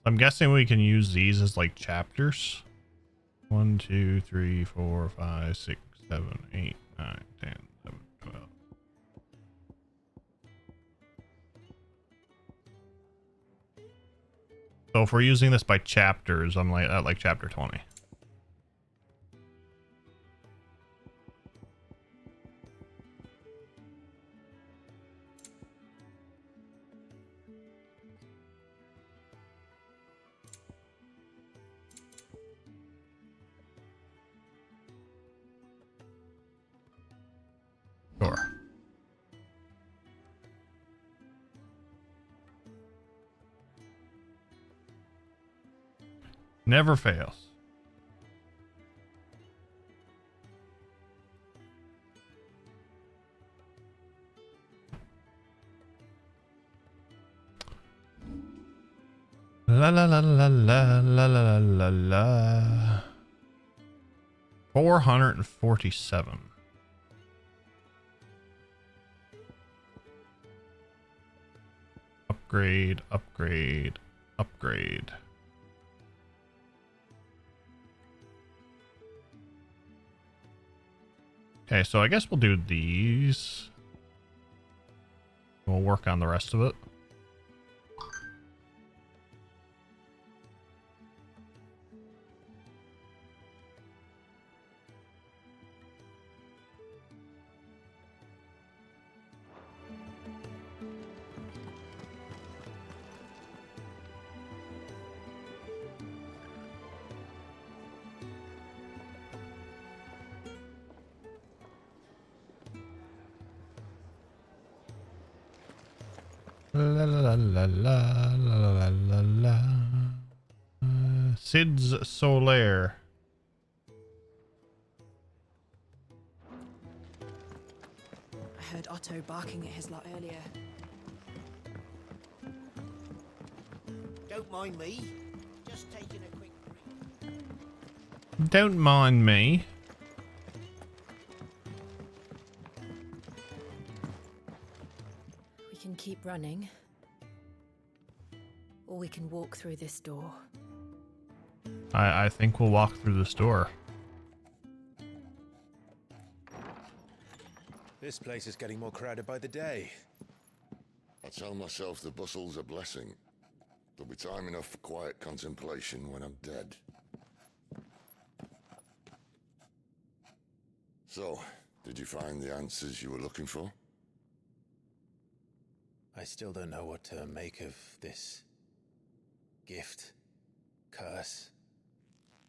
I'm guessing we can use these as like chapters. 1, 2, 3, 4, 5, 6, 7, 8, 9, 10, 11, 12. So if we're using this by chapters, I'm like at like chapter 20. Sure. Never fails. La la la la la la la la la. 447. Upgrade, upgrade, upgrade. Okay, so I guess we'll do these. We'll work on the rest of it. La la la la la la la la. Sid's Solaire. I heard Otto barking at his lot earlier. Don't mind me. Just taking a quick break. Don't mind me. We can keep running. Or we can walk through this door. I think we'll walk through this door. This place is getting more crowded by the day. I tell myself the bustle's a blessing. There'll be time enough for quiet contemplation when I'm dead. So, did you find the answers you were looking for? I still don't know what to make of this gift, curse,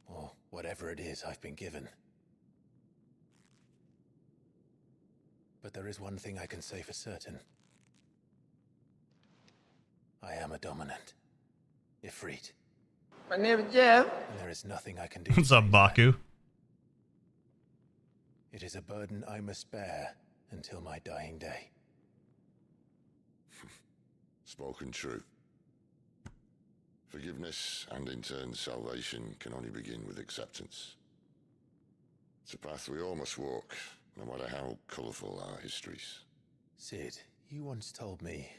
or whatever it is I've been given. But there is one thing I can say for certain. I am a dominant, Ifrit. My name is Jeff. And there is nothing I can do. What's up, Baku? It is a burden I must bear until my dying day. Spoken true. Forgiveness and in turn salvation can only begin with acceptance. It's a path we all must walk, no matter how colourful our histories. Sid, you once told me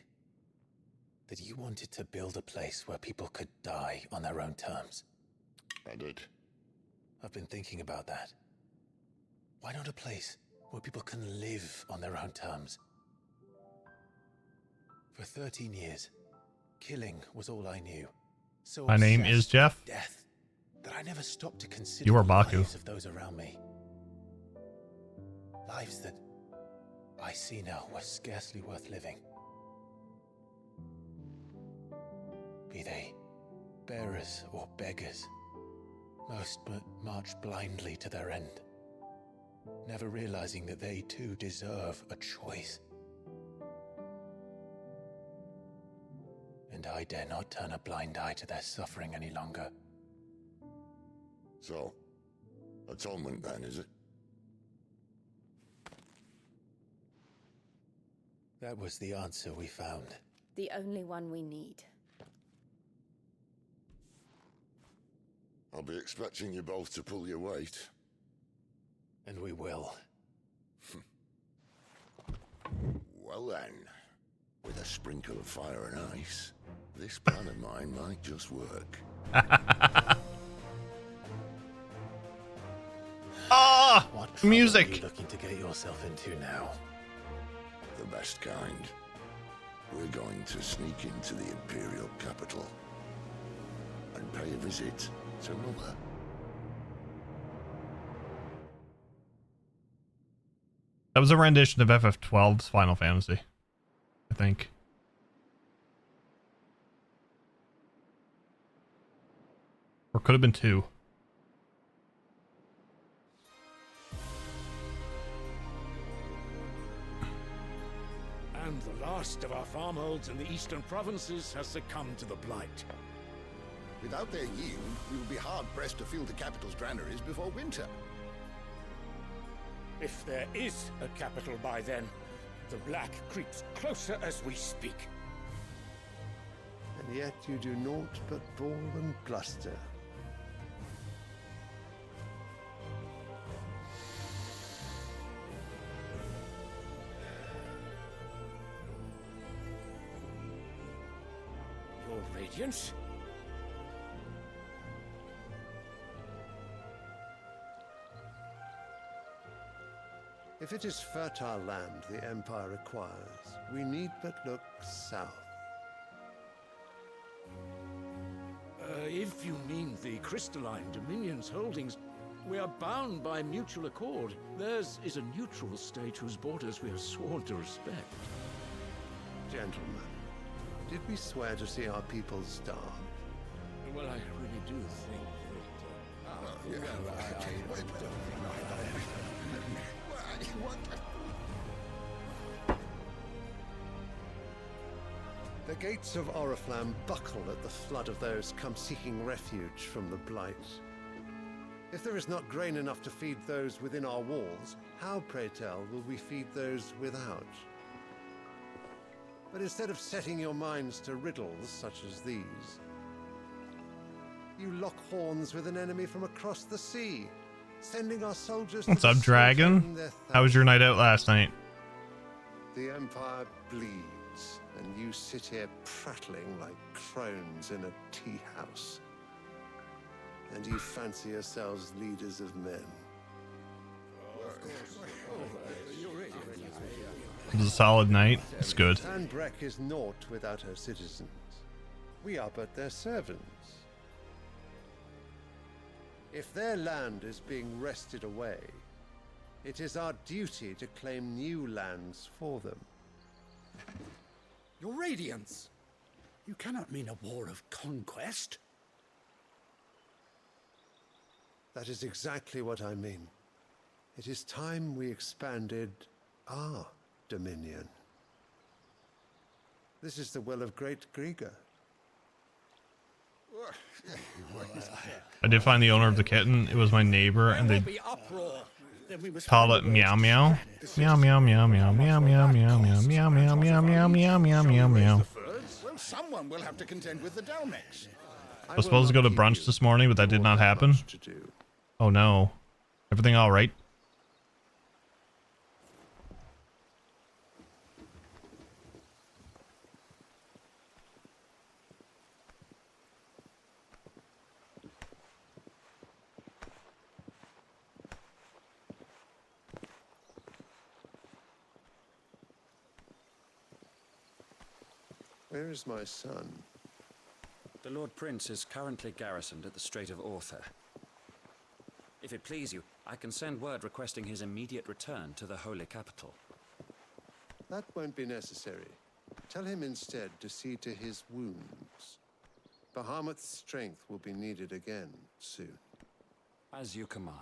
that you wanted to build a place where people could die on their own terms. I did. I've been thinking about that. Why not a place where people can live on their own terms? For 13 years, killing was all I knew. So My name is obsessed Jeff. with death that I never stopped to consider You are the Baku. lives of those around me. Lives that I see now were scarcely worth living. Be they bearers or beggars, most march blindly to their end, never realizing that they too deserve a choice. And I dare not turn a blind eye to their suffering any longer. So, atonement then, is it? That was the answer we found. The only one we need. I'll be expecting you both to pull your weight. And we will. Well then, with a sprinkle of fire and ice, This plan of mine might just work. Ah, What trouble music. are you looking to get yourself into now? The best kind. We're going to sneak into the Imperial capital and pay a visit to Mother. That was a rendition of FF12's Final Fantasy, I think. Or could have been 2. And the last of our farmholds in the eastern provinces has succumbed to the blight. Without their yield, we will be hard-pressed to fill the capital's granaries before winter. If there is a capital by then, the black creeps closer as we speak. And yet you do naught but bawl and bluster. Your Radiance? If it is fertile land the Empire acquires, we need but look south. If you mean the crystalline Dominion's holdings, we are bound by mutual accord. Theirs is a neutral state whose borders we are sworn to respect. Gentlemen, did we swear to see our people starve? Well, I really do think that... The gates of Oriflamme buckle at the flood of those come seeking refuge from the blight. If there is not grain enough to feed those within our walls, how, pray tell, will we feed those without? But instead of setting your minds to riddles such as these, you lock horns with an enemy from across the sea, sending our soldiers What's to the up, slaughter Dragon? in their How was your night out last night? The Empire bleeds, and you sit here prattling like crones in a tea house. And you fancy yourselves leaders of men. It was a solid night. It's good. Tanbrek is naught without her citizens. We are but their servants. If their land is being wrested away, it is our duty to claim new lands for them. Your Radiance! You cannot mean a war of conquest. That is exactly what I mean. It is time we expanded our dominion. This is the will of great Grieger. I did find the owner of the kitten. It was my neighbor, and they Be uproar. Then we must call it meow meow. Meow meow meow meow meow meow meow meow meow meow meow meow meow meow meow meow. Well, someone will have to contend with the Dalmex. I was supposed to go to brunch this morning, but that did not happen. Oh no. Everything all right? Where is my son? The Lord Prince is currently garrisoned at the Strait of Author. If it please you, I can send word requesting his immediate return to the Holy Capital. That won't be necessary. Tell him instead to see to his wounds. Bahamut's strength will be needed again soon. As you command.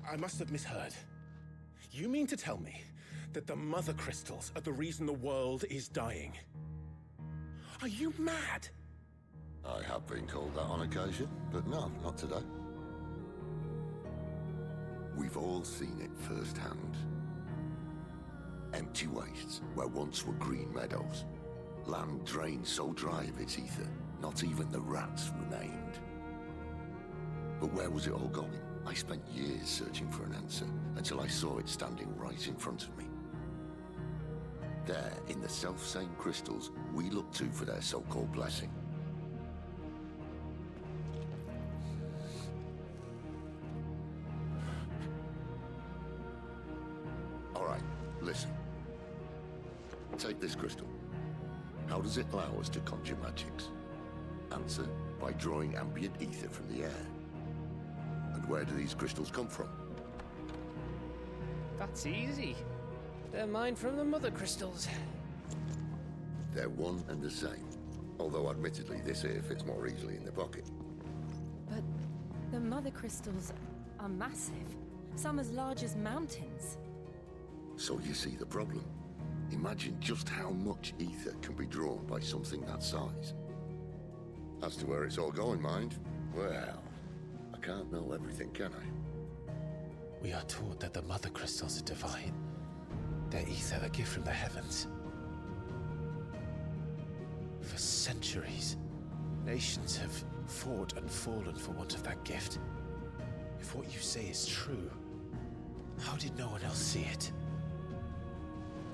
I must have misheard. You mean to tell me that the Mother Crystals are the reason the world is dying? Are you mad? I have been called that on occasion, but no, not today. We've all seen it firsthand. Empty wastes where once were green meadows. Land drained so dry of its ether, not even the rats remained. But where was it all going? I spent years searching for an answer until I saw it standing right in front of me. There, in the self-same crystals we look to for their so-called blessing. All right, listen. Take this crystal. How does it allow us to conjure magics? Answer, by drawing ambient ether from the air. And where do these crystals come from? That's easy. They're mine from the mother crystals. They're one and the same. Although admittedly this here fits more easily in the pocket. But the mother crystals are massive. Some as large as mountains. So you see the problem. Imagine just how much ether can be drawn by something that size. As to where it's all going, mind, well, I can't know everything, can I? We are taught that the mother crystals are divine. Their ether a gift from the heavens. For centuries, nations have fought and fallen for want of that gift. If what you say is true, how did no one else see it?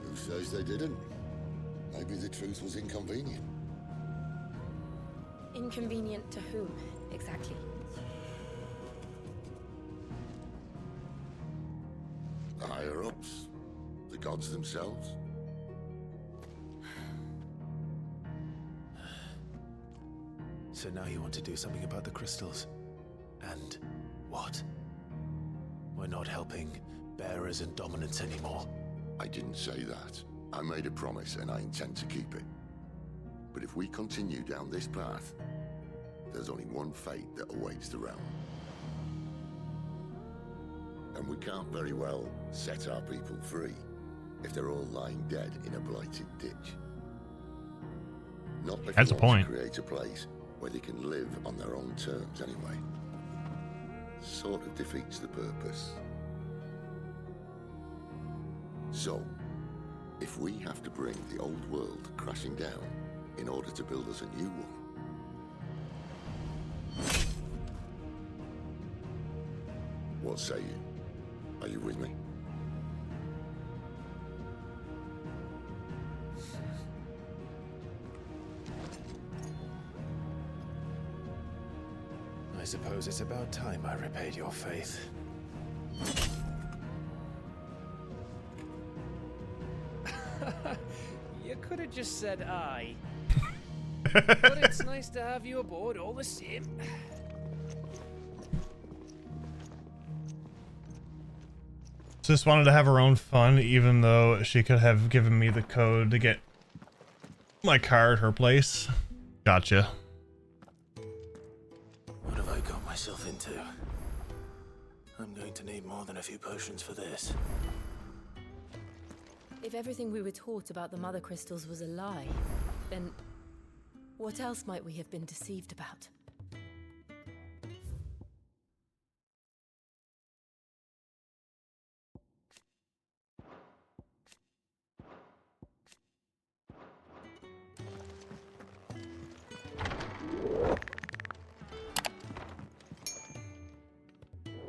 Who says they didn't? Maybe the truth was inconvenient. Inconvenient to whom, exactly? The higher-ups? The gods themselves? So now you want to do something about the crystals? And what? We're not helping bearers and dominants anymore. I didn't say that. I made a promise and I intend to keep it. But if we continue down this path, there's only one fate that awaits the realm. And we can't very well set our people free if they're all lying dead in a blighted ditch. Not if That's we a want point. to create a place where they can live on their own terms anyway. Sort of defeats the purpose. So, if we have to bring the old world crashing down in order to build us a new one, what say you? Are you with me? I suppose it's about time I repaid your faith. You could have just said aye. But it's nice to have you aboard all the same. Just wanted to have her own fun, even though she could have given me the code to get my car at her place. Gotcha. What have I got myself into? I'm going to need more than a few potions for this. If everything we were taught about the mother crystals was a lie, then what else might we have been deceived about?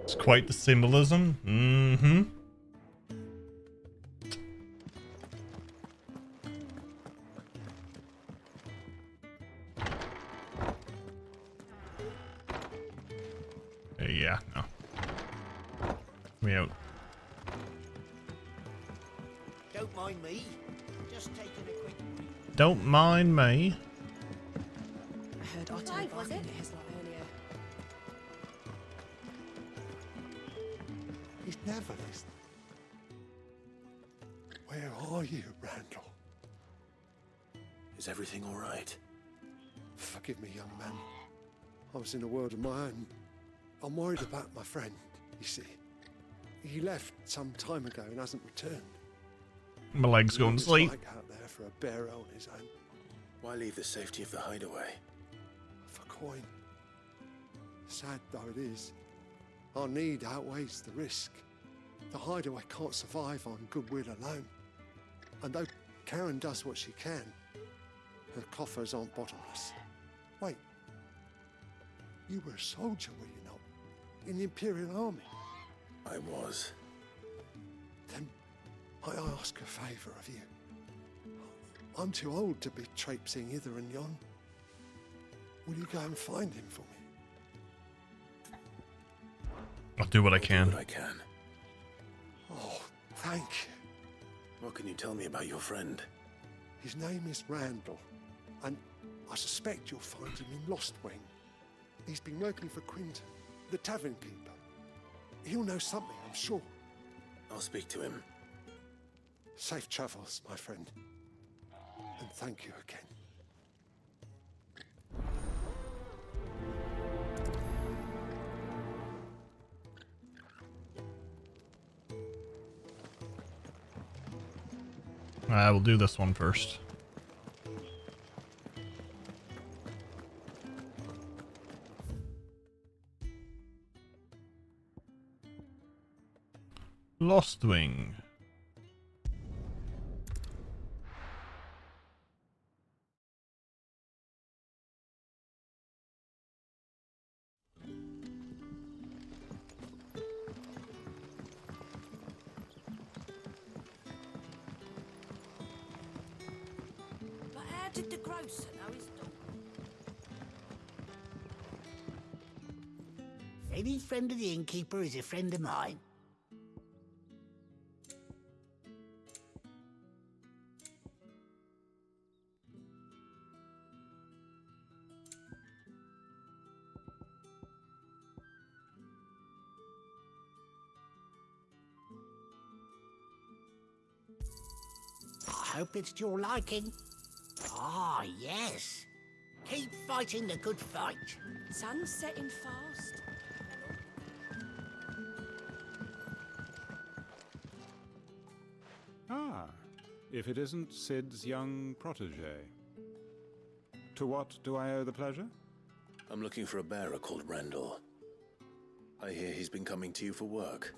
It's quite the symbolism. Mm-hmm. Yeah, no. Get me out. Don't mind me. Just taking a quick break. Don't mind me. I heard Otto Right, was barking it? at his lot earlier. He's never listening. Where are you, Randall? Is everything all right? Forgive me, young man. I was in a world of my own. I'm worried about my friend, you see. He left some time ago and hasn't returned. My leg's going to sleep. What it's like out there for a bearer on his own. Why leave the safety of the hideaway? For coin. Sad though it is, our need outweighs the risk. The hideaway can't survive on goodwill alone. And though Karen does what she can, her coffers aren't bottomless. Wait. You were a soldier, were you not? in the Imperial Army? I was. Then I ask a favour of you. I'm too old to be traipsing hither and yon. Will you go and find him for me? I'll do what I I'll can. do what I can. Oh, thank you. What can you tell me about your friend? His name is Randall, and I suspect you'll find him in Lost Wing. He's been working for Quinton, the tavern keeper. He'll know something, I'm sure. I'll speak to him. Safe travels, my friend. And thank you again. I will do this one first. Lost Wing. But how did the grocer know his daughter? Any friend of the innkeeper is a friend of mine. I hope it's to your liking. Ah, yes. Keep fighting the good fight. Sun's setting fast. Ah, if it isn't Sid's young protege. To what do I owe the pleasure? I'm looking for a bearer called Randall. I hear he's been coming to you for work.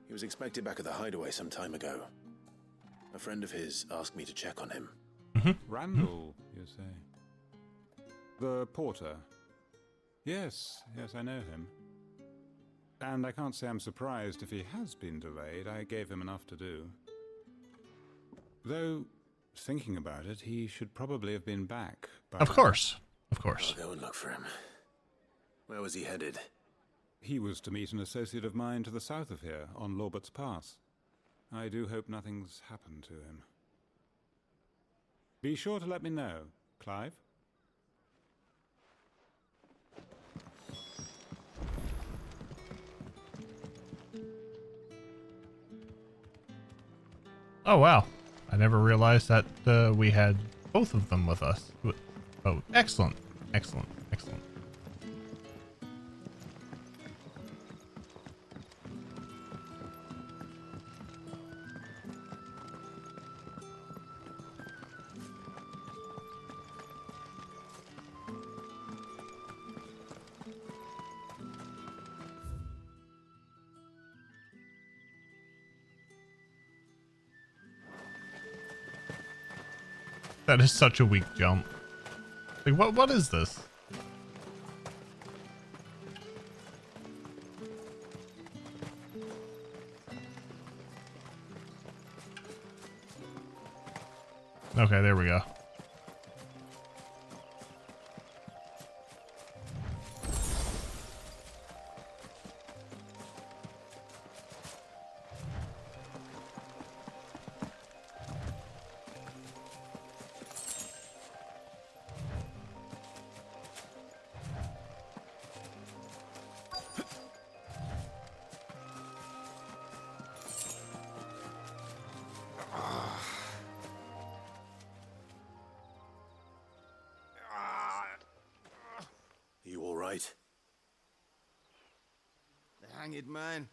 He was expected back at the hideaway some time ago. A friend of his asked me to check on him. Randall, you say? The porter? Yes, I know him. And I can't say I'm surprised if he has been delayed. I gave him enough to do. Though, thinking about it, he should probably have been back by Of course. Of course. I'll go and look for him. Where was he headed? He was to meet an associate of mine to the south of here, on Lorbert's Pass. I do hope nothing's happened to him. Be sure to let me know, Clive. Oh, wow. I never realized that we had both of them with us. Oh, excellent. Excellent. Excellent. That is such a weak jump. Like, what is this? Okay, there we go. You all right? The hanged man.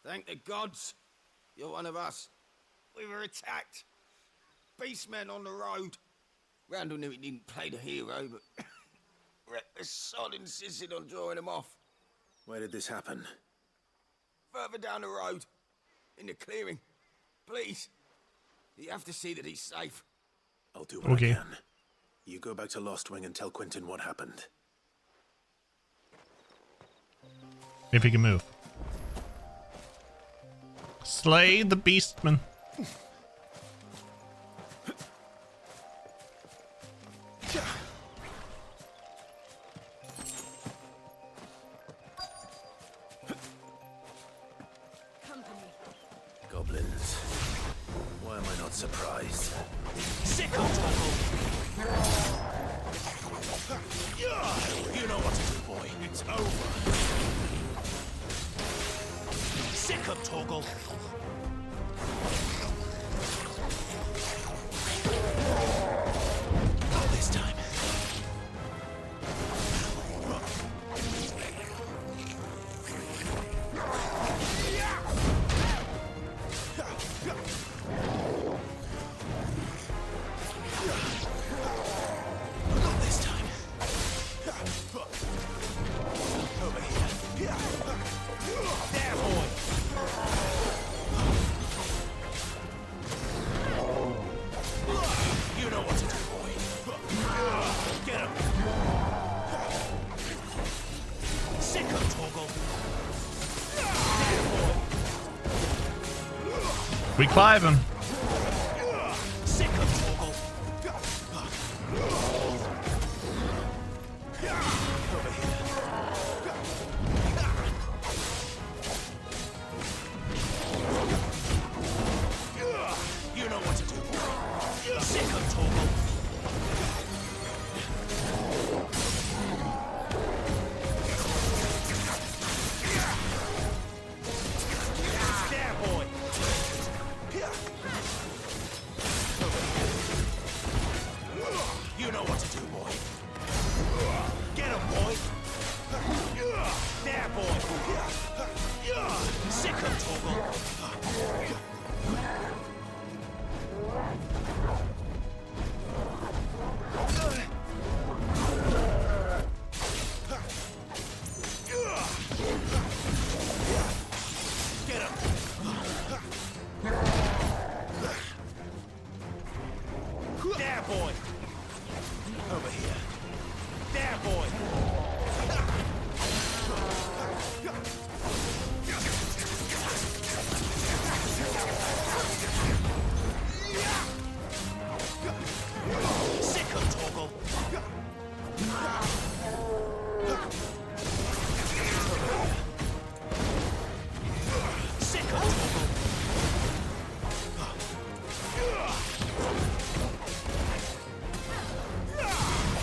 Thank the gods. You're one of us. We were attacked. Beastmen on the road. Randall knew he didn't play the hero, but the sod insisted on drawing him off. Where did this happen? Further down the road. In the clearing. Please. You have to see that he's safe. I'll do what I can. You go back to Lost Wing and tell Quinton what happened. If he can move. Slay the beastman. Goblins. Why am I not surprised? Sickle You know what to do, boy. It's over. Sick of Toggle. Not this time. Not this time. Over here. There, boy. You know what to do, boy. Get him. Sick of Toggle. We clive him. Sick of Toggle. Over here. You know what to do. Sick of Toggle. There, boy. You know what to do, boy. Get him, boy. There, boy. Sick of Toggle. Get him. There, boy. Over here. There, boy. Sick of Toggle. Sick of Toggle.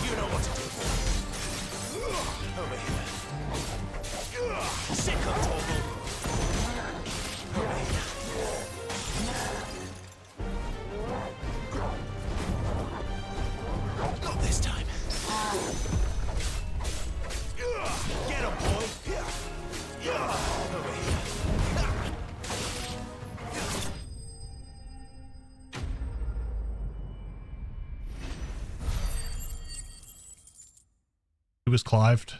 You know what to do. Over here. Sick of Toggle. Over here. Not this time. Get him, boy. Over here. He was clived.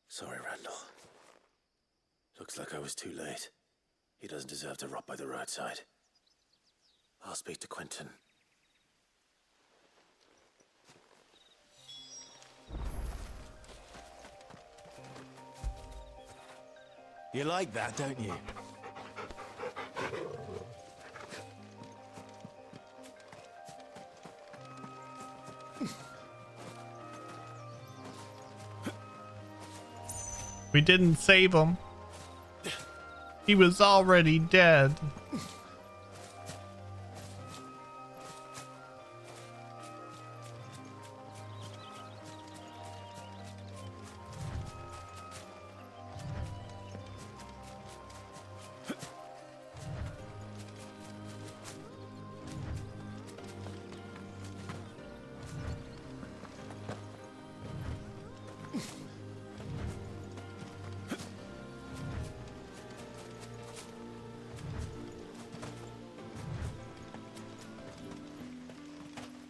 Sorry, Randall. Looks like I was too late. He doesn't deserve to rot by the roadside. I'll speak to Quentin. You like that, don't you? We didn't save him. He was already dead.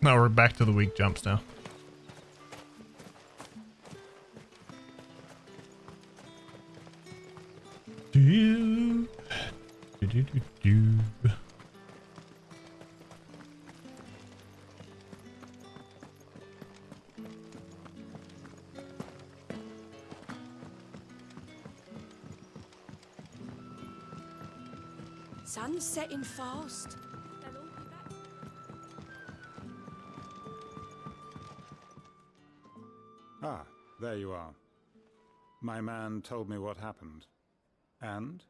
No, we're back to the weak jumps now. Sun's setting fast. Ah, there you are. My man told me what happened. And?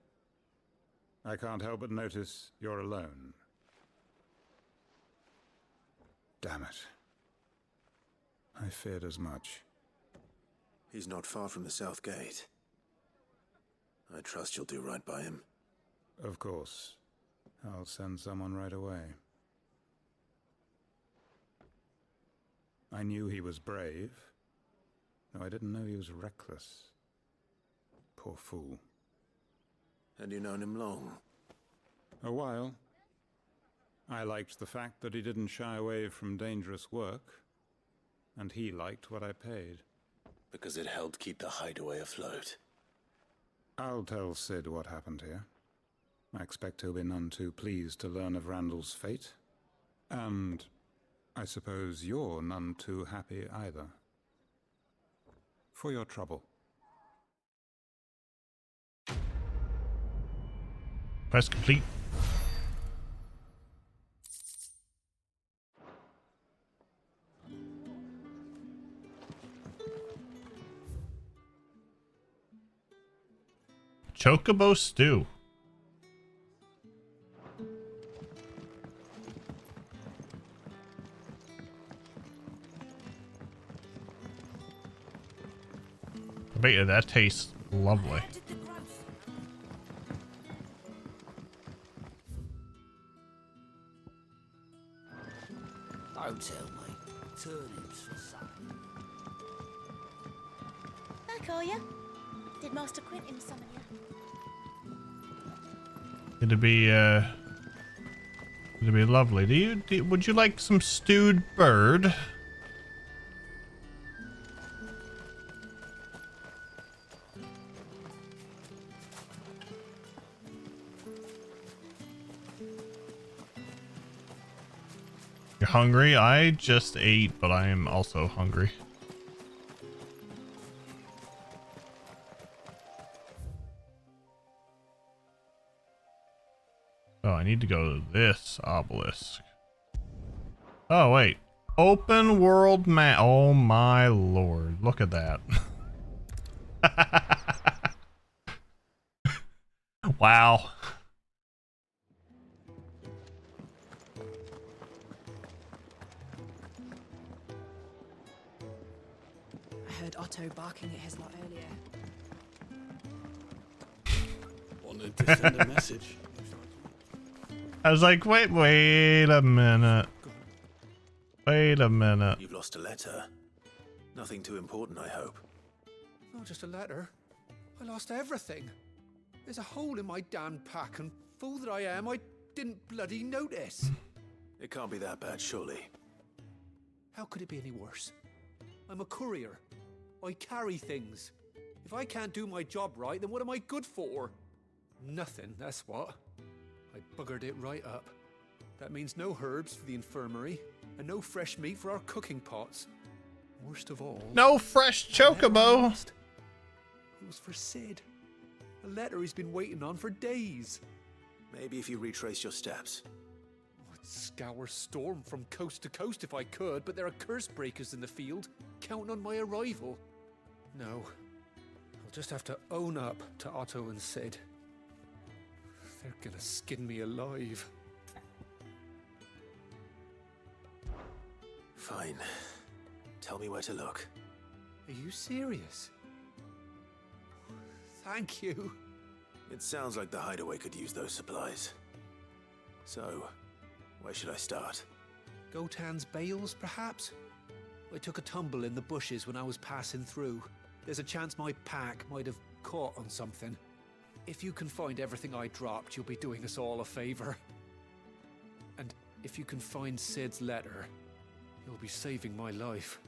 I can't help but notice you're alone. Damn it. I feared as much. He's not far from the south gate. I trust you'll do right by him. Of course. I'll send someone right away. I knew he was brave, though I didn't know he was reckless. Poor fool. Had you known him long? A while. I liked the fact that he didn't shy away from dangerous work, and he liked what I paid. Because it helped keep the hideaway afloat. I'll tell Sid what happened here. I expect he'll be none too pleased to learn of Randall's fate. And I suppose you're none too happy either. For your trouble. Quest complete. Chocobo stew. I bet you that tastes lovely. Don't tell me. Turnips for something. I call you. Did Master Quentin summon you? It'd be lovely. Would you like some stewed bird? You're hungry? I just ate, but I am also hungry. Oh, I need to go to this obelisk. Oh, wait. Open world map. Oh, my lord. Look at that. Wow. I heard Otto barking at his lot earlier. Wanted to send a message. I was like, wait a minute. Wait a minute. You've lost a letter. Nothing too important, I hope. Not just a letter. I lost everything. There's a hole in my damn pack, and fool that I am, I didn't bloody notice. It can't be that bad, surely. How could it be any worse? I'm a courier. I carry things. If I can't do my job right, then what am I good for? Nothing, that's what. I buggered it right up. That means no herbs for the infirmary, and no fresh meat for our cooking pots. Worst of all... No fresh chocobo! It was for Sid. A letter he's been waiting on for days. Maybe if you retrace your steps. I'd scour Storm from coast to coast if I could, but there are curse breakers in the field, counting on my arrival. No. I'll just have to own up to Otto and Sid. They're gonna skin me alive. Fine. Tell me where to look. Are you serious? Thank you. It sounds like the hideaway could use those supplies. So, where should I start? Gotan's bales, perhaps? I took a tumble in the bushes when I was passing through. There's a chance my pack might have caught on something. If you can find everything I dropped, you'll be doing us all a favor. And if you can find Sid's letter, you'll be saving my life.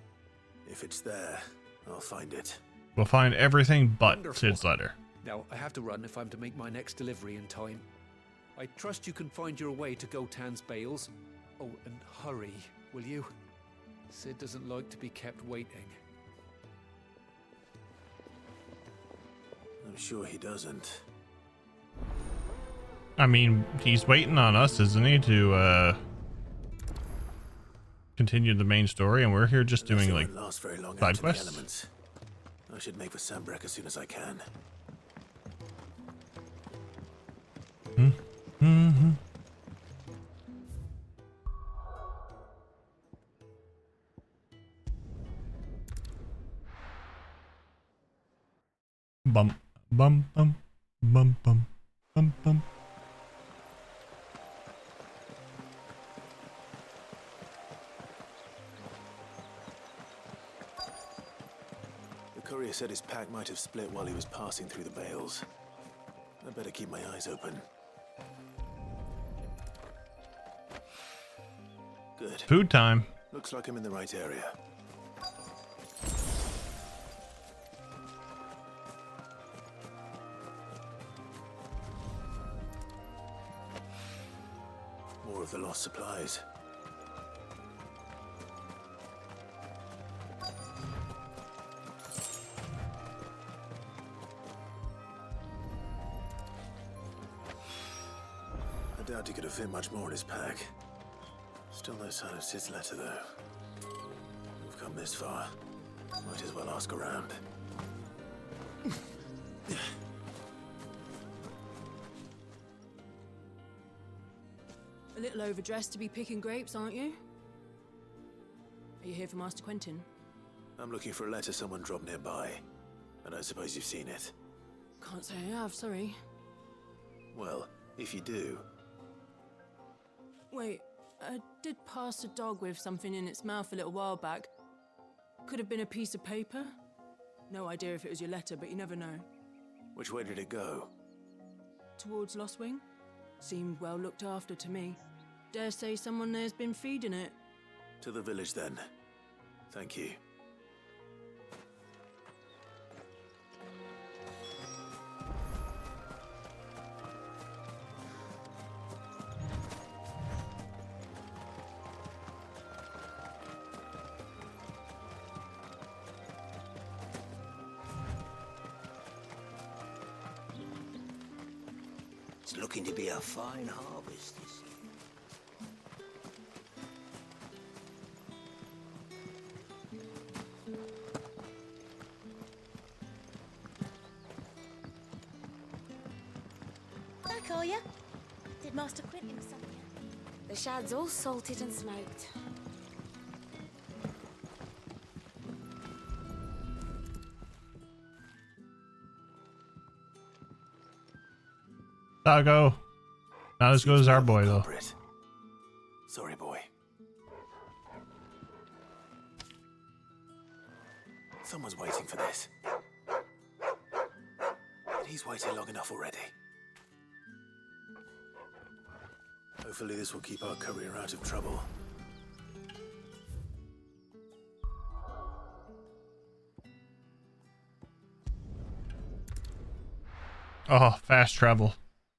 If it's there, I'll find it. We'll find everything but Wonderful. Sid's letter. Now, I have to run if I'm to make my next delivery in time. I trust you can find your way to Gotan's bales. Oh, and hurry, will you? Sid doesn't like to be kept waiting. I'm sure he doesn't. I mean, he's waiting on us, isn't he, to continue the main story, and we're here just doing like Last very long side out in the quests. elements. I should make for Sambrek as soon as I can. Mm-hmm. Bum bum bum bum bum bum bum. The courier said his pack might have split while he was passing through the bales. I'd better keep my eyes open. Good. Food time. Looks like I'm in the right area. More of the lost supplies. I doubt he could have fit much more in his pack. Still no sign of Sid's letter, though. We've come this far. Might as well ask around. A little overdressed to be picking grapes, aren't you? Are you here for Master Quentin? I'm looking for a letter someone dropped nearby. I don't suppose you've seen it. Can't say I have, sorry. Well, if you do... Wait, I did pass a dog with something in its mouth a little while back. Could have been a piece of paper. No idea if it was your letter, but you never know. Which way did it go? Towards Lostwing? Seemed well looked after to me. Dare say someone there's been feeding it. To the village, then. Thank you. It's looking to be a fine harvest this year. Back, are ya? Did Master Quentin summon you? The shad's all salted and smoked. Doggo. Not as good as our boy, though. Sorry, boy. Someone's waiting for this. And he's waited long enough already. Hopefully this will keep our courier out of trouble. Oh, fast travel.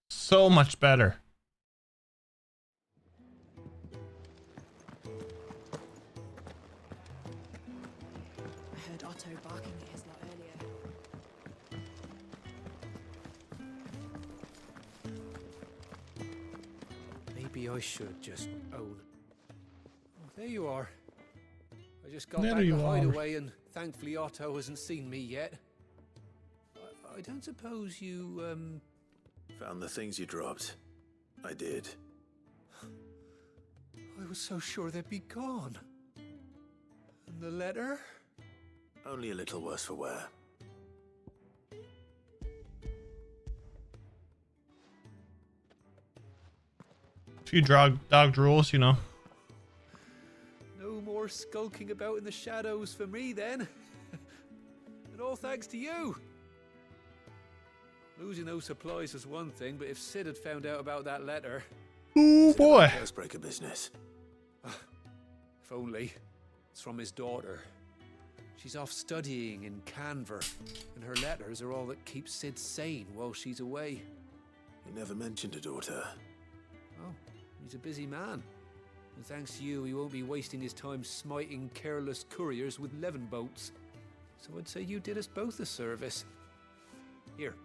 So much better. I heard Otto barking at his lot earlier. Maybe I should just own. Oh, there you are. I just got There back you the are. hideaway, and thankfully Otto hasn't seen me yet. I don't suppose you, Found the things you dropped. I did. I was so sure they'd be gone. And the letter? Only a little worse for wear. A few dog drools, you know. No more skulking about in the shadows for me, then. And all thanks to you. Losing those supplies was one thing, but if Sid had found out about that letter... Ooh, boy. Housebreaker business. If only. It's from his daughter. She's off studying in Canver, and her letters are all that keeps Sid sane while she's away. He never mentioned a daughter. Oh, he's a busy man. And thanks to you, he won't be wasting his time smiting careless couriers with levin boats. So I'd say you did us both a service. Here,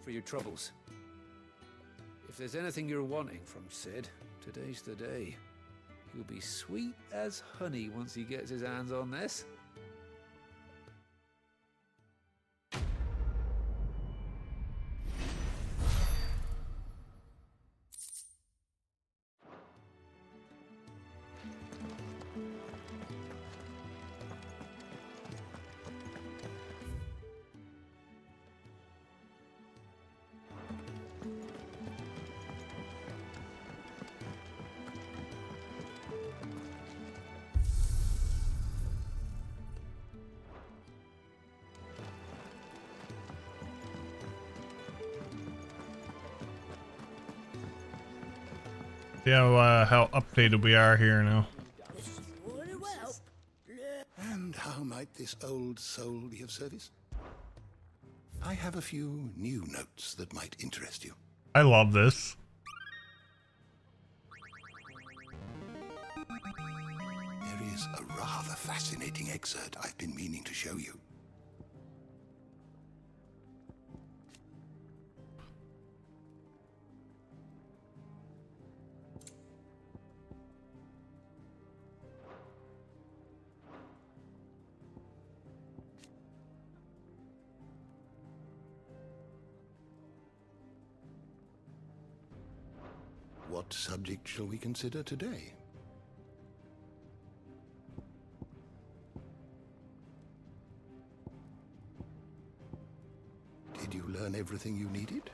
for your troubles. If there's anything you're wanting from Sid, today's the day. He'll be sweet as honey once he gets his hands on this. Yeah, how updated we are here now. And how might this old soul be of service? I have a few new notes that might interest you. I love this. There is a rather fascinating excerpt I've been meaning to show you. What subject shall we consider today? Did you learn everything you needed?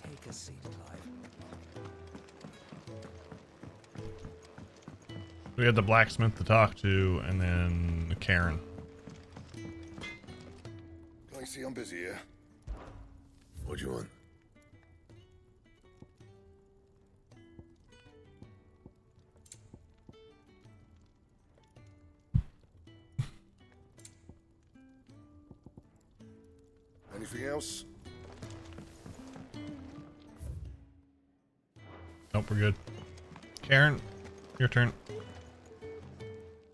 Take a seat, Clive. We had the blacksmith to talk to, and then Karen. I see I'm busy here. What do you want? Anything else? Nope, we're good. Karen, your turn.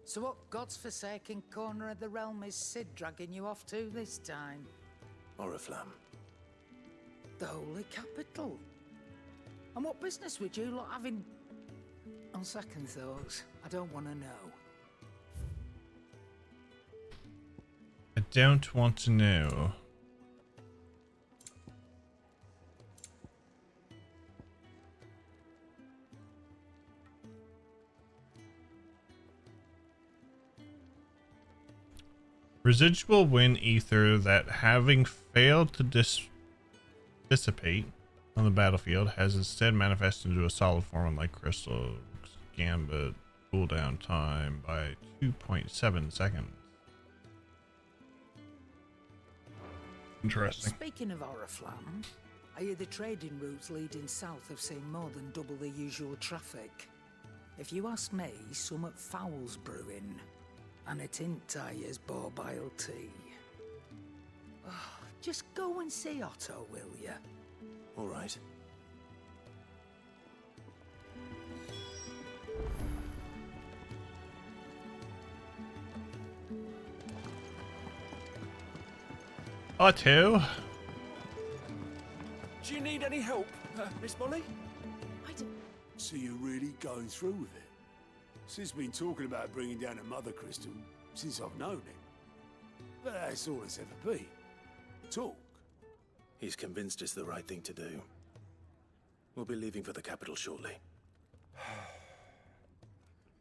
So what God's forsaken corner of the realm is Sid dragging you off to this time? Oriflamme. The Holy Capital. And what business would you lot having? On second thoughts, I don't want to know. I don't want to know. Residual wind ether that, having failed to dissipate on the battlefield, has instead manifested into a solid form unlike crystals. Gambit cooldown time by 2.7 seconds. Interesting. Speaking of Oriflamme, I hear the trading routes leading south have seen more than double the usual traffic. If you ask me, somewhat foul's brewing. And it ain't Tyre's borbile tea. Oh, just go and see Otto, will ya? All right. Otto. Do you need any help, Miss Molly? So you're really going through with it? Sid's been talking about bringing down a mother crystal since I've known him. But that's all it's ever been. Talk. He's convinced it's the right thing to do. We'll be leaving for the capital shortly.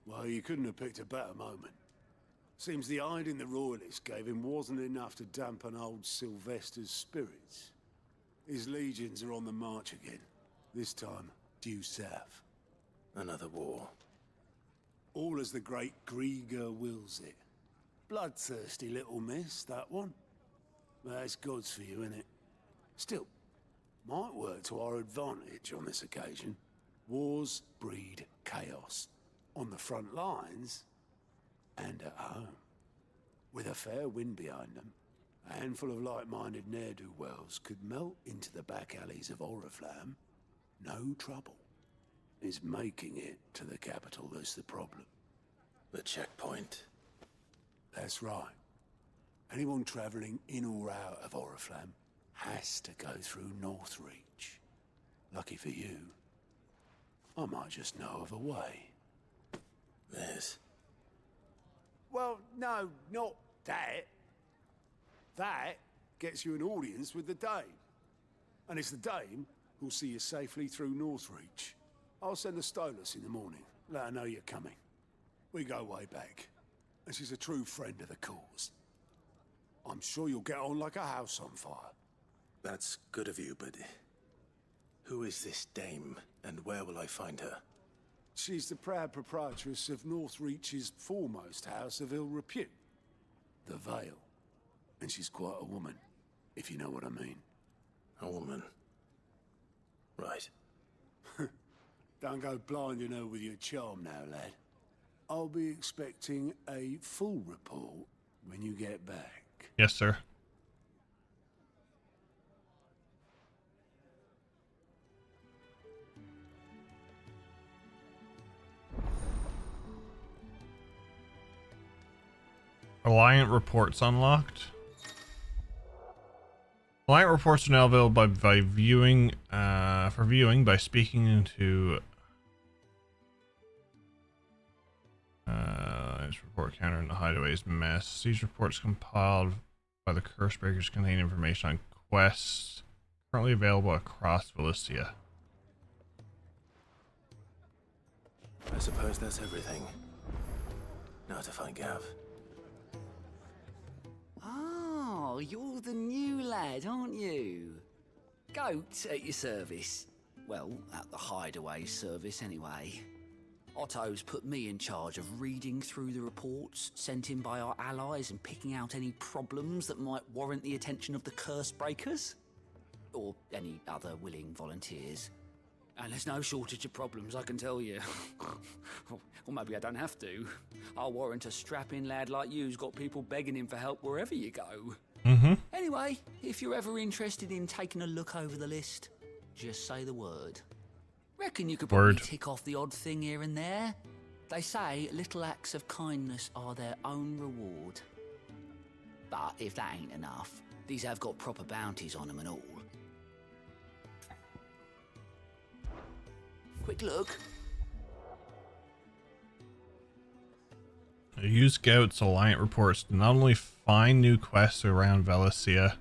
Well, you couldn't have picked a better moment. Seems the hiding the royalists gave him wasn't enough to dampen old Sylvester's spirits. His legions are on the march again. This time, due south. Another war. All as the great Grieger wills it. Bloodthirsty little miss, that one. That's God's for you, innit? Still, might work to our advantage on this occasion. Wars breed chaos. On the front lines, and at home. With a fair wind behind them, a handful of like-minded ne'er-do-wells could melt into the back alleys of Oriflamme. No trouble. It's making it to the capital that's the problem. The checkpoint. That's right. Anyone travelling in or out of Oriflamme has to go through Northreach. Lucky for you, I might just know of a way. There's... Well, no, not that. That gets you an audience with the Dame. And it's the Dame who'll see you safely through Northreach. I'll send the Stolas in the morning. Let her know you're coming. We go way back. And she's a true friend of the cause. I'm sure you'll get on like a house on fire. That's good of you, but... who is this dame, and where will I find her? She's the proud proprietress of Northreach's foremost house of ill repute, the Vale. And she's quite a woman, if you know what I mean. A woman? Right. Don't go blinding her with your charm now, lad. I'll be expecting a full report when you get back. Yes, sir. Reliant reports unlocked. Reliant reports are now available by viewing by speaking into this report counter in the hideaway's mess. These reports compiled by the Cursebreakers contain information on quests currently available across Valencia. I suppose that's everything. Now to find Gav. Oh, you're the new lad, aren't you? Goat at your service. Well, at the hideaway service anyway. Otto's put me in charge of reading through the reports sent in by our allies and picking out any problems that might warrant the attention of the Cursebreakers. Or any other willing volunteers. And there's no shortage of problems, I can tell you. Or maybe I don't have to. I'll warrant a strapping lad like you's got people begging him for help wherever you go. Anyway, if you're ever interested in taking a look over the list, just say the word. Reckon you could probably tick off the odd thing here and there. They say little acts of kindness are their own reward. But if that ain't enough, these have got proper bounties on them and all. Quick look. Use Scout's Alliant reports to not only find new quests around Valencia,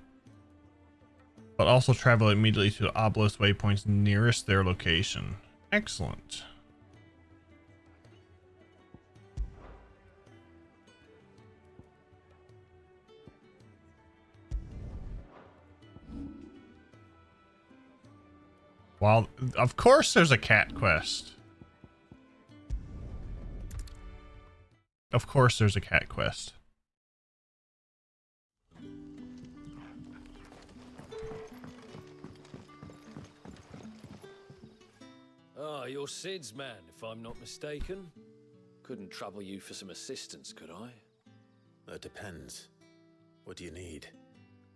but also travel immediately to the obelisk waypoints nearest their location. Excellent. Well, of course there's a cat quest. Of course there's a cat quest. Ah, you're Sid's man, if I'm not mistaken. Couldn't trouble you for some assistance, could I? That depends. What do you need?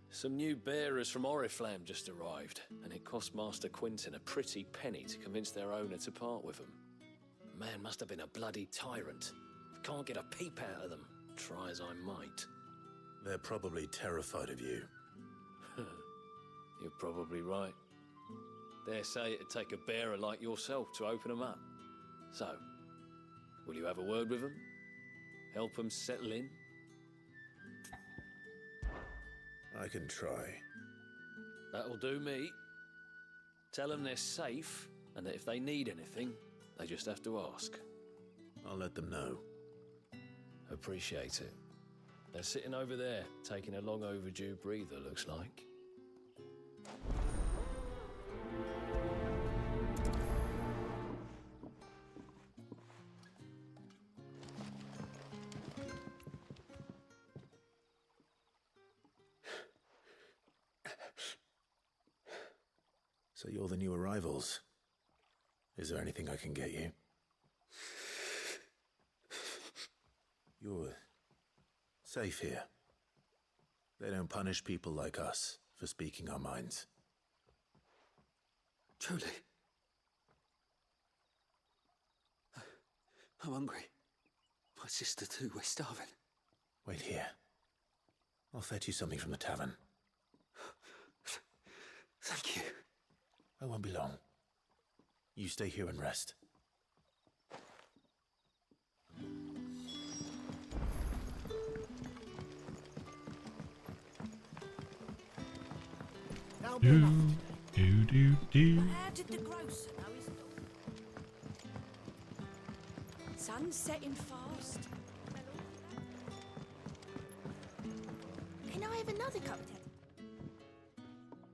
Some new bearers from Oriflamme just arrived, and it cost Master Quinton a pretty penny to convince their owner to part with them. Man must have been a bloody tyrant. Can't get a peep out of them, try as I might. They're probably terrified of you. You're probably right. Dare say it'd take a bearer like yourself to open them up. So, will you have a word with them? Help them settle in? I can try. That'll do me. Tell them they're safe, and that if they need anything, they just have to ask. I'll let them know. Appreciate it. They're sitting over there, taking a long overdue breather, looks like. So you're the new arrivals. Is there anything I can get you? You're safe here. They don't punish people like us for speaking our minds. Truly. I'm hungry. My sister too, we're starving. Wait here. I'll fetch you something from the tavern. Thank you. I won't be long. You stay here and rest. How did the grocer know his dog? Sun's setting fast. Can I have another cocktail?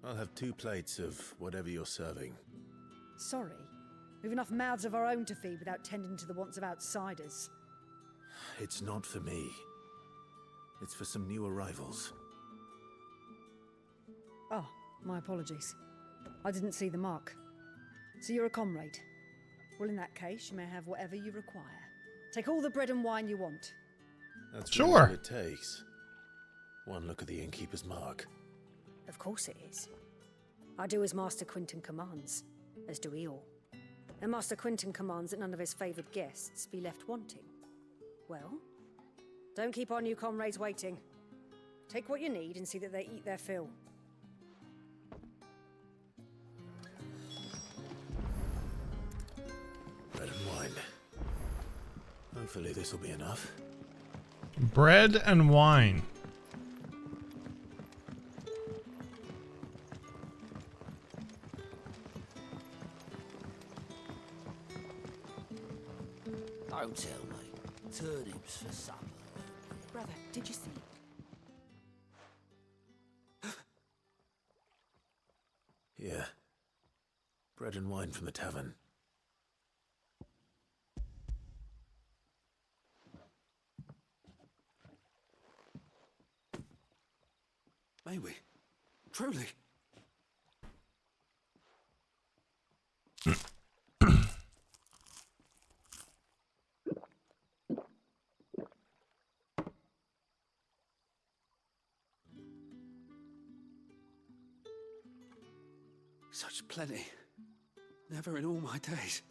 I'll have 2 plates of whatever you're serving. Sorry. We've enough mouths of our own to feed without tending to the wants of outsiders. It's not for me. It's for some new arrivals. Oh, my apologies. I didn't see the mark. So you're a comrade. Well, in that case, you may have whatever you require. Take all the bread and wine you want. That's really Sure. all it takes. One look at the innkeeper's mark. Of course it is. I do as Master Quinton commands, as do we all. And Master Quinton commands that none of his favoured guests be left wanting. Well, don't keep our new comrades waiting. Take what you need and see that they eat their fill. Bread and wine. Hopefully this will be enough. Bread and wine. Don't tell me. Turnips for supper. Brother, did you see? Yeah. Bread and wine from the tavern. May we? Truly? Such plenty. Never in all my days.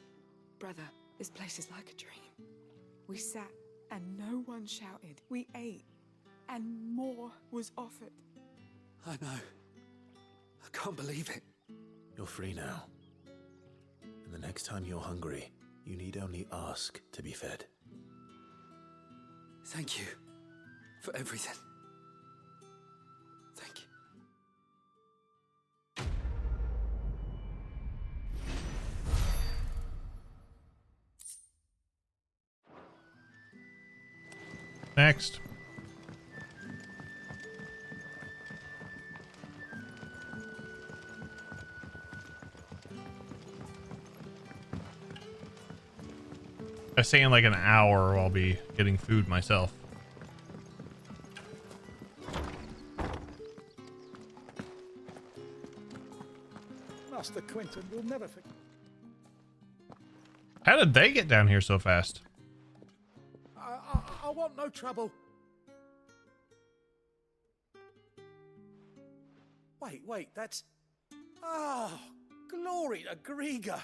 Brother, this place is like a dream. We sat and no one shouted. We ate and more was offered. I know. I can't believe it. You're free now. And the next time you're hungry, you need only ask to be fed. Thank you for everything. Thank you. Next. I say in like an hour I'll be getting food myself. Master Quinton will never forget. How did they get down here so fast? I want no trouble. Wait, that's... Oh, glory to Grieger.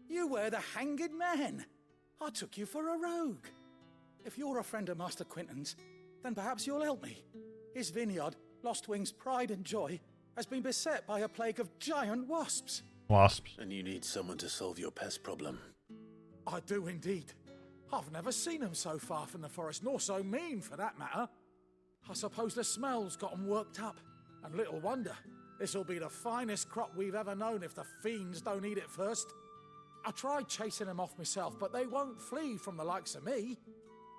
You were the hanged man. I took you for a rogue. If you're a friend of Master Quinton's, then perhaps you'll help me. His vineyard, Lostwing's pride and joy, has been beset by a plague of giant wasps. Wasps. And you need someone to solve your pest problem. I do indeed. I've never seen them so far from the forest, nor so mean for that matter. I suppose the smell's got them worked up, and little wonder. This'll be the finest crop we've ever known if the fiends don't eat it first. I tried chasing them off myself, but they won't flee from the likes of me.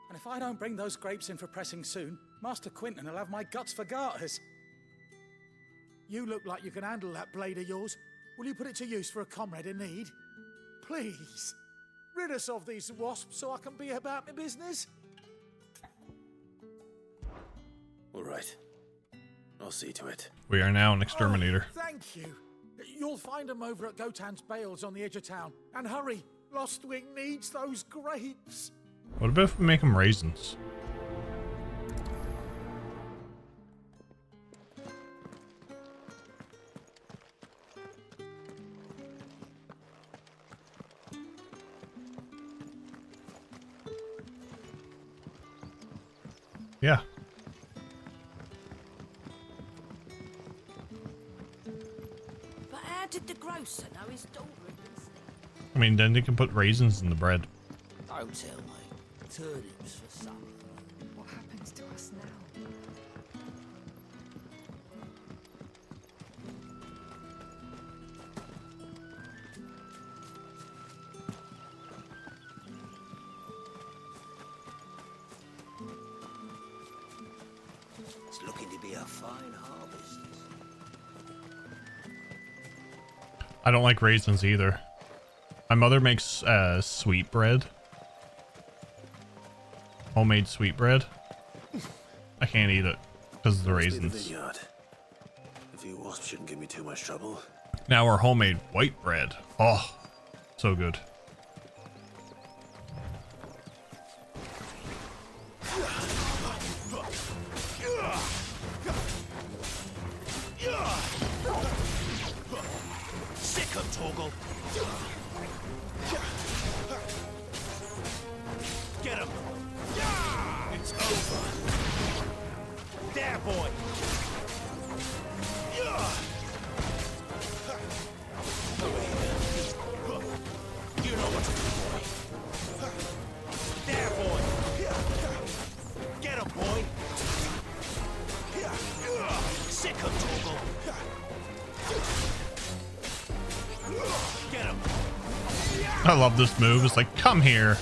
And if I don't bring those grapes in for pressing soon, Master Quinton will have my guts for garters. You look like you can handle that blade of yours. Will you put it to use for a comrade in need? Please, rid us of these wasps so I can be about my business. All right. I'll see to it. We are now an exterminator. Oh, thank you. You'll find them over at Gotan's bales on the edge of town. And hurry, Lostwing needs those grapes. What about if we make them raisins? Yeah. But house and how his daughter had been sneaking. I mean, then you can put raisins in the bread. Don't tell me. Turnips for supper. What happens to us now? It's looking to be a fine harvest. I don't like raisins either. My mother makes sweet bread. Homemade sweet bread. I can't eat it because of the raisins. A few wasps shouldn't give me too much trouble. Now our homemade white bread. Oh, so good. Sick 'em, Torgal. Get him. It's over. There, boy. Over here. You know what to do, boy. There, boy. Get him, boy. Sick 'em, Torgal. Get him. I love this move. It's like, come here.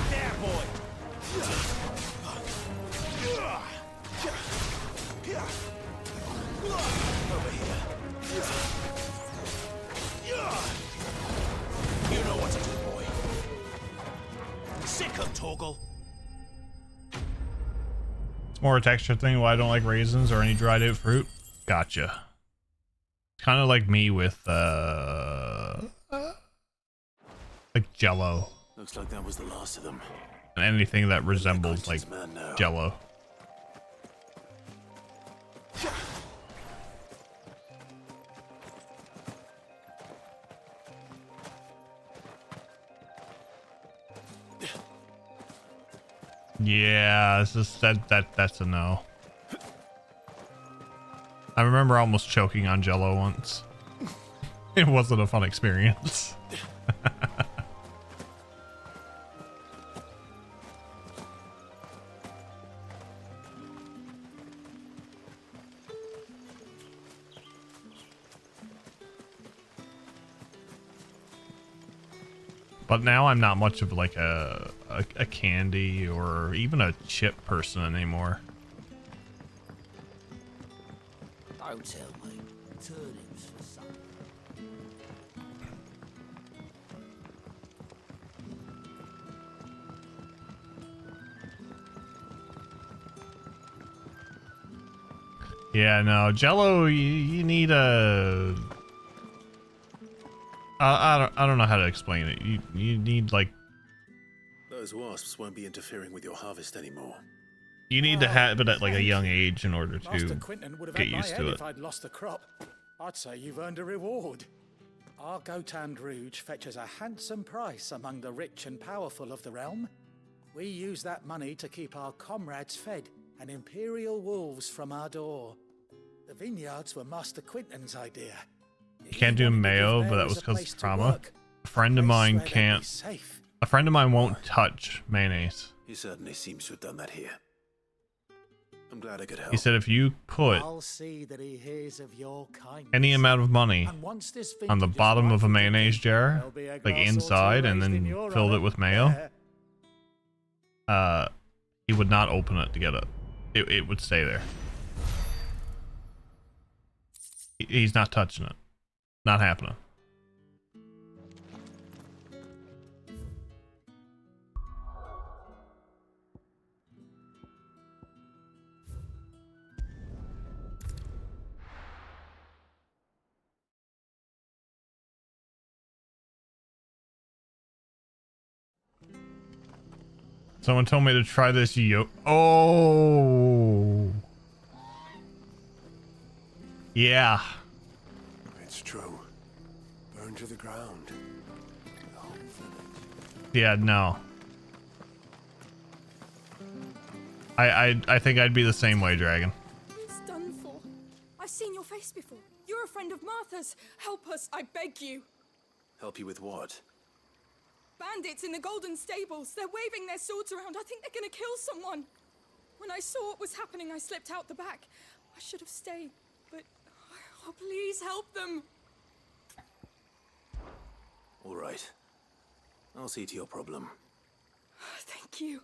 There, boy. Over here. You know what to do, boy. Sick 'em, Torgal. It's more a texture thing. Why I don't like raisins or any dried out fruit. Gotcha. Kind of like me with like Jello Looks like that was the last of them. and anything that resembles like Jello. Yeah, this is that's a no. I remember almost choking on Jello once. It wasn't a fun experience. But now I'm not much of like a candy or even a chip person anymore. Don't tell me. Turnips for supper. Yeah, no, Jello, you need a... I don't know how to explain it. You need like... Those wasps won't be interfering with your harvest anymore. You need to have it at like a young age in order Master to Quinton would have get had my used head to it. if I'd lost the crop. I'd say you've earned a reward. Our Gotand Rouge fetches a handsome price among the rich and powerful of the realm. We use that money to keep our comrades fed and imperial wolves from our door. The vineyards were Master Quinton's idea. You can't do mayo, but that was because of trauma. A friend of mine can't... A friend of mine won't touch mayonnaise. He certainly seems to have done that here. I'm glad I could help. He said if you put I'll see that he hears of your kindness. any amount of money And once this on the vintage is bottom of a ripe for mayonnaise jar, there'll be a like glass or two inside, and raised in then your filled it honor. with mayo, he would not open it to get it. It would stay there. He's not touching it. Not happening. Someone told me to try this Oh. Yeah. It's true. to the ground. Yeah, no. I think I'd be the same way, Dragon. It's done for. I've seen your face before. You're a friend of Martha's. Help us, I beg you. Help you with what? Bandits in the Golden Stables. They're waving their swords around. I think they're gonna kill someone. When I saw what was happening, I slipped out the back. I should have stayed, but... Oh, please help them. All right. I'll see to your problem. Thank you.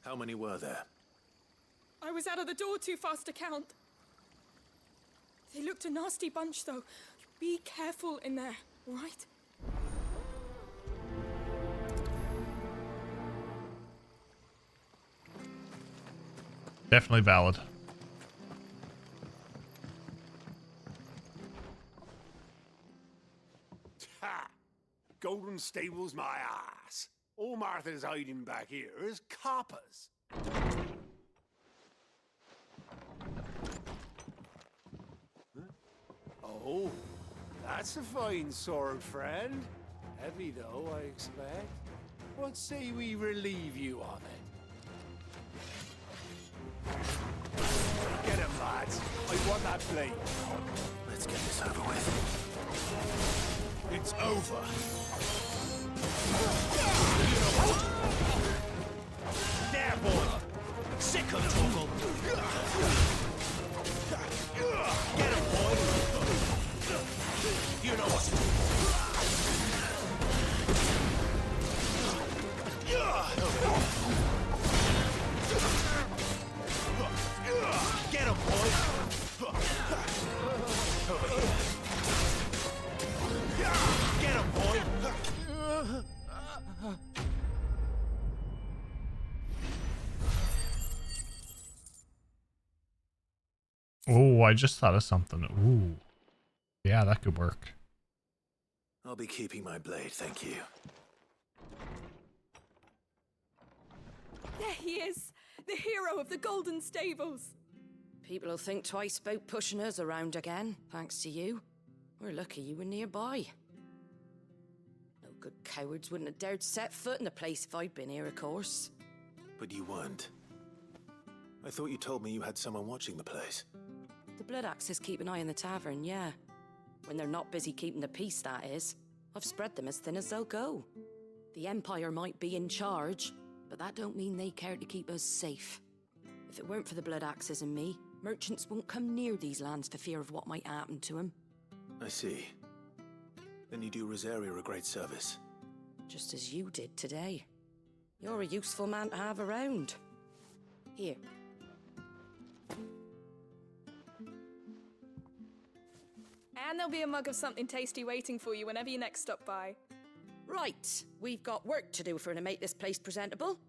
How many were there? I was out of the door too fast to count. They looked a nasty bunch, though. Be careful in there, all right? Definitely valid. Ha! Golden Stables, my ass. All Martha's hiding back here is coppers. Huh? Oh, that's a fine sword, friend. Heavy, though, I expect. What say we relieve you of it? Get him, lads. I want that blade. Let's get this over with. It's over. There, boy. Sick of trouble. Get him, boy. You know what to do. Get him, boy. Get him, boy. Oh, I just thought of something. Ooh. Yeah, that could work. I'll be keeping my blade, thank you. There he is, the hero of the Golden Stables. People will think twice about pushing us around again, thanks to you. We're lucky you were nearby. No good cowards wouldn't have dared set foot in the place if I'd been here, of course. But you weren't. I thought you told me you had someone watching the place. The Blood Axes keep an eye on the tavern, yeah. When they're not busy keeping the peace, that is. I've spread them as thin as they'll go. The Empire might be in charge, but that don't mean they care to keep us safe. If it weren't for the Blood Axes and me, merchants won't come near these lands for fear of what might happen to them. I see. Then you do Rosaria a great service. Just as you did today. You're a useful man to have around. Here. And there'll be a mug of something tasty waiting for you whenever you next stop by. Right, we've got work to do to make this place presentable.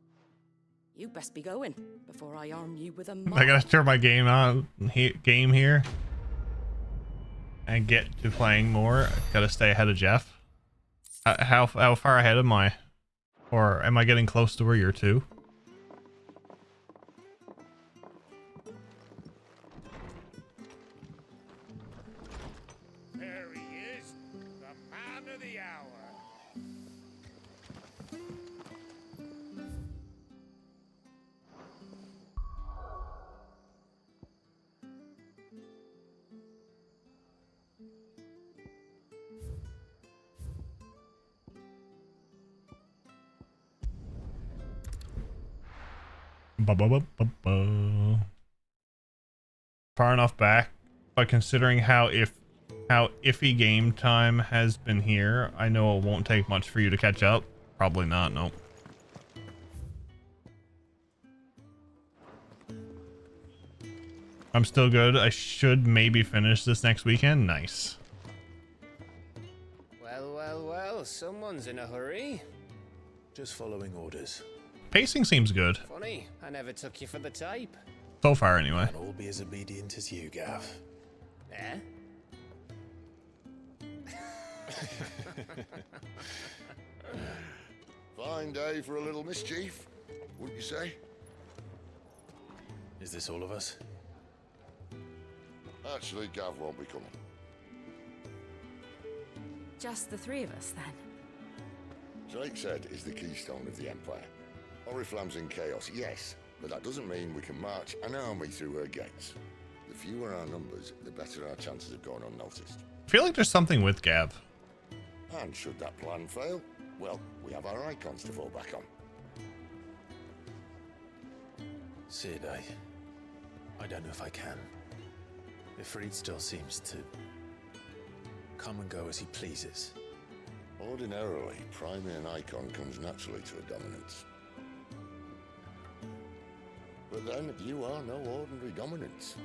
You best be going before I arm you with a mug. I gotta turn my game on here and get to playing more. Gotta stay ahead of Jeff. How far ahead am I? Or am I getting close to where you're to? There he is, the man of the hour. Far enough back, but considering how iffy game time has been here, I know it won't take much for you to catch up. Probably not, nope. I'm still good. I should maybe finish this next weekend. Nice. Well, someone's in a hurry. Just following orders. Pacing seems good. Funny, I never took you for the type. So far, anyway. I'll all be as obedient as you, Gav. Eh? Fine day for a little mischief, wouldn't you say? Is this all of us? Actually, Gav won't be coming. Just the three of us, then? Drake's Head is the keystone of the Empire. Oriflamme's in chaos, yes, but that doesn't mean we can march an army through her gates. The fewer our numbers, the better our chances of going unnoticed. I feel like there's something with Gav. And should that plan fail, well, we have our icons to fall back on. Sid, I don't know if I can. Ifrit still seems to come and go as he pleases. Ordinarily, priming an icon comes naturally to a dominance. But then, you are no ordinary dominance.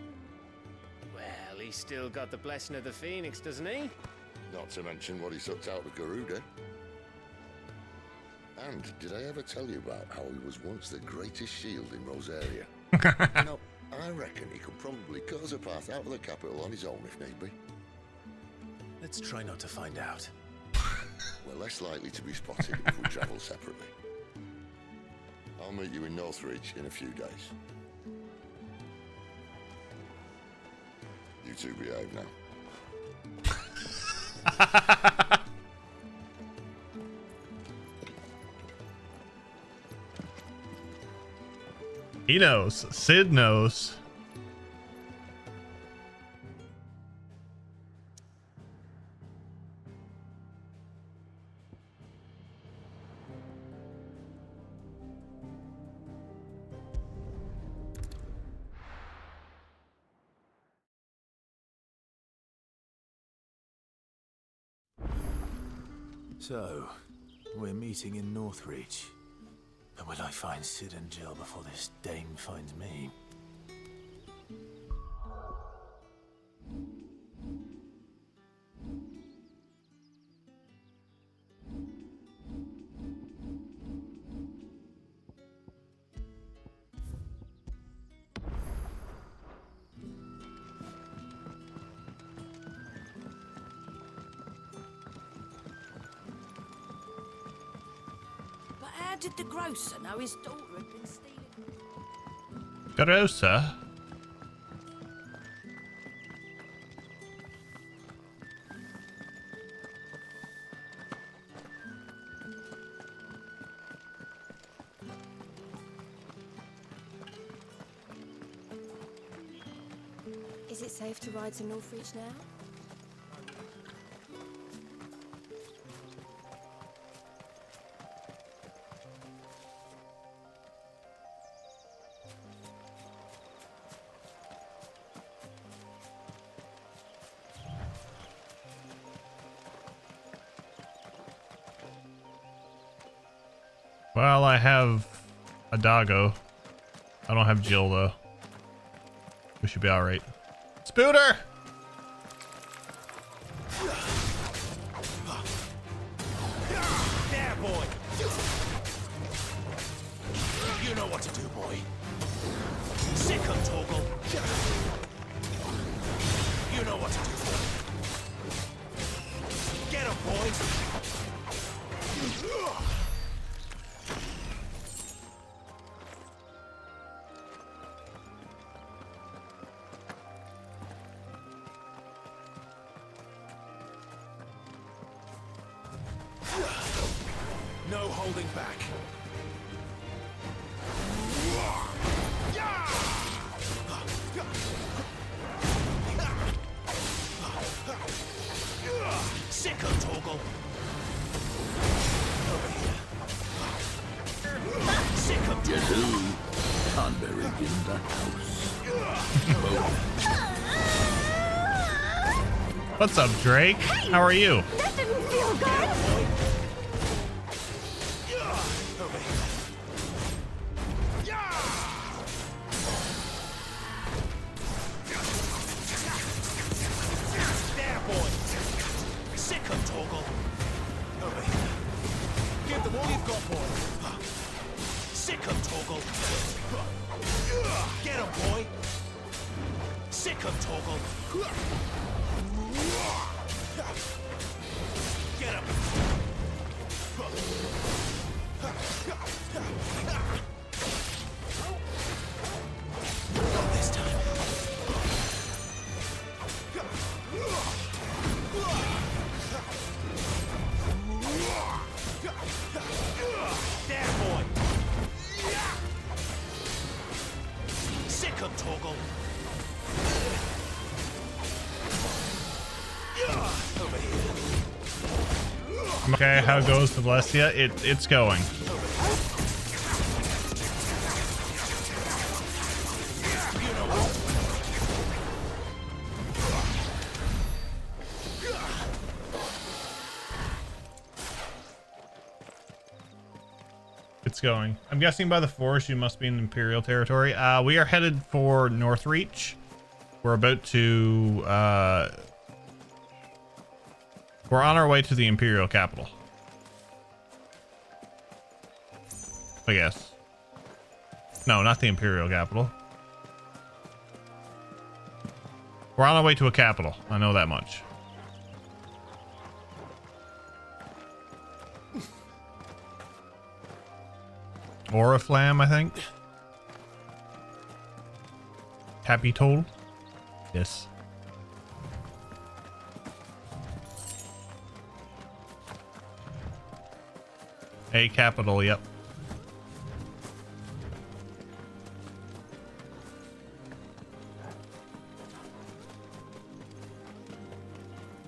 Well, he's still got the blessing of the Phoenix, doesn't he? Not to mention what he sucked out of Garuda. And did I ever tell you about how he was once the greatest shield in Rosaria? No, I reckon he could probably cause a path out of the capital on his own if need be. Let's try not to find out. We're less likely to be spotted if we travel separately. I'll meet you in Northreach in a few days. You two behave now. He knows. Sid knows. So, we're meeting in Northreach. But will I find Sid and Jill before this dame finds me? How did the grocer know his daughter had been stealing? Grocer? Is it safe to ride to Northreach now? Well, I have a doggo. I don't have Jill though. We should be alright. Spooter! There, boy! You know what to do, boy. Sick of Torgal. You know what to do, boy. Get him, boy! No holding back. Sick of Torgal. Over here. Sick of Yes, hello. I'm buried in the house. What's up, Drake? How are you? That didn't feel good! Get him, boy! Sick of Torgal! Get him! Not this time. Torgal. Okay, how goes the Blessia? It's going. It's going. I'm guessing by the forest you must be in Imperial territory. We are headed for Northreach. We're about to we're on our way to the Imperial capital, I guess. No, not the Imperial capital. We're on our way to a capital. I know that much. Oriflamme, I think. Capitol. Yes. A capital, yep.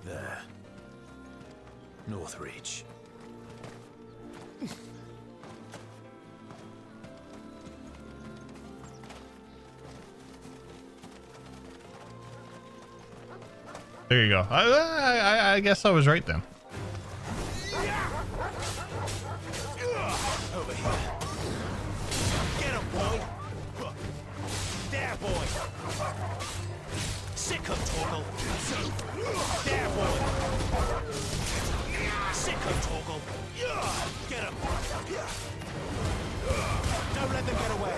There. Northreach. There you go. I guess I was right then. Over here. Get him, boy. There, boy. Sick him, Torgal. There, boy. Sick him, Torgal. Get him. Don't let them get away.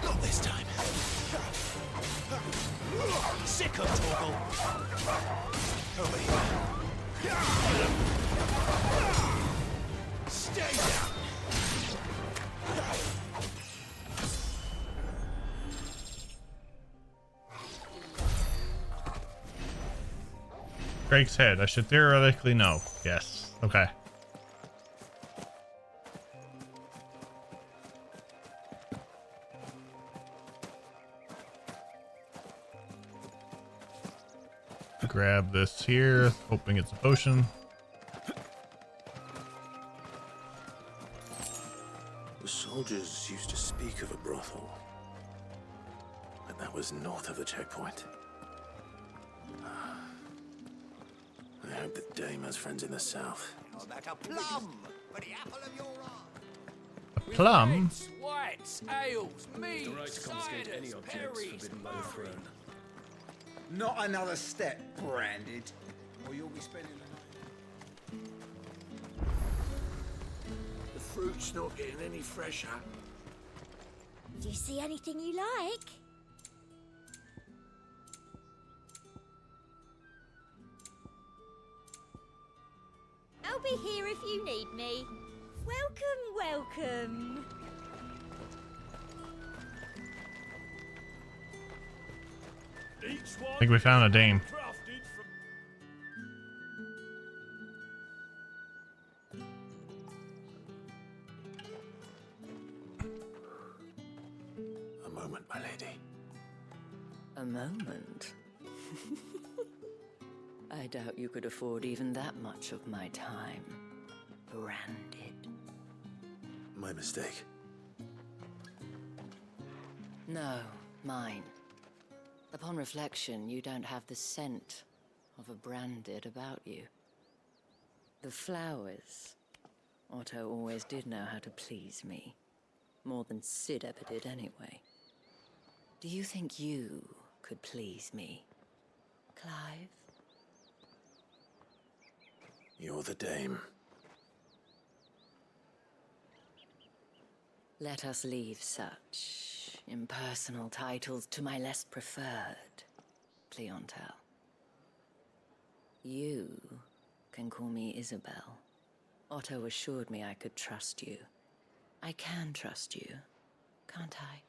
Not this time. Sick of Torgal. Over here. Stay down. Drake's head. I should theoretically know. Yes. Okay. Grab this here, hoping it's a potion. The soldiers used to speak of a brothel, but that was north of the checkpoint. I hope that Dame has friends in the south. How about a plum for the apple of your eye? A plum? Whites, ales, mead, The right to confiscate any ciders, objects berries, forbidden by the throne. Not another step, branded, or you'll be spending the night. The fruit's not getting any fresher. Do you see anything you like? I'll be here if you need me. Welcome, welcome. I think we found a dame. A moment, my lady. A moment? I doubt you could afford even that much of my time. Branded. My mistake. No, mine. Upon reflection, you don't have the scent of a branded about you. The flowers. Otto always did know how to please me. More than Sid ever did anyway. Do you think you could please me, Clive? You're the Dame. Let us leave such impersonal titles to my less preferred clientele. You can call me Isabel. Otto assured me I could trust you. I can trust you, can't I?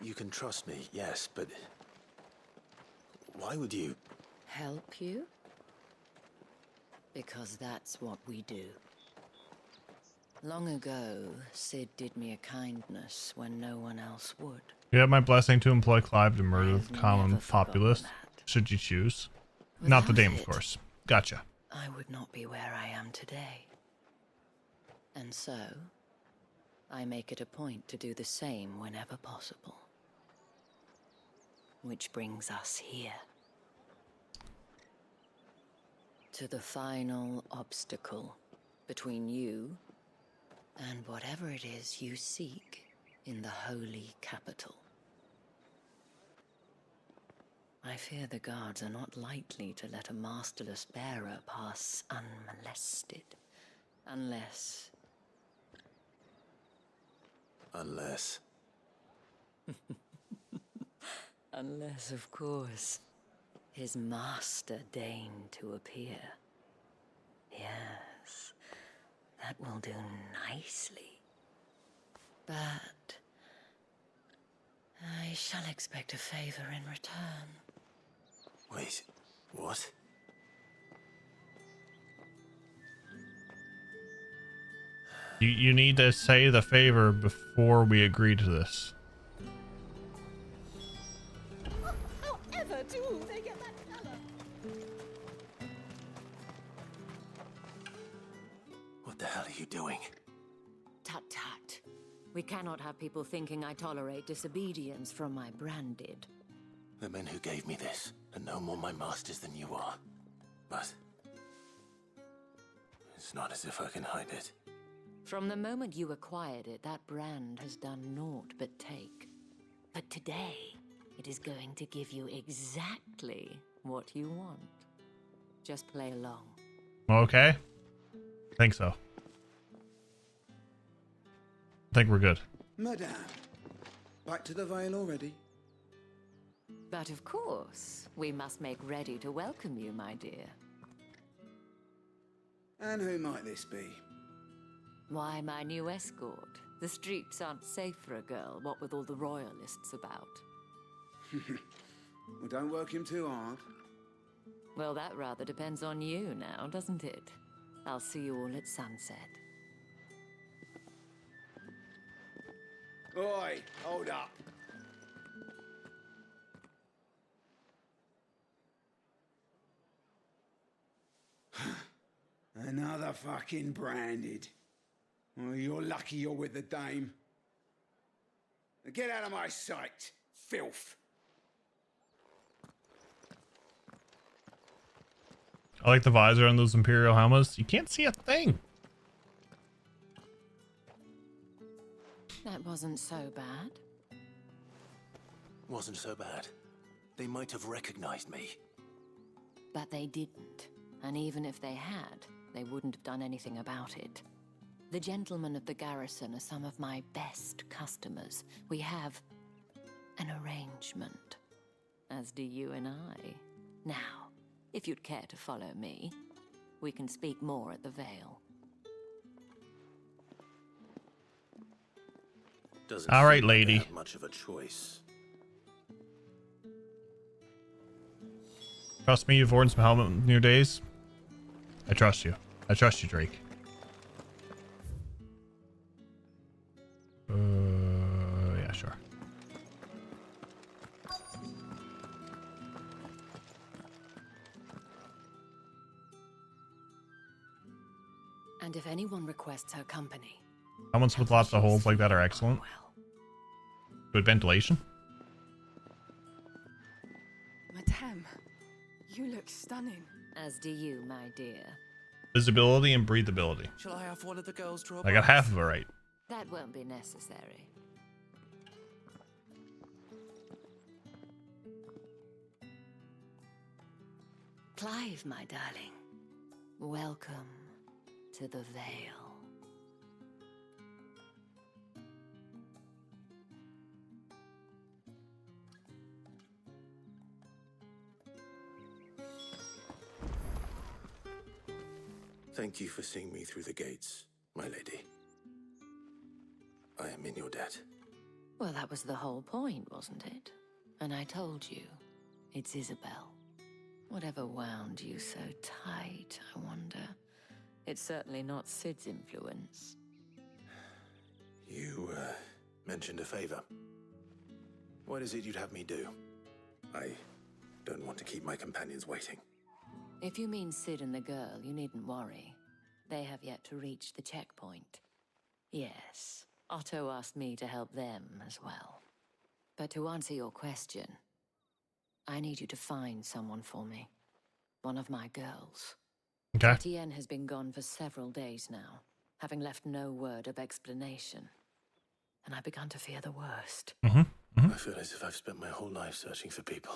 You can trust me, yes, but why would you? Help you? Because that's what we do. Long ago, Sid did me a kindness when no one else would. You have my blessing to employ Clive to murder the common populace, should you choose. Not the dame, of course. Gotcha. I would not be where I am today. And so, I make it a point to do the same whenever possible. Which brings us here. To the final obstacle between you and whatever it is you seek in the holy capital. I fear the guards are not likely to let a masterless bearer pass unmolested. Unless... Unless, of course, his master deigned to appear. Yes, that will do nicely. But I shall expect a favor in return. Wait, what? You need to say the favor before we agree to this. However do they get that fella? What the hell are you doing? Tut tut. We cannot have people thinking I tolerate disobedience from my branded. The men who gave me this are no more my masters than you are. But it's not as if I can hide it. From the moment you acquired it, that brand has done naught but take. But today, it is going to give you exactly what you want. Just play along. Okay. Think so. I think we're good. Madame, back to the Vale already? But of course, we must make ready to welcome you, my dear. And who might this be? Why, my new escort. The streets aren't safe for a girl, what with all the royalists about. Well, don't work him too hard. Well, that rather depends on you now, doesn't it? I'll see you all at sunset. Oi, hold up. Another fucking branded. Well, you're lucky you're with the dame. Now get out of my sight, filth. I like the visor on those Imperial helmets. You can't see a thing. That wasn't so bad. Wasn't so bad. They might have recognized me. But they didn't. And even if they had, they wouldn't have done anything about it. The gentlemen of the garrison are some of my best customers. We have an arrangement, as do you and I. Now, if you'd care to follow me, we can speak more at the Vale. Doesn't all right, seem like lady. I have much of a choice. Trust me, you've worn some helmet in your days. I trust you. I trust you, Drake. Yeah, sure. And if anyone requests her company... Helmets with lots of holes like that are excellent. Good ventilation. Madame, you look stunning. As do you, my dear. Visibility and breathability. Shall I have one of the girls draw? I got half of it right. That won't be necessary. Clive, my darling. Welcome to the Vale. Thank you for seeing me through the gates, my lady. I am in your debt. Well, that was the whole point, wasn't it? And I told you, it's Isabel. Whatever wound you so tight, I wonder. It's certainly not Sid's influence. You, mentioned a favor. What is it you'd have me do? I don't want to keep my companions waiting. If you mean Sid and the girl, you needn't worry. They have yet to reach the checkpoint. Yes, Otto asked me to help them as well. But to answer your question, I need you to find someone for me. One of my girls. Okay. Etienne has been gone for several days now, having left no word of explanation. And I've begun to fear the worst. I feel as if I've spent my whole life searching for people.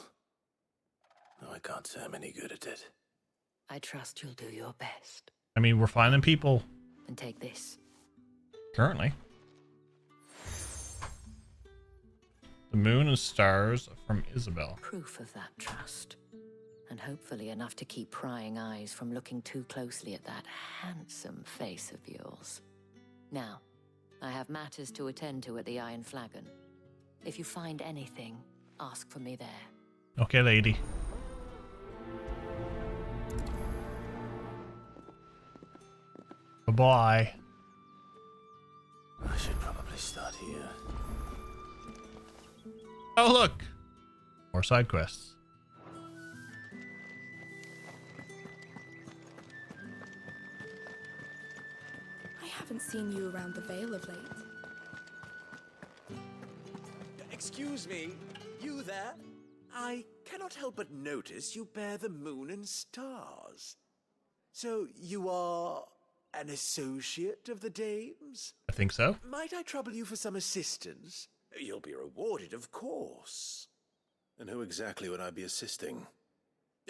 No, I can't say I'm any good at it. I trust you'll do your best. I mean, we're finding people And take this. currently. The moon and stars from Isabel. Proof of that trust. And hopefully enough to keep prying eyes from looking too closely at that handsome face of yours. Now, I have matters to attend to at the Iron Flagon. If you find anything, ask for me there. Okay, lady. Bye-bye. I should probably start here. Oh, look! More side quests. I haven't seen you around the Vale of late. Excuse me, you there? I cannot help but notice you bear the moon and stars. So you are an associate of the dames? I think so. Might I trouble you for some assistance? You'll be rewarded, of course. And who exactly would I be assisting?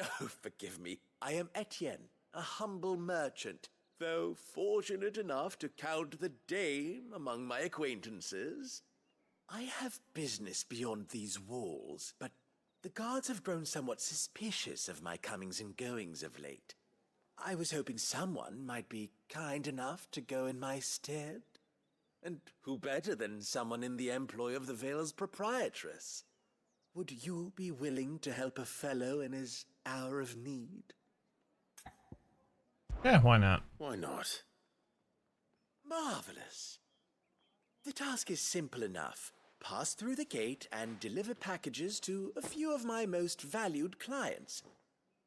Oh, forgive me. I am Etienne, a humble merchant, though fortunate enough to count the dame among my acquaintances. I have business beyond these walls, but the guards have grown somewhat suspicious of my comings and goings of late. I was hoping someone might be kind enough to go in my stead. And who better than someone in the employ of the Vale's proprietress? Would you be willing to help a fellow in his hour of need? Yeah, why not? Why not? Marvelous. The task is simple enough. Pass through the gate and deliver packages to a few of my most valued clients.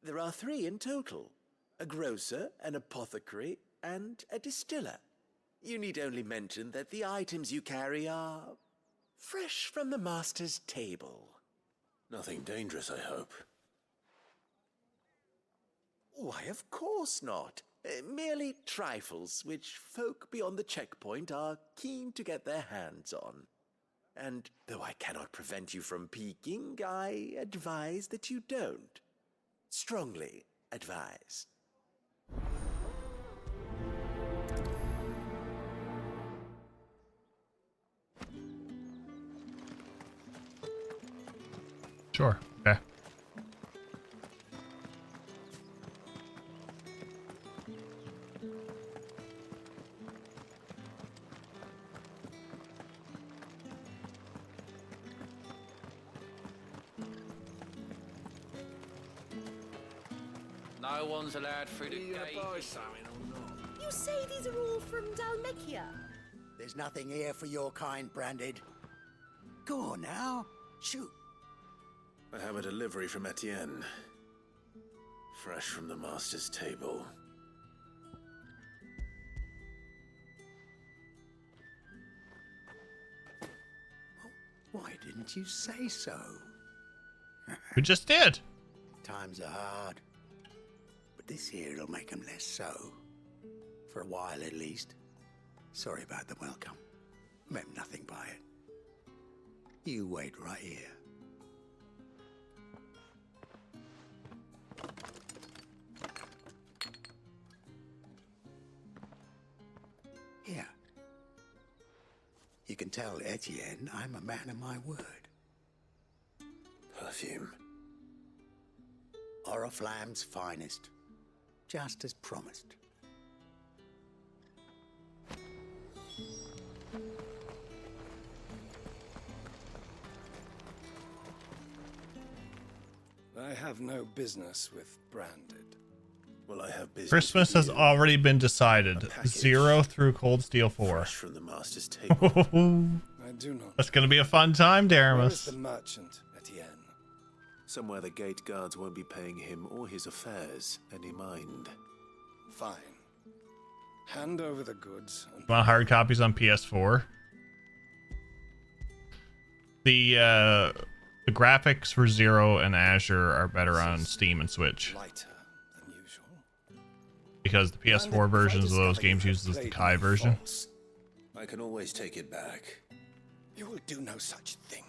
There are 3 in total: a grocer, an apothecary, and a distiller. You need only mention that the items you carry are fresh from the master's table. Nothing dangerous, I hope. Why, of course not. Merely trifles which folk beyond the checkpoint are keen to get their hands on. And though I cannot prevent you from peeking, I advise that you don't. Strongly advise. Sure. Okay. No one's allowed through the gate. You say these are all from Dalmekia? There's nothing here for your kind, Branded. Go on now. Shoot. I have a delivery from Etienne. Fresh from the master's table. Why didn't you say so? We just did. Times are hard. But this here'll make them less so. For a while at least. Sorry about the welcome. Meant nothing by it. You wait right here. Here. You can tell Etienne I'm a man of my word. Perfume. Oriflamme's finest. Just as promised. I have no business with Branded. Well, I have business. Christmas has already been decided. 0 through Cold Steel 4. Fresh from the master's table. I do not. That's going to be a fun time, Where is Daramus. the merchant, Etienne? Somewhere the gate guards won't be paying him or his affairs any mind. Fine. Hand over the goods and Want hard copies on PS4? The graphics for 0 and Azure are better on Steam and Switch. lighter than usual. Because the PS4 versions of those games uses the Kai version. I can always take it back. You will do no such thing.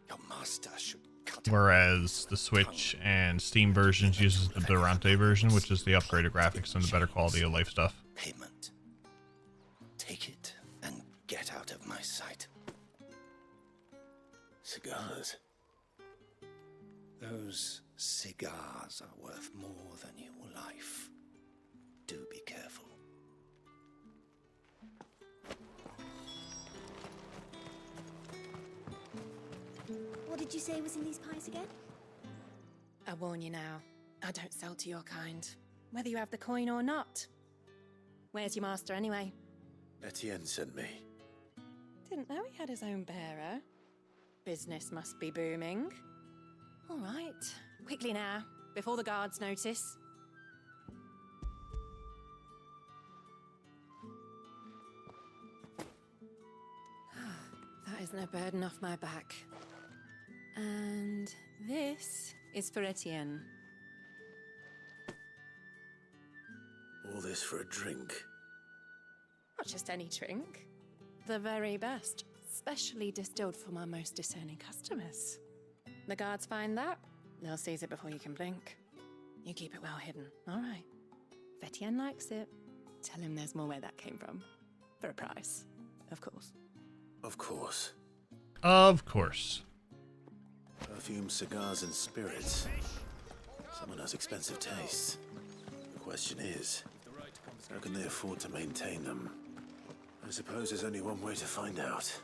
Your master should cut. Whereas the Switch and Steam versions uses the Durante version, which is the upgraded graphics and the better quality of life stuff. Payment. Take it and get out of my sight. Cigars. Those cigars are worth more than your life. Do be careful. What did you say was in these pies again? I warn you now, I don't sell to your kind, whether you have the coin or not. Where's your master anyway? Etienne sent me. Didn't know he had his own bearer. Business must be booming. All right, quickly now, before the guards notice. That is no burden off my back. And this is for Etienne. All this for a drink. Not just any drink. The very best, specially distilled for my most discerning customers. The guards find that, they'll seize it before you can blink. You keep it well hidden, all right? If Etienne likes it, tell him there's more where that came from. For a price, of course. Of course. Of course. Perfume, cigars, and spirits. Someone has expensive tastes. The question is, how can they afford to maintain them? I suppose there's only one way to find out.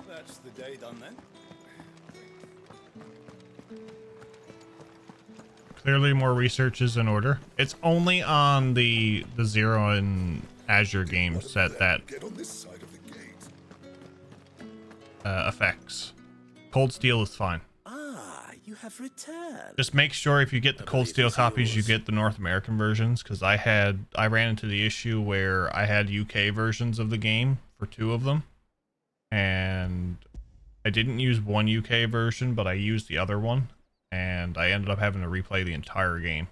That's the day done then. Clearly more research is in order. It's only on the 0 and Azure games that Get on this side of the gate. affects. Cold Steel is fine. Ah, you have returned. Just make sure if you get the Cold Steel copies, you get the North American versions, because I ran into the issue where I had UK versions of the game for 2 of them, and I didn't use one UK version, but I used the other one, and I ended up having to replay the entire game.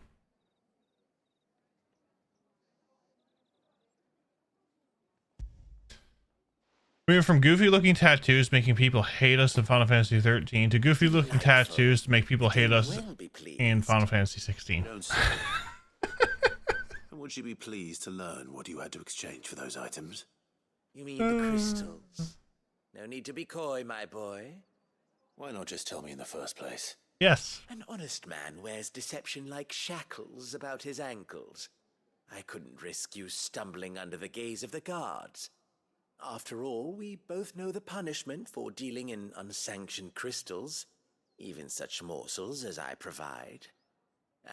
We went from goofy-looking tattoos making people hate us in Final Fantasy 13 to goofy-looking tattoos to make people hate us in Final Fantasy 16. Don't say. And would you be pleased to learn what you had to exchange for those items? You mean the crystals? No need to be coy, my boy. Why not just tell me in the first place? Yes. An honest man wears deception like shackles about his ankles. I couldn't risk you stumbling under the gaze of the guards. After all, we both know the punishment for dealing in unsanctioned crystals, even such morsels as I provide.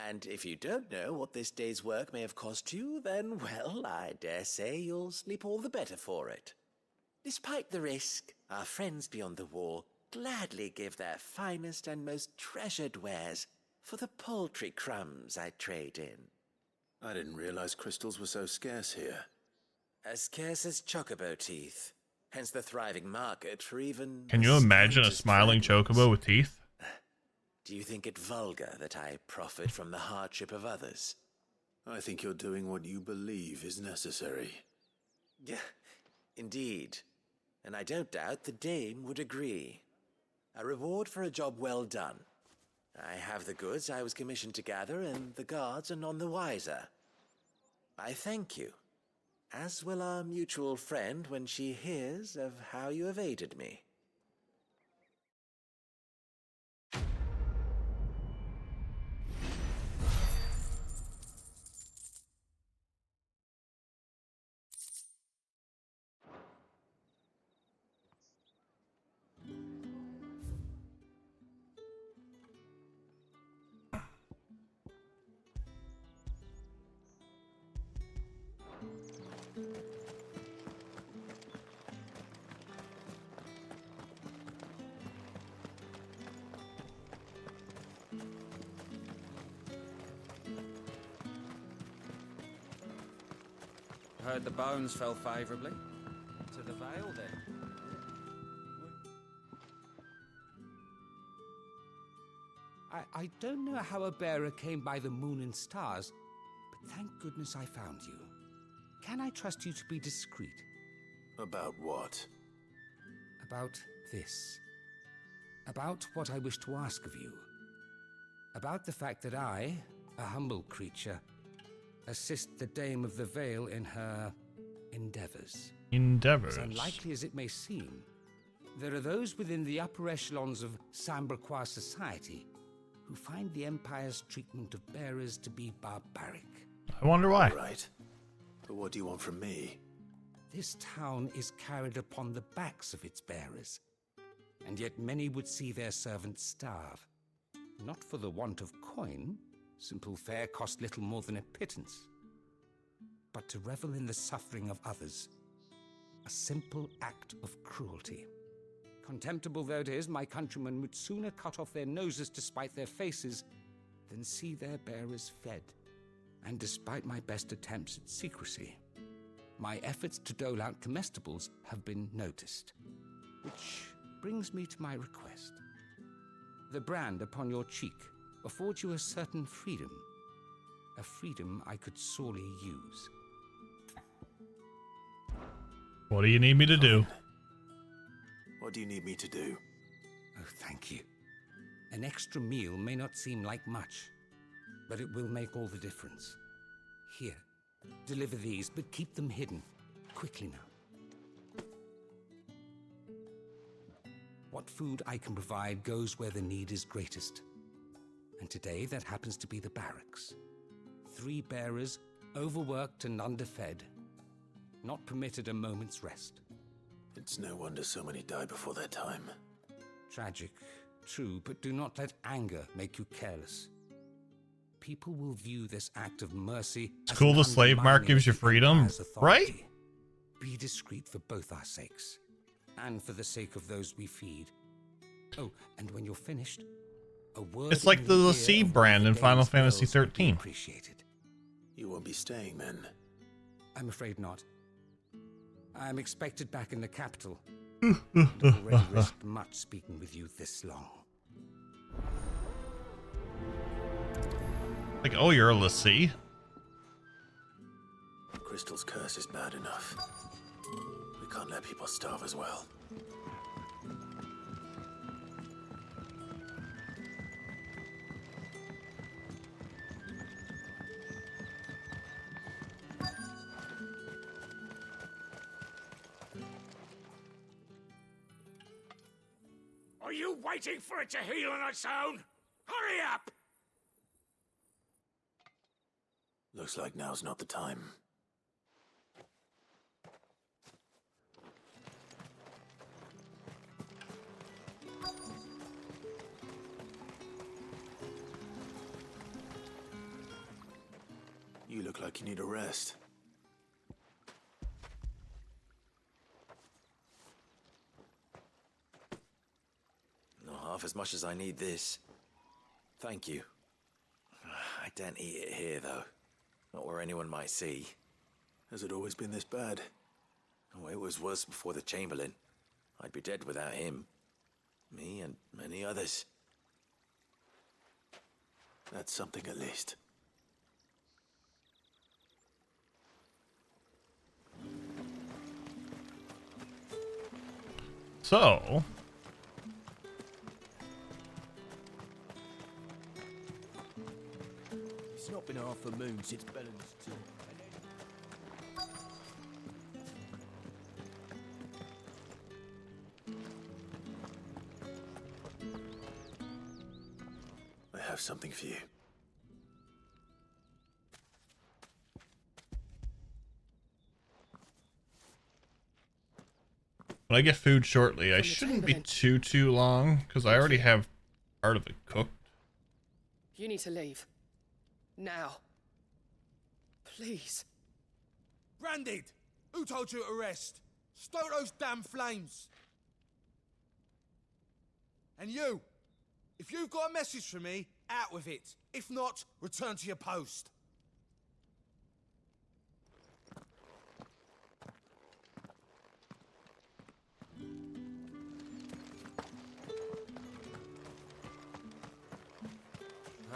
And if you don't know what this day's work may have cost you, then, well, I dare say you'll sleep all the better for it. Despite the risk, our friends beyond the wall gladly give their finest and most treasured wares for the paltry crumbs I trade in. I didn't realize crystals were so scarce here. As scarce as chocobo teeth, hence the thriving market for even... Can you imagine a smiling chocobo with teeth? Do you think it vulgar that I profit from the hardship of others? I think you're doing what you believe is necessary. Yeah, indeed. And I don't doubt the dame would agree. A reward for a job well done. I have the goods I was commissioned to gather, and the guards are none the wiser. I thank you, as will our mutual friend when she hears of how you have aided me. heard the bones fell favourably. To the Vale, then. I don't know how a bearer came by the moon and stars, but thank goodness I found you. Can I trust you to be discreet? About what? About this. About what I wish to ask of you. About the fact that I, a humble creature, assist the Dame of the Vale in her endeavors. Endeavors? As unlikely as it may seem, there are those within the upper echelons of Samberquois society who find the Empire's treatment of bearers to be barbaric. I wonder why. Right. But what do you want from me? This town is carried upon the backs of its bearers, and yet many would see their servants starve. Not for the want of coin, simple fare cost little more than a pittance, but to revel in the suffering of others, a simple act of cruelty. Contemptible though it is, my countrymen would sooner cut off their noses to spite their faces than see their bearers fed. And despite my best attempts at secrecy, my efforts to dole out comestibles have been noticed. Which brings me to my request. The brand upon your cheek affords you a certain freedom. A freedom I could sorely use. What do you need me to do? What do you need me to do? Oh, thank you. An extra meal may not seem like much, but it will make all the difference. Here, deliver these, but keep them hidden. Quickly now. What food I can provide goes where the need is greatest. And today that happens to be the barracks. 3 bearers, overworked and underfed, not permitted a moment's rest. It's no wonder so many die before their time. Tragic, true, but do not let anger make you careless. People will view this act of mercy It's as cool an the slave mark gives you freedom, Empire's authority. right? Be discreet for both our sakes, and for the sake of those we feed. Oh, and when you're finished, a word It's like in the ear sea of brand one in of the Final Dane's Fantasy girls would be 13. appreciated. You won't be staying then? I'm afraid not. I'm expected back in the capital. And I've already risked much speaking with you this long. Like, oh, you're a lessee? Crystal's curse is bad enough. We can't let people starve as well. Are you waiting for it to heal on its own? Hurry up! Looks like now's not the time. You look like you need a rest. Not half as much as I need this. Thank you. I don't eat it here, though. Not where anyone might see. Has it always been this bad? Oh, it was worse before the Chamberlain. I'd be dead without him. Me and many others. That's something at least. So, It's not been half a moon since Belen's tomb. I have something for you. when I get food shortly, I shouldn't be too long, because I already have part of it cooked. You need to leave. Now. Please. Branded! Who told you to rest? Stoke those damn flames! And you! If you've got a message for me, out with it. If not, return to your post.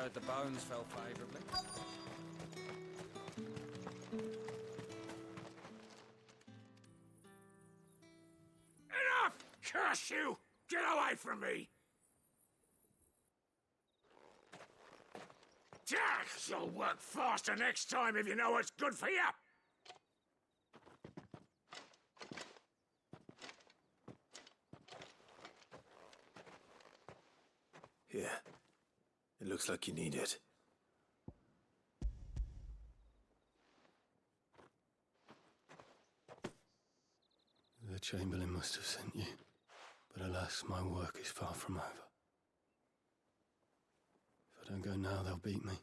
Heard the bones fell favourably. Enough! Curse you! Get away from me! Jack, you'll work faster next time if you know what's good for you! Here. It looks like you need it. The Chamberlain must have sent you, but alas, my work is far from over. If I don't go now, they'll beat me.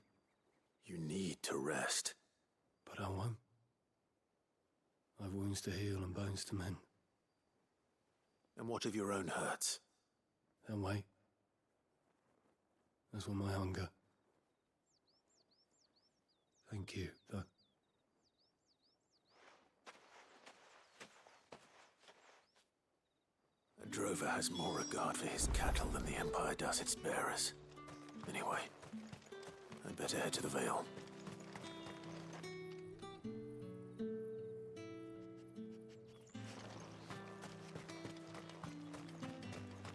You need to rest. But I won't. I've wounds to heal and bones to mend. And what of your own hurts? They'll wait. As will my hunger. Thank you, though. A drover has more regard for his cattle than the Empire does its bearers. Anyway, I'd better head to the Vale.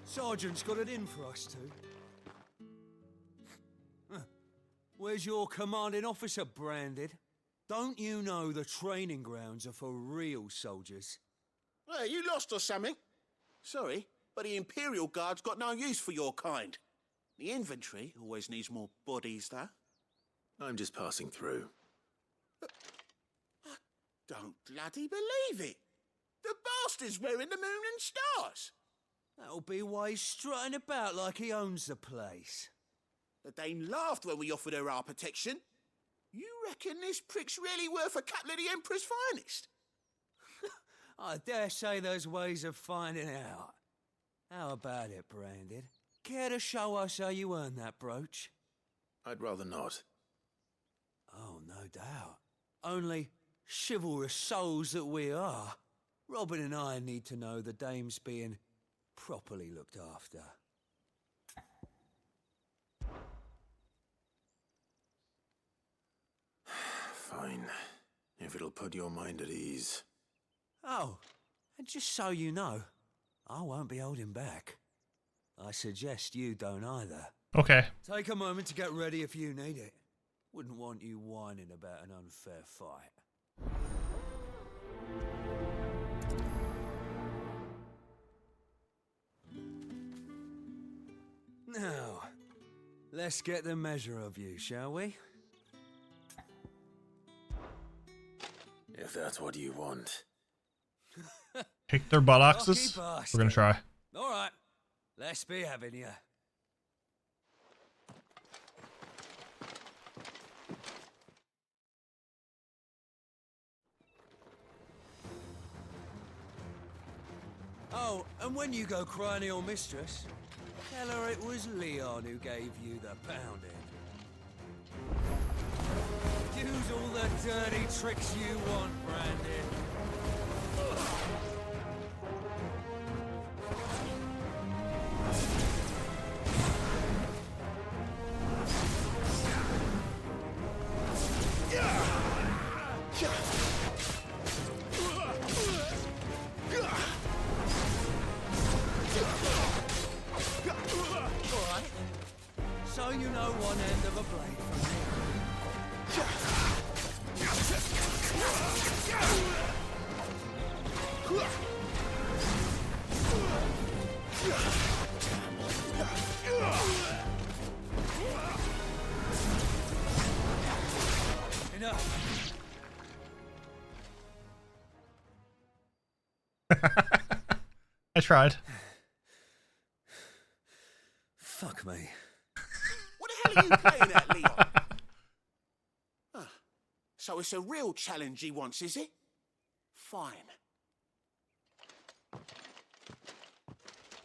Sergeant's got it in for us two. Where's your commanding officer, Branded? Don't you know the training grounds are for real soldiers? Hey, you lost or something? Sorry, but the Imperial Guard's got no use for your kind. The infantry always needs more bodies, though. I'm just passing through. I don't bloody believe it. The bastard's wearing the moon and stars. That'll be why he's strutting about like he owns the place. The Dane laughed when we offered her our protection. You reckon this prick's really worth a couple of the Emperor's finest? I dare say there's ways of finding out. How about it, Branded? Care to show us how you earned that brooch? I'd rather not. Oh, no doubt. Only chivalrous souls that we are, Robin and I need to know the dame's being properly looked after. Fine. If it'll put your mind at ease. Oh, and just so you know, I won't be holding back. I suggest you don't either. Okay. Take a moment to get ready if you need it. Wouldn't want you whining about an unfair fight. Now, let's get the measure of you, shall we? If that's what you want. Kick their buttocks. We're gonna try. All right, let's be having you. Oh, and when you go crying to your mistress, tell her it was Leon who gave you the pounding. Use all the dirty tricks you want, Brandon. Alright. So you know one end of a blade from the Enough. I tried. Fuck me. What the hell are you playing at, Leon? So it's a real challenge he wants, is it? Fine.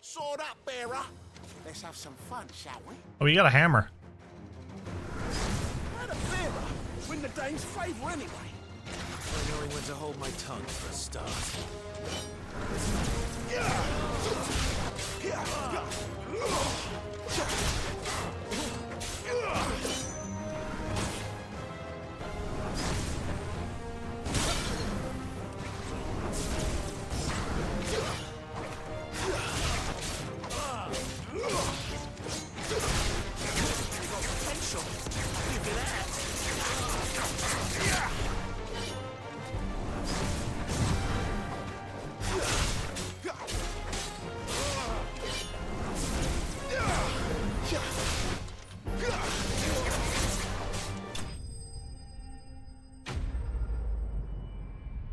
Sword up, bearer. Let's have some fun, shall we? Oh, you got a hammer. How the bearer win the Dane's favour anyway? By knowing when to hold my tongue for a start.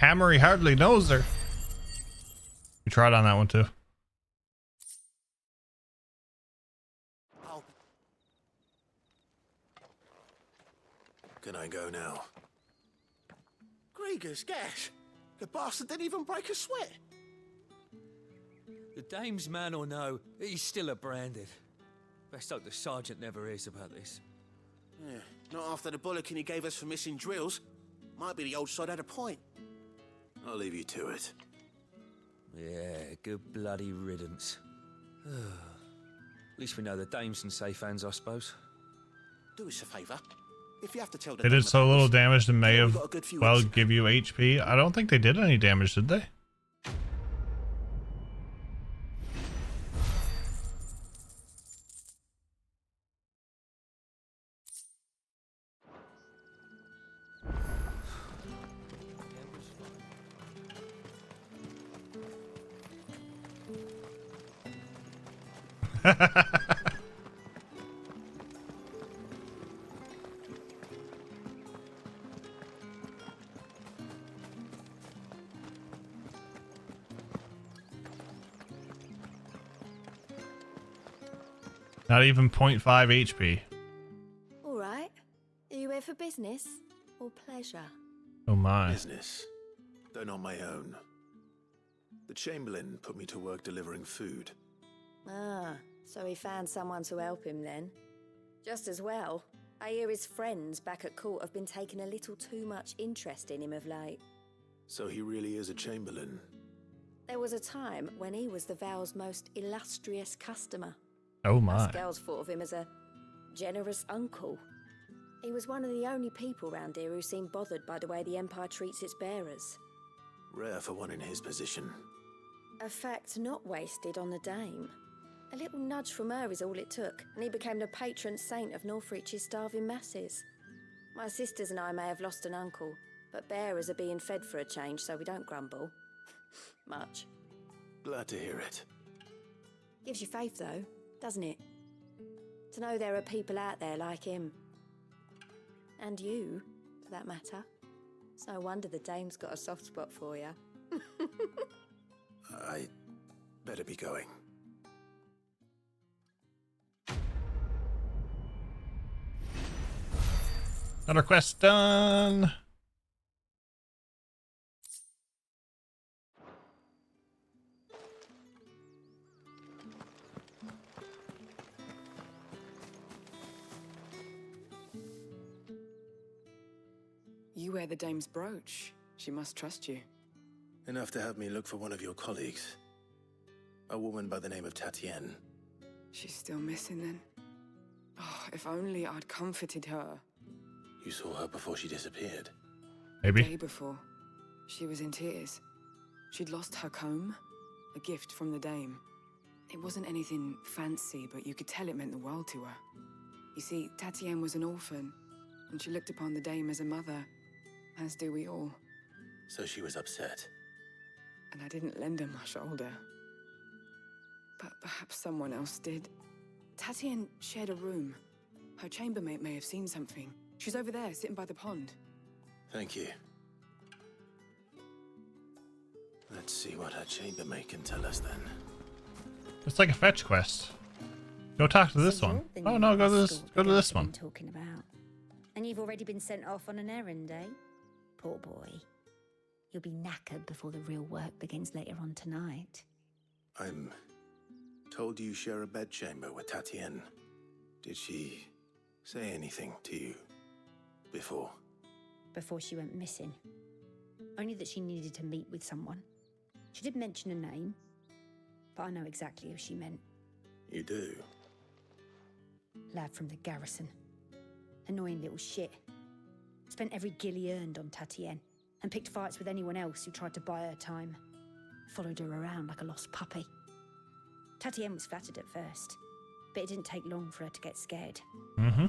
hammer, he hardly knows her. We tried on that one too. Can I go now? Grieger's gas. The bastard didn't even break a sweat. The dame's man or no, he's still a branded. Best hope the sergeant never hears about this. Yeah, not after the bollocking he gave us for missing drills. Might be the old sod had a point. I'll leave you to it. Yeah, good bloody riddance. At least we know the dame's in safe hands, I suppose. Do us a favour. If you have to tell the They did so little damage that may have, got a good few well, weeks. give you HP. I don't think they did any damage, did they? Not even 0.5 HP. All right. Are you here for business or pleasure? Oh my. Business, though not my own. The Chamberlain put me to work delivering food. Ah, so he found someone to help him then. Just as well. I hear his friends back at court have been taking a little too much interest in him of late. So he really is a Chamberlain. There was a time when he was the Vale's most illustrious customer. Oh my. Us girls thought of him as a generous uncle. He was one of the only people round here who seemed bothered by the way the Empire treats its bearers. Rare for one in his position. A fact not wasted on the dame. A little nudge from her is all it took, and he became the patron saint of Northreach's starving masses. My sisters and I may have lost an uncle, but bearers are being fed for a change, so we don't grumble. Much. Glad to hear it. Gives you faith, though, doesn't it? To know there are people out there like him. And you, for that matter. It's no wonder the dame's got a soft spot for you. I better be going. Another quest done. You wear the dame's brooch. She must trust you. Enough to have me look for one of your colleagues. A woman by the name of Tatienne. She's still missing then. Oh, if only I'd comforted her. You saw her before she disappeared. Maybe. The day before, she was in tears. She'd lost her comb, a gift from the dame. It wasn't anything fancy, but you could tell it meant the world to her. You see, Tatienne was an orphan, and she looked upon the dame as a mother, as do we all. So she was upset. And I didn't lend her my shoulder. But perhaps someone else did. Tatienne shared a room. Her chambermaid may have seen something. She's over there, sitting by the pond. Thank you. Let's see what her chambermaid can tell us then. It's like a fetch quest. Go talk to this one. Oh no, go to this. Go to this one. Talking about. And you've already been sent off on an errand, eh? Poor boy. You'll be knackered before the real work begins later on tonight. I'm told you share a bedchamber with Tatienne. Did she say anything to you before? Before she went missing. Only that she needed to meet with someone. She did mention a name, but I know exactly who she meant. You do? Lad from the garrison. Annoying little shit. Spent every gil he earned on Tatienne, and picked fights with anyone else who tried to buy her time. Followed her around like a lost puppy. Tatienne was flattered at first, but it didn't take long for her to get scared.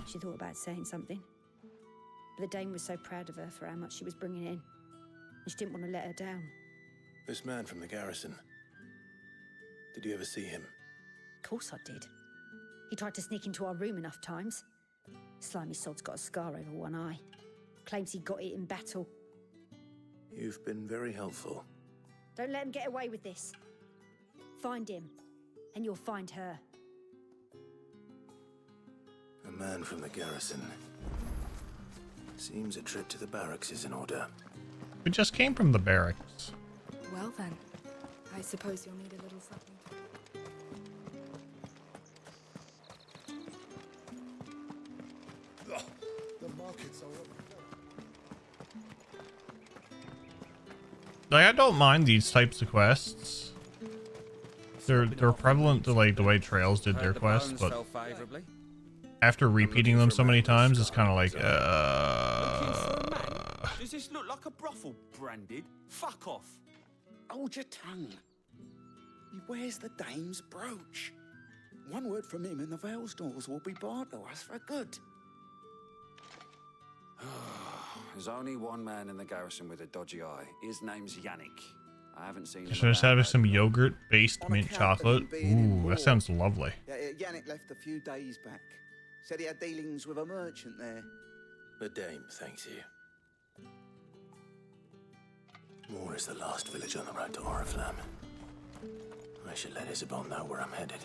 She thought about saying something. But the dame was so proud of her for how much she was bringing in, and she didn't want to let her down. This man from the garrison. Did you ever see him? Of course I did. He tried to sneak into our room enough times. Slimy sod's got a scar over one eye. Claims he got it in battle. You've been very helpful. Don't let him get away with this. Find him, and you'll find her. A man from the garrison. Seems a trip to the barracks is in order. We just came from the barracks. Well then, I suppose you'll need a little something. The markets are Like, I don't mind these types of quests. They're prevalent to like the way Trails did their quests, but after repeating them so many times, it's kind of like, Does this look like a brothel, Branded? Fuck off. Hold your tongue. He wears the dame's brooch. One word from him and the Vale's doors will be barred to us for good. There's only one man in the garrison with a dodgy eye. His name's Yannick. I haven't seen him. should I just have some yogurt-based mint chocolate? Ooh, that sounds lovely. Yannick left a few days back. Said he had dealings with a merchant there. The dame thanks you. Moor is the last village on the road to Oriflamme. I should let Isabel know where I'm headed.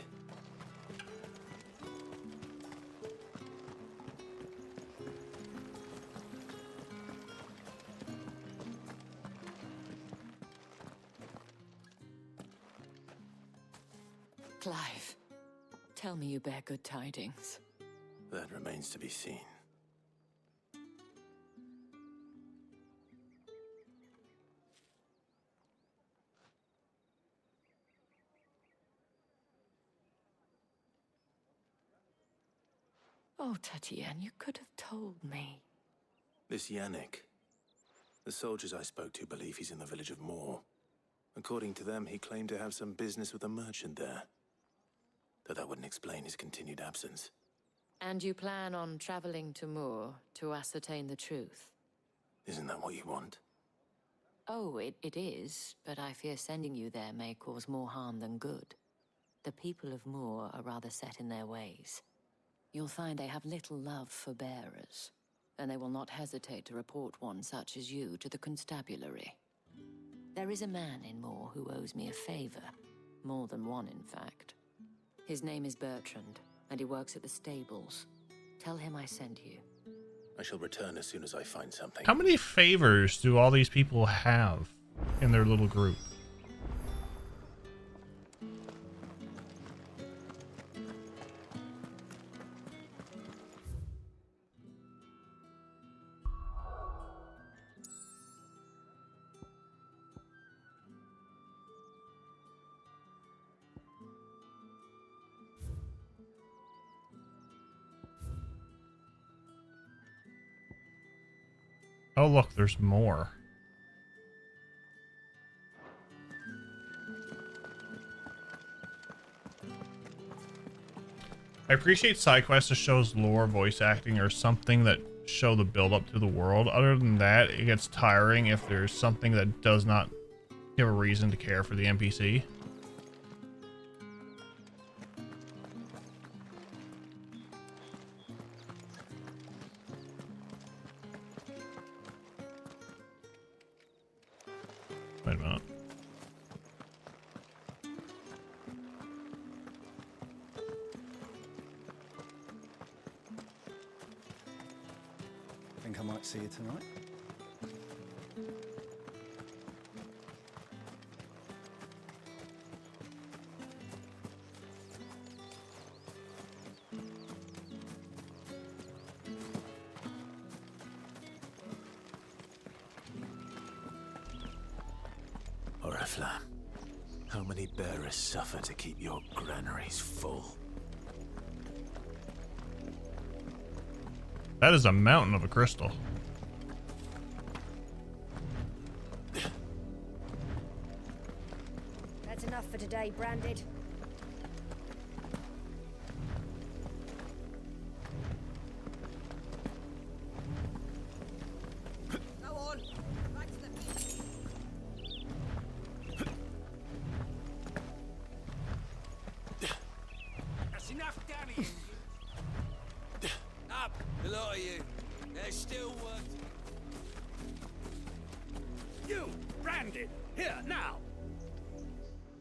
Clive, tell me you bear good tidings. That remains to be seen. Oh, Tatienne, you could have told me. This Yannick. The soldiers I spoke to believe he's in the village of Moor. According to them, he claimed to have some business with a merchant there. Though that wouldn't explain his continued absence. And you plan on traveling to Moor to ascertain the truth? Isn't that what you want? Oh, it is, but I fear sending you there may cause more harm than good. The people of Moor are rather set in their ways. You'll find they have little love for bearers, and they will not hesitate to report one such as you to the constabulary. There is a man in Moor who owes me a favor. More than one, in fact. His name is Bertrand, and he works at the stables. Tell him I sent you. I shall return as soon as I find something. How many favors do all these people have in their little group? Oh, look, there's more. I appreciate side quests that shows lore, voice acting, or something that show the build up to the world. Other than that, it gets tiring if there's something that does not give a reason to care for the NPC. Wait a minute. Think I might see you tonight? Oriflamme, how many bearers suffer to keep your granaries full? That is a mountain of a crystal. That's enough for today, Branded. Go on, back to the beach. That's enough, Danny. Up, the lot of you. There's still work. You, branded! Here, now!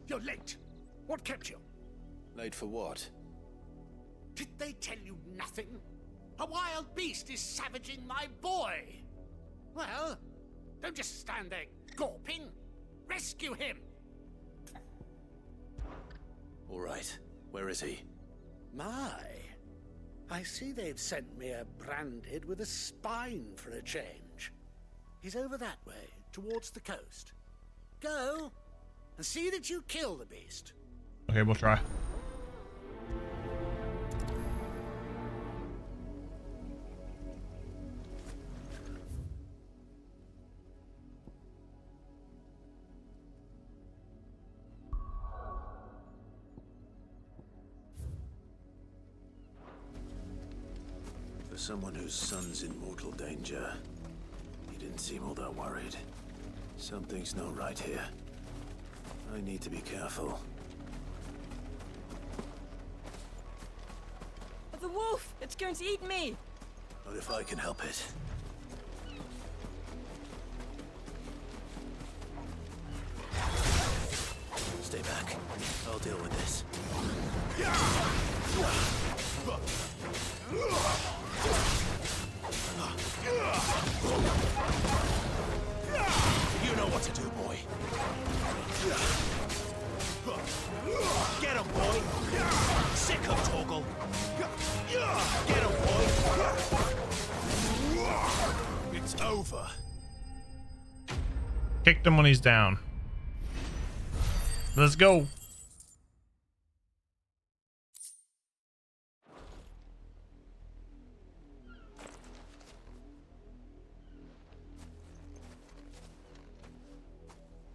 You're late. What kept you? Late for what? Did they tell you nothing? A wild beast is savaging my boy! Well, don't just stand there gawping. Rescue him! All right. Where is he? My, I see they've sent me a branded with a spine for a change. He's over that way, towards the coast. Go, and see that you kill the beast. Okay, we'll try. For someone whose son's in mortal danger, he didn't seem all that worried. Something's not right here. I need to be careful. The wolf! It's going to eat me! Not if I can help it. Stay back. I'll deal with this. You know what to do, boy. Get him, boy. Sick of Torgal. Get him, boy. It's over. Kicked him when he's down. Let's go.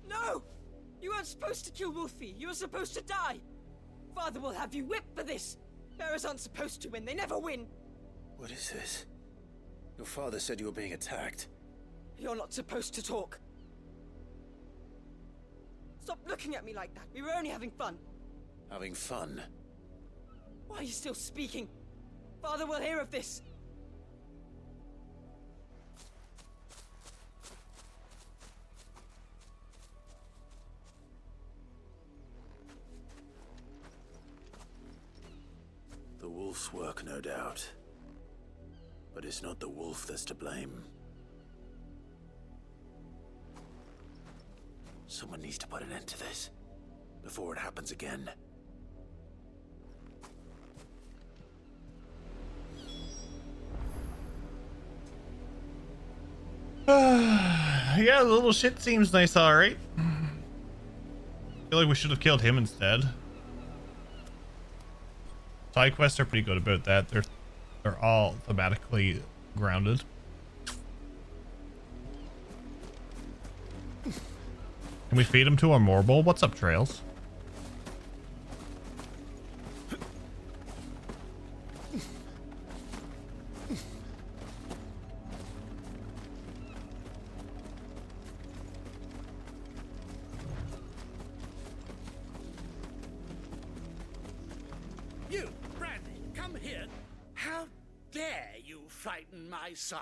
No! You weren't supposed to kill Wolfie. You were supposed to die. Father will have you whipped for this. Bearers aren't supposed to win. They never win. What is this? Your father said you were being attacked. You're not supposed to talk. Stop looking at me like that. We were only having fun. Having fun? Why are you still speaking? Father will hear of this. The wolf's work, no doubt. But it's not the wolf that's to blame. Someone needs to put an end to this before it happens again. Yeah, the little shit seems nice, alright. Feel like we should have killed him instead. Side quests are pretty good about that. They're all thematically grounded. Can we feed him to our Morble? What's up, Trails? You, Brandy, come here. How dare you frighten my son?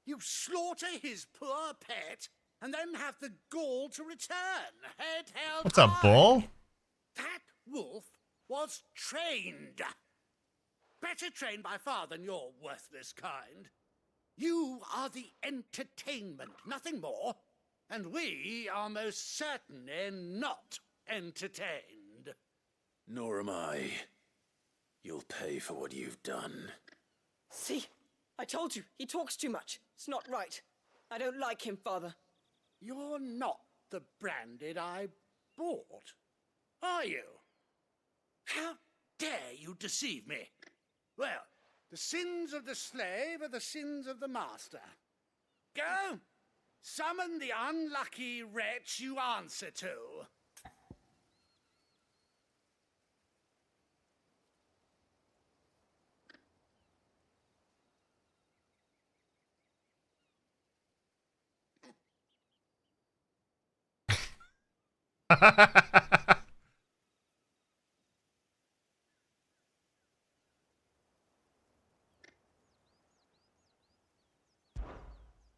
You slaughter his poor pet and then have the gall to return, head held What's up, high. bull? That wolf was trained. Better trained by far than your worthless kind. You are the entertainment, nothing more. And we are most certainly not entertained. Nor am I. You'll pay for what you've done. See? I told you. He talks too much. It's not right. I don't like him, Father. You're not the branded I bought, are you? How dare you deceive me? Well, the sins of the slave are the sins of the master. Go, summon the unlucky wretch you answer to.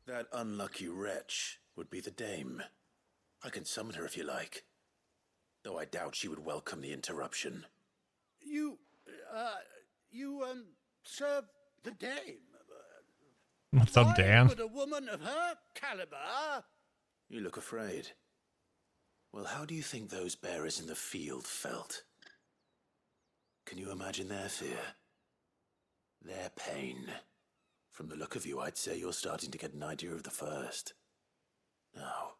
That unlucky wretch would be the Dame. I can summon her if you like, though I doubt she would welcome the interruption. You serve the Dame? What's up, Dan? Would a woman of her caliber? You look afraid. Well, how do you think those bearers in the field felt? Can you imagine their fear? Their pain? From the look of you, I'd say you're starting to get an idea of the first. Now,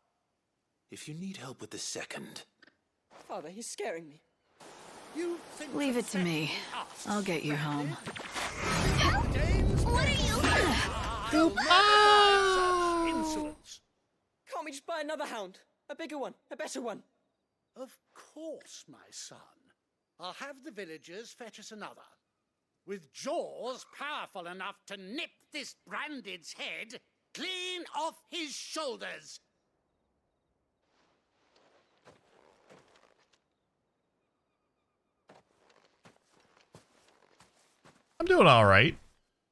if you need help with the second... Father, he's scaring me. You think Leave it to me. I'll get you home. What are you? Insolence. Can't we just buy another hound? A bigger one, a better one. Of course, my son. I'll have the villagers fetch us another. With jaws powerful enough to nip this Branded's head clean off his shoulders. I'm doing all right.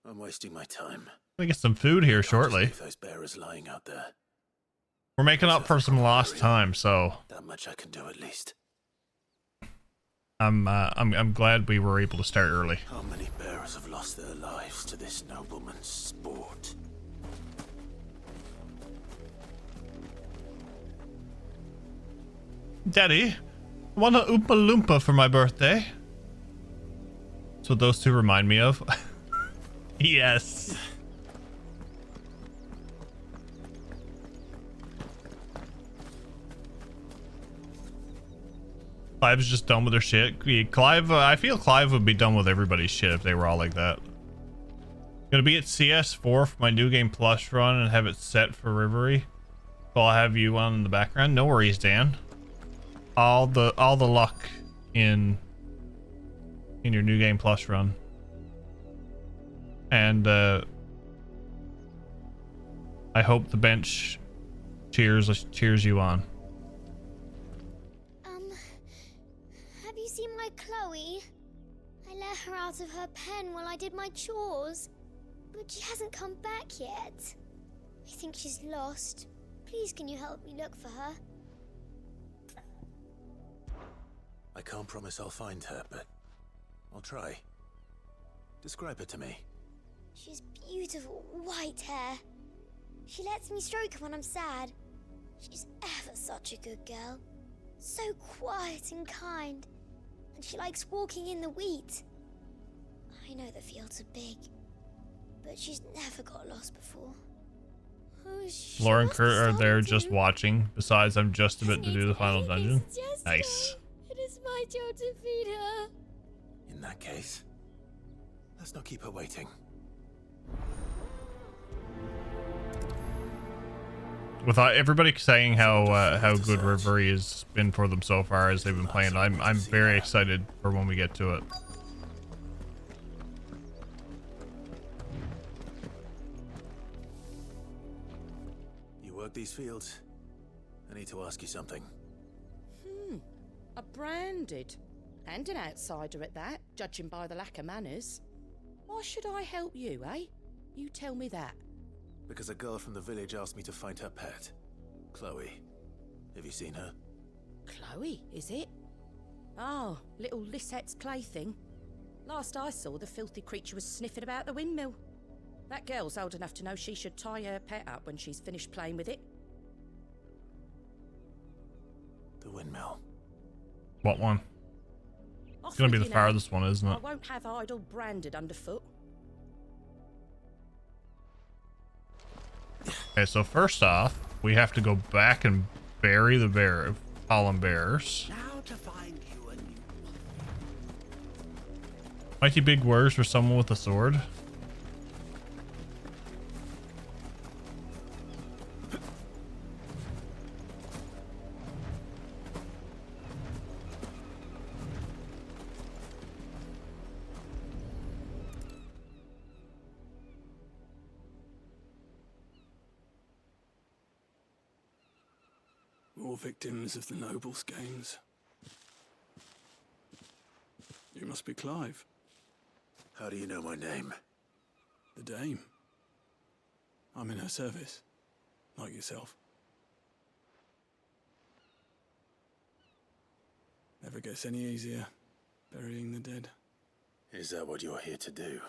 I'm wasting my time. Gonna get some food here shortly. Leave those bearers lying out there. We're making up for some lost time, so That much I can do at least. I'm glad we were able to start early. How many bearers have lost their lives to this nobleman's sport? Daddy, I want a Oompa Loompa for my birthday. That's what those two remind me of. Yes. Clive's just done with their shit. Clive, I feel Clive would be done with everybody's shit if they were all like that. Gonna be at CS4 for my new game plus run and have it set for Rivery. So I'll have you on in the background. No worries, Dan. All the luck in your new game plus run. And I hope the bench cheers you on. Have you seen my Chloe? I let her out of her pen while I did my chores, but she hasn't come back yet. I think she's lost. Please, can you help me look for her? I can't promise I'll find her, but I'll try. Describe her to me. She's beautiful white hair. She lets me stroke her when I'm sad. She's ever such a good girl. So quiet and kind. And she likes walking in the wheat. I know the fields are big, but she's never got lost before. Oh, Laura and Kurt are there just watching. Besides, I'm just about to do the final dungeon. Nice. It is my job to feed her. In that case, let's not keep her waiting. With everybody saying how good Rivery has been for them so far as they've been playing, I'm very excited for when we get to it. You work these fields? I need to ask you something. A branded. And an outsider at that, judging by the lack of manners. Why should I help you, eh? You tell me that. Because a girl from the village asked me to find her pet, Chloe. Have you seen her? Chloe, is it? Oh, little Lisette's plaything. Last I saw, the filthy creature was sniffing about the windmill. That girl's old enough to know she should tie her pet up when she's finished playing with it. The windmill. What one? It's gonna be the farthest one, isn't it? I won't have idle branded underfoot. Okay, so first off, we have to go back and bury the column bearers. Now to find you a new Mighty big words for someone with a sword. More victims of the nobles' games. You must be Clive. How do you know my name? The Dame. I'm in her service, like yourself. Never gets any easier, burying the dead. Is that what you're here to do?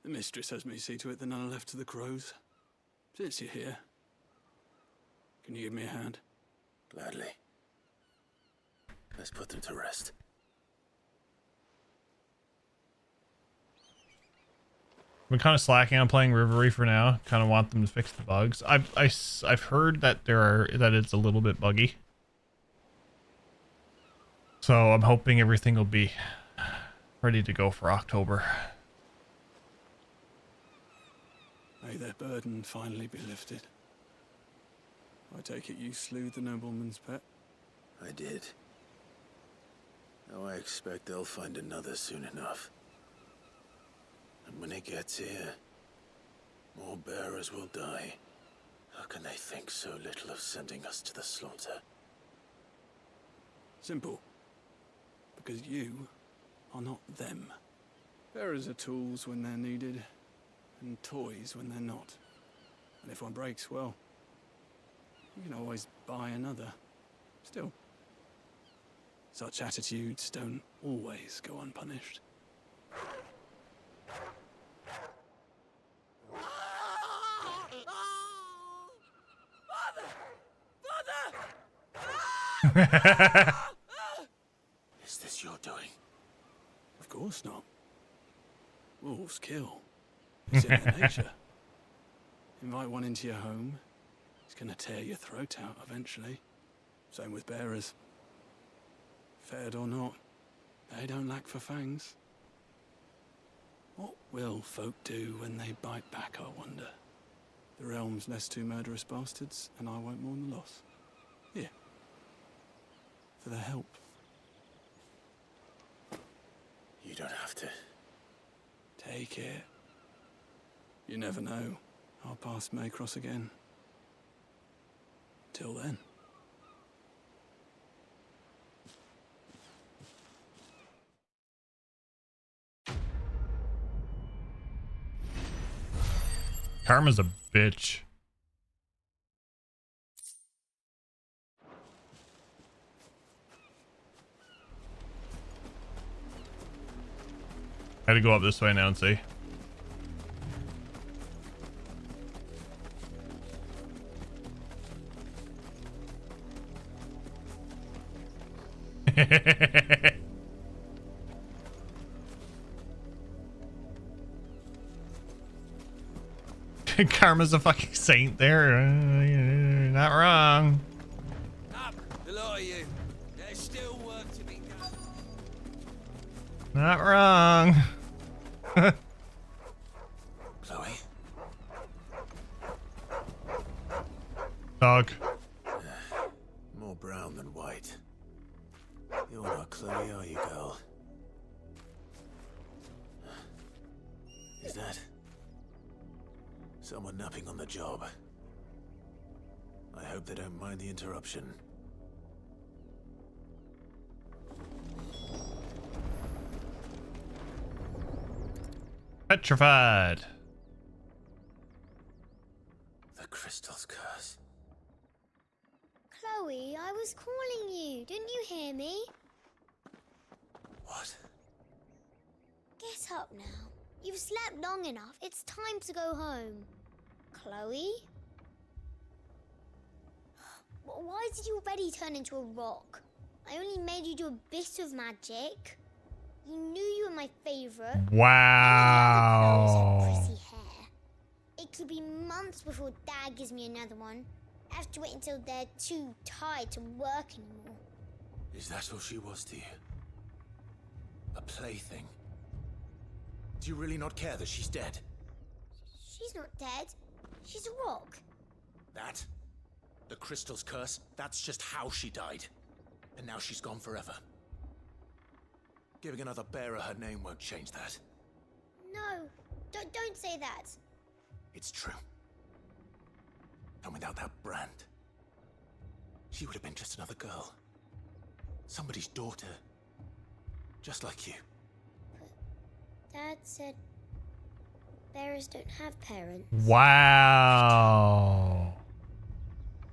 The mistress has me see to it that none are left to the crows. Since you're here, can you give me a hand? Gladly. Let's put them to rest. I'm kind of slacking on playing Reverie for now. Kind of want them to fix the bugs. I've heard that it's a little bit buggy. So I'm hoping everything will be ready to go for October. May their burden finally be lifted. I take it you slew the nobleman's pet? I did. Now I expect they'll find another soon enough. And when it gets here, more bearers will die. How can they think so little of sending us to the slaughter? Simple. Because you are not them. Bearers are tools when they're needed, and toys when they're not. And if one breaks, well, you can always buy another. Still, such attitudes don't always go unpunished. Is this your doing? Of course not. Wolves kill. It's in their nature. Invite one into your home, he's gonna tear your throat out eventually. Same with bearers. Fed or not, they don't lack for fangs. What will folk do when they bite back, I wonder? The realm's less two murderous bastards, and I won't mourn the loss. Here. For their help. You don't have to. Take it. You never know. Our paths may cross again. Till then. Karma's a bitch. I had to go up this way now and see. Karma's a fucking saint there. You're not wrong. Up, the lot of you. There's still work to be done. Not wrong. Chloe? Dog. More brown than white. You're not Chloe, are you, girl? Is that someone napping on the job? I hope they don't mind the interruption. Petrified. The crystal's curse. Chloe, I was calling you. Didn't you hear me? What? Get up now. You've slept long enough. It's time to go home. Chloe? Why did you already turn into a rock? I only made you do a bit of magic. You knew you were my favorite. Wow. Pretty hair. It could be months before Dad gives me another one. I have to wait until they're too tired to work anymore. Is that all she was to you? A plaything? Do you really not care that she's dead? She's not dead. She's a rock. That? The crystal's curse? That's just how she died. And now she's gone forever. Giving another bearer her name won't change that. No, don't say that. It's true. And without that brand, she would have been just another girl. Somebody's daughter. Just like you. Dad said bearers don't have parents. Wow.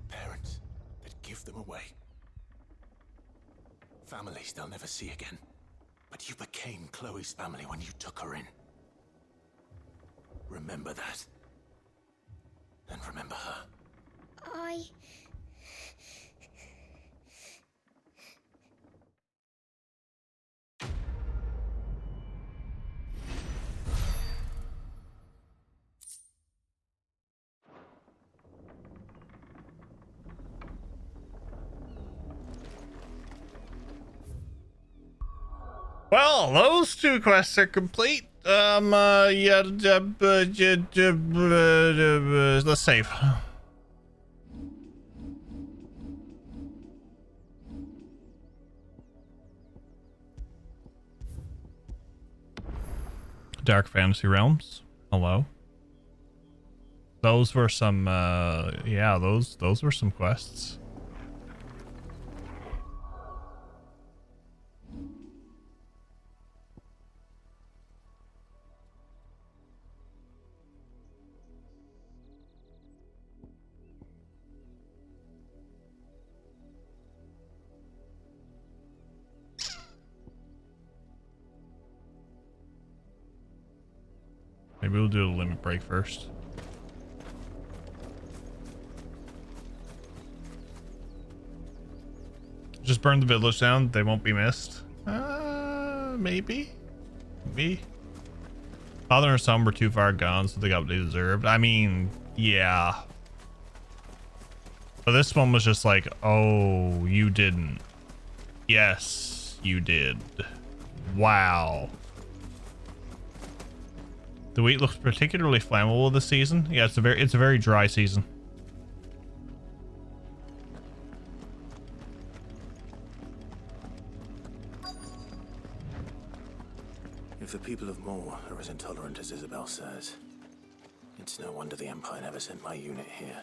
Parents that give them away. Families they'll never see again. But you became Chloe's family when you took her in. Remember that. And remember her. Well, those two quests are complete. Yeah, let's save. Dark Fantasy Realms. Hello. Those were some, yeah, those were some quests. Maybe we'll do a limit break first. Just burn the village down. They won't be missed. Maybe. Maybe. Father and son were too far gone, so they got what they deserved. I mean, yeah. But this one was just like, oh, you didn't. Yes, you did. Wow. The wheat looks particularly flammable this season. Yeah, it's a very dry season. If the people of Moor are as intolerant as Isabel says, it's no wonder the Empire never sent my unit here.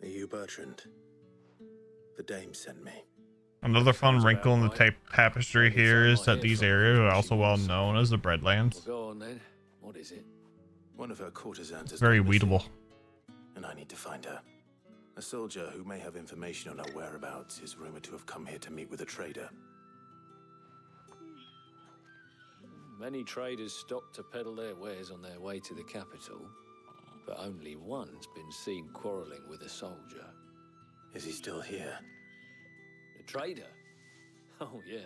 Are you Bertrand? The Dame sent me. Another fun wrinkle in the tapestry here is that these areas are also well known as the Breadlands. Well, go on then. What is it? One of her courtesans is Very gone missing, weedable. and I need to find her. A soldier who may have information on her whereabouts is rumored to have come here to meet with a trader. Many traders stop to peddle their wares on their way to the capital, but only one's been seen quarreling with a soldier. Is he still here? The trader? Oh, yeah.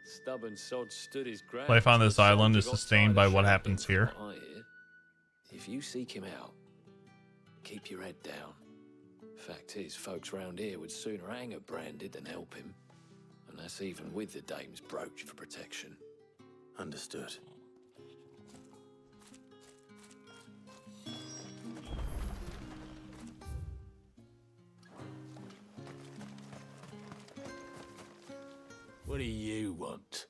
Stubborn sod stood his ground. Life on this till the island soldier is got sustained tired by of what shouting, happens from here. what I hear. If you seek him out, keep your head down. Fact is, folks round here would sooner hang a branded than help him. And that's even with the dame's brooch for protection. Understood. What do you want?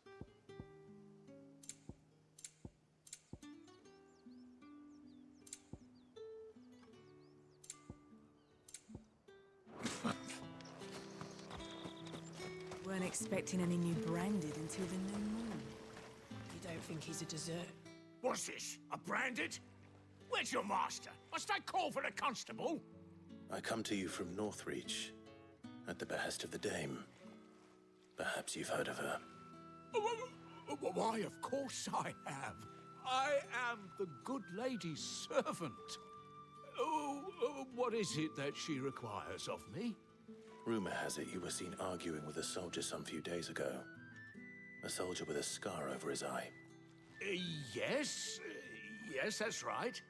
Weren't expecting any new branded until the new moon. You don't think he's a dessert? What's this? A branded? Where's your master? Must I call for the constable? I come to you from Northreach, at the behest of the Dame. Perhaps you've heard of her. Why, of course I have. I am the good lady's servant. What is it that she requires of me? Rumor has it you were seen arguing with a soldier some few days ago. A soldier with a scar over his eye. Yes, that's right.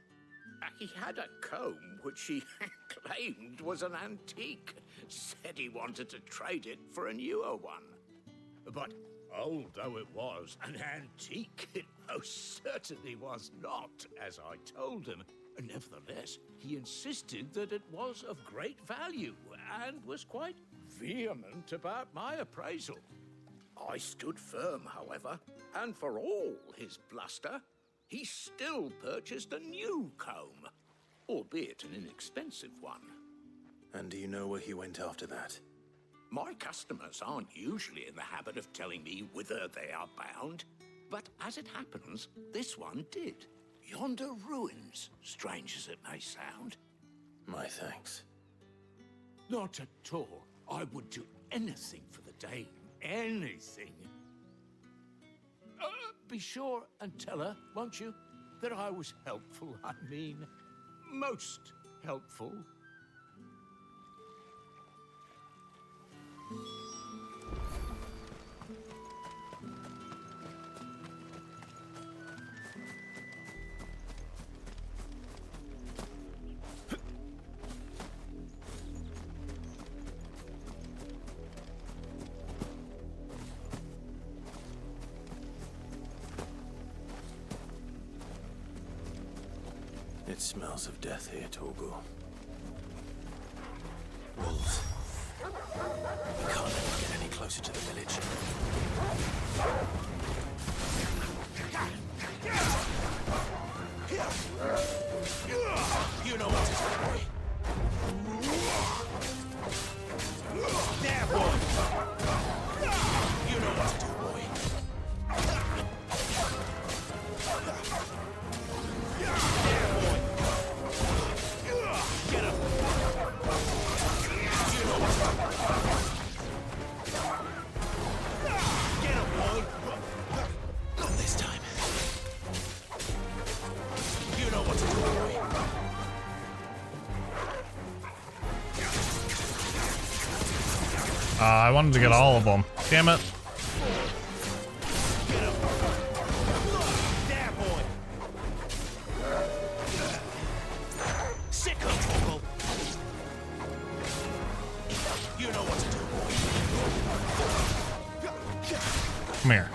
He had a comb which he claimed was an antique. Said he wanted to trade it for a newer one. But old though it was, an antique it most certainly was not, as I told him. Nevertheless, he insisted that it was of great value and was quite vehement about my appraisal. I stood firm, however, and for all his bluster, he still purchased a new comb, albeit an inexpensive one. And do you know where he went after that? My customers aren't usually in the habit of telling me whither they are bound, but as it happens, this one did. Yonder ruins, strange as it may sound. My thanks. Not at all. I would do anything for the Dame. Anything. Be sure and tell her, won't you, that I was helpful. I mean, most helpful. It smells of death here, Torgal. Wolves. We can't let them get any closer to the village. You know what to do, boy. There, boy. You know what to do, boy. There, boy. Get up. You know what to do. Get up, boy. Not this time. You know what to do, boy. I wanted to get all of them. Damn it. There, boy. Sick of trouble. You know what to do, boy. Come here.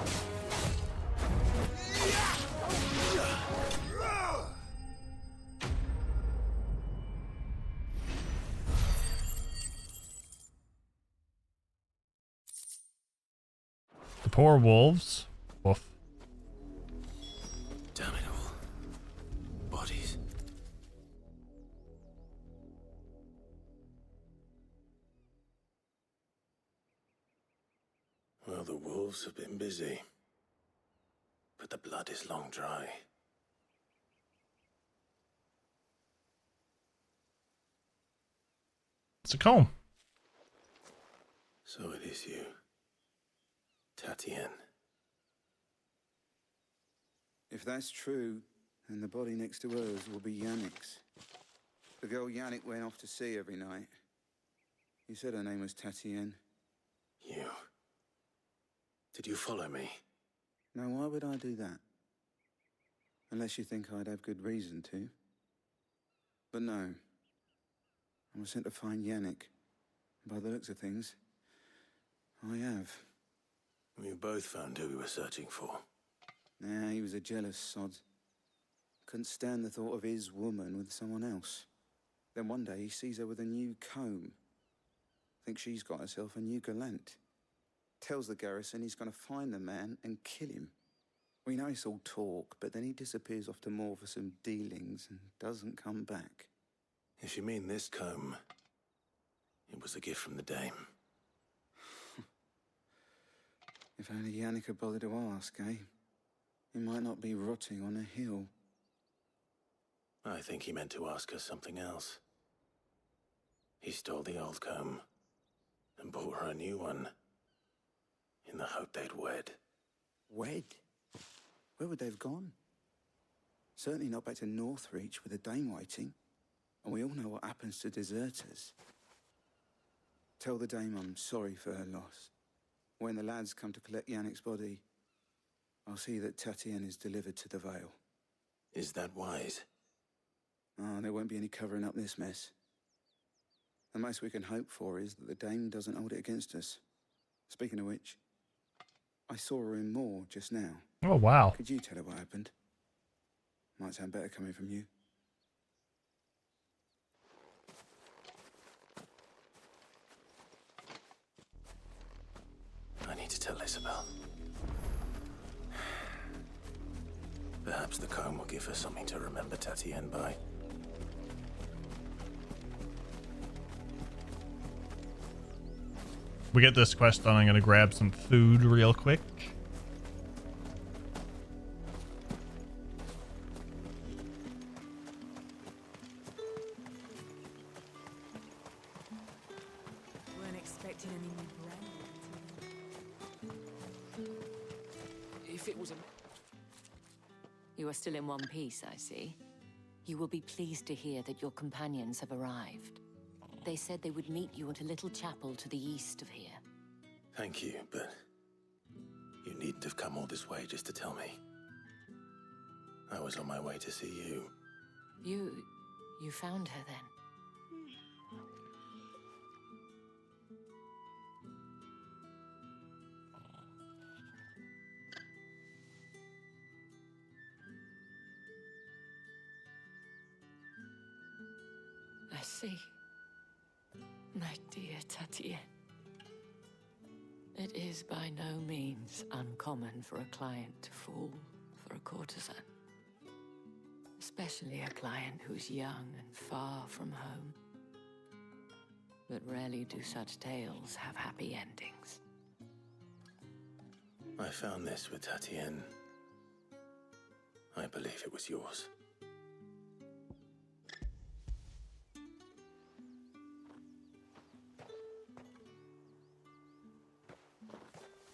The poor wolves. Woof. Damn it all. Bodies. Well, the wolves have been busy. But the blood is long dry. It's a comb. So it is you. Tatienne. If that's true, then the body next to hers will be Yannick's. The girl Yannick went off to see every night. You said her name was Tatienne. You. Did you follow me? Now, why would I do that? Unless you think I'd have good reason to. But no. I was sent to find Yannick. By the looks of things, I have. We both found who we were searching for. Nah, he was a jealous sod. Couldn't stand the thought of his woman with someone else. Then one day he sees her with a new comb. Thinks she's got herself a new gallant. Tells the garrison he's going to find the man and kill him. We know it's all talk, but then he disappears off to Moor for some dealings and doesn't come back. If you mean this comb, it was a gift from the Dame. If only Yannick had bothered to ask, eh? He might not be rotting on a hill. I think he meant to ask her something else. He stole the old comb and bought her a new one in the hope they'd wed. Wed? Where would they have gone? Certainly not back to Northreach with the Dame waiting. And we all know what happens to deserters. Tell the Dame I'm sorry for her loss. When the lads come to collect Yannick's body, I'll see that Tatienne is delivered to the Vale. Is that wise? Ah, there won't be any covering up this mess. The most we can hope for is that the Dame doesn't hold it against us. Speaking of which, I saw her in Moor just now. Oh, wow. Could you tell her what happened? Might sound better coming from you. I need to tell Isabel. Perhaps the comb will give her something to remember Tatienne by. We get this quest done. I'm going to grab some food real quick. if it was a... You are still in one piece, I see. You will be pleased to hear that your companions have arrived. They said they would meet you at a little chapel to the east of here. Thank you, but you needn't have come all this way just to tell me. I was on my way to see you. You found her then? I see. My dear Tatienne. It is by no means uncommon for a client to fall for a courtesan. Especially a client who's young and far from home. But rarely do such tales have happy endings. I found this with Tatienne. I believe it was yours.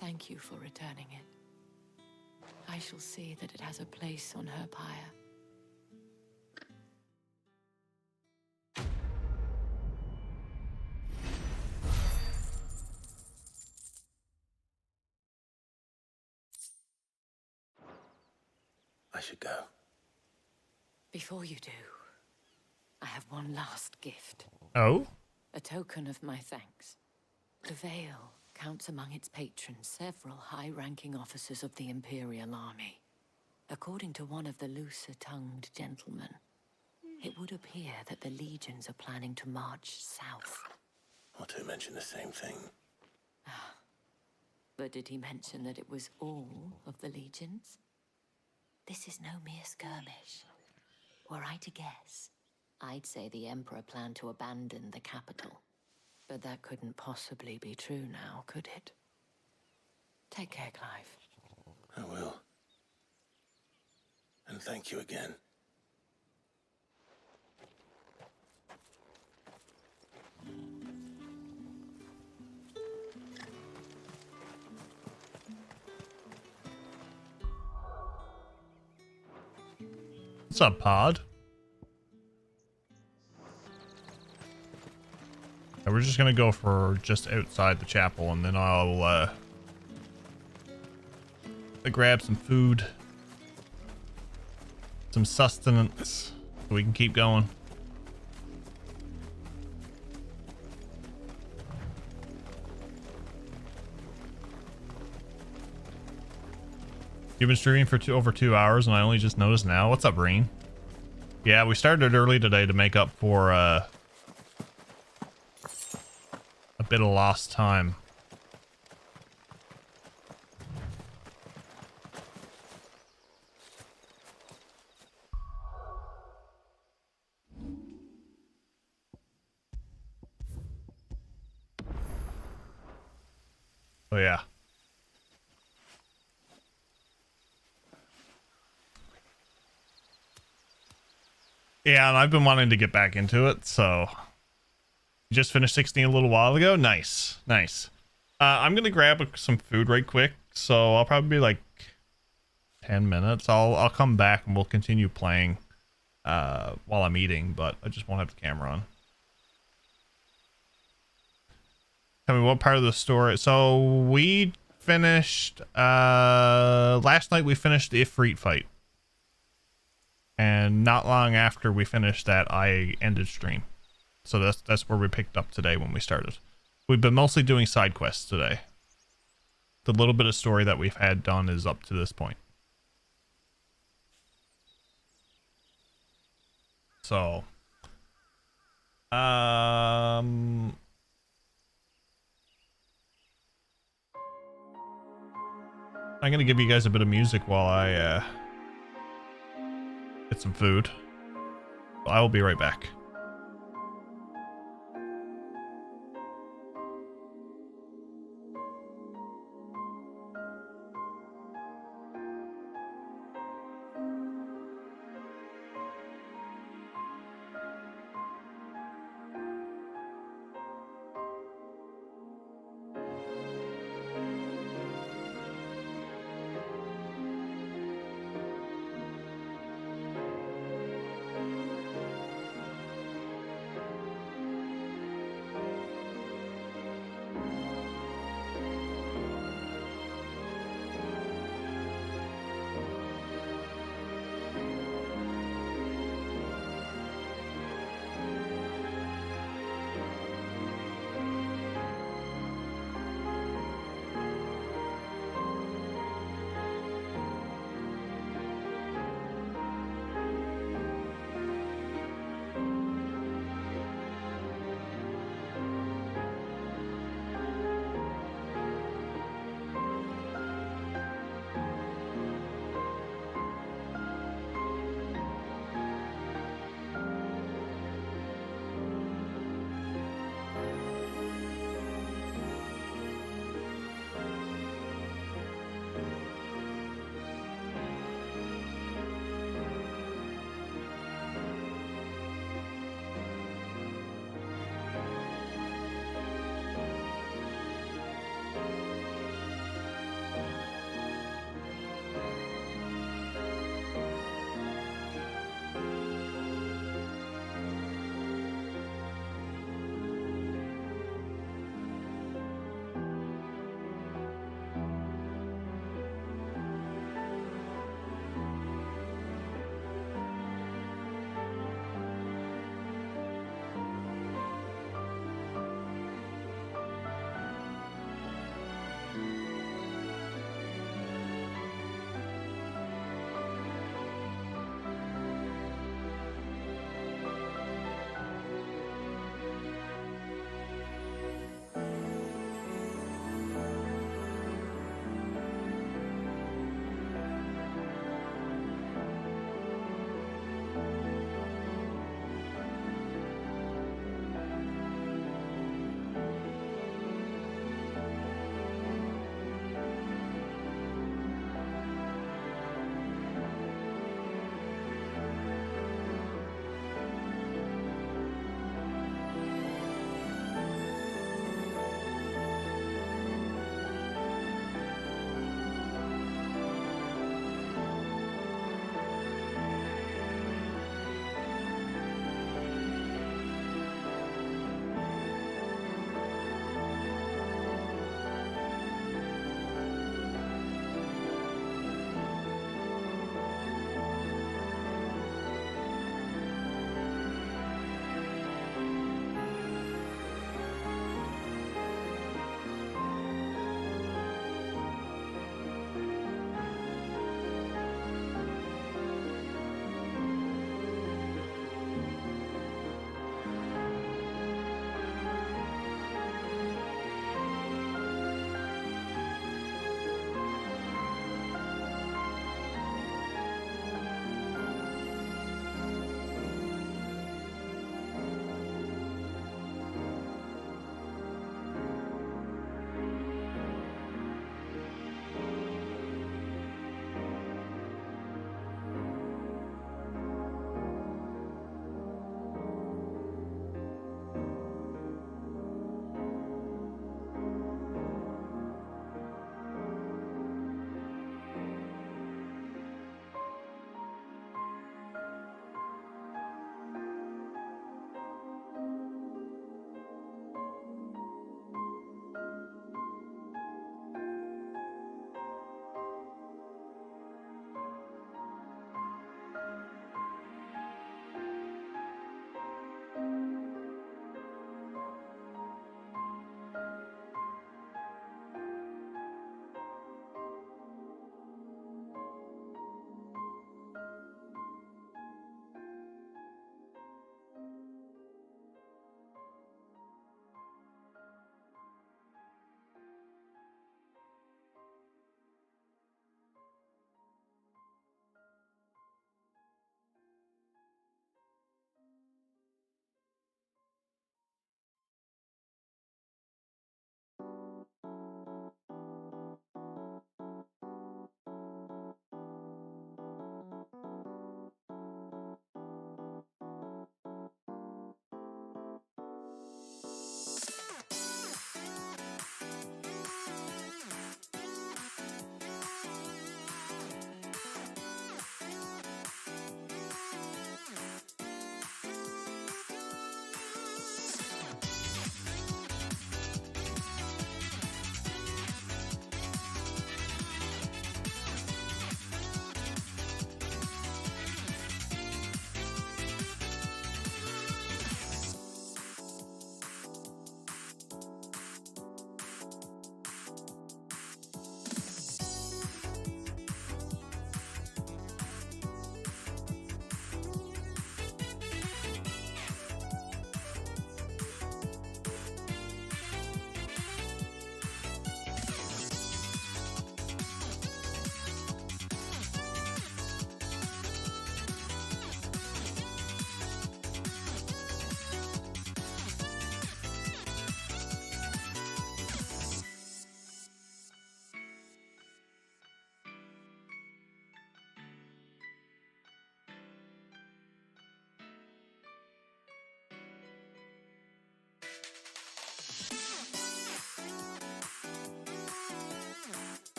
Thank you for returning it. I shall see that it has a place on her pyre. I should go. Before you do, I have one last gift. Oh? A token of my thanks. The Vale counts among its patrons several high-ranking officers of the Imperial Army. According to one of the looser-tongued gentlemen, it would appear that the legions are planning to march south. Not to mention the same thing. But did he mention that it was all of the legions? This is no mere skirmish. Were I to guess, I'd say the Emperor planned to abandon the capital. But that couldn't possibly be true now, could it? Take care, Clive. I will. And thank you again. What's up, Pod? We're just gonna go for just outside the chapel, and then I'll grab some food, some sustenance, so we can keep going. You've been streaming for over 2 hours, and I only just noticed now. What's up, Reen? Yeah, we started early today to make up for a bit of lost time. Oh yeah. Yeah, and I've been wanting to get back into it, so just finished 16 a little while ago. Nice, nice. I'm gonna grab some food right quick, so I'll probably be like 10 minutes. I'll come back and we'll continue playing while I'm eating, but I just won't have the camera on. Tell me what part of the story. So we finished last night. We finished the Ifrit fight, and not long after we finished that, I ended stream. So that's where we picked up today when we started. We've been mostly doing side quests today. The little bit of story that we've had done is up to this point. So, I'm gonna give you guys a bit of music while I get some food. I will be right back.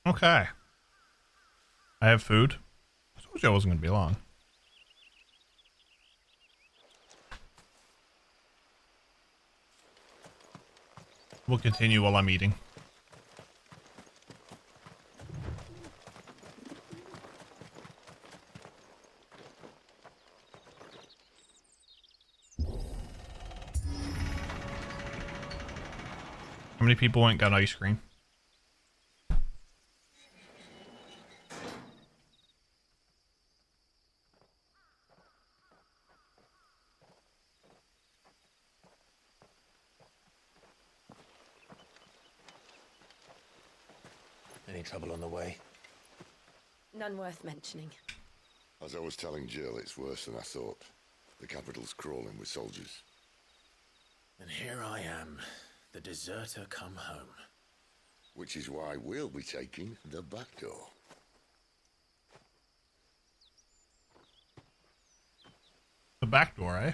Okay. I have food. I told you I wasn't going to be long. We'll continue while I'm eating. How many people went got ice cream? Any trouble on the way? None worth mentioning. As I was telling Jill, it's worse than I thought. The capital's crawling with soldiers. And here I am, the deserter come home. Which is why we'll be taking the back door. The back door, eh?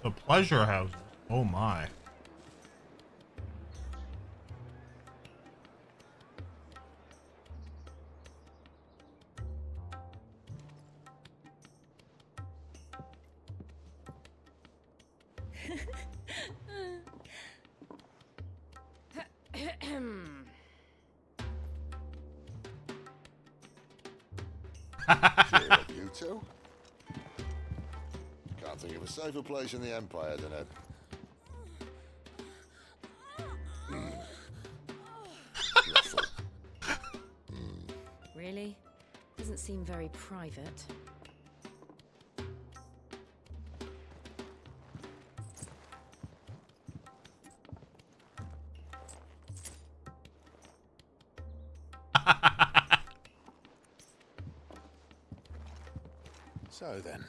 The pleasure houses. Oh my. Cheer up, you two. Can't think of a safer place in the Empire than a... brothel. Really? Doesn't seem very private. So then,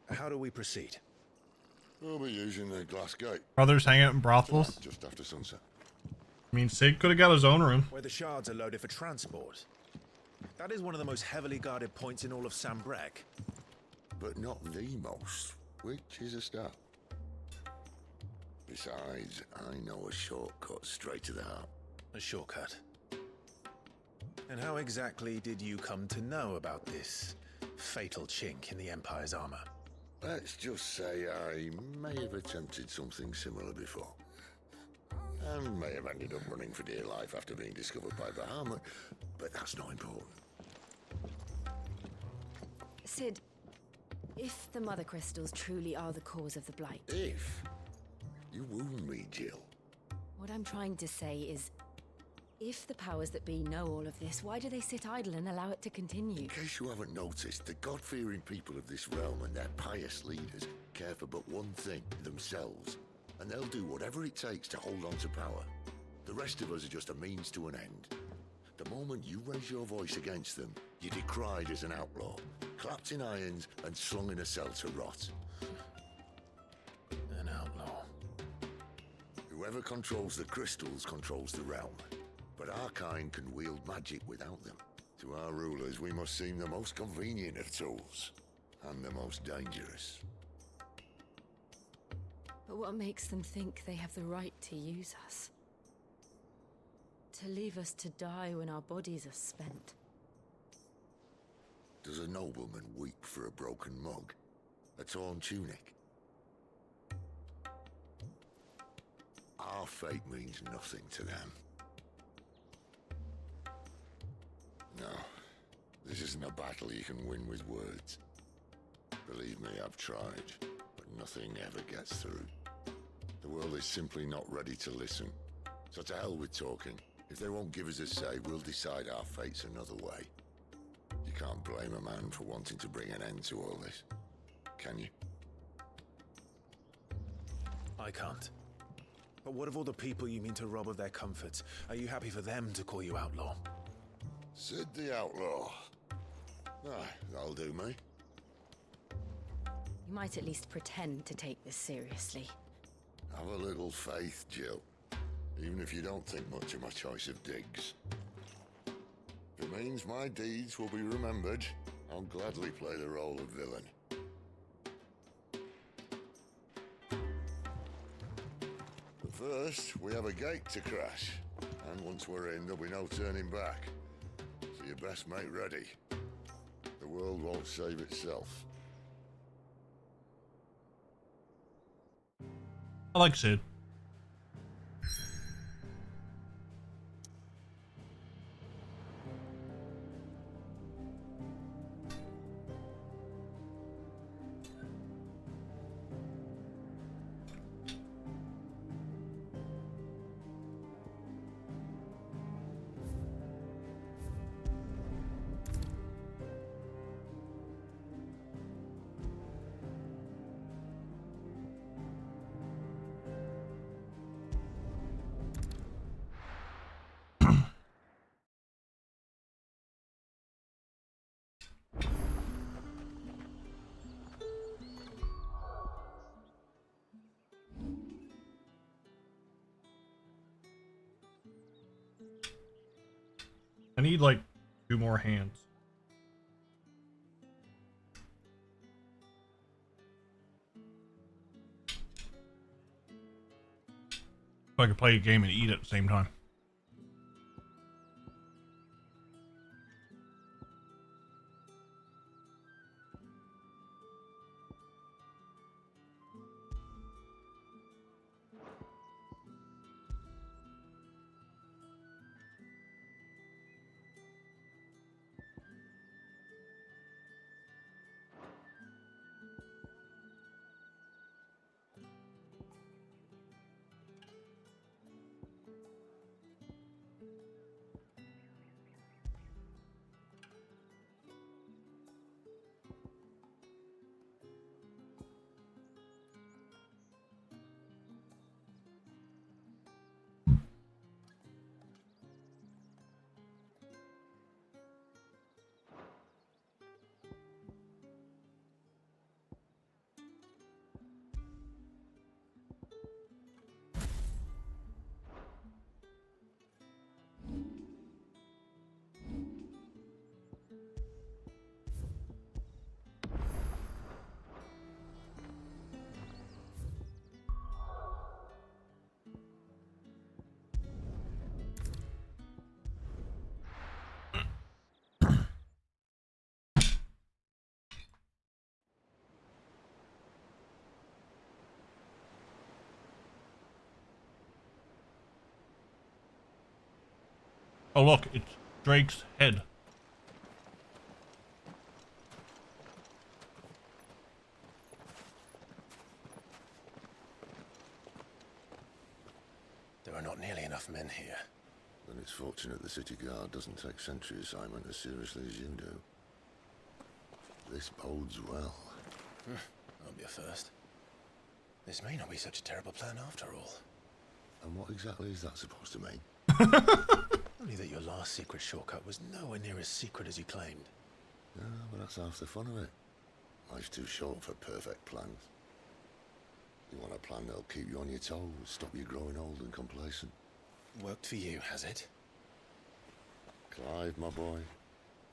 how do we proceed? We'll be using the glass gate. Brothers hang out in brothels. Just after sunset. I mean, Sid could have got his own room. Where the shards are loaded for transport. That is one of the most heavily guarded points in all of Sambrek. But not the most, which is a start. Besides, I know a shortcut straight to the heart. A shortcut. And how exactly did you come to know about this fatal chink in the Empire's armor? Let's just say I may have attempted something similar before. And may have ended up running for dear life after being discovered by Bahamut, but that's not important. Sid, if the Mother Crystals truly are the cause of the Blight... If? You wound me, Jill. What I'm trying to say is, if the powers that be know all of this, why do they sit idle and allow it to continue? In case you haven't noticed, the God-fearing people of this realm and their pious leaders care for but one thing, themselves. And they'll do whatever it takes to hold on to power. The rest of us are just a means to an end. The moment you raise your voice against them, you're decried as an outlaw, clapped in irons and slung in a cell to rot. An outlaw. Whoever controls the crystals controls the realm. But our kind can wield magic without them. To our rulers, we must seem the most convenient of tools, and the most dangerous. But what makes them think they have the right to use us? To leave us to die when our bodies are spent? Does a nobleman weep for a broken mug? A torn tunic? Our fate means nothing to them. No, this isn't a battle you can win with words. Believe me, I've tried, but nothing ever gets through. The world is simply not ready to listen. So to hell with talking. If they won't give us a say, we'll decide our fates another way. You can't blame a man for wanting to bring an end to all this, can you? I can't. But what of all the people you mean to rob of their comforts? Are you happy for them to call you outlaw? Sid the Outlaw. Ah, that'll do me. You might at least pretend to take this seriously. Have a little faith, Jill. Even if you don't think much of my choice of digs. If it means my deeds will be remembered, I'll gladly play the role of villain. But first, we have a gate to crash. And once we're in, there'll be no turning back. So you best make ready. The world won't save itself. I like Sid. I need like 2 more hands. So I could play a game and eat at the same time. Oh look, it's Drake's head. There are not nearly enough men here. Then it's fortunate the city guard doesn't take sentry assignment as seriously as you do. This bodes well. That'll be a first. This may not be such a terrible plan after all. And what exactly is that supposed to mean? Only that your last secret shortcut was nowhere near as secret as you claimed. Yeah, but that's half the fun of it. Life's too short for perfect plans. You want a plan that'll keep you on your toes, stop you growing old and complacent. Worked for you, has it? Clive, my boy,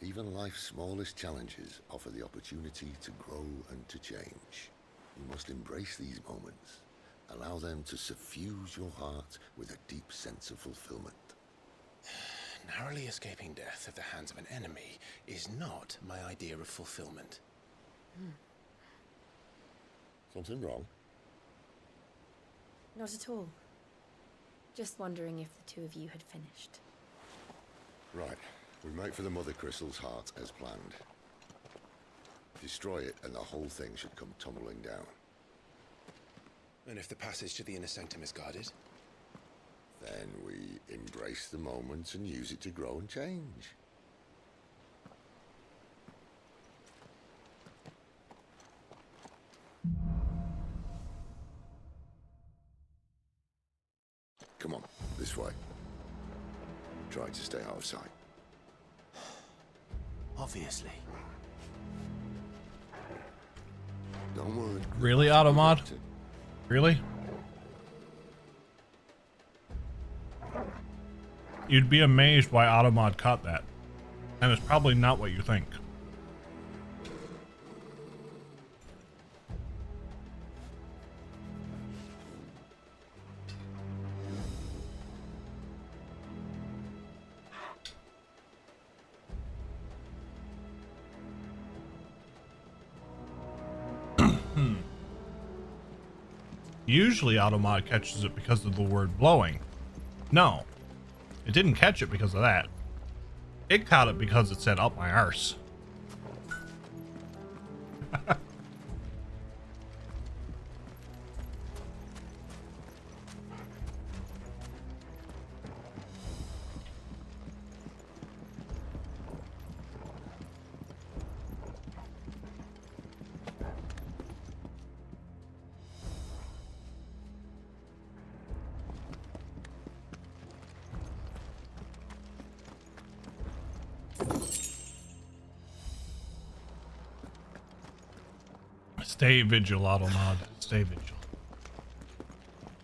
even life's smallest challenges offer the opportunity to grow and to change. You must embrace these moments. Allow them to suffuse your heart with a deep sense of fulfillment. Narrowly escaping death at the hands of an enemy is not my idea of fulfillment. Something wrong? Not at all. Just wondering if the two of you had finished. Right. We make for the Mother Crystal's heart as planned. Destroy it and the whole thing should come tumbling down. And if the passage to the inner sanctum is guarded? Then we embrace the moment and use it to grow and change. Come on, this way. Try to stay out of sight. Obviously. Don't worry. Really, Automod? Really? You'd be amazed why Automod caught that. And it's probably not what you think. Usually Automod catches it because of the word blowing. No, it didn't catch it because of that. It caught it because it said up my arse. Stay vigil, Automod. Stay vigil.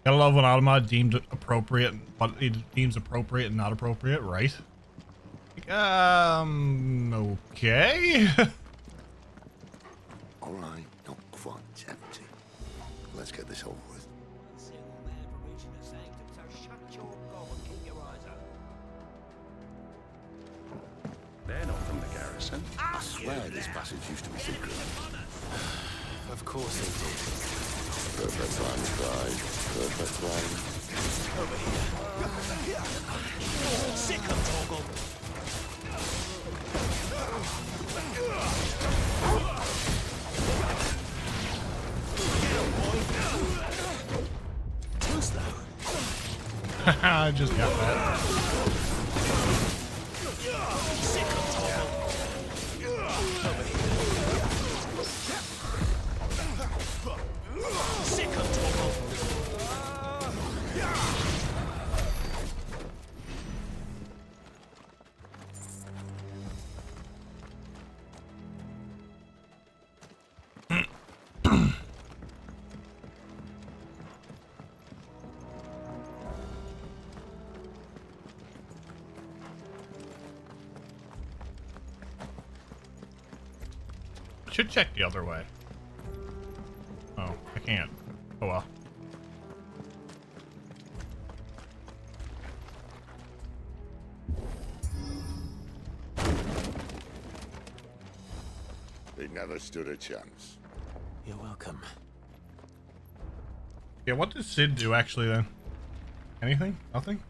Gotta love when Automod deemed it appropriate, what it deems appropriate and not appropriate, right? Like, okay. All right, not quite empty. Let's get this over with. They're not from the garrison. I swear this passage used to be secret. Of course they did. Perfect plan, guys. Perfect plan. Over here. Sick of Torgal. Too slow. I just got that. Sick of Torgal. Over here. Sick of Torgal. I should check the other way. Oh, I can't. Oh well. They never stood a chance. You're welcome. Yeah, what does Sid do actually then? Anything? Nothing?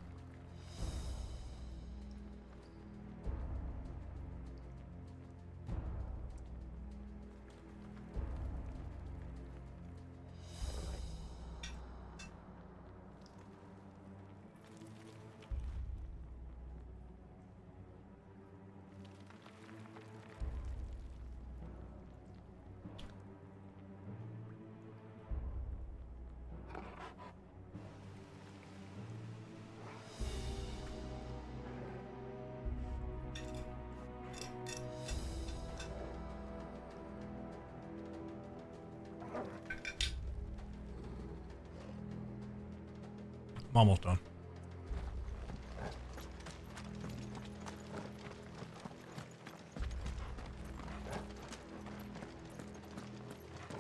I'm almost done.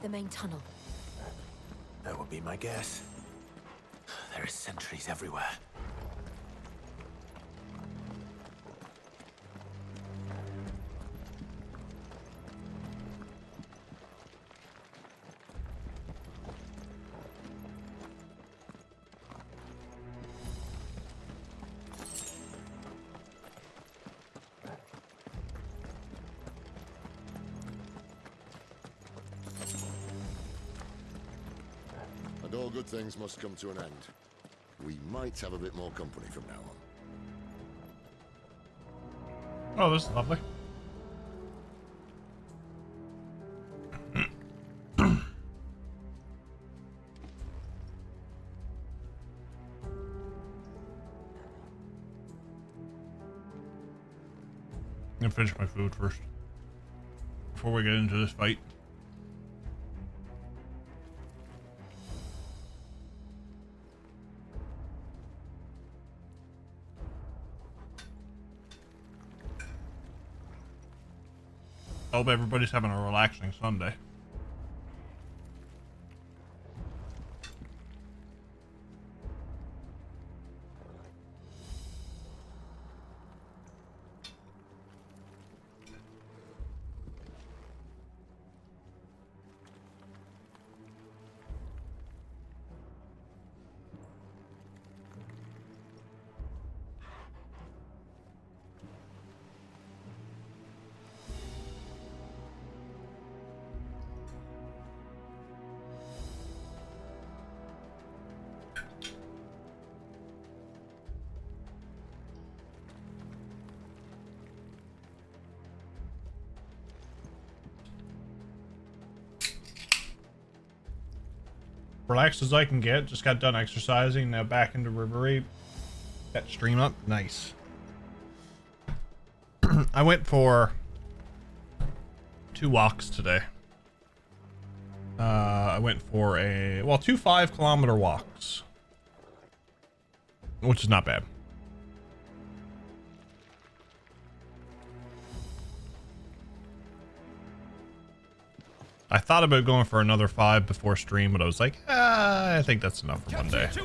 The main tunnel. That would be my guess. There are sentries everywhere. And all good things must come to an end. We might have a bit more company from now on. Oh, this is lovely. I'm gonna finish my food first before we get into this fight. Hope everybody's having a relaxing Sunday. Relaxed as I can get. Just got done exercising. Now back into River. That stream up. Nice. I went for 2 walks today. I went for two 5-kilometer walks, which is not bad. I thought about going for another 5 before stream, but I was like, I think that's enough for one day. Get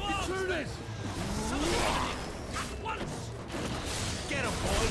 him, boy.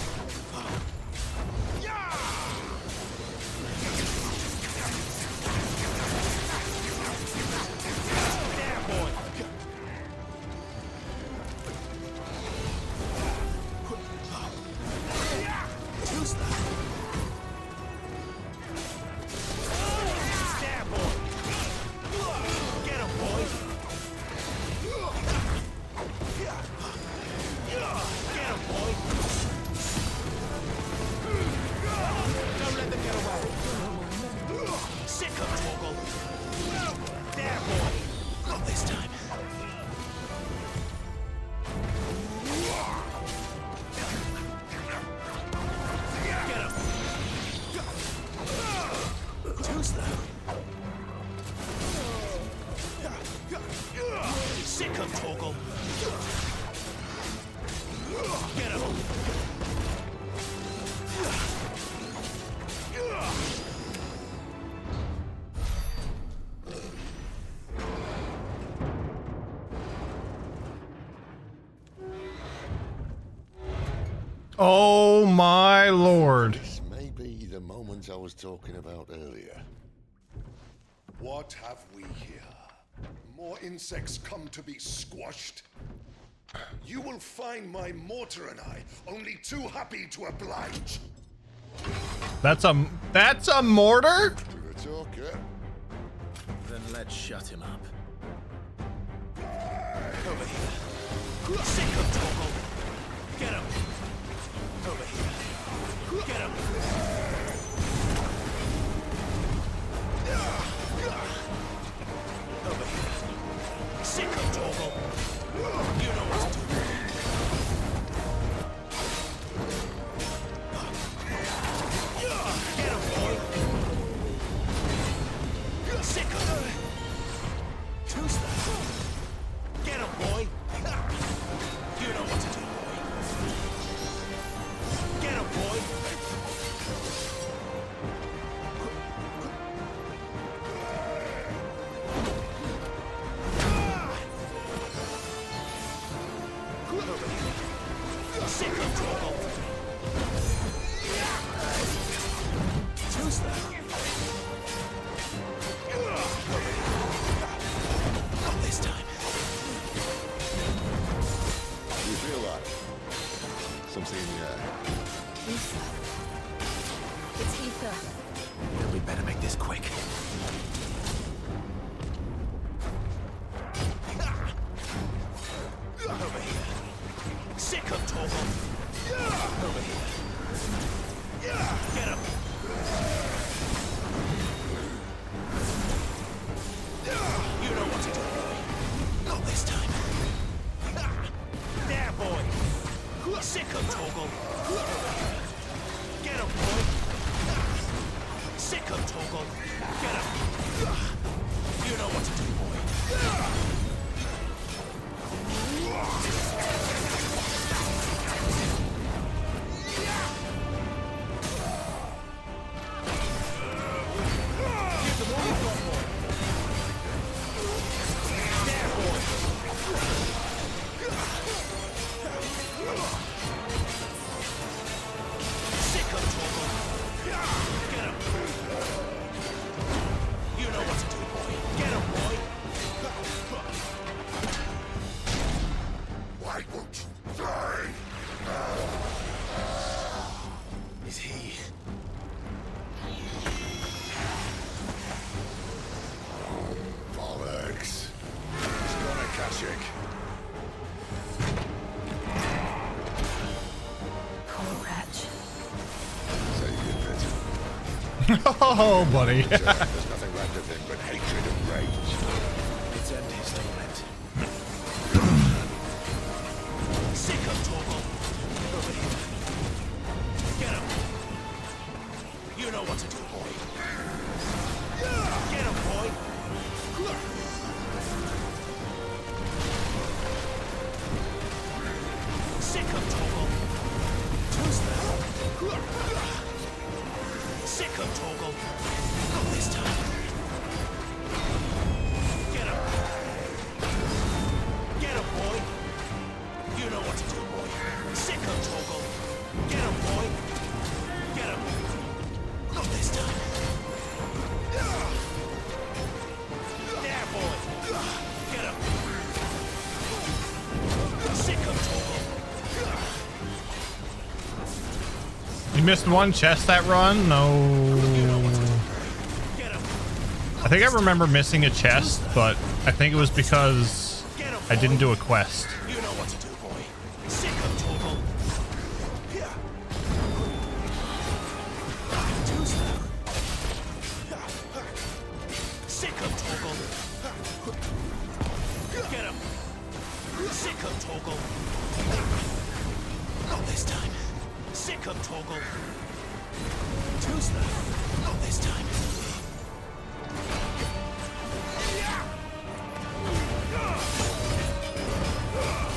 Oh my lord. This may be the moment I was talking about earlier. What have we here? More insects come to be squashed? You will find my mortar and I only too happy to oblige. That's a mortar? You're a talker. Then let's shut him up. Over here. Sick of Toggle. Get him. Over here. Get him. Over here. Sick of Toggle. You know what to do. Get him, boy. Sick of him. Too slow. Get him, boy. You know what to do. Get him, boy. Sick of trouble. Too slow. Not this time. You feel like something, Ether. It's ether. Then we better make this quick. Over here. Sick of trouble. Over here. Get him. You know what to do, boy. Not this time. There, boy. Sick of Toggle. Get him, boy. Sick him, Torgal. Get him. You know what to do, boy. Give them all you've got, boy. There, boy. Sick him, Torgal. Get him. You know what to do, boy. Get him, boy. Why won't you die? Is he? Bollocks. He's gonna catch it. Poor wretch. Save your bit. Oh, buddy. There's nothing left of him but hatred and rage. Let's end his torment. Sick him, Torgal. Over here. Get him. You know what to do, boy. Get him, boy. Sick him, Torgal. Who's that? Sick him, Torgal. Not this time. Get him. Get him, boy. You know what to do, boy. Sick him, Torgal. Get him, boy. Get him. Not this time. There, boy. Get him. Sick him, Torgal. You missed one chest that run? No. I think I remember missing a chest, but I think it was because I didn't do a quest. You know what to do, boy. Sick him, Torgal. Yeah. Too slow. Sick him, Torgal. Get him. Sick him, Torgal. Not this time. Sick him, Torgal. Too slow. Not this time.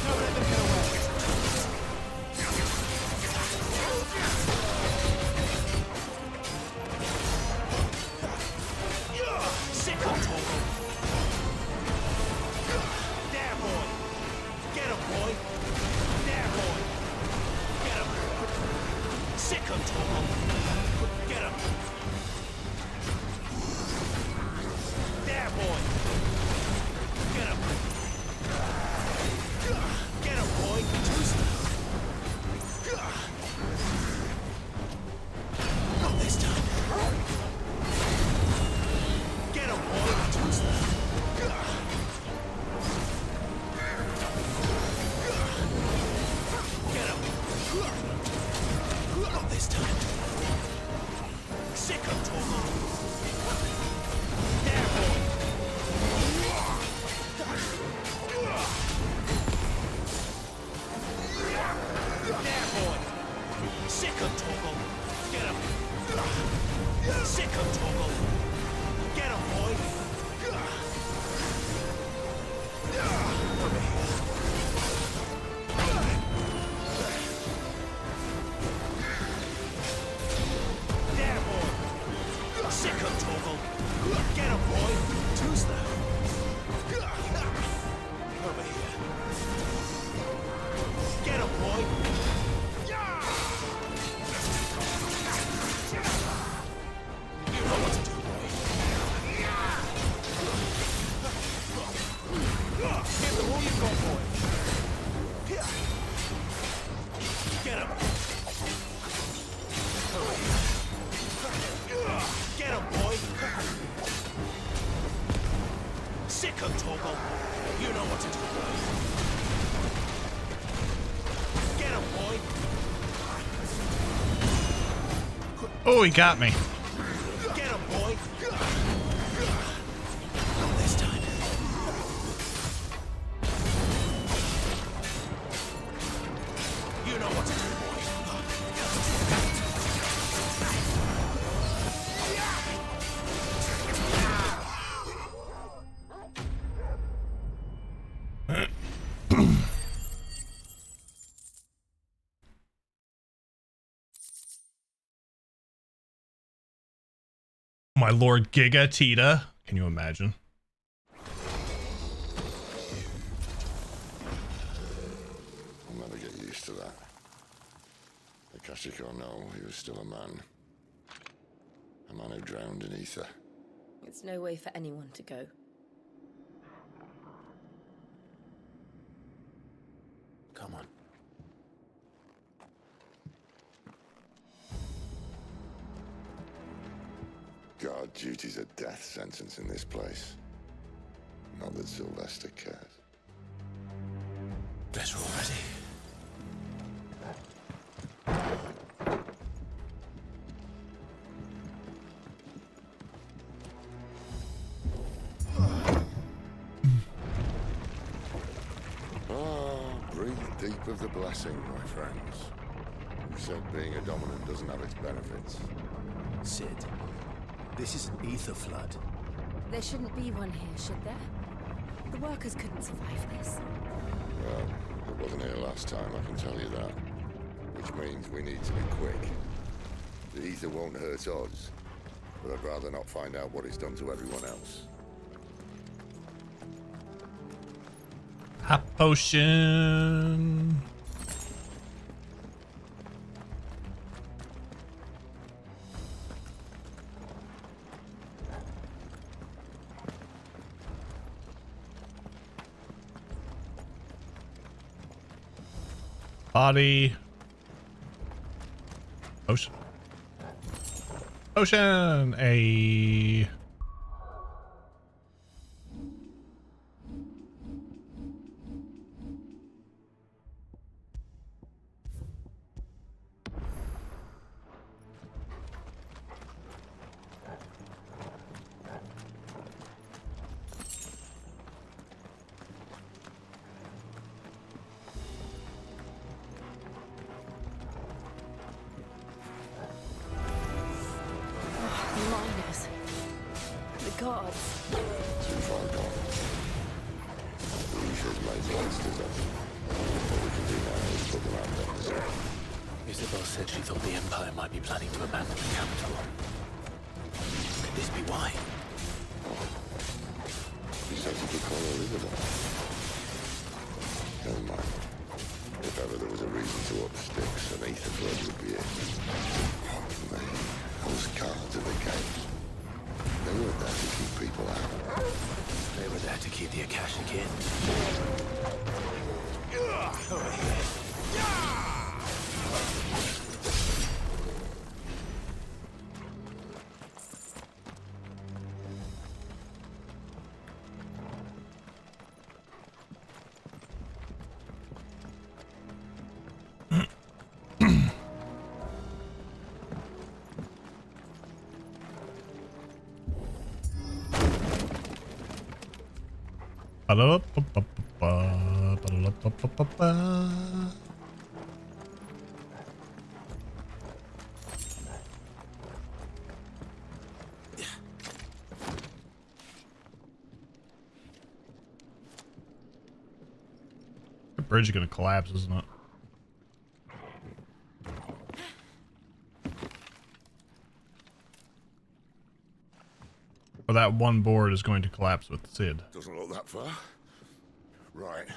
Don't let them get away. Sick him, Torgal. There, boy. Get him, boy. There, boy. Get him. Sick him, Torgal. Get him. There, boy. Get him. Get him, boy. Too slow. Not this time. Get him, boy. Too slow. Get him. Not this time. Sick him, Torgal. There, boy. There, boy. Sick him, Torgal. Get him. Sick him, Torgal. Get him, boy. Over here. There, boy. Sick him, Torgal. Get him, boy. Too slow. Over here. Get him, boy. You know what to do, boy. Give them all you've got, boy. Get him. Over here. Get him, boy. Sick him, Torgal. You know what to do, boy. Get him, boy. Oh, he got me. Get him, boy. Not this time. You know what to do, boy. My Lord Giga Tita. Can you imagine? I'll never get used to that. Akashic or no, he was still a man. A man who drowned in ether. It's no way for anyone to go. Come on. Guard duty's a death sentence in this place. Not that Sylvester cares. Better already. Breathe deep of the blessing, my friends. You said being a dominant doesn't have its benefits. Sid, this is an ether flood. There shouldn't be one here, should there? The workers couldn't survive this. Well, it wasn't here last time, I can tell you that. Which means we need to be quick. The ether won't hurt us, but I'd rather not find out what it's done to everyone else. Hot potion. Body. Potion. Potion. A. Miners. The gods. Too far gone. The ether's made monsters of them. What we can do now is put them out of their misery. Isabel said she thought the Empire might be planning to abandon the capital. Could this be why? She said you could call her Isabel. Never mind. If ever there was a reason to up sticks, an ether flood would be it. Those cards of the games. They weren't there to keep people out. They were there to keep the Akashic in. The bridge is gonna collapse, isn't it? Or that one board is going to collapse with Sid. Doesn't look that far. Right.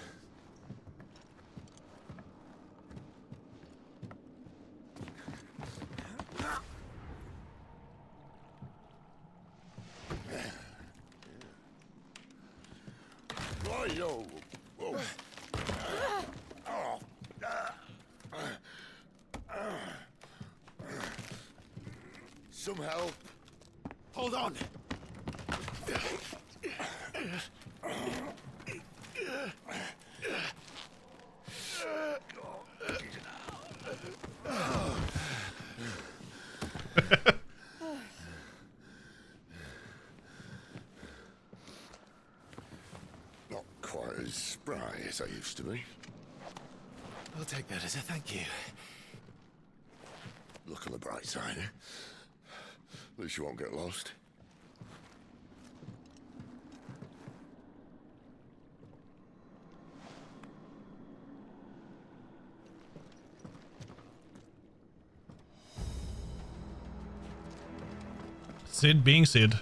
Yo. Whoa. Some help. Hold on. Not quite as spry as I used to be. I'll take that as a thank you. Look on the bright side. At least you won't get lost. Sid being Sid.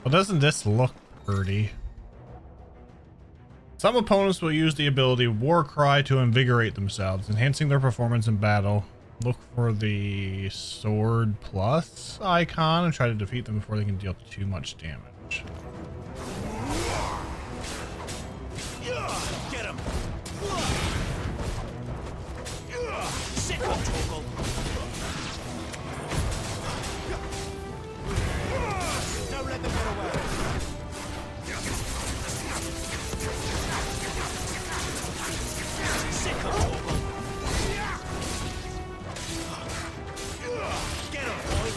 Well, doesn't this look pretty? Some opponents will use the ability War Cry to invigorate themselves, enhancing their performance in battle. Look for the Sword Plus icon and try to defeat them before they can deal too much damage. Get him! Sick of trouble! Don't let them get away! Sick of trouble! Get him, boy!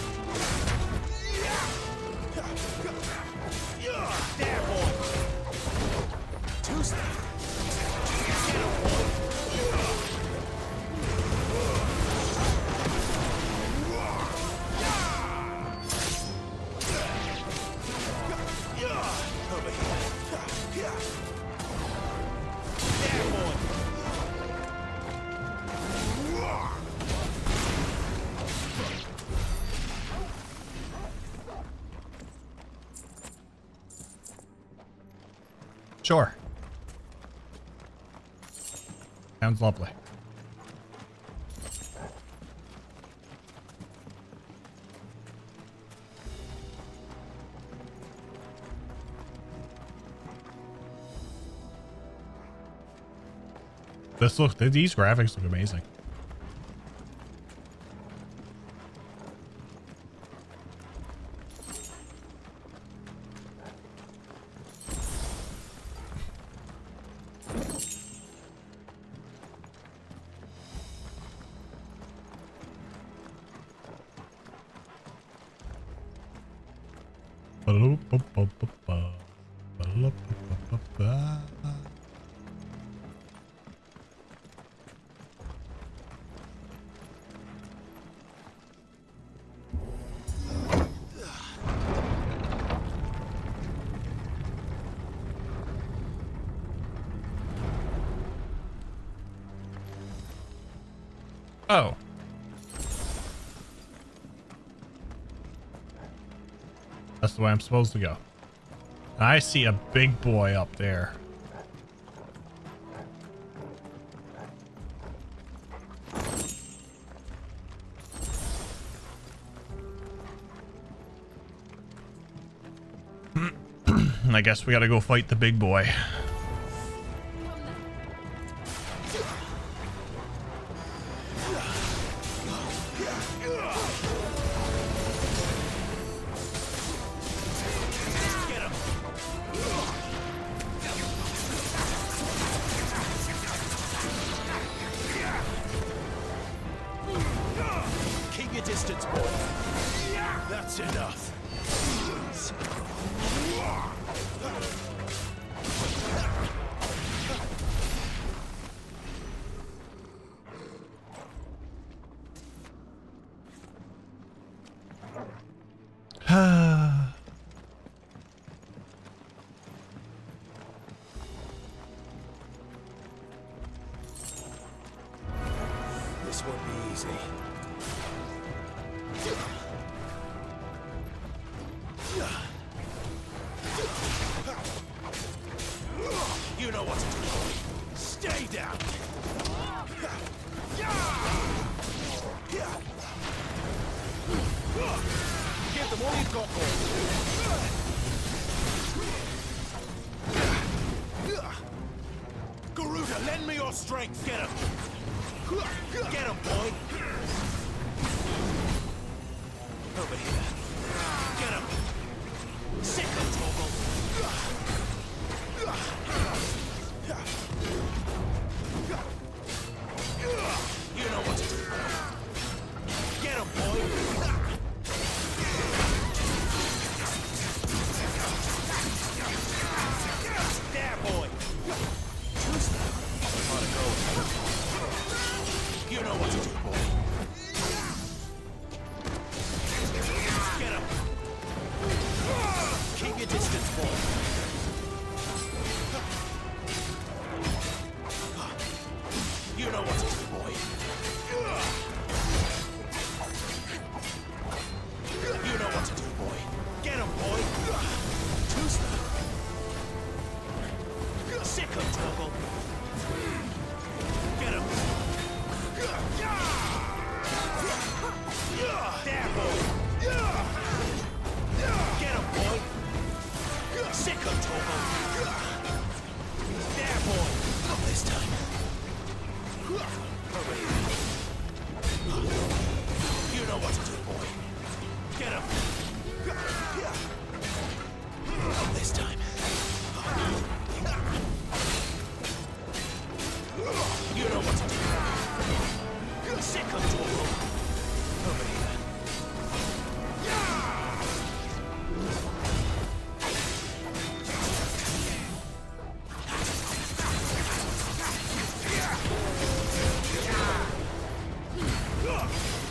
There, boy! Tuesday! Get him, boy! Over here! There, boy! Sure. Sounds lovely. These graphics look amazing. Oh. That's the way I'm supposed to go. I see a big boy up there. I guess we gotta go fight the big boy. Keep your distance, boy. That's enough. This won't be easy. You know what to do. Stay down. Give them all you've got, boy. Garuda, lend me your strength. Get him. Get him, boy. Over here. Get him. Sick of trouble. You know what to do. Get him, boy. There, boy. On a go. You know what to do, boy. Get him. Keep your distance, boy. Sick 'em, Toggle. Get him. There, boy. Get him, boy. Sick 'em, Toggle. There, boy. Not this time. Over here. You know what to do, boy. Get him. Not this time. You know what to do. Sick 'em, Toggle. Over here.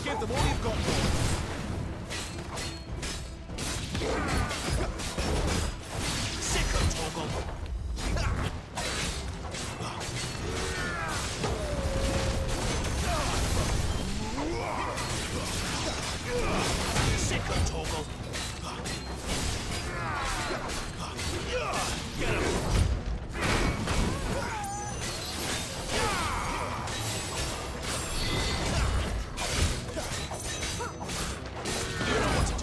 Give them all you've got, boy. Sick 'em, Toggle. Sick 'em, Toggle. Get him. You know what to do.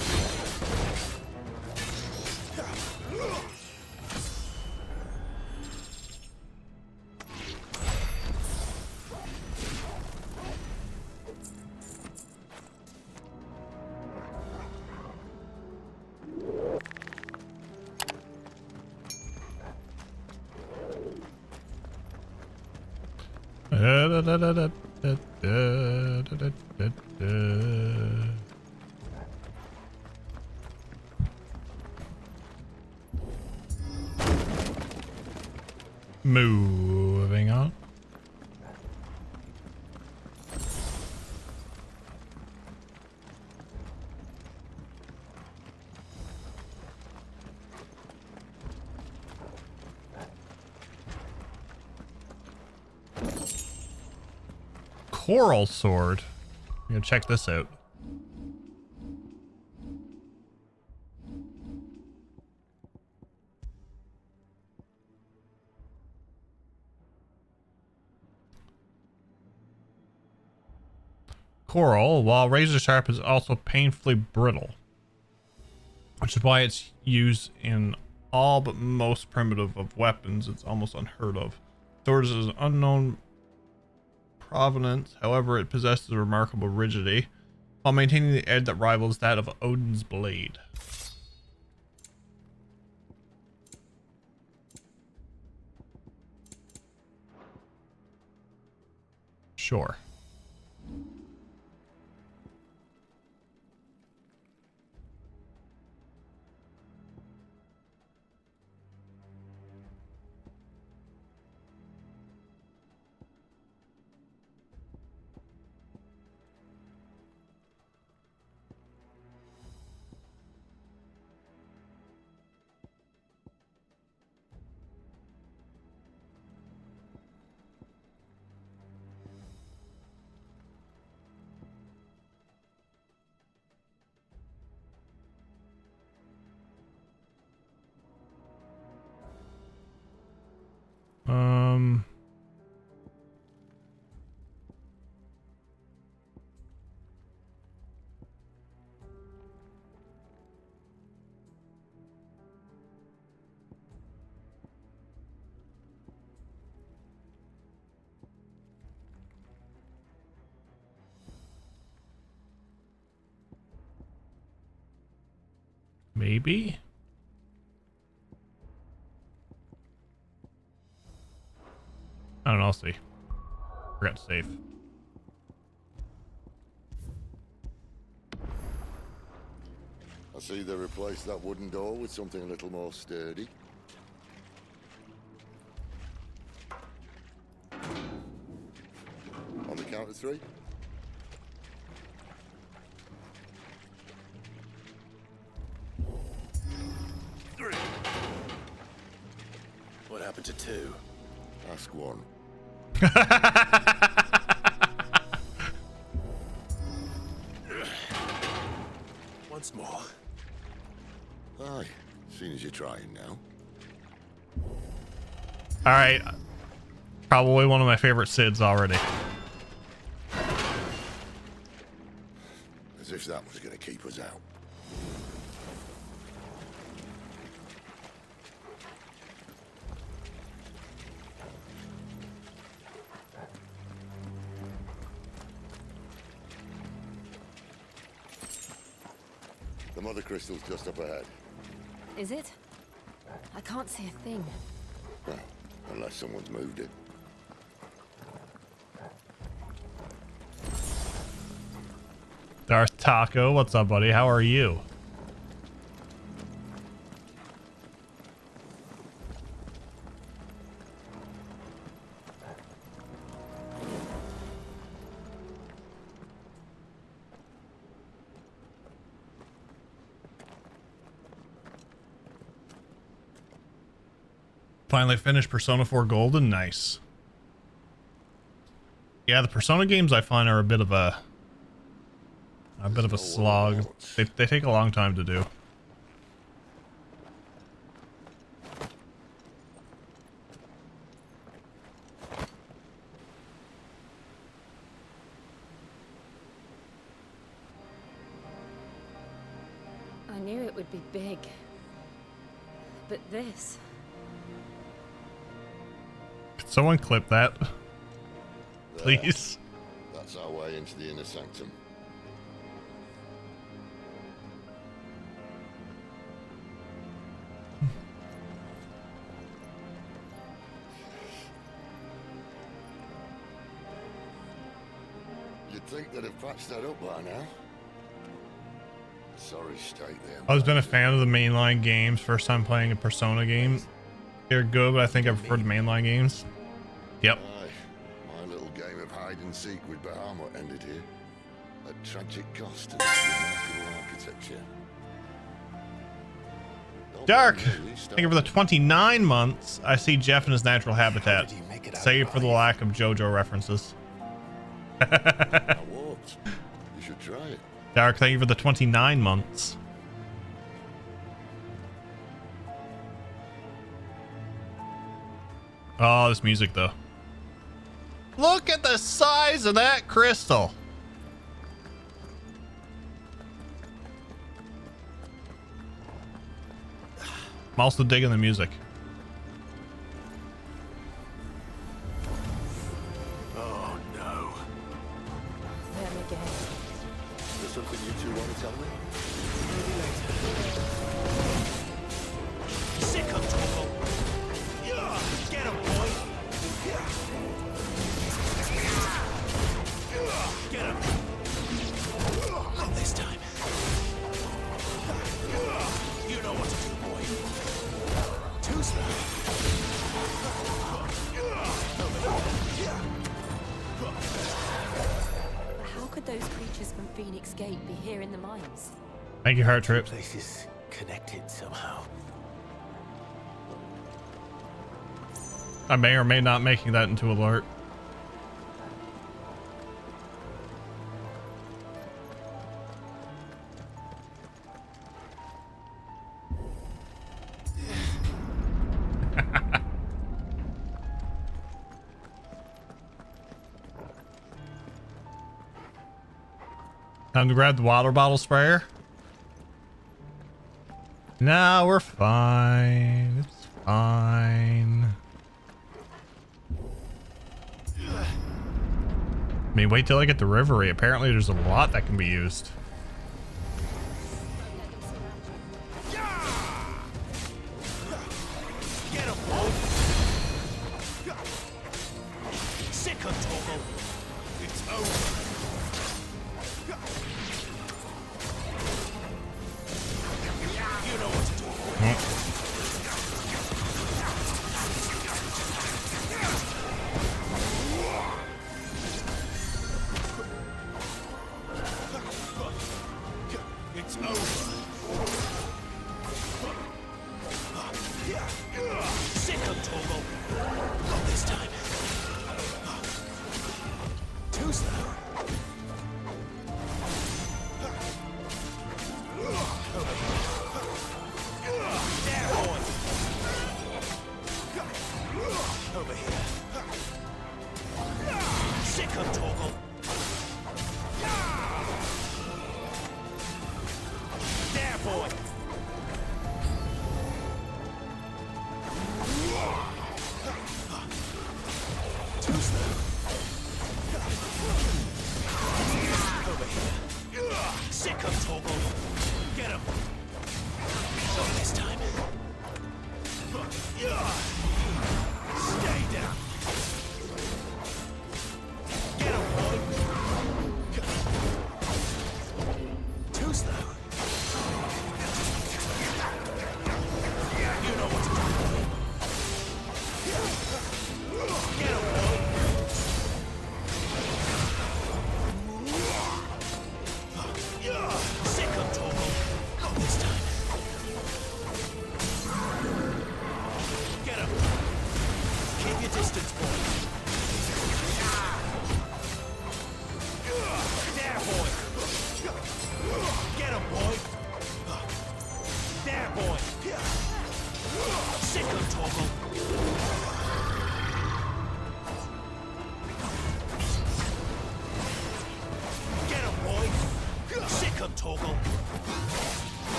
Moving on. Coral sword. I'm gonna check this out. Coral, while razor sharp, is also painfully brittle, which is why it's used in all but most primitive of weapons. It's almost unheard of. Sword is an unknown provenance, however, it possesses a remarkable rigidity while maintaining the edge that rivals that of Odin's blade. Sure. Maybe? I don't know, I'll see. Forgot to save. I see they replaced that wooden door with something a little more sturdy. On the count of 3. What happened to 2? Ask 1. Once more. Aye, seeing as you're trying now. All right. Probably one of my favorite SIDs already. As if that was going to keep us out. The mother crystal's just up ahead. Is it? I can't see a thing. Well, unless someone's moved it. Darth Taco, what's up, buddy? How are you? Finally finished Persona 4 Golden. Nice. Yeah, the Persona games I find are a bit of a slog. They take a long time to do. I knew it would be big. But this... Could someone clip that? Please. That's our way into the inner sanctum. You'd think they'd have patched that up by now. Sorry, state there. I've been a fan of the mainline games. First time playing a Persona game. They're good, but I think I prefer the mainline games. Yep. Aye, my little game of hide and seek with Bahamut ended here. At tragic cost and remarkable architecture. Dark, thank you for the 29 months. I see Jeff in his natural habitat. Save for the lack of JoJo references. I walked. You should try it. Dark, thank you for the 29 months. Oh, this music though. Look at the size of that crystal. I'm also digging the music. Oh no. Them again. Is there something you two want to tell me? Sick of trouble. Yeah, get him, boy. Get him. Not this time. You know what to do, boy. Too slow. How could those creatures from Phoenix Gate be here in the mines? Thank you, Heart Trip. The place is connected somehow. I may or may not making that into alert. Time to grab the water bottle sprayer. No, we're fine. It's fine. I mean, wait till I get the Reverie. Apparently there's a lot that can be used. Get him, boy. Sick of trouble. It's over. You know what to do, boy. It's over. Sick of trouble. Not this time. Too slow. There, boy.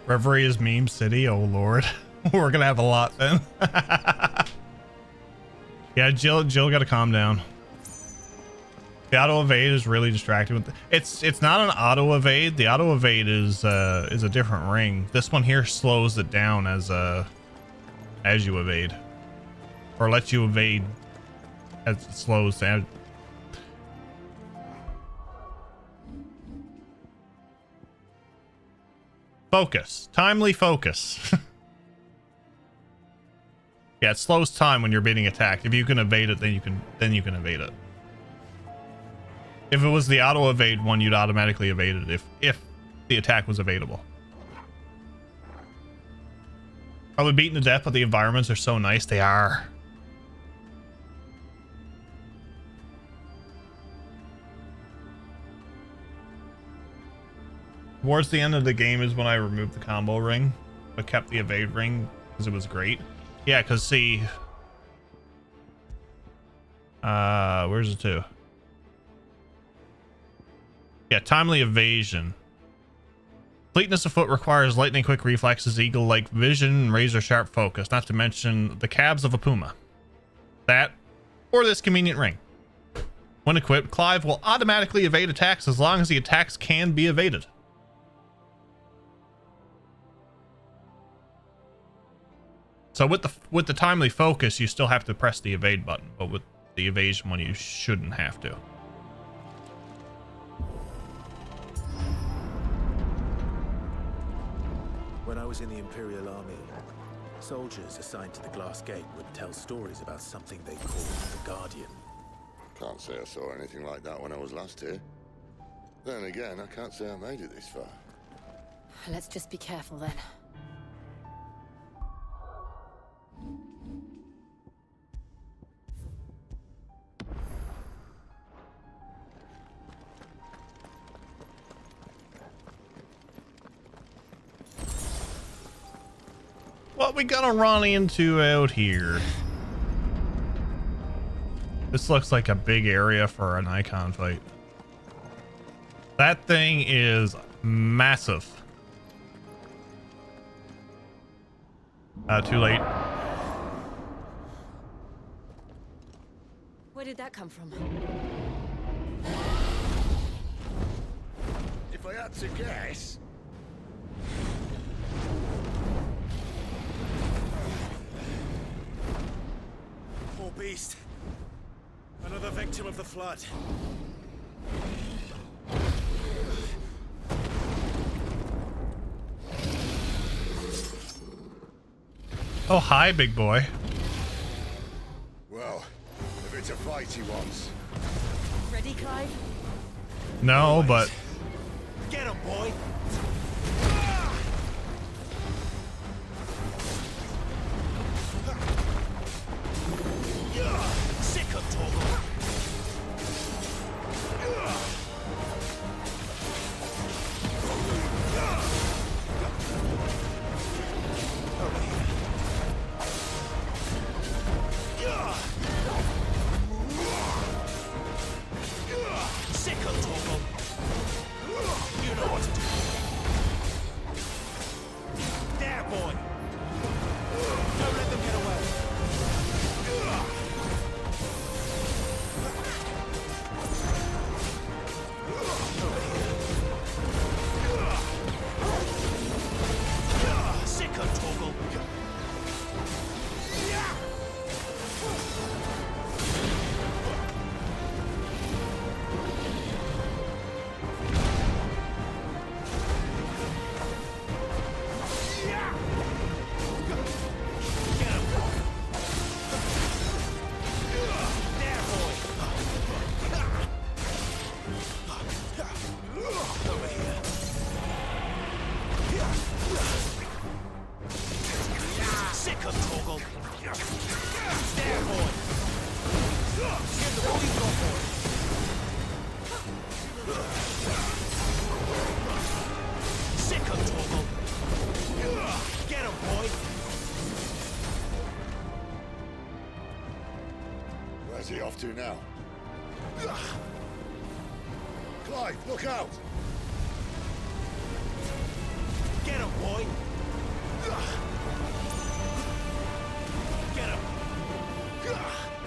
Reverie is meme city. Oh lord. We're gonna have a lot then. Yeah, Jill gotta calm down. The auto evade is really distracting. It's not an auto evade. The auto evade is a different ring. This one here slows it down as you evade, or lets you evade as it slows down. Focus, timely focus. Yeah, it slows time when you're being attacked. If you can evade it, then you can evade it. If it was the auto evade one, you'd automatically evade it if the attack was evadable. Probably beaten to death, but the environments are so nice. They are. Towards the end of the game is when I removed the combo ring, but kept the evade ring because it was great. Yeah, because see, where's it to? Yeah, timely evasion. Fleetness of foot requires lightning quick reflexes, eagle-like vision, and razor-sharp focus, not to mention the calves of a puma. That, or this convenient ring. When equipped, Clive will automatically evade attacks as long as the attacks can be evaded. So with the timely focus, you still have to press the evade button, but with the evasion one, you shouldn't have to. When I was in the Imperial Army, soldiers assigned to the Glass Gate would tell stories about something they called the Guardian. Can't say I saw anything like that when I was last here. Then again, I can't say I made it this far. Let's just be careful then. What we gonna run into out here? This looks like a big area for an icon fight. That thing is massive. Too late. Where did that come from? If I had to guess... Poor beast. Another victim of the flood. Oh, hi, big boy. Well, if it's a fight he wants. Ready, Clive? No, but Get him, boy! Sick of talking. Sick of talking. You know what to do. There, boy. Don't let them get away. have to now. Clive, look out! Get him, boy! Get him!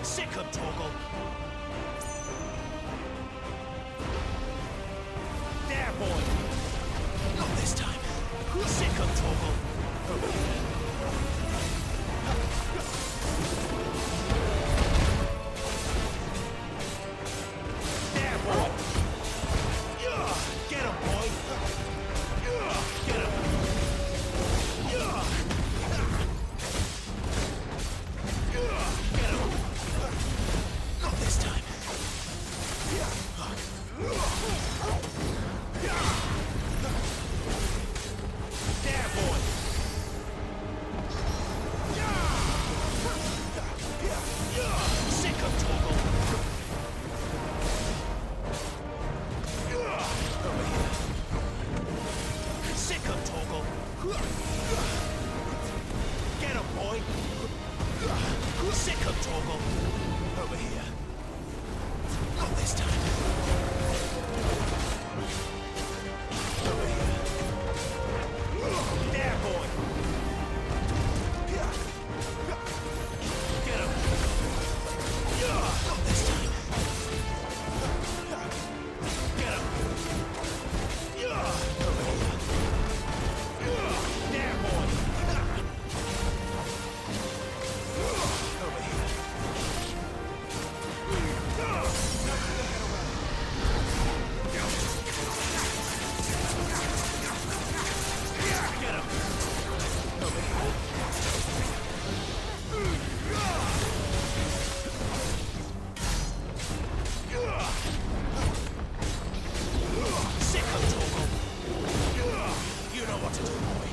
Sick him, Torgal! There, boy! Not this time! Sick him, Torgal! Over here! There, boy! Get him, boy! Get him! Get him! Not this time! There, boy! Sick of Torgal! Over here! Sick of Torgal! Get him, boy! Sick of Torgal! Over here! Not this time! Over here! There, boy! Get him! Not this time! Get him! Over here! There, boy! Over here! Get him! Over here! Sick of Torgal! You know what to do, boy.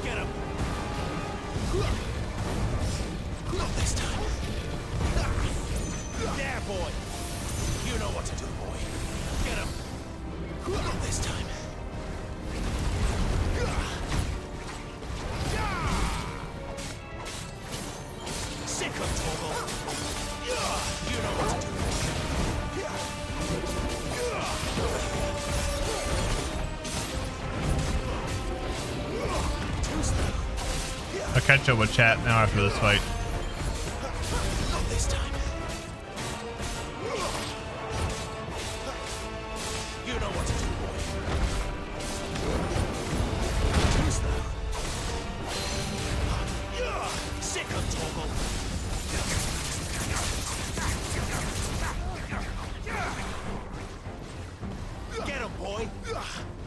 Get him! Not this time. There, boy. You know what to do, boy. Get him! Not this time. Sick of Torgal! You know what to do, boy. Too slow. I'll catch up with chat now after this fight. Not this time. You know what to do, boy. Too slow. Sick of Torgal. Get him, boy.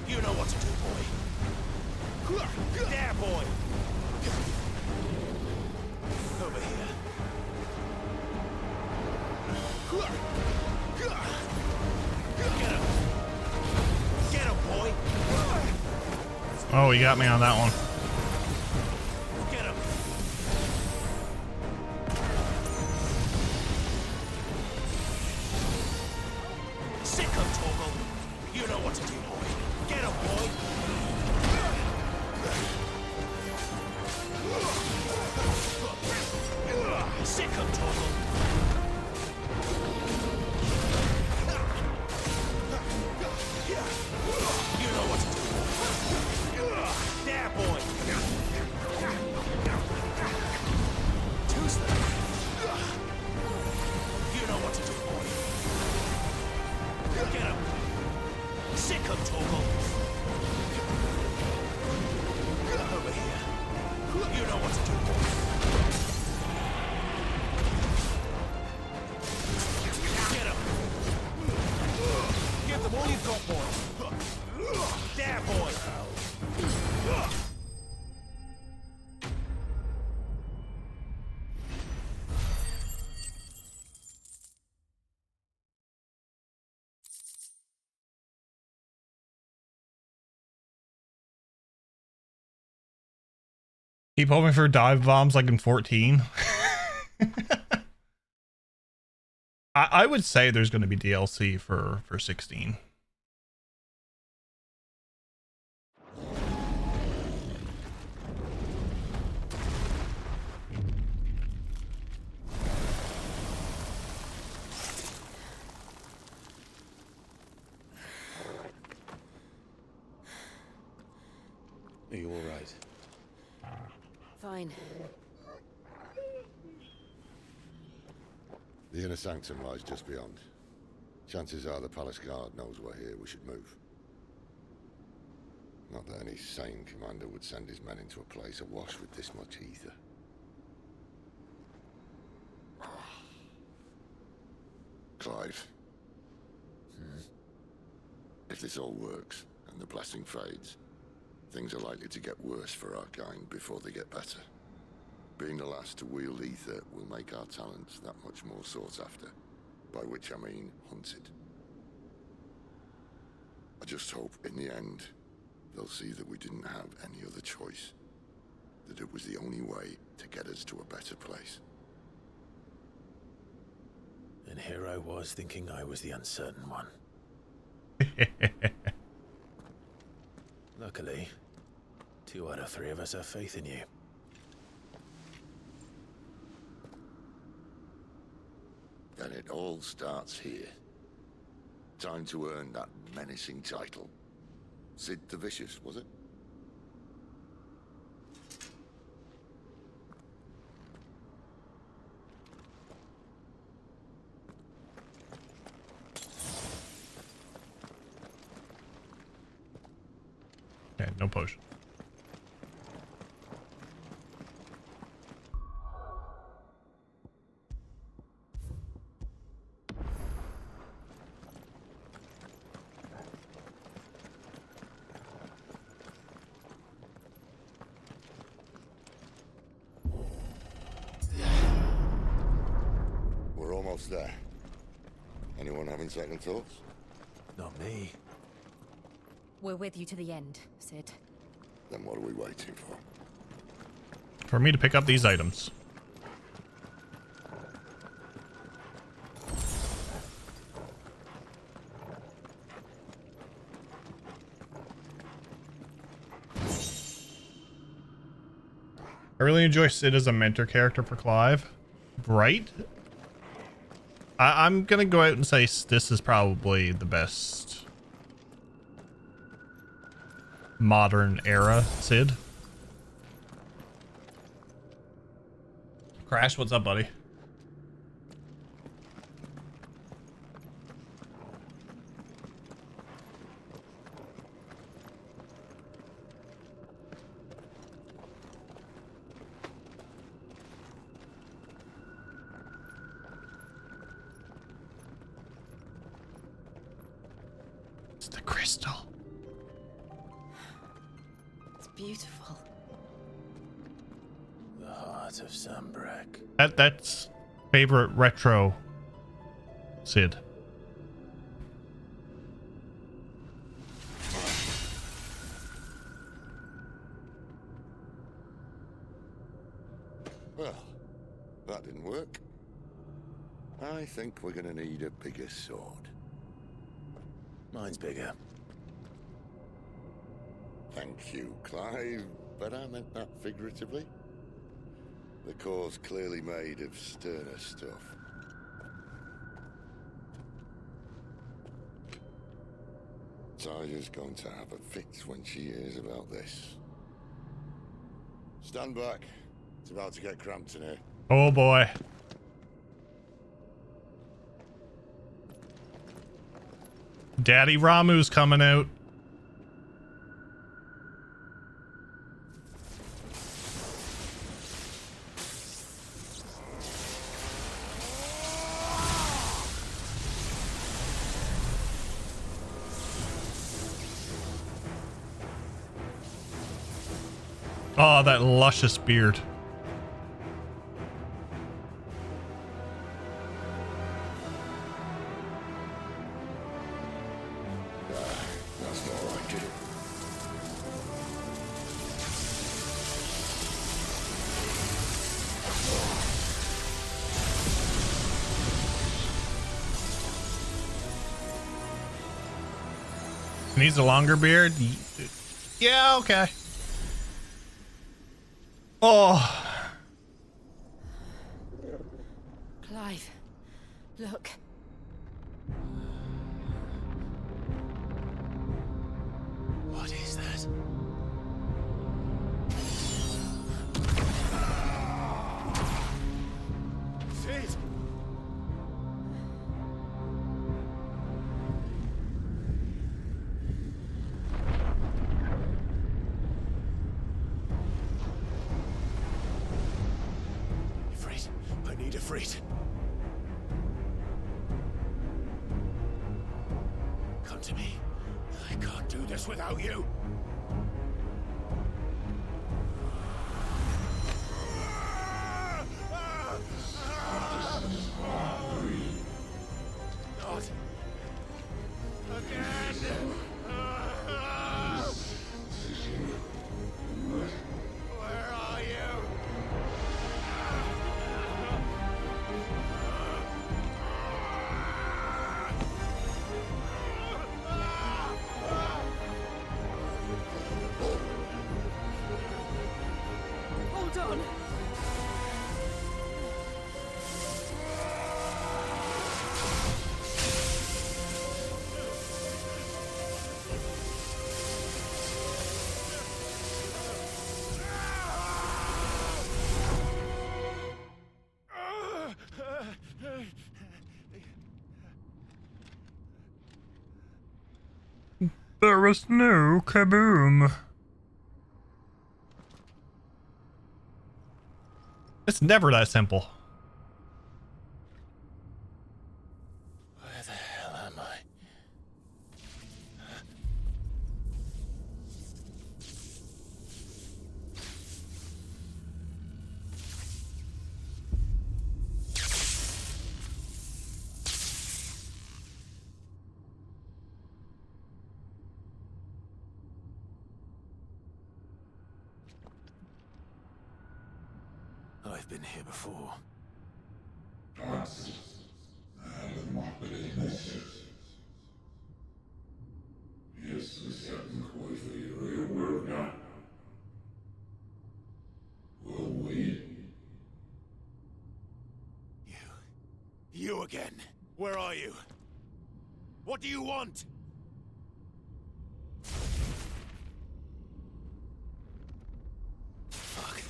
You know what to do, boy. There, boy. Over here. Get him. Get him, boy. Oh, he got me on that one. Get him. Sick of Torgal. You know what to do, boy. Get him, boy. Sick of Torgal. You know what to do. There, boy. Too slow. You know what to do, boy. Get him. Sick of Torgal. Over here. You know what to do, boy. Get him. Give them all you've got, boy. There, boy. Keep hoping for dive bombs like in 14. I would say there's going to be DLC for 16. Are you all right? Fine. The inner sanctum lies just beyond. Chances are the palace guard knows we're here. We should move. Not that any sane commander would send his men into a place awash with this much ether. Clive. If this all works, and the blessing fades, things are likely to get worse for our kind before they get better. Being the last to wield ether will make our talents that much more sought after, by which I mean hunted. I just hope, in the end, they'll see that we didn't have any other choice. That it was the only way to get us to a better place. And here I was thinking I was the uncertain one. Luckily, 2 out of 3 of us have faith in you. Then it all starts here. Time to earn that menacing title. Sid the Vicious, was it? Okay, no potion. We're almost there. Anyone having second thoughts? Not me. We're with you to the end, Sid. Then what are we waiting for? For me to pick up these items. I really enjoy Sid as a mentor character for Clive. Bright. I'm gonna go out and say this is probably the best modern era Sid. Crash, what's up, buddy? It's the crystal. It's beautiful. The heart of Sambrek. That's favorite retro Sid. Well, that didn't work. I think we're gonna need a bigger sword. Mine's bigger. Thank you, Clive, but I meant that figuratively. The core's clearly made of sterner stuff. Taya's going to have a fit when she hears about this. Stand back. It's about to get cramped in here. Oh boy. Daddy Ramu's coming out. Oh, that luscious beard. That's not like it. Needs a longer beard? Yeah, okay. Oh. Clive, look. What is that? Siegfried. Come to me. I can't do this without you. Not again. Where are you? Hold on. There was no kaboom. It's never that simple. Where the hell am I? I've been here before. You again. Where are you? What do you want? Fuck.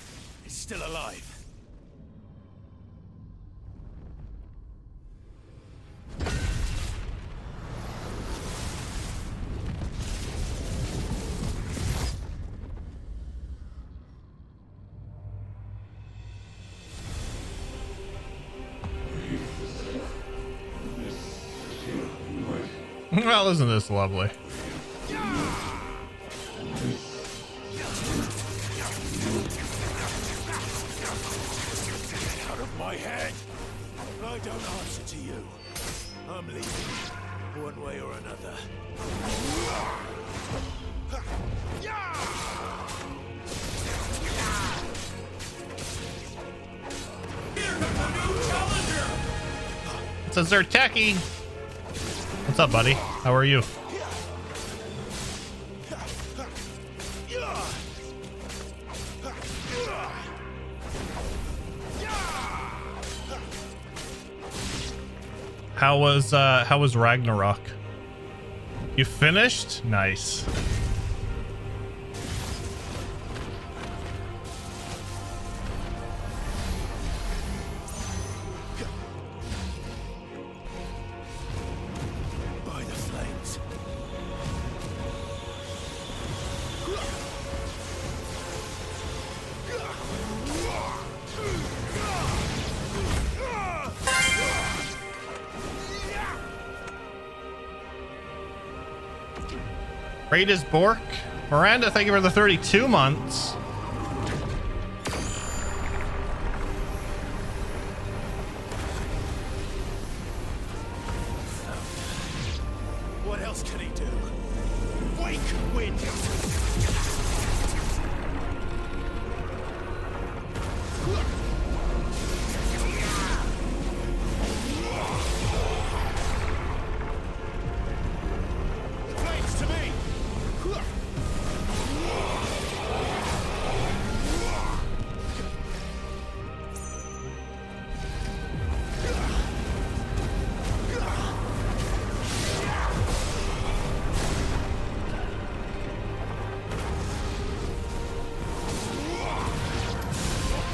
It's still alive. Well, isn't this lovely? Out of my head! I don't answer to you. I'm leaving, one way or another. It's a Zerteki. What's up, buddy? How are you? How was Ragnarok? You finished? Nice. By the flames. Raiders Bork. Miranda, thank you for the 32 months. What else can he do? Wake wind! Flames to me!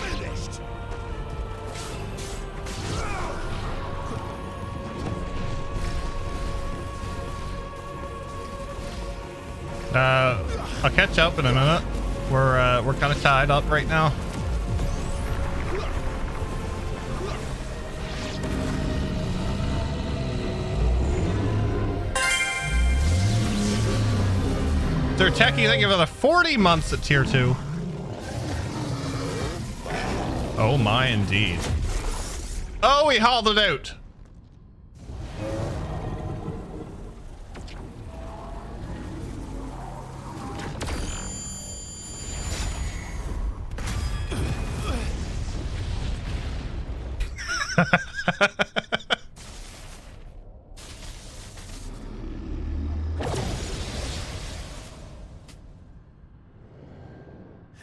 Finished! I'll catch up in a minute. We're kind of tied up right now. Zerteki, thank you for the 40 months at tier 2. Oh my, indeed. Oh, he hauled it out.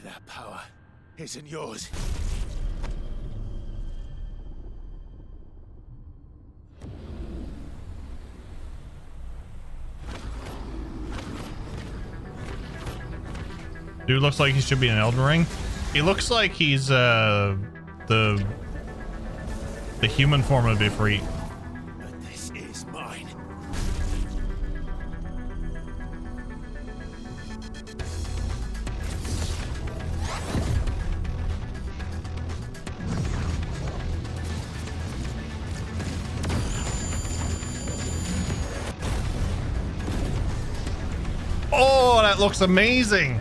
That power isn't yours. Dude looks like he should be in Elden Ring. He looks like he's the human form of Ifrit. But this is mine. Oh, that looks amazing.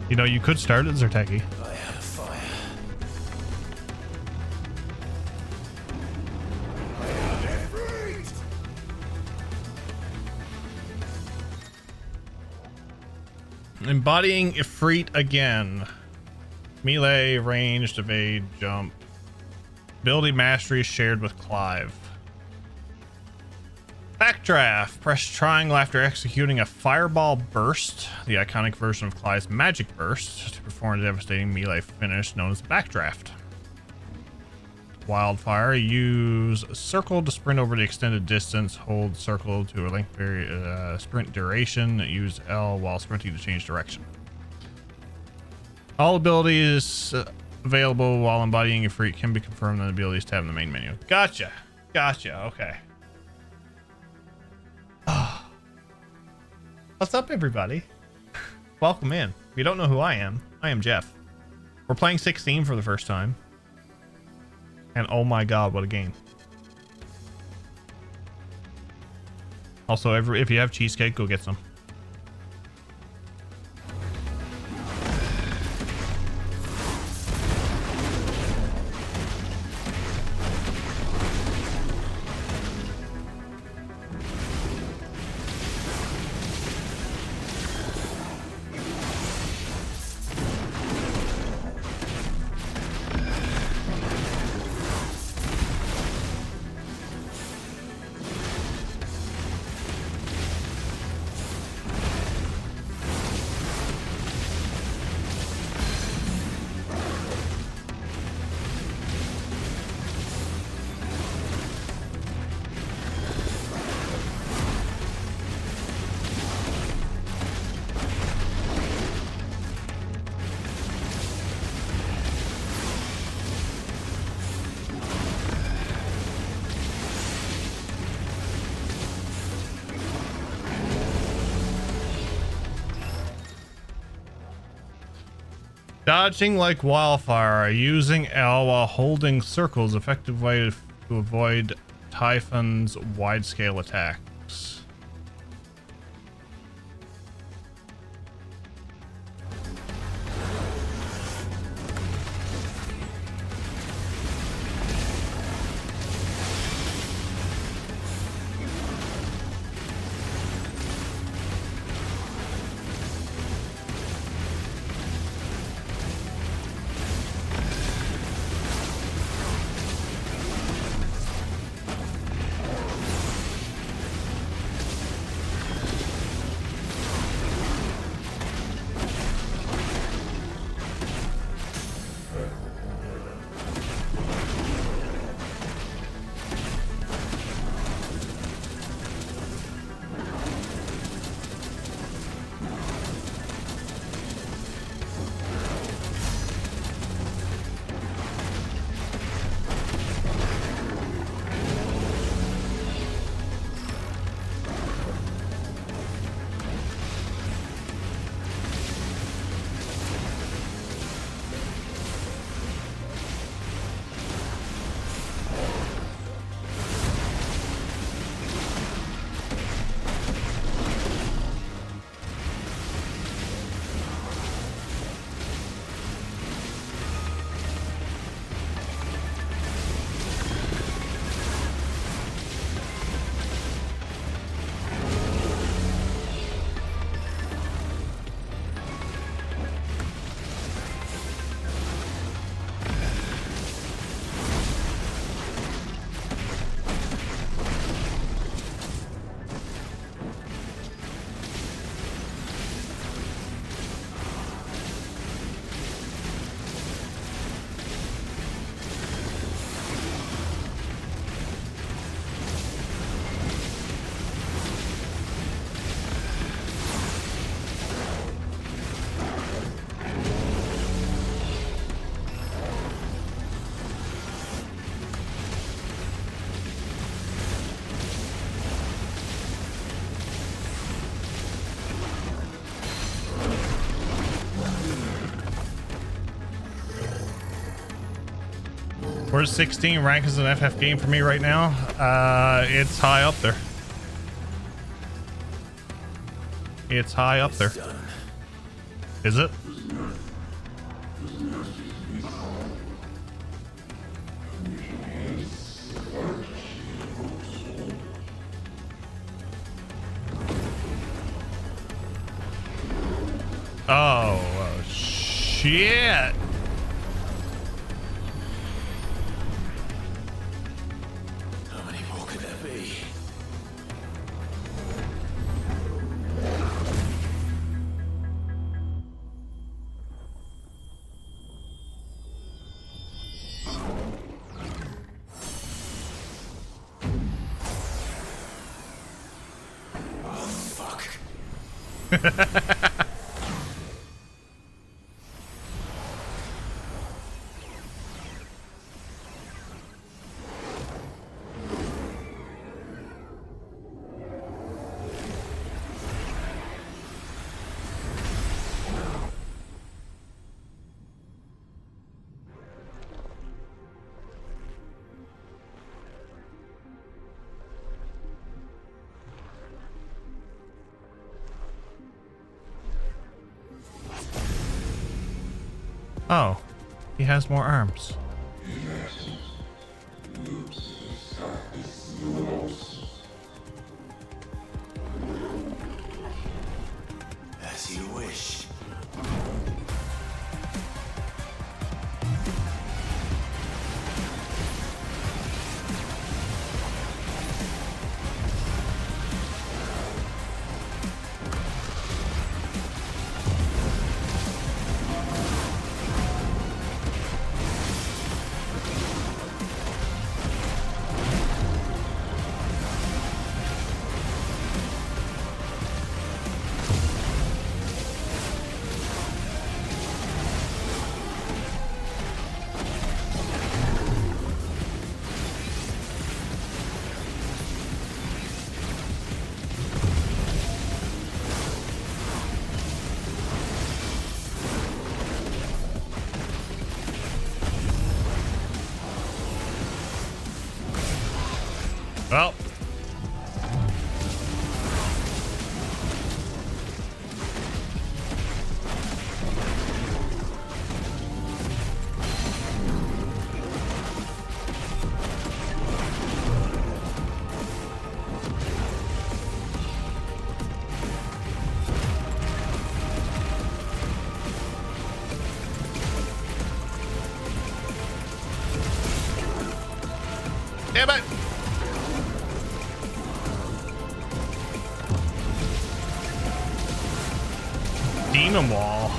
You know, you could start at Zerteki. I have fire. I have Ifrit! Embodying Ifrit again. Melee, ranged, evade, jump. Ability mastery shared with Clive. Backdraft. Press triangle after executing a fireball burst, the iconic version of Clive's magic burst, to perform a devastating melee finish known as backdraft. Wildfire. Use circle to sprint over the extended distance. Hold circle to a length sprint duration. Use L while sprinting to change direction. All abilities available while embodying a freak can be confirmed in the abilities tab in the main menu. Gotcha. Gotcha. Okay. What's up, everybody? Welcome in. If you don't know who I am Jeff. We're playing 16 for the first time. And oh my god, what a game. Also, if you have cheesecake, go get some. Dodging like wildfire, using L while holding circles, effective way to avoid Typhon's wide-scale attacks. We're at 16. Rank is an FF game for me right now. It's high up there. It's high up there. Is it? Oh, shit. How many more could there be? Oh, fuck. Oh, he has more arms. As you wish. Well. Damn it! Demon wall.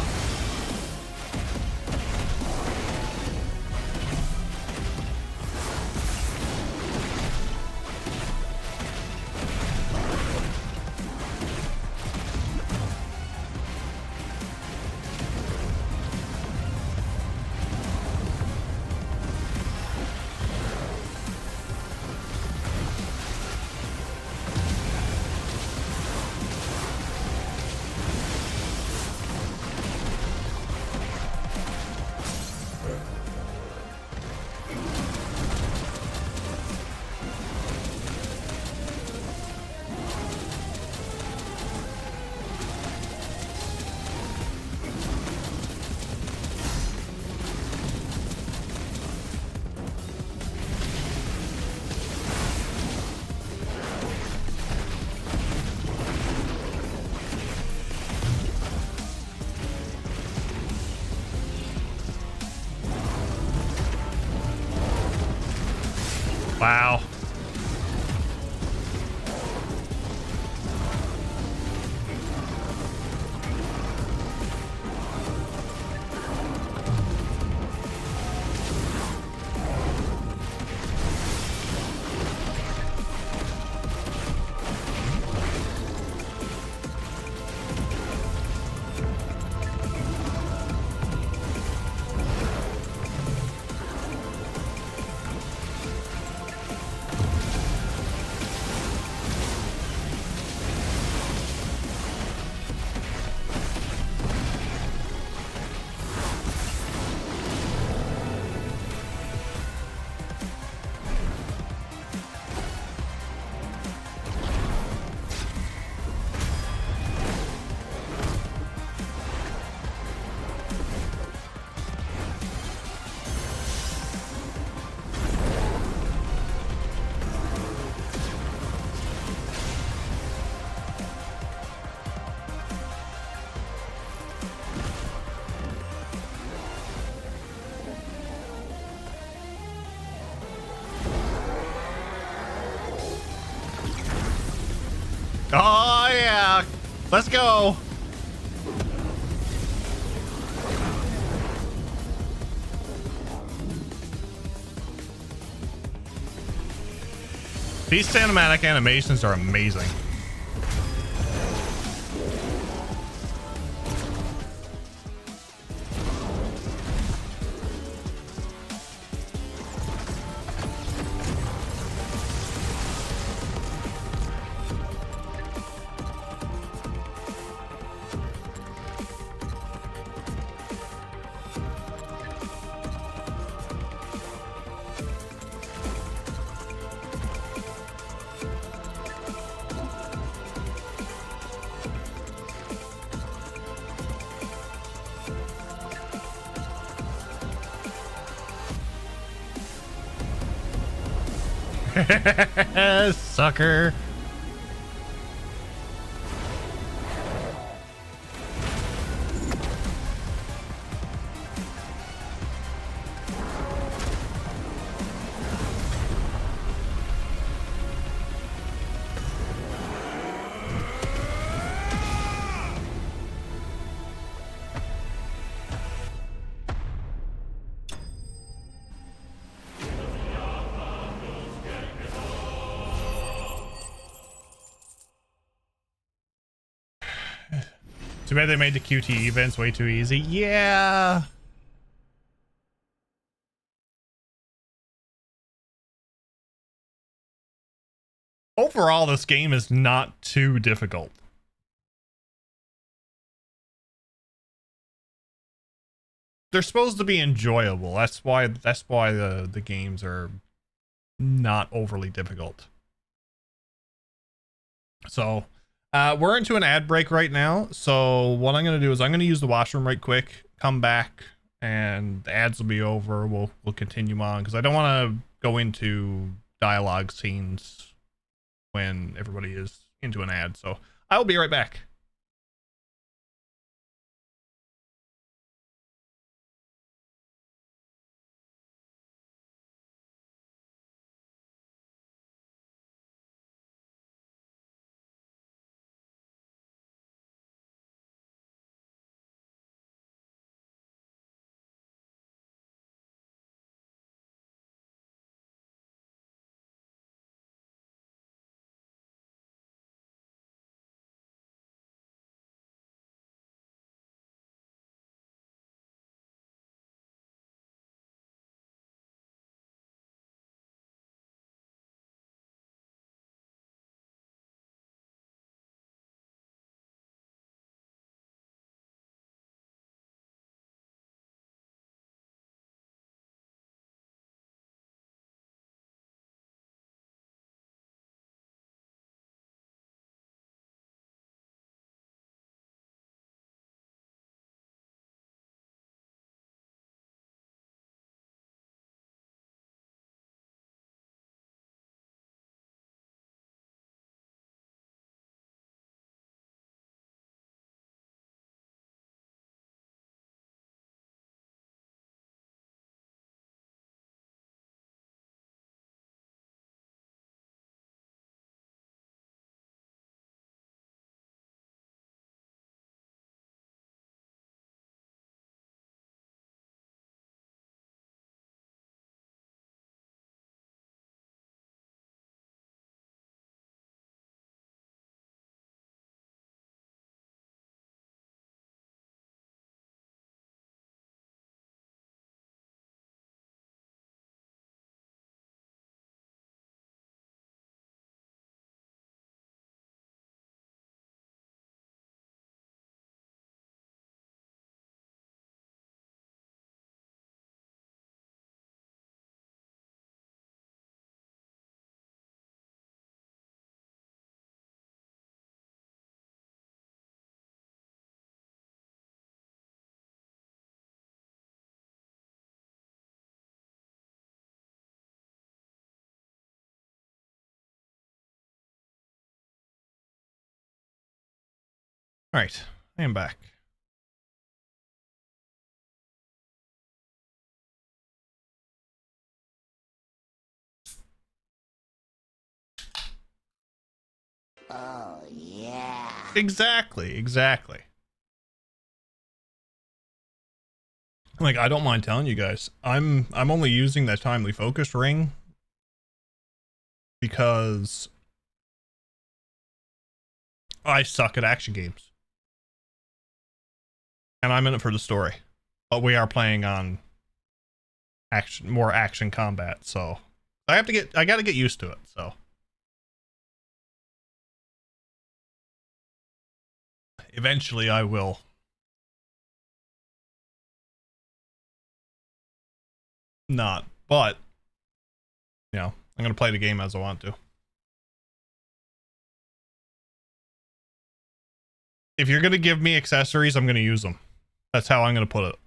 Wow. Oh yeah, let's go. These cinematic animations are amazing. Sucker. Too bad they made the QTE events way too easy. Yeah. Overall, this game is not too difficult. They're supposed to be enjoyable. That's why the games are not overly difficult. So we're into an ad break right now. So what I'm going to do is I'm going to use the washroom right quick, come back, and the ads will be over. We'll continue on because I don't want to go into dialogue scenes when everybody is into an ad. So I will be right back. All right, I am back. Oh, yeah. Exactly. Like, I don't mind telling you guys, I'm only using that timely focus ring because I suck at action games. And I'm in it for the story. But we are playing on more action combat, so I gotta get used to it, so. Eventually I will. Not, but you know, I'm gonna play the game as I want to. If you're gonna give me accessories, I'm gonna use them. That's how I'm gonna put it.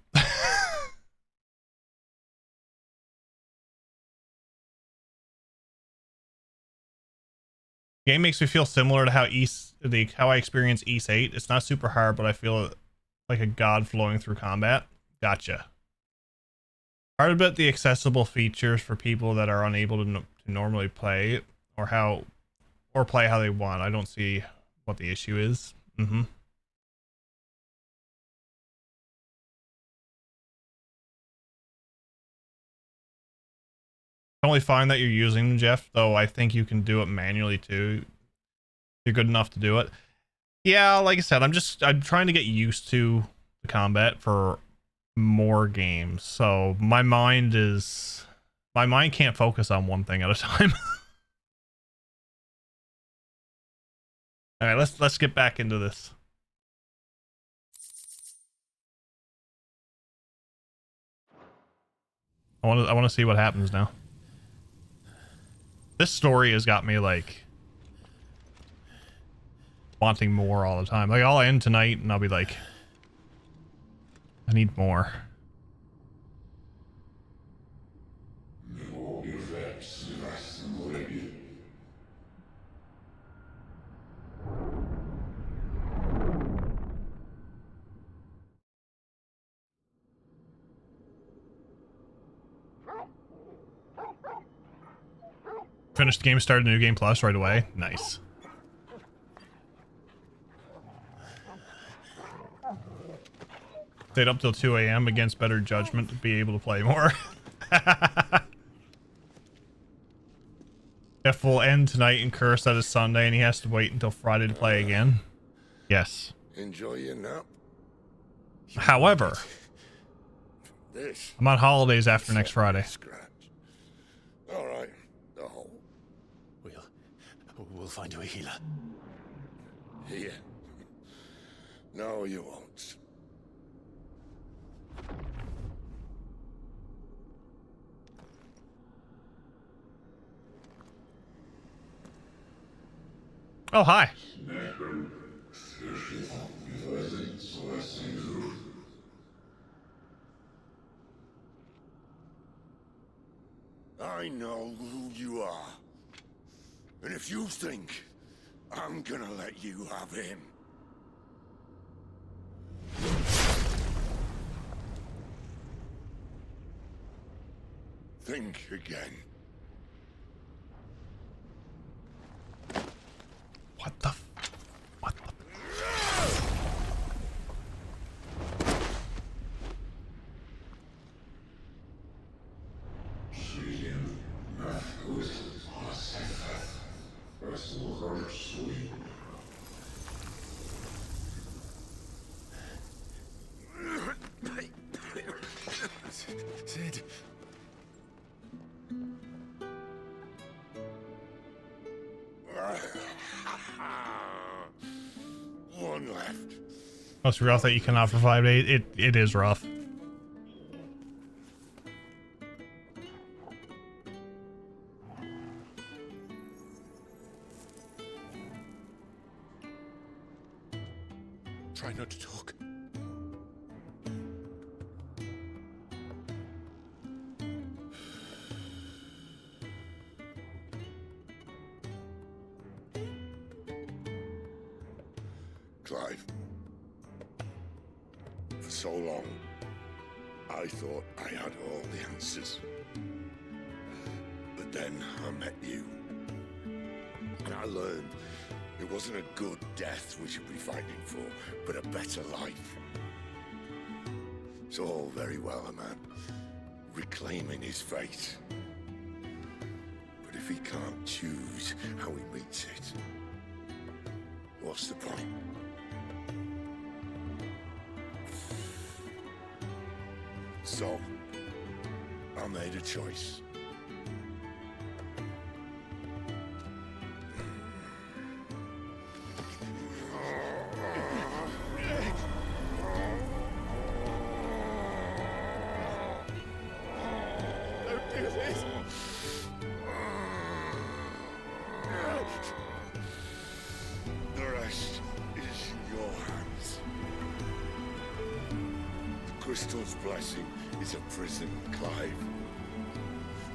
Game makes me feel similar to how I experience East 8. It's not super hard, but I feel like a god flowing through combat. Gotcha. Hard about the accessible features for people that are unable to normally play or play how they want. I don't see what the issue is. Only find that you're using them, Jeff, though I think you can do it manually too. You're good enough to do it. Yeah, like I said, I'm trying to get used to the combat for more games. So my mind can't focus on one thing at a time. All right, let's get back into this. I want to see what happens now. This story has got me like wanting more all the time. Like I'll end tonight and I'll be like, I need more. Finished the game, started a new game plus right away. Nice. Stayed up till 2 a.m. against better judgment to be able to play more. Jeff will end tonight and curse that it's Sunday and he has to wait until Friday to play again. Yes. Enjoy your nap. However, I'm on holidays after next Friday. All right. The hole. We'll find you a healer. Here. No, you won't. Oh, hi. I know who you are. And if you think I'm gonna let you have him... think again. What the Sid. One left. Must be rough that you cannot for 5 days. It is rough. Try not to talk. Clive. For so long, I thought I had all the answers. But then I met you. And I learned It wasn't a good death we should be fighting for, but a better life. It's all very well, a man reclaiming his fate. But if he can't choose how he meets it, what's the point? So, I made a choice. Don't do this! The rest is in your hands. The crystal's blessing is a prison, Clive.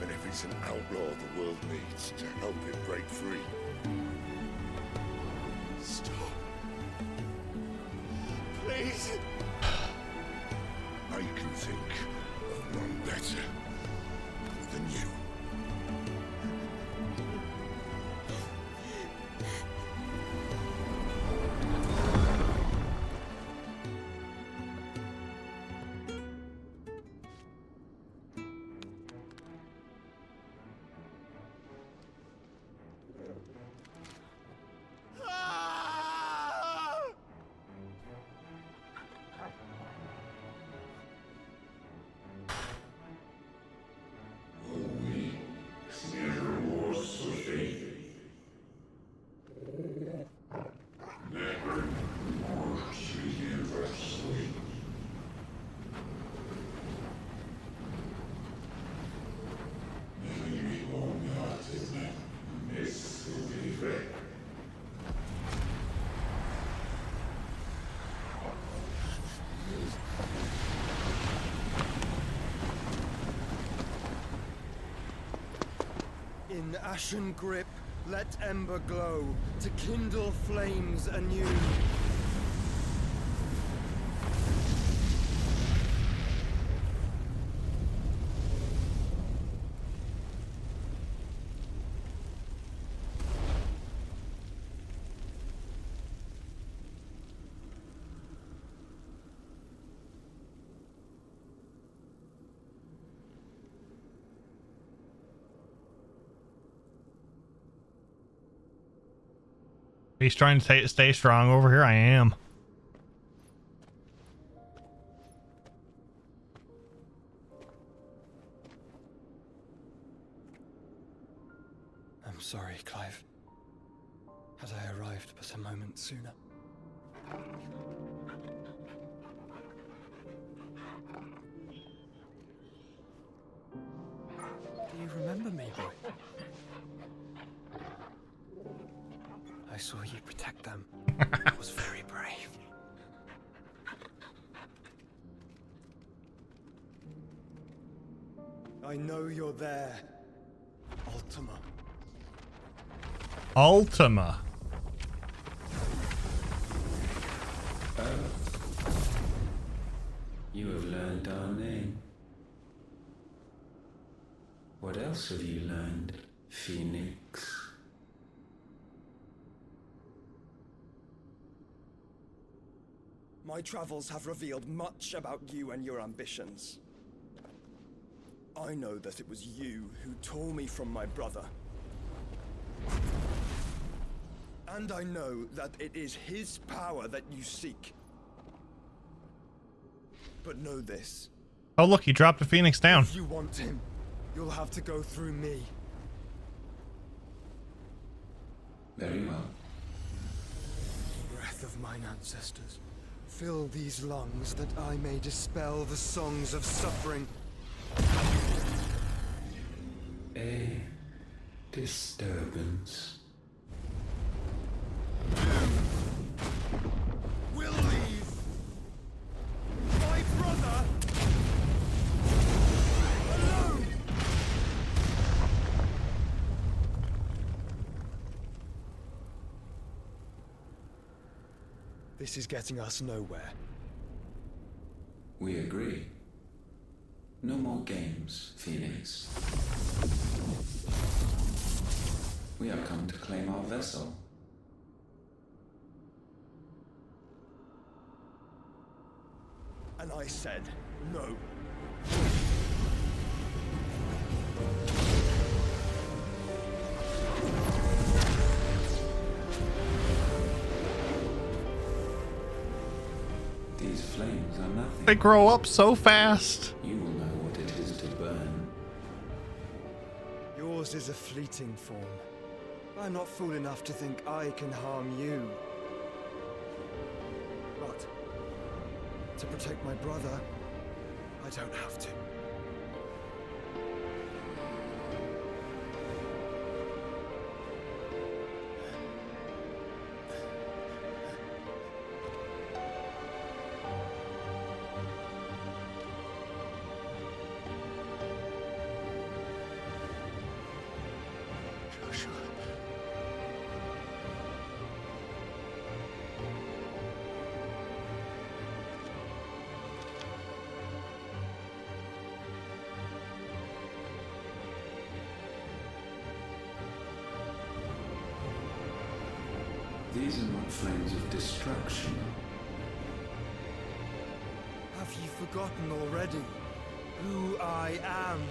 And if it's an outlaw the world needs to help it break free. Stop. Please. I can think of none better than you. In ashen grip, let ember glow, to kindle flames anew. He's trying to stay strong over here. I am. I'm sorry, Clive. Had I arrived but a moment sooner. Do you remember me, boy? I saw you protect them. It was very brave. I know you're there, Ultima. Ultima. You have learned our name. What else have you learned, Phoenix? My travels have revealed much about you and your ambitions. I know that it was you who tore me from my brother. And I know that it is his power that you seek. But know this. Oh, look, he dropped the Phoenix down. If you want him, you'll have to go through me. Very well. Breath of mine ancestors, fill these lungs that I may dispel the songs of suffering. A disturbance. We'll leave. My brother alone. This is getting us nowhere. We agree. No more games, Phoenix. We have come to claim our vessel. And I said no. These flames are nothing. They grow up so fast. You will know what it is to burn. Yours is a fleeting form. I'm not fool enough to think I can harm you. But to protect my brother, I don't have to. These are not flames of destruction. Have you forgotten already who I am?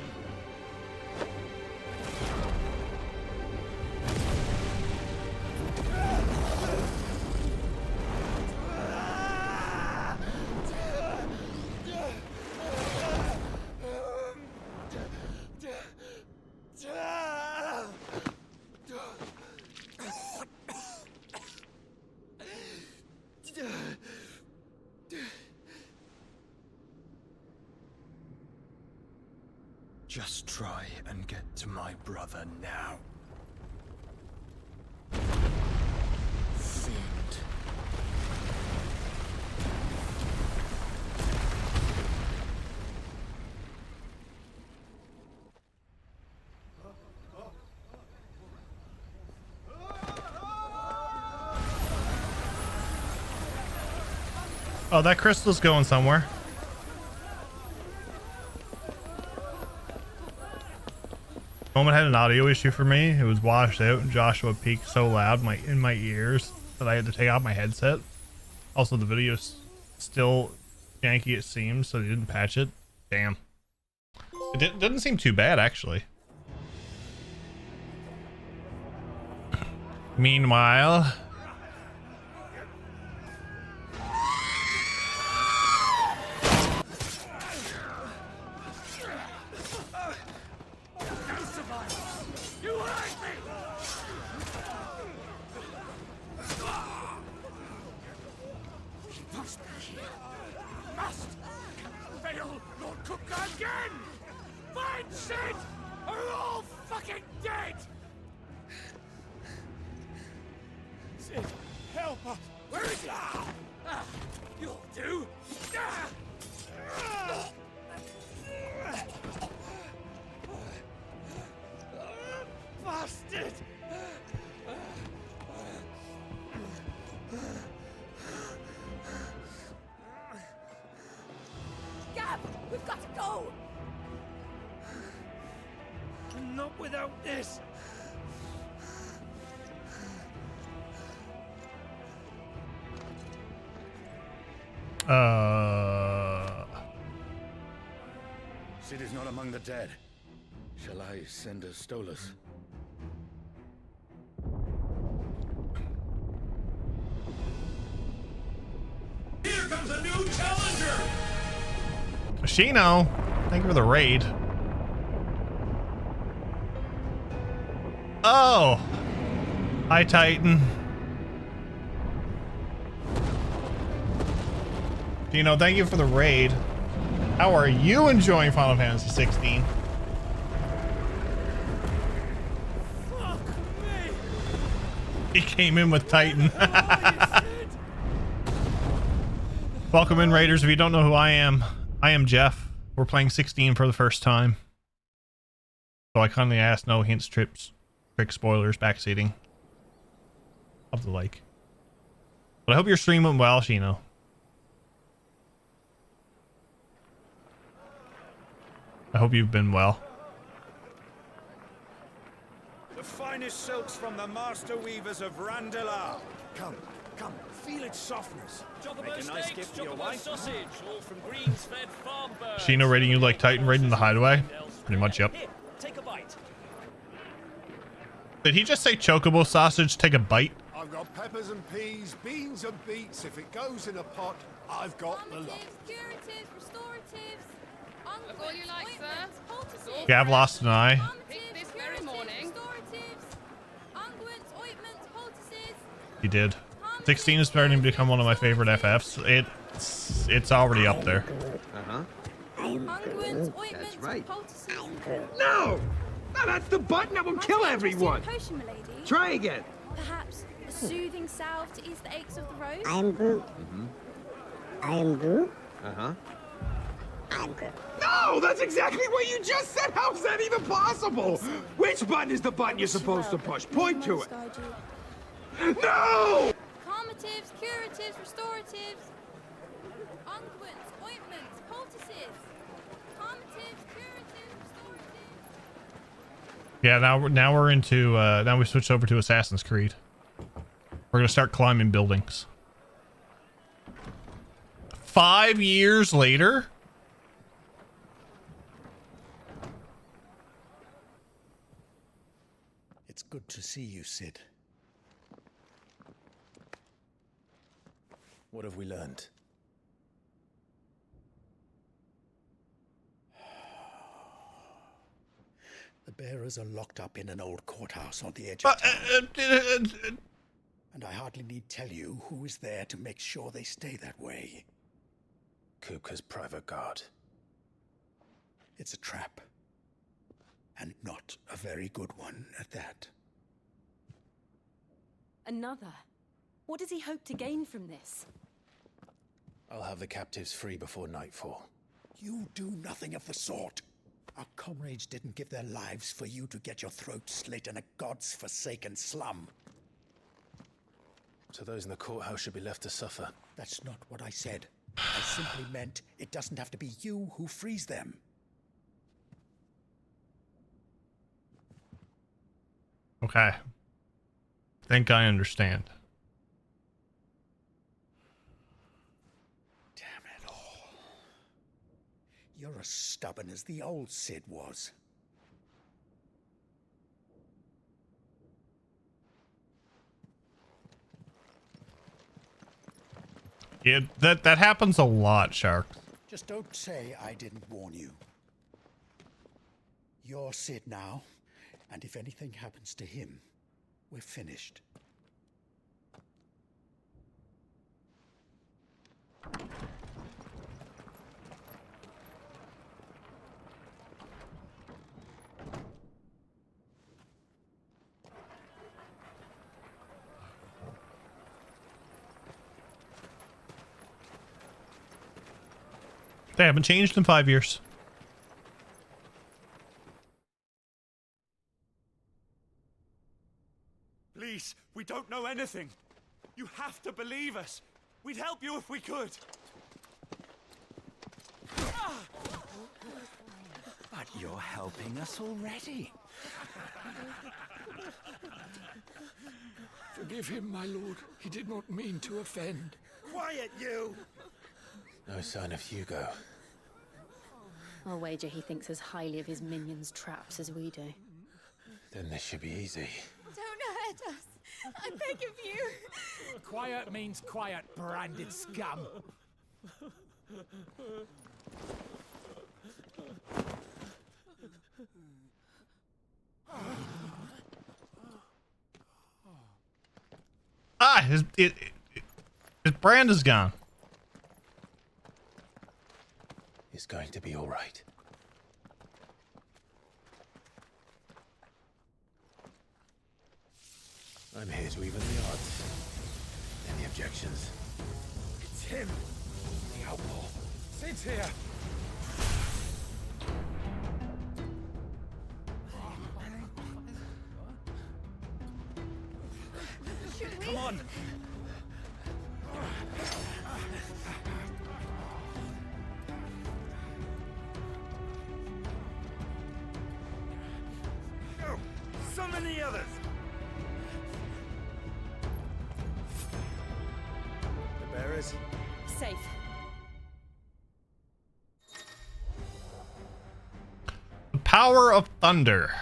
Just try and get to my brother now. Fiend. Oh, that crystal's going somewhere. Moment had an audio issue for me. It was washed out and Joshua peaked so loud in my ears that I had to take off my headset. Also, the video's still janky, it seems, so they didn't patch it. Damn. It doesn't seem too bad, actually. Meanwhile, We've got to go! Not without this! Sid is not among the dead. Shall I send a Stolas? Here comes a new challenger! Shino, thank you for the raid. Oh, hi Titan. Shino, thank you for the raid. How are you enjoying Final Fantasy 16? Fuck me! He came in with Titan. Welcome in, Raiders. If you don't know who I am Jeff. We're playing 16 for the first time. So I kindly ask no hints, trips, trick spoilers, backseating of the like. But I hope your stream went well, Shino. I hope you've been well. The finest silks from the master weavers of Randalar. Come, Come, feel its softness. Chocobo steaks, chocobo sausage, all from greens-fed farm birds. Sheena rating you like Titan rating the Hideaway? Pretty much, yep. Here, take a bite. Did he just say chocobo sausage? Take a bite? I've got peppers and peas, beans and beets. If it goes in a pot, I've got the lot. Curatives, restoratives, all you like, sir. Poultices. Yeah, I've lost an eye. This very morning. Restoratives, unguents, ointments, poultices. He did. 16 is starting to become one of my favorite FFs. It's already up there. Unguents, ointments, That's right. poultices. No! No, that's the button that will kill everyone! Potion, milady. Try again. Perhaps a soothing salve to ease the aches of the rose. I am Groot. I am Groot. I'm good. No, that's exactly what you just said! How's that even possible? Which button is the button you're supposed to push? Point to it. No! Calmatives, curatives, restoratives, unguents, ointments, poultices. Calmatives, curatives, restoratives. Yeah, now we're into now we switched over to Assassin's Creed. We're gonna start climbing buildings. 5 years later? It's good to see you, Sid. What have we learned? The bearers are locked up in an old courthouse on the edge of town. And I hardly need tell you who is there to make sure they stay that way. Kupka's private guard. It's a trap. And not a very good one at that. Another? What does he hope to gain from this? I'll have the captives free before nightfall. You do nothing of the sort. Our comrades didn't give their lives for you to get your throat slit in a god's forsaken slum. So those in the courthouse should be left to suffer. That's not what I said. I simply meant it doesn't have to be you who frees them. Okay. Think I understand. You're as stubborn as the old Sid was. Yeah, that happens a lot, Sharks. Just don't say I didn't warn you. You're Sid now, and if anything happens to him, we're finished. They haven't changed in 5 years. Please, we don't know anything. You have to believe us. We'd help you if we could. But you're helping us already. Forgive him, my lord. He did not mean to offend. Quiet, you! No sign of Hugo. I'll wager he thinks as highly of his minions' traps as we do. Then this should be easy. Don't hurt us. I beg of you. Quiet means quiet, branded scum. Ah, his brand is gone. It's going to be all right. I'm here to even the odds. Any objections? It's him, the outlaw. Sid's here. Come on. Go! Summon the others! adventurers. Safe. The power of thunder.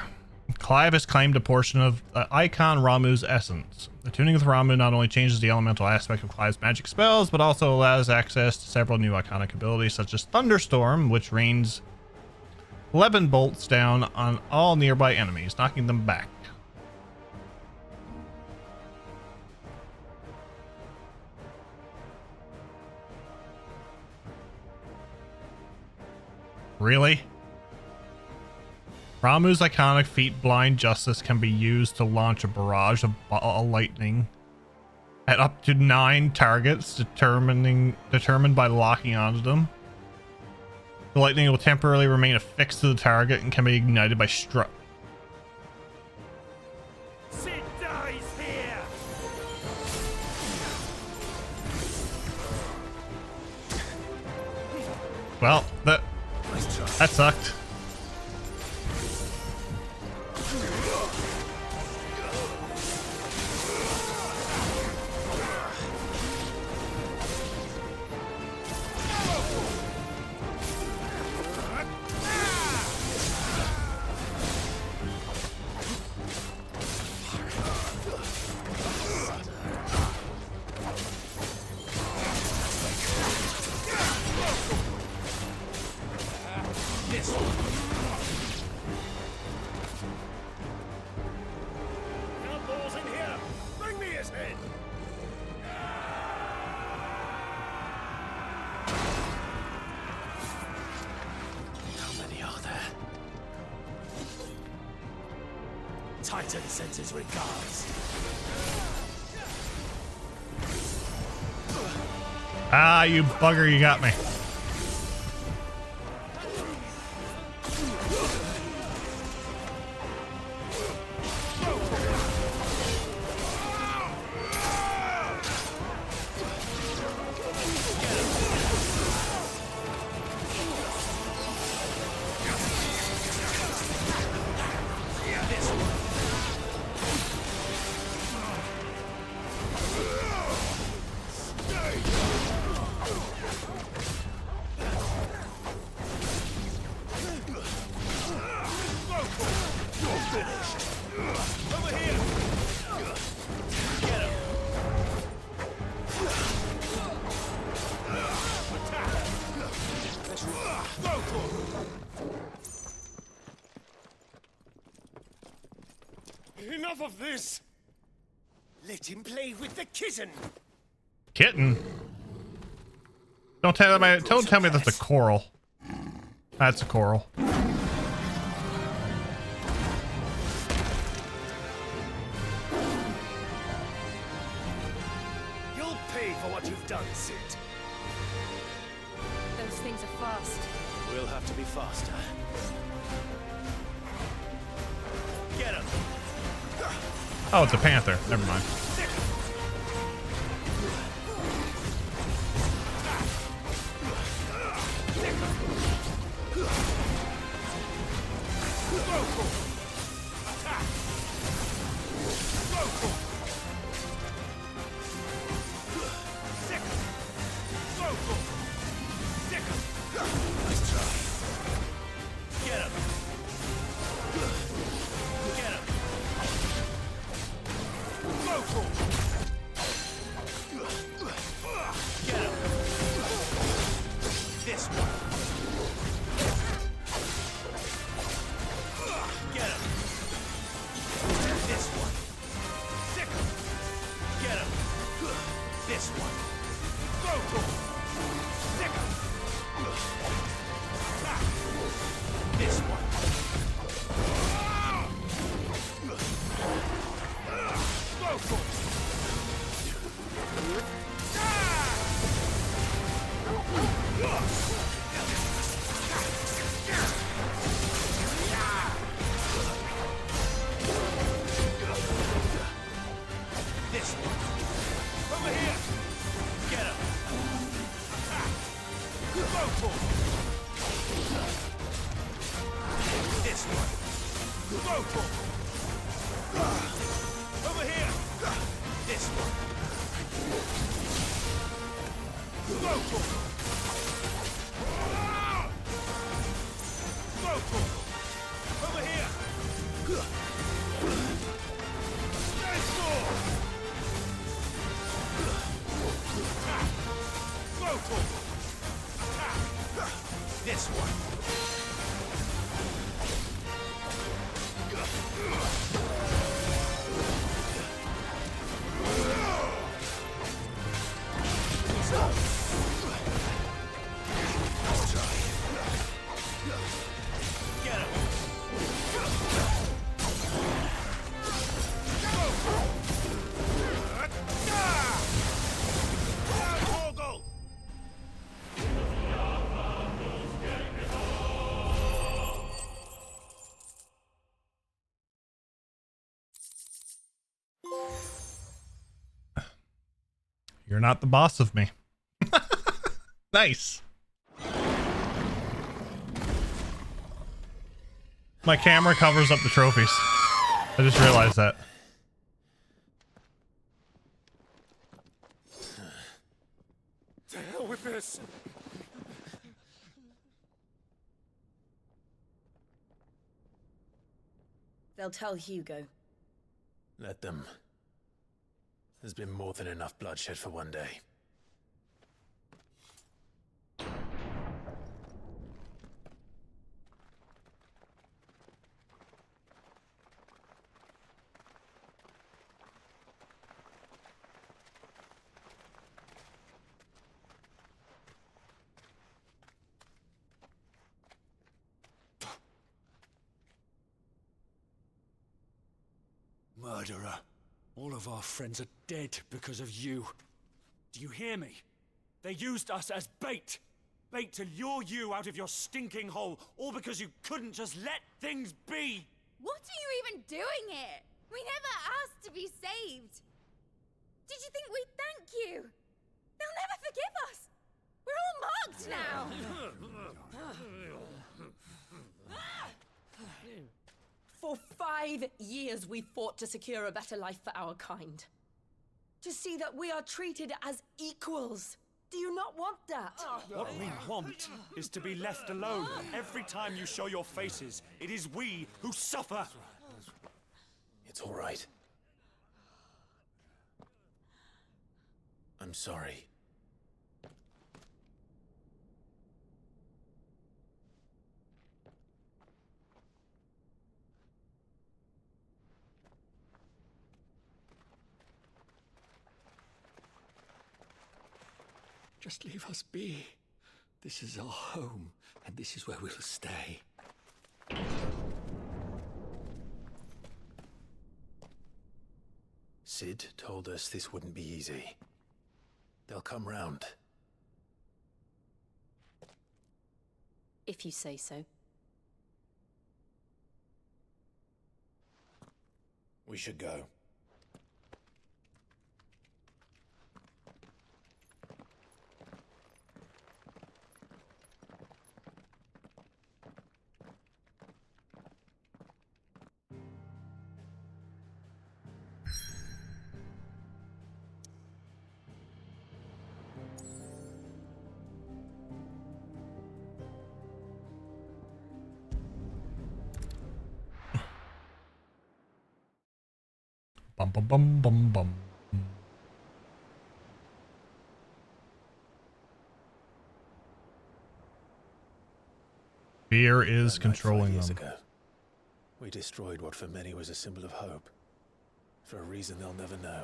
Clive has claimed a portion of Icon Ramuh's essence. Attuning with Ramuh not only changes the elemental aspect of Clive's magic spells, but also allows access to several new iconic abilities, such as Thunderstorm, which rains 11 bolts down on all nearby enemies, knocking them back. Really? Ramuh's iconic feat Blind Justice can be used to launch a barrage of ball lightning at up to 9 targets, determined by locking onto them. The lightning will temporarily remain affixed to the target and can be ignited by struck. Sid dies here. Well, that sucked. Cannonballs in here. Bring me his head. How many are there? Titan sends his regards. Ah, you bugger, you got me. Enough of this! Let him play with the kitten! Kitten? Don't tell me that's a coral. That's a coral. You'll pay for what you've done, Sid. Those things are fast. We'll have to be faster. Get him! Oh, it's a panther. Never mind. Nice try. Get him! Get him! Local! Get him! This one! Get him! This one! Sick him! Get him! This one! Local! Sick him! This one! Local! This one! Over here! Get him! Local! This one! Local! Over here! This one! Over here! This one. Get him. You're not the boss of me. Nice. My camera covers up the trophies. I just realized that. To hell with this. They'll tell Hugo. Let them. There's been more than enough bloodshed for one day. Murderer. All of our friends are dead because of you. Do you hear me? They used us as bait. Bait to lure you out of your stinking hole, all because you couldn't just let things be. What are you even doing here? We never asked to be saved. Did you think we'd thank you? They'll never forgive us. We're all marked now. For 5 years we fought to secure a better life for our kind. To see that we are treated as equals. Do you not want that? What we want is to be left alone. Every time you show your faces, it is we who suffer. It's all right. I'm sorry. Just leave us be. This is our home, and this is where we'll stay. Sid told us this wouldn't be easy. They'll come round. If you say so. We should go. Bum bum bum bum bum. Fear is controlling them. Ago, we destroyed what for many was a symbol of hope. For a reason they'll never know.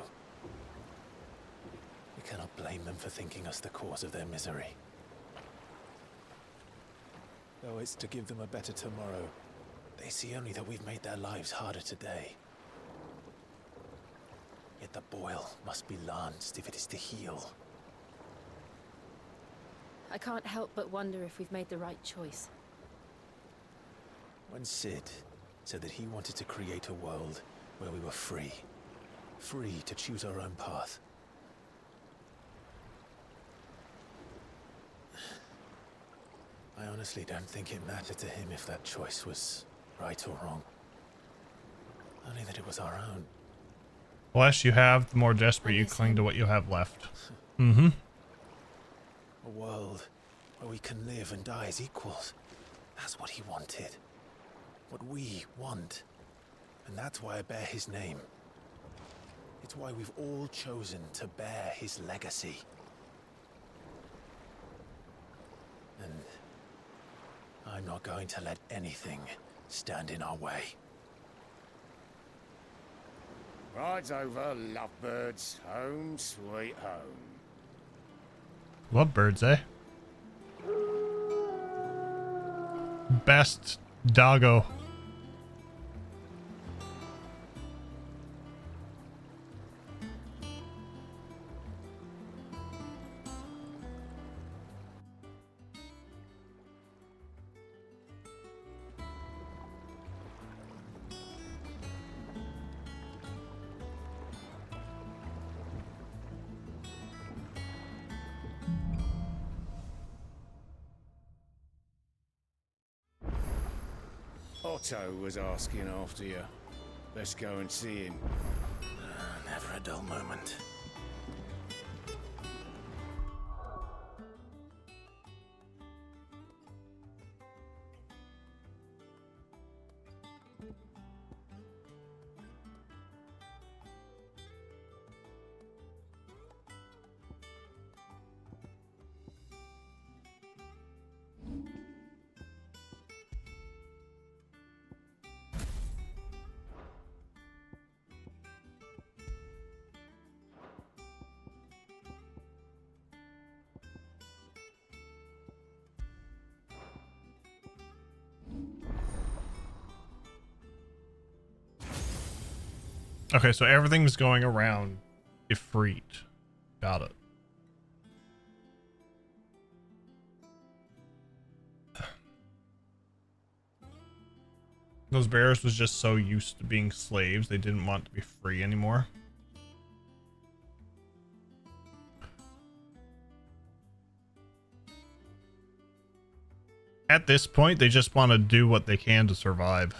We cannot blame them for thinking us the cause of their misery. Though it's to give them a better tomorrow, they see only that we've made their lives harder today. Yet the boil must be lanced if it is to heal. I can't help but wonder if we've made the right choice. When Sid said that he wanted to create a world where we were free. Free to choose our own path. I honestly don't think it mattered to him if that choice was right or wrong. Only that it was our own. The less you have, the more desperate you cling to what you have left. Mm-hmm. A world where we can live and die as equals. That's what he wanted. What we want. And that's why I bear his name. It's why we've all chosen to bear his legacy. And I'm not going to let anything stand in our way. Ride's over, lovebirds. Home sweet home. Lovebirds, eh? Best doggo. Otto was asking after you. Let's go and see him. Never a dull moment. Okay, so everything's going around Ifrit. Got it. Those bears was just so used to being slaves, they didn't want to be free anymore. At this point, they just want to do what they can to survive.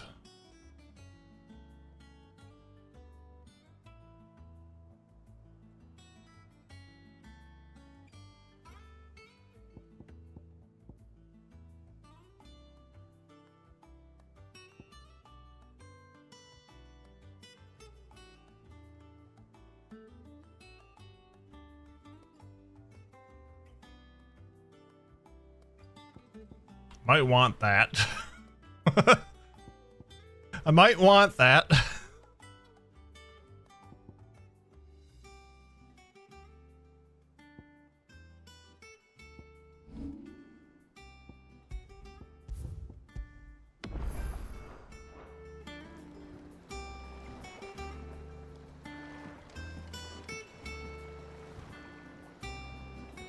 Might want that. I might want that.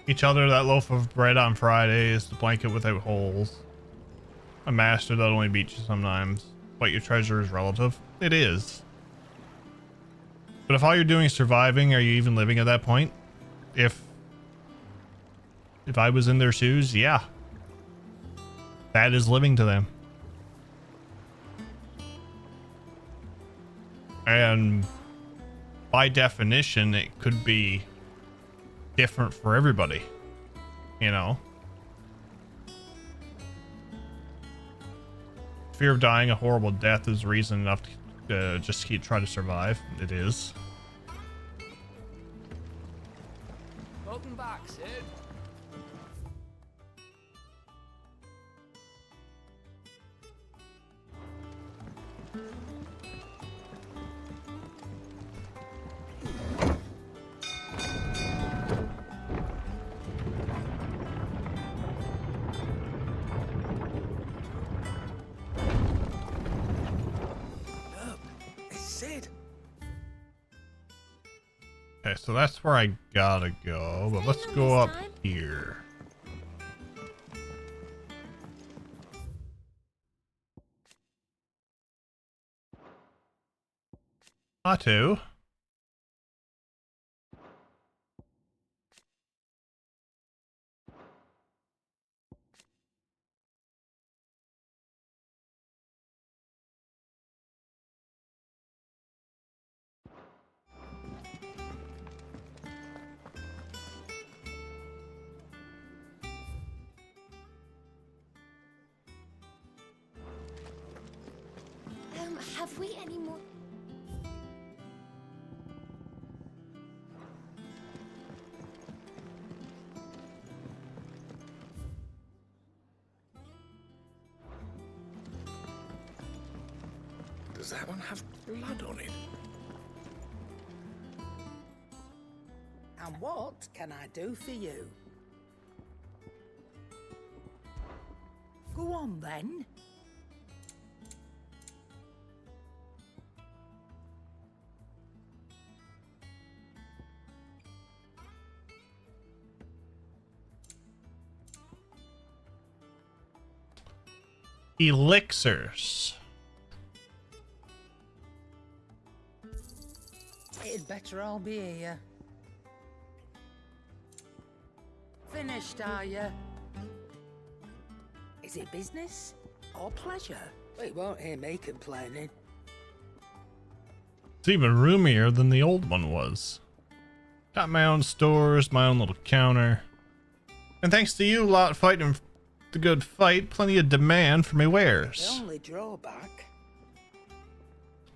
Each other that loaf of bread on Fridays, the blanket without holes. A master that only beats you sometimes. But your treasure is relative. It is. But if all you're doing is surviving, are you even living at that point? If I was in their shoes, yeah. That is living to them. And by definition, it could be different for everybody, you know. Fear of dying a horrible death is reason enough to just keep trying to survive. It is. Welcome back, Sid. Okay, so that's where I gotta go, but let's go up here. Otto. Have we any more? Does that one have blood on it? And what can I do for you? Go on then. Elixirs. It'd better all be here. Finished, are you? Is it business or pleasure? It won't hear me complaining. It's even roomier than the old one was. Got my own stores, my own little counter. And thanks to you lot fighting the good fight, plenty of demand for my wares. The only drawback.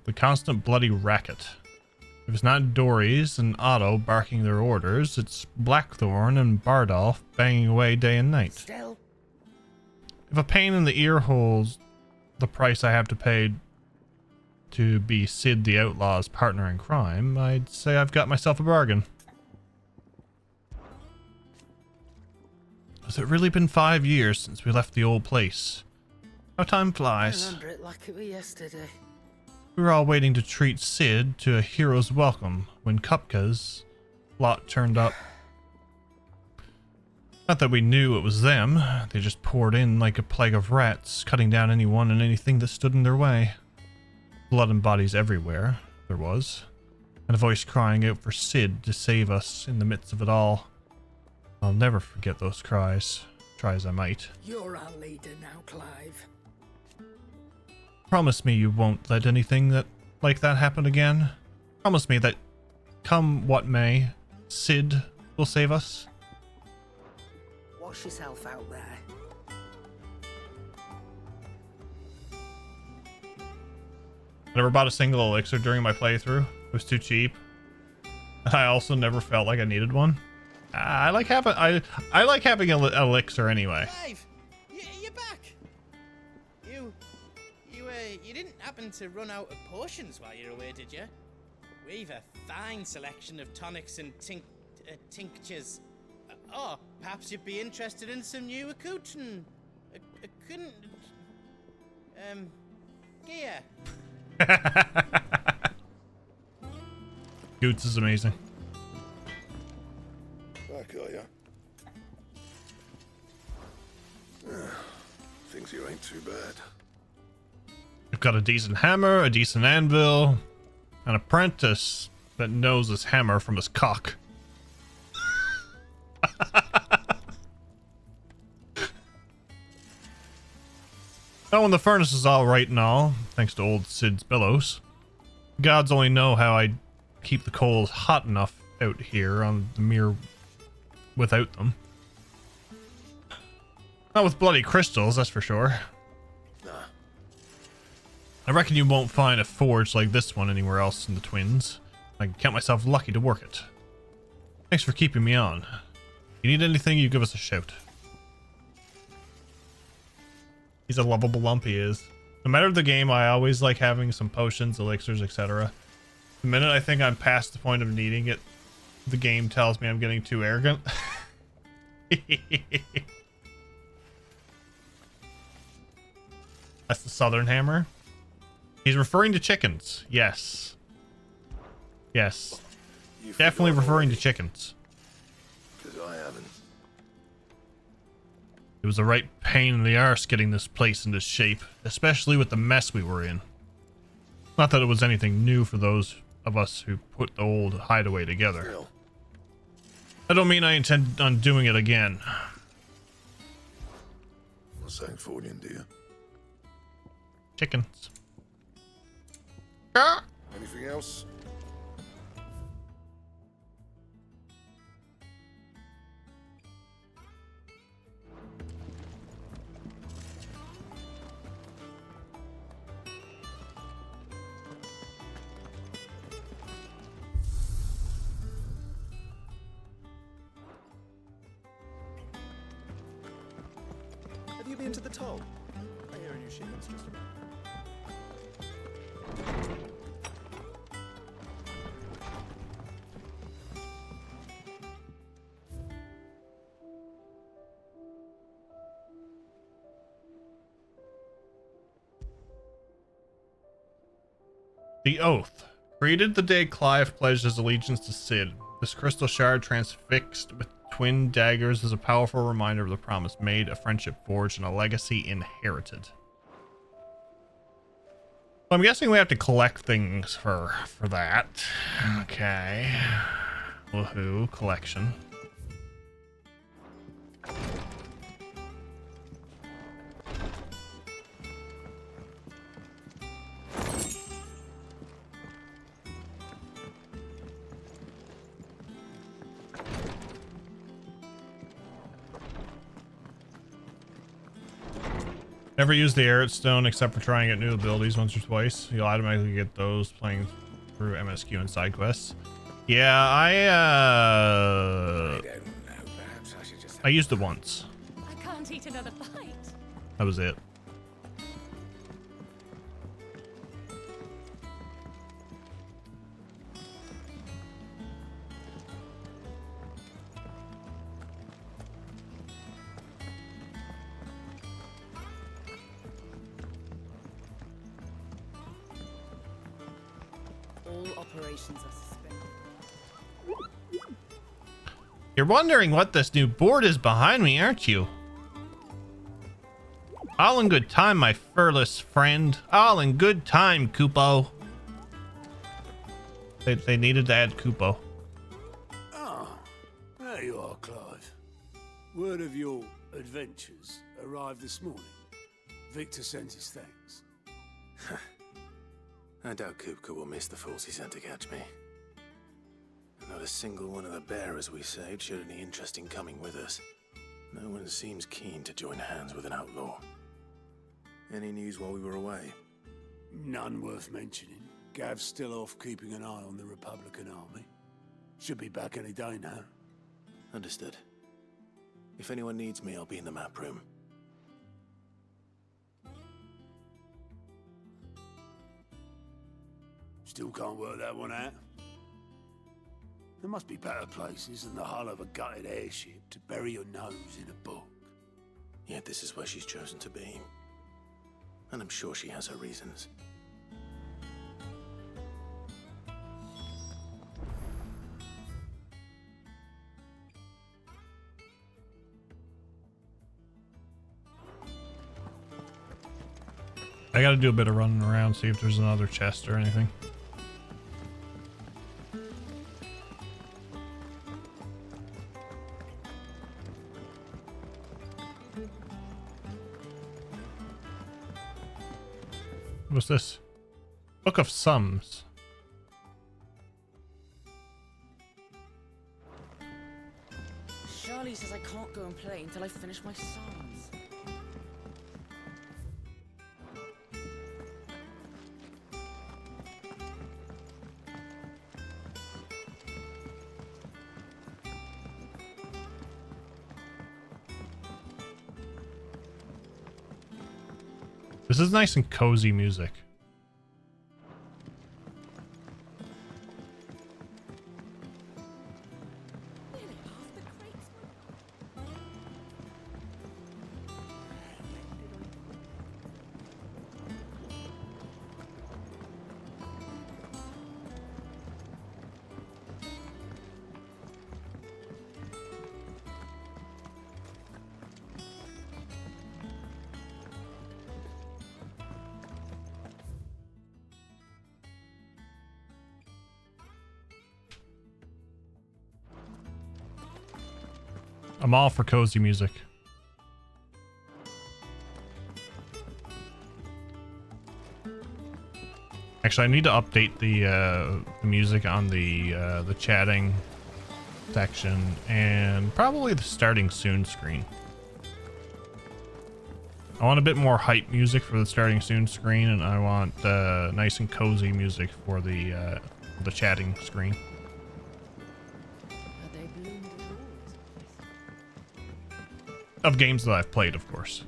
The constant bloody racket. If it's not Dories and Otto barking their orders, it's Blackthorn and Bardolph banging away day and night. Still. If a pain in the ear holds the price I have to pay to be Sid the Outlaw's partner in crime, I'd say I've got myself a bargain. Has it really been 5 years since we left the old place? How time flies. I remember it like it was yesterday. We were all waiting to treat Sid to a hero's welcome when Kupka's lot turned up. Not that we knew it was them, they just poured in like a plague of rats, cutting down anyone and anything that stood in their way. Blood and bodies everywhere, there was, and a voice crying out for Sid to save us in the midst of it all. I'll never forget those cries, try as I might. You're our leader now, Clive. Promise me you won't let anything like that happen again. Promise me that, come what may, Sid will save us. Wash yourself out there. I never bought a single elixir during my playthrough. It was too cheap. And I also never felt like I needed one. I like having an elixir anyway. Clive, you're back. You didn't happen to run out of potions while you're away, did you? We've a fine selection of tonics and tinctures. Or perhaps you'd be interested in some new accoutrement. Gear. Goots is amazing. Back, are ya? Thinks you ain't too bad. You've got a decent hammer, a decent anvil, an apprentice that knows his hammer from his cock. Oh, and the furnace is all right and all, thanks to old Sid's bellows. Gods only know how I keep the coals hot enough out here on the mere without them. Not with bloody crystals, that's for sure. Nah. I reckon you won't find a forge like this one anywhere else in the Twins. I can count myself lucky to work it. Thanks for keeping me on. If you need anything, you give us a shout. He's a lovable lump, he is. No matter the game, I always like having some potions, elixirs, etc. The minute I think I'm past the point of needing it, the game tells me I'm getting too arrogant. That's the Southern Hammer. He's referring to chickens. Yes. Yes. Definitely referring to chickens. Because I haven't. It was a right pain in the arse getting this place into shape, especially with the mess we were in. Not that it was anything new for those of us who put the old hideaway together. Still. I don't mean I intend on doing it again. Not saying fortune, do you? Chickens. Anything else? get me into the toll? I hear a new shipment's just arrived. The Oath. Created the day Clive pledged his allegiance to Cid. This crystal shard transfixed with twin daggers is a powerful reminder of the promise made, a friendship forged, and a legacy inherited. So I'm guessing we have to collect things for that. Okay. Woohoo, collection. Never use the Errant Stone except for trying out new abilities once or twice. You'll automatically get those playing through MSQ and side quests. Yeah, I used it once. I can't eat another bite. That was it. Operations are suspended. You're wondering what this new board is behind me, aren't you? All in good time, my furless friend. All in good time, Kupo. They needed to add Kupo. Ah, there you are, Clive. Word of your adventures arrived this morning. Victor sent his thanks. I doubt Kupka will miss the fools he sent to catch me. Not a single one of the bearers we saved showed any interest in coming with us. No one seems keen to join hands with an outlaw. Any news while we were away? None worth mentioning. Gav's still off keeping an eye on the Republican army. Should be back any day now. Understood. If anyone needs me, I'll be in the map room. Still can't work that one out. There must be better places than the hull of a gutted airship to bury your nose in a book. Yet this is where she's chosen to be. And I'm sure she has her reasons. I gotta do a bit of running around, see if there's another chest or anything. What's this? Book of Sums. Charlie says I can't go and play until I finish my psalms. This is nice and cozy music. I'm all for cozy music. Actually, I need to update the music on the chatting section and probably the starting soon screen. I want a bit more hype music for the starting soon screen, and I want nice and cozy music for the chatting screen. Of games that I've played, of course.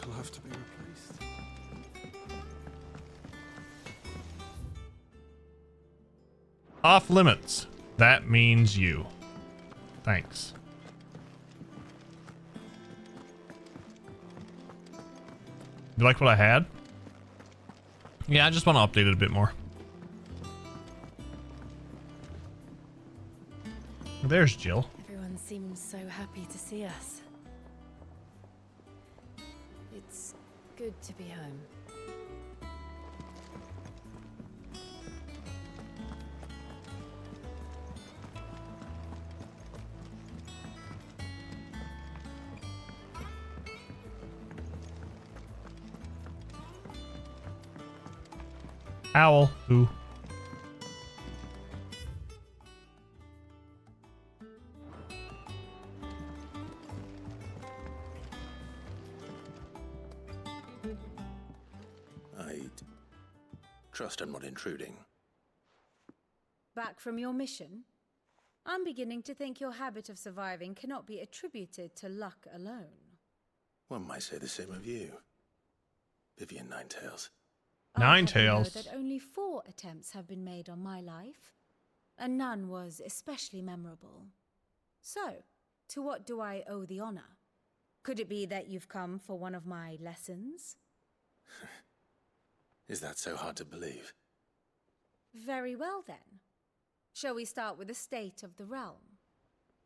think I'll have to be replaced. Off limits. That means you. Thanks. You like what I had? Yeah, I just want to update it a bit more. There's Jill. Everyone seems so happy to see us. It's good to be home. Owl. Who? I trust I'm not intruding. Back from your mission? I'm beginning to think your habit of surviving cannot be attributed to luck alone. One might say the same of you, Vivian Ninetails. Ninetails. That only 4 attempts have been made on my life, and none was especially memorable. So, to what do I owe the honor? Could it be that you've come for one of my lessons? Is that so hard to believe? Very well then. Shall we start with the state of the realm?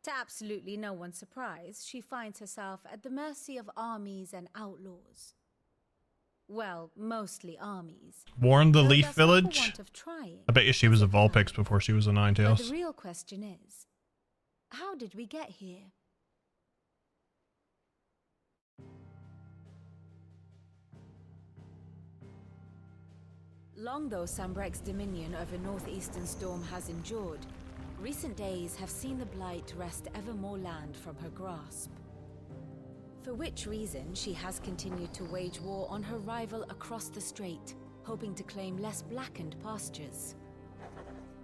To absolutely no one's surprise, she finds herself at the mercy of armies and outlaws. Well, mostly armies. Warren the Though Leaf that's not for Village? want of trying. I bet you she was a Vulpix before she was a But Ninetails. the real question is, how did we get here? Long though Sambrek's dominion over northeastern Storm has endured, recent days have seen the Blight wrest ever more land from her grasp. For which reason she has continued to wage war on her rival across the strait, hoping to claim less blackened pastures.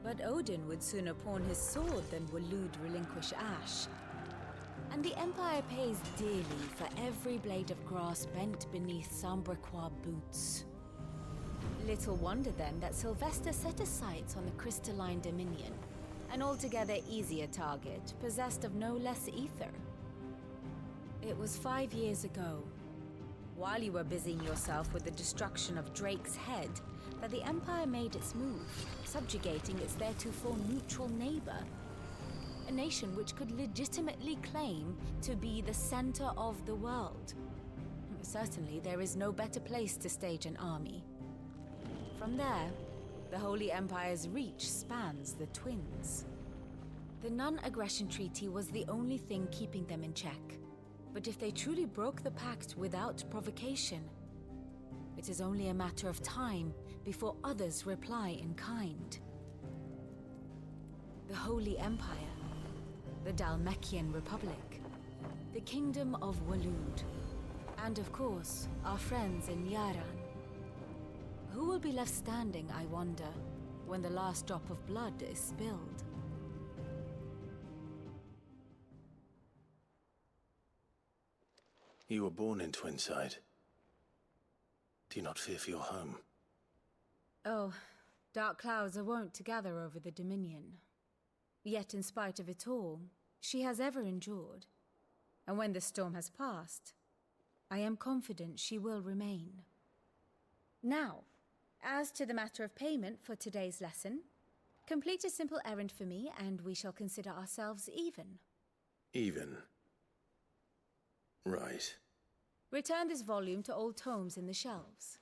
But Odin would sooner pawn his sword than Waloed relinquish Ash. And the Empire pays dearly for every blade of grass bent beneath Sambrequois boots. Little wonder then that Sylvester set his sights on the crystalline dominion, an altogether easier target, possessed of no less ether. It was 5 years ago, while you were busying yourself with the destruction of Drake's head, that the Empire made its move, subjugating its theretofore neutral neighbor. A nation which could legitimately claim to be the center of the world. Certainly, there is no better place to stage an army. From there, the Holy Empire's reach spans the Twins. The non-aggression treaty was the only thing keeping them in check. But if they truly broke the pact without provocation, it is only a matter of time before others reply in kind. The Holy Empire, the Dhalmekian Republic, the Kingdom of Waloed, and of course, our friends in Yaran. Who will be left standing, I wonder, when the last drop of blood is spilled? You were born in Twinside. Do you not fear for your home? Oh, dark clouds are wont to gather over the Dominion. Yet in spite of it all, she has ever endured. And when the storm has passed, I am confident she will remain. Now, as to the matter of payment for today's lesson, complete a simple errand for me and we shall consider ourselves even. Even? Right. Return this volume to old tomes in the shelves.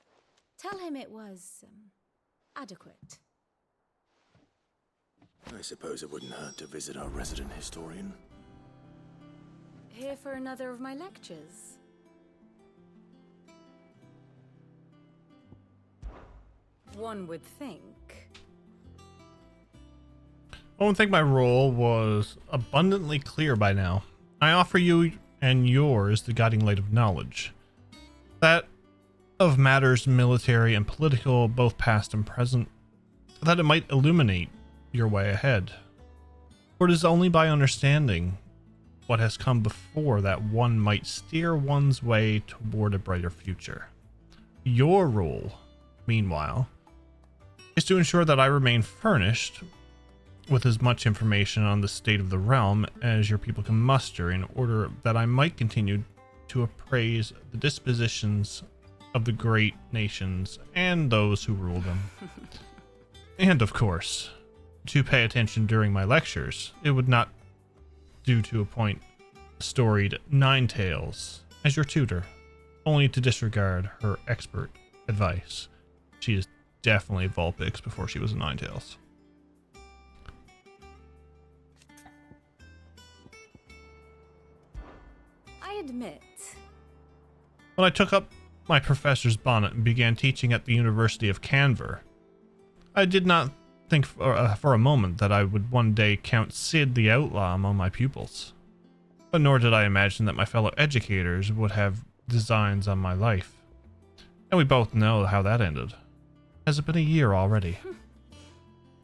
Tell him it was, adequate. I suppose it wouldn't hurt to visit our resident historian. Here for another of my lectures. One would think. I don't think my role was abundantly clear by now. I offer you and yours the guiding light of knowledge. That of matters military and political, both past and present, that it might illuminate your way ahead. For it is only by understanding what has come before that one might steer one's way toward a brighter future. Your role, meanwhile, is to ensure that I remain furnished with as much information on the state of the realm as your people can muster in order that I might continue to appraise the dispositions of the great nations and those who rule them. And of course, to pay attention during my lectures. It would not do to appoint storied Ninetales as your tutor, only to disregard her expert advice. She is definitely Vulpix before she was a Ninetales. I admit. When I took up my professor's bonnet and began teaching at the University of Canver, I did not think for a moment that I would one day count Sid the Outlaw among my pupils. But nor did I imagine that my fellow educators would have designs on my life. And we both know how that ended. Has it been a year already?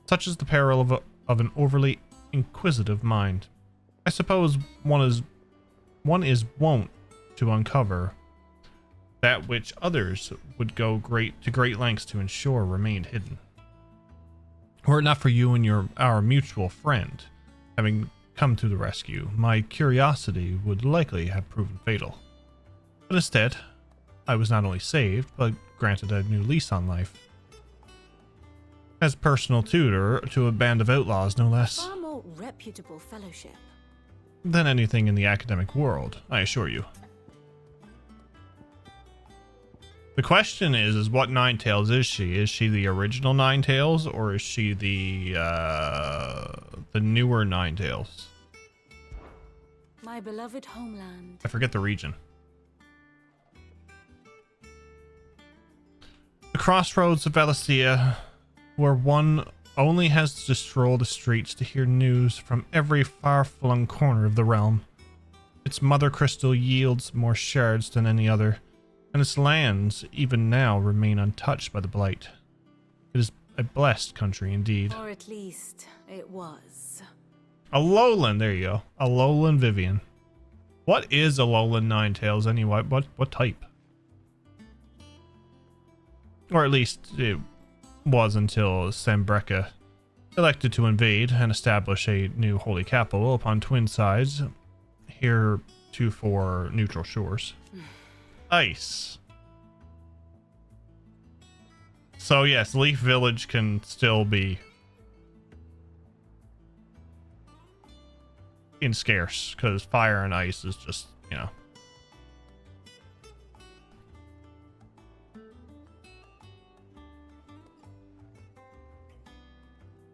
Such is the peril of an overly inquisitive mind. I suppose one is wont to uncover that which others would go to great lengths to ensure remained hidden. Were it not for you and our mutual friend having come to the rescue, my curiosity would likely have proven fatal. But instead, I was not only saved, but granted a new lease on life. As personal tutor to a band of outlaws, no less. Far more reputable fellowship Than anything in the academic world, I assure you. The question is what Ninetales is she? Is she the original Ninetales, or is she the newer Ninetales? My beloved homeland. I forget the region. The crossroads of Valencia, where one only has to stroll the streets to hear news from every far-flung corner of the realm. Its mother crystal yields more shards than any other, and its lands, even now, remain untouched by the blight. It is a blessed country indeed. Or at least, it was. A lowland, there you go. A lowland Vivian. What is a lowland Ninetales anyway? What type? Or at least it was until Sambreca elected to invade and establish a new holy capital upon twin sides, heretofore neutral shores. Ice. So yes, Leaf Village can still be in scarce because fire and ice is just, you know.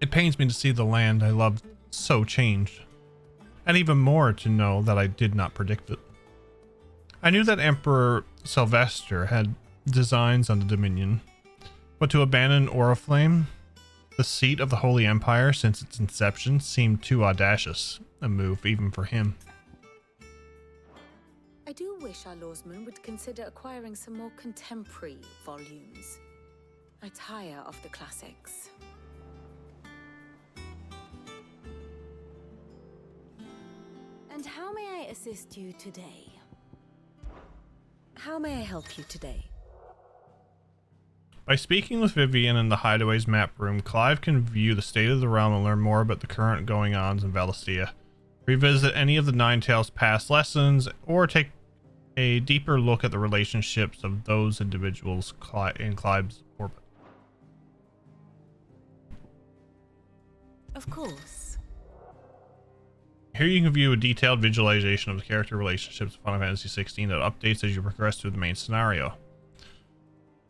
It pains me to see the land I loved so changed, and even more to know that I did not predict it. I knew that Emperor Sylvester had designs on the Dominion, but to abandon Oriflame, the seat of the Holy Empire since its inception, seemed too audacious a move even for him. I do wish our Lawsman would consider acquiring some more contemporary volumes. I tire of the classics. And how may I assist you today? How may I help you today? By speaking with Vivian in the Hideaway's map room, Clive can view the state of the realm and learn more about the current going-ons in Valencia, revisit any of the Ninetales' past lessons, or take a deeper look at the relationships of those individuals in Clive's orbit. Of course. Here you can view a detailed visualization of the character relationships of Final Fantasy XVI that updates as you progress through the main scenario.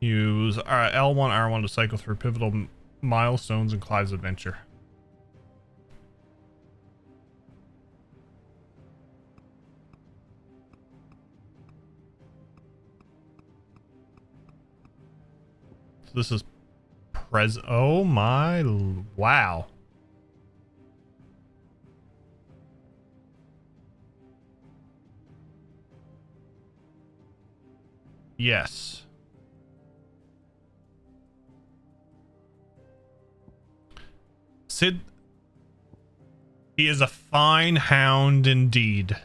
Use L1, R1 to cycle through pivotal milestones in Clive's adventure. So this is oh my, wow. Yes. Sid, he is a fine hound indeed.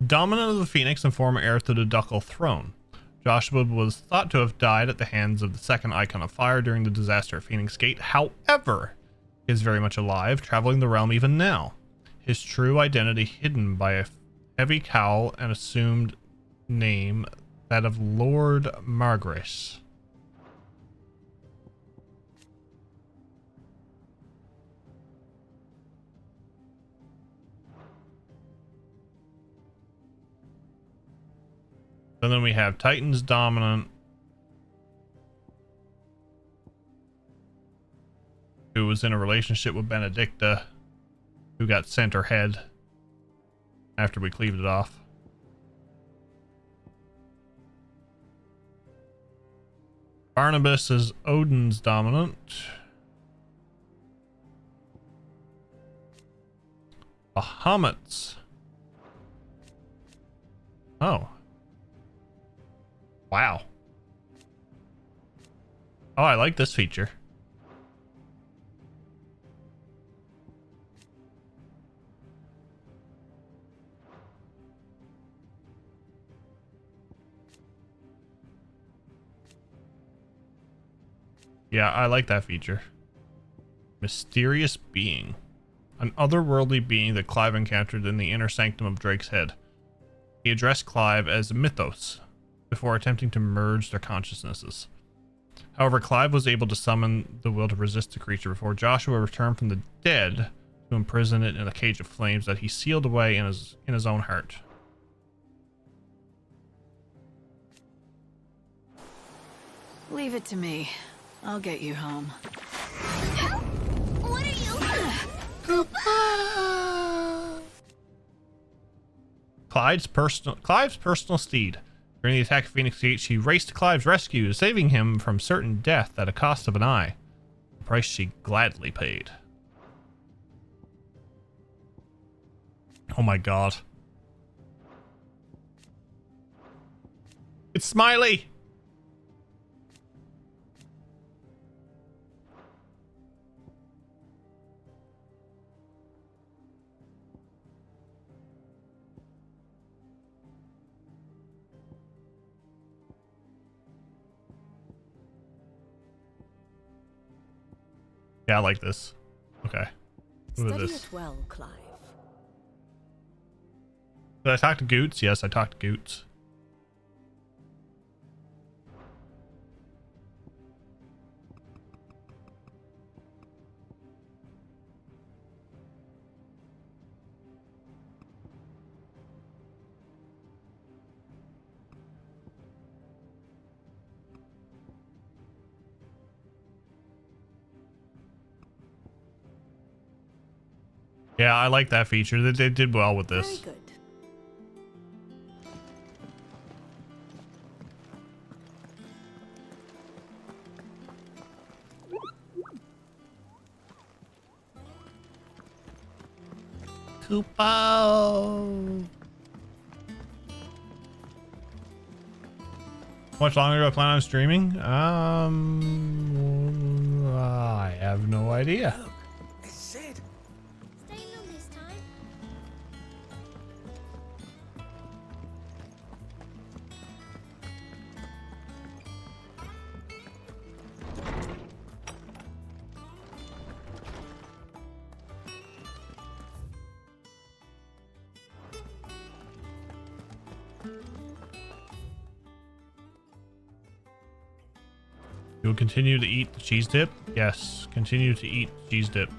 dominant of the Phoenix and former heir to the Ducal throne. Joshua was thought to have died at the hands of the second Icon of Fire during the disaster at Phoenix Gate. However, he is very much alive, traveling the realm even now. His true identity hidden by a heavy cowl and assumed name, that of Lord Margaret. And then we have Titan's Dominant, who was in a relationship with Benedicta, who got sent her head after we cleaved it off. Barnabas is Odin's Dominant. Bahamut's. Oh. Wow. Oh, I like this feature. Yeah, I like that feature. Mysterious being. An otherworldly being that Clive encountered in the inner sanctum of Drake's head. He addressed Clive as Mythos before attempting to merge their consciousnesses. However, Clive was able to summon the will to resist the creature before Joshua returned from the dead to imprison it in a cage of flames that he sealed away in his own heart. Leave it to me. I'll get you home. What are you? Clive's personal steed. During the attack of Phoenix Gate, she raced to Clive's rescue, saving him from certain death at a cost of an eye. The price she gladly paid. Oh my god. It's Smiley! Yeah, I like this. Okay. What is Study this? it well, Clive. Did I talk to Goots? Yes, I talked to Goots. Yeah, I like that feature. They did well with this. Very good. Koopa. How much longer do I plan on streaming? I have no idea. Stay long this time. You will continue to eat the cheese dip? Yes, continue to eat cheese dip.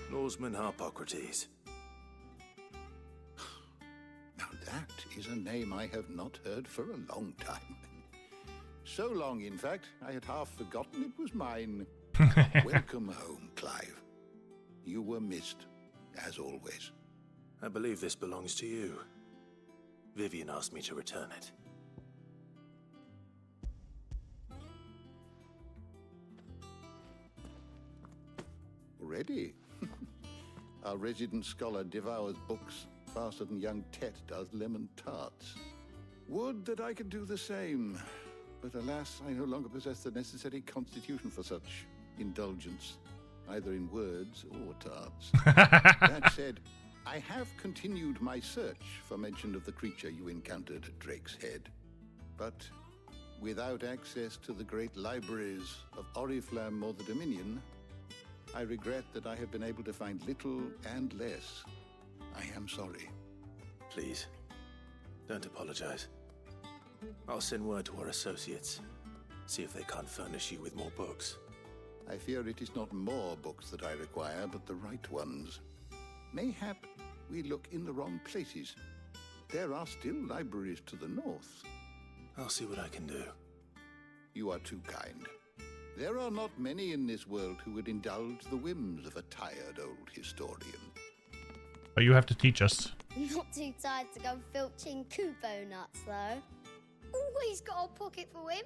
Norseman Harpocrates. Now that is a name I have not heard for a long time. So long, in fact, I had half forgotten it was mine. Welcome home, Clive. You were missed, as always. I believe this belongs to you. Vivian asked me to return it. Ready? Our resident scholar devours books. faster than young Tet does lemon tarts. Would that I could do the same, but alas, I no longer possess the necessary constitution for such indulgence, either in words or tarts. That said, I have continued my search for mention of the creature you encountered at Drake's Head, but without access to the great libraries of Oriflamme or the Dominion, I regret that I have been able to find little and less. I am sorry. Please, don't apologize. I'll send word to our associates, see if they can't furnish you with more books. I fear it is not more books that I require, but the right ones. Mayhap we look in the wrong places. There are still libraries to the north. I'll see what I can do. You are too kind. There are not many in this world who would indulge the whims of a tired old historian. But you have to teach us. Not too tired to go filching Kupo nuts, though. Always got a pocket for him.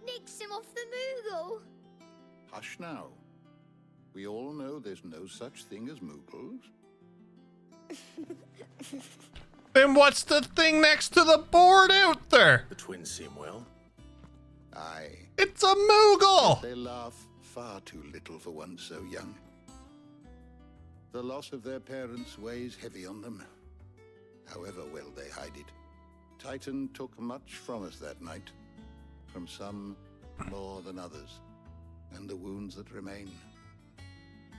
Nicks him off the Moogle. Hush now. We all know there's no such thing as Moogles. Then what's the thing next to the board out there? The twins seem well. Aye. It's a Moogle! They laugh far too little for one so young. The loss of their parents weighs heavy on them, however well they hide it. Titan took much from us that night, from some more than others, and the wounds that remain,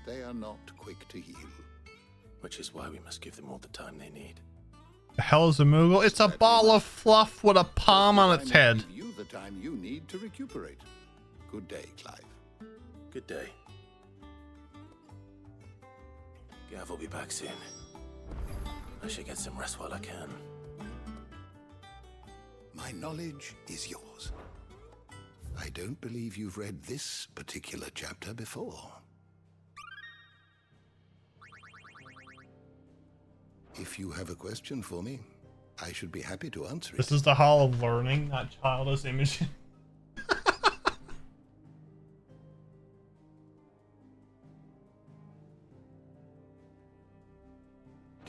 they are not quick to heal. Which is why we must give them all the time they need. The hell is a Moogle? It's a ball of fluff with a palm on its head. Give you the time you need to recuperate. Good day, Clive. Good day. Gav will be back soon. I should get some rest while I can. My knowledge is yours. I don't believe you've read this particular chapter before. If you have a question for me, I should be happy to answer it. This is the Hall of Learning, not childish imaging.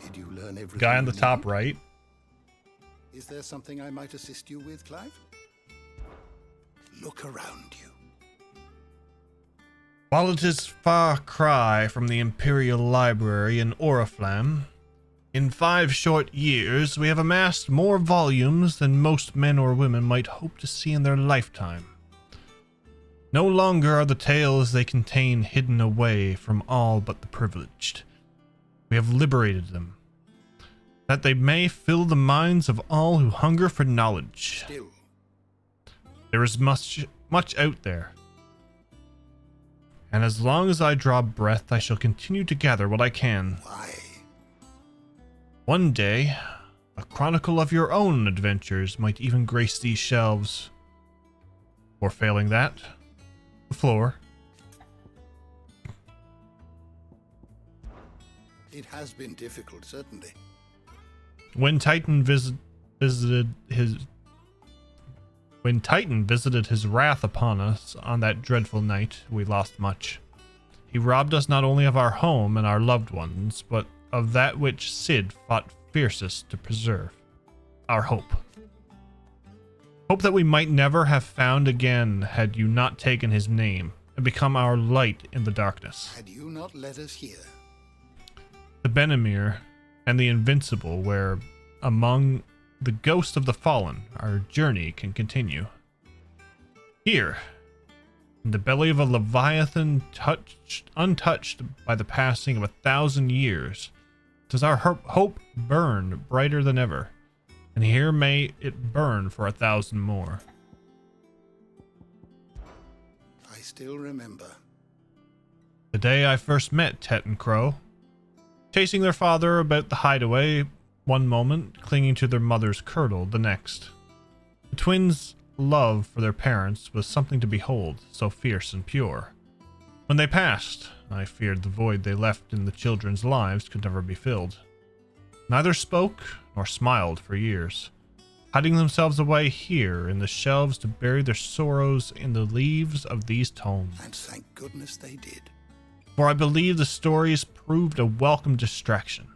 Did you learn everything? Guy on the you top needed? right. Is there something I might assist you with, Clive? Look around you. While it is far cry from the Imperial Library in Oriflamme, in 5 short years we have amassed more volumes than most men or women might hope to see in their lifetime. No longer are the tales they contain hidden away from all but the privileged. We have liberated them, that they may fill the minds of all who hunger for knowledge. Still. There is much out there. And as long as I draw breath, I shall continue to gather what I can. Why? One day, a chronicle of your own adventures might even grace these shelves. Or failing that, the floor. It has been difficult, certainly. When Titan visited his wrath upon us on that dreadful night, we lost much. He robbed us not only of our home and our loved ones, but of that which Cid fought fiercest to preserve, our hope. Hope that we might never have found again had you not taken his name and become our light in the darkness. Had you not led us here? The Benamir and the Invincible, where among the ghosts of the fallen, our journey can continue. Here, in the belly of a Leviathan untouched by the passing of 1,000 years, does our hope burn brighter than ever, and here may it burn for 1,000 more. I still remember. The day I first met Tet and Crow, chasing their father about the hideaway one moment, clinging to their mother's kirtle the next. The twins' love for their parents was something to behold, so fierce and pure. When they passed, I feared the void they left in the children's lives could never be filled. Neither spoke nor smiled for years, hiding themselves away here in the shelves to bury their sorrows in the leaves of these tomes. And thank goodness they did. For I believe the stories proved a welcome distraction.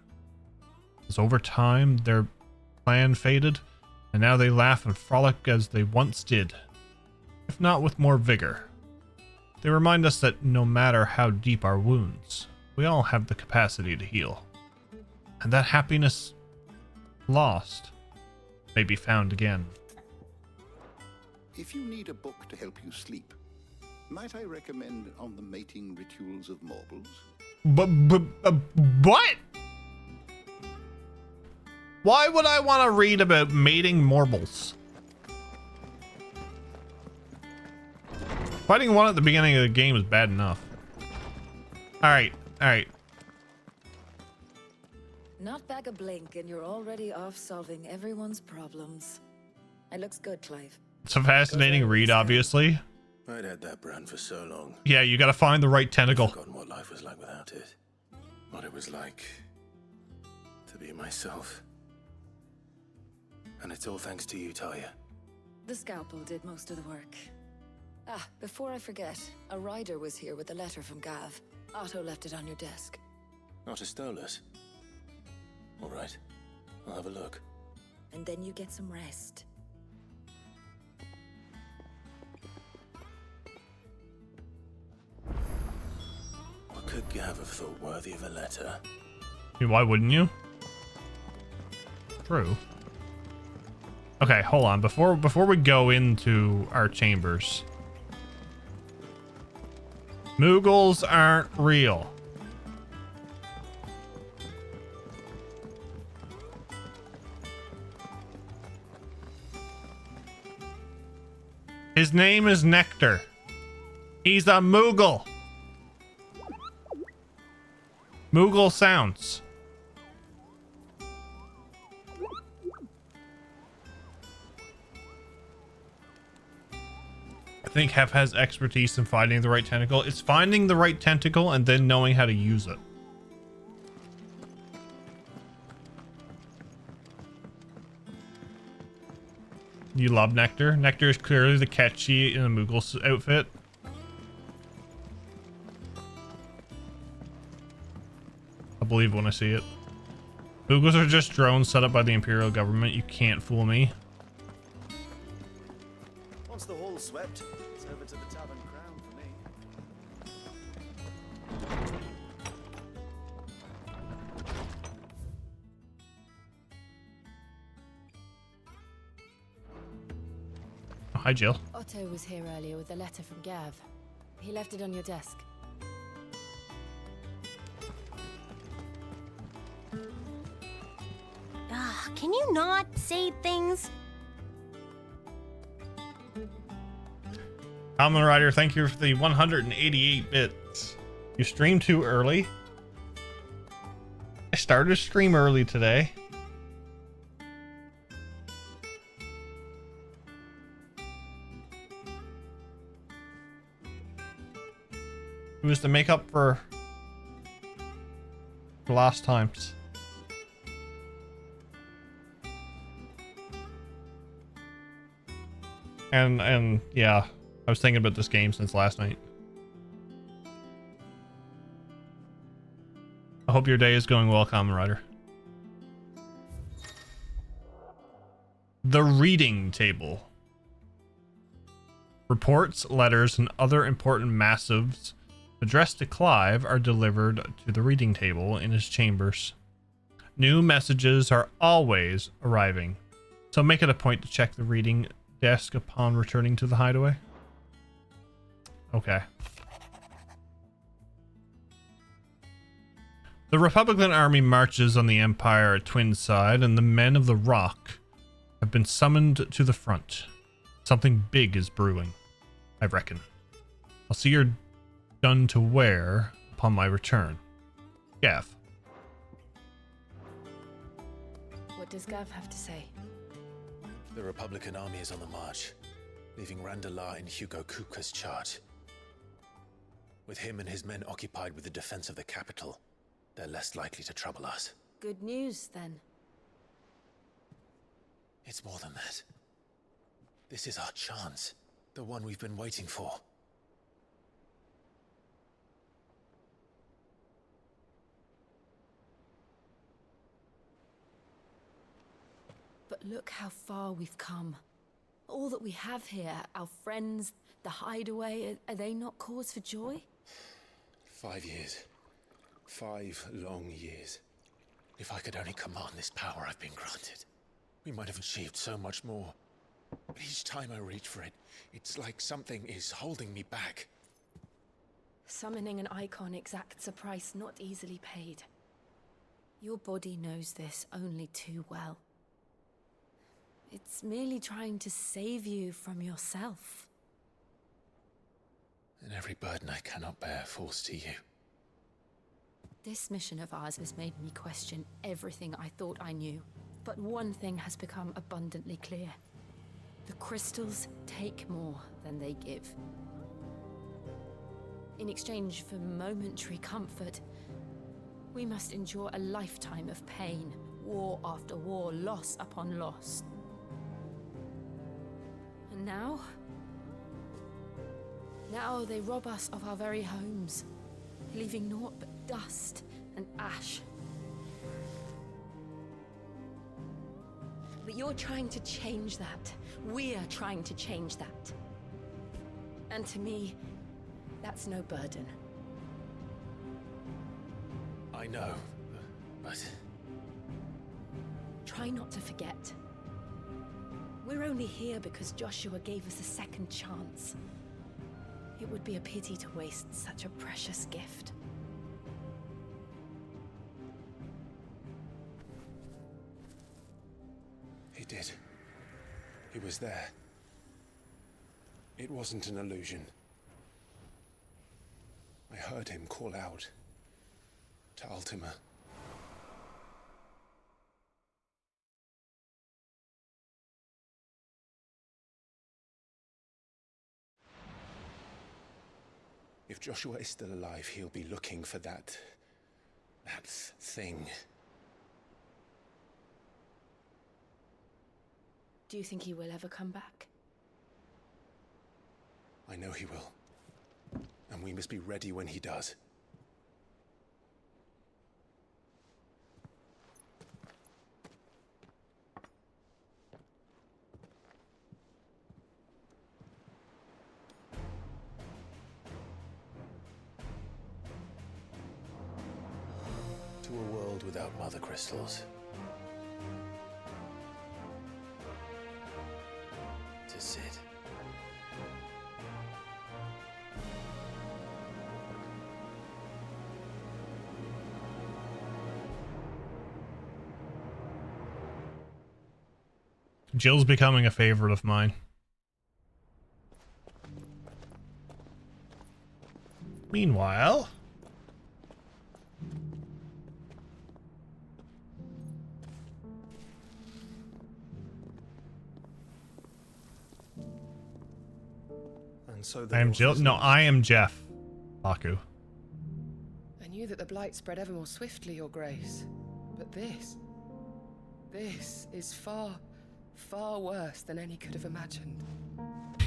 As over time, their plan faded, and now they laugh and frolic as they once did, if not with more vigor. They remind us that no matter how deep our wounds, we all have the capacity to heal, and that happiness lost may be found again. If you need a book to help you sleep, might I recommend On the Mating Rituals of Mortals? What? Why would I want to read about mating mortals? Fighting one at the beginning of the game is bad enough. Alright, alright. Not back a blink and you're already off solving everyone's problems. It looks good, Clive. It's a fascinating read, obviously. I'd had that brand for so long. Yeah, you gotta find the right tentacle. I've forgotten what life was like without it. What it was like to be myself. And it's all thanks to you, Talia. The scalpel did most of the work. Ah, before I forget, a rider was here with a letter from Gav. Otto left it on your desk. Not a Stolas. All right, I'll have a look. And then you get some rest. What could Gav have thought worthy of a letter? I mean, why wouldn't you? True. Okay, hold on. Before we go into our chambers. Moogles aren't real. His name is Nectar. He's a Moogle. Moogle sounds. I think Hef has expertise in finding the right tentacle. It's finding the right tentacle and then knowing how to use it. You love Nectar. Nectar is clearly the catchy in a Moogle's outfit. I believe when I see it. Moogles are just drones set up by the Imperial government. You can't fool me. Once the hall's swept, it's over to the Tavern Crown for me. Oh, hi, Jill. Otto was here earlier with a letter from Gav. He left it on your desk. Can you not say things? Common Rider, thank you for the 188 bits. You streamed too early. I started stream early today. It was to make up for lost times. And yeah, I was thinking about this game since last night. I hope your day is going well, Kamen Rider. The reading table. Reports, letters, and other important massives addressed to Clive are delivered to the reading table in his chambers. New messages are always arriving, so make it a point to check the reading desk upon returning to the hideaway. Okay. The Republican army marches on the Empire at Twin Side, and the men of the Rock have been summoned to the front. Something big is brewing, I reckon. I'll see you're done to wear upon my return. Gav. What does Gav have to say? The Republican army is on the march, leaving Randalar in Hugo Kupka's charge. With him and his men occupied with the defense of the capital, they're less likely to trouble us. Good news, then. It's more than that. This is our chance, the one we've been waiting for. But look how far we've come. All that we have here, our friends, the hideaway, are they not cause for joy? 5 years. 5 long years. If I could only command this power I've been granted, we might have achieved so much more. But each time I reach for it, it's like something is holding me back. Summoning an icon exacts a price not easily paid. Your body knows this only too well. It's merely trying to save you from yourself. And every burden I cannot bear falls to you. This mission of ours has made me question everything I thought I knew. But one thing has become abundantly clear. The crystals take more than they give. In exchange for momentary comfort, we must endure a lifetime of pain, war after war, loss upon loss. And now they rob us of our very homes, leaving naught but dust and ash. But you're trying to change that. We're trying to change that. And to me, that's no burden. I know, but... Try not to forget. We're only here because Joshua gave us a second chance. It would be a pity to waste such a precious gift. He did. He was there. It wasn't an illusion. I heard him call out to Ultima. If Joshua is still alive, he'll be looking for that thing. Do you think he will ever come back? I know he will. And we must be ready when he does. To a world without mother crystals. To Sid. Jill's becoming a favorite of mine. Meanwhile... And so I am Jill. No, I am Jeff. Baku. I knew that the blight spread ever more swiftly, Your Grace. But this is far, far worse than any could have imagined.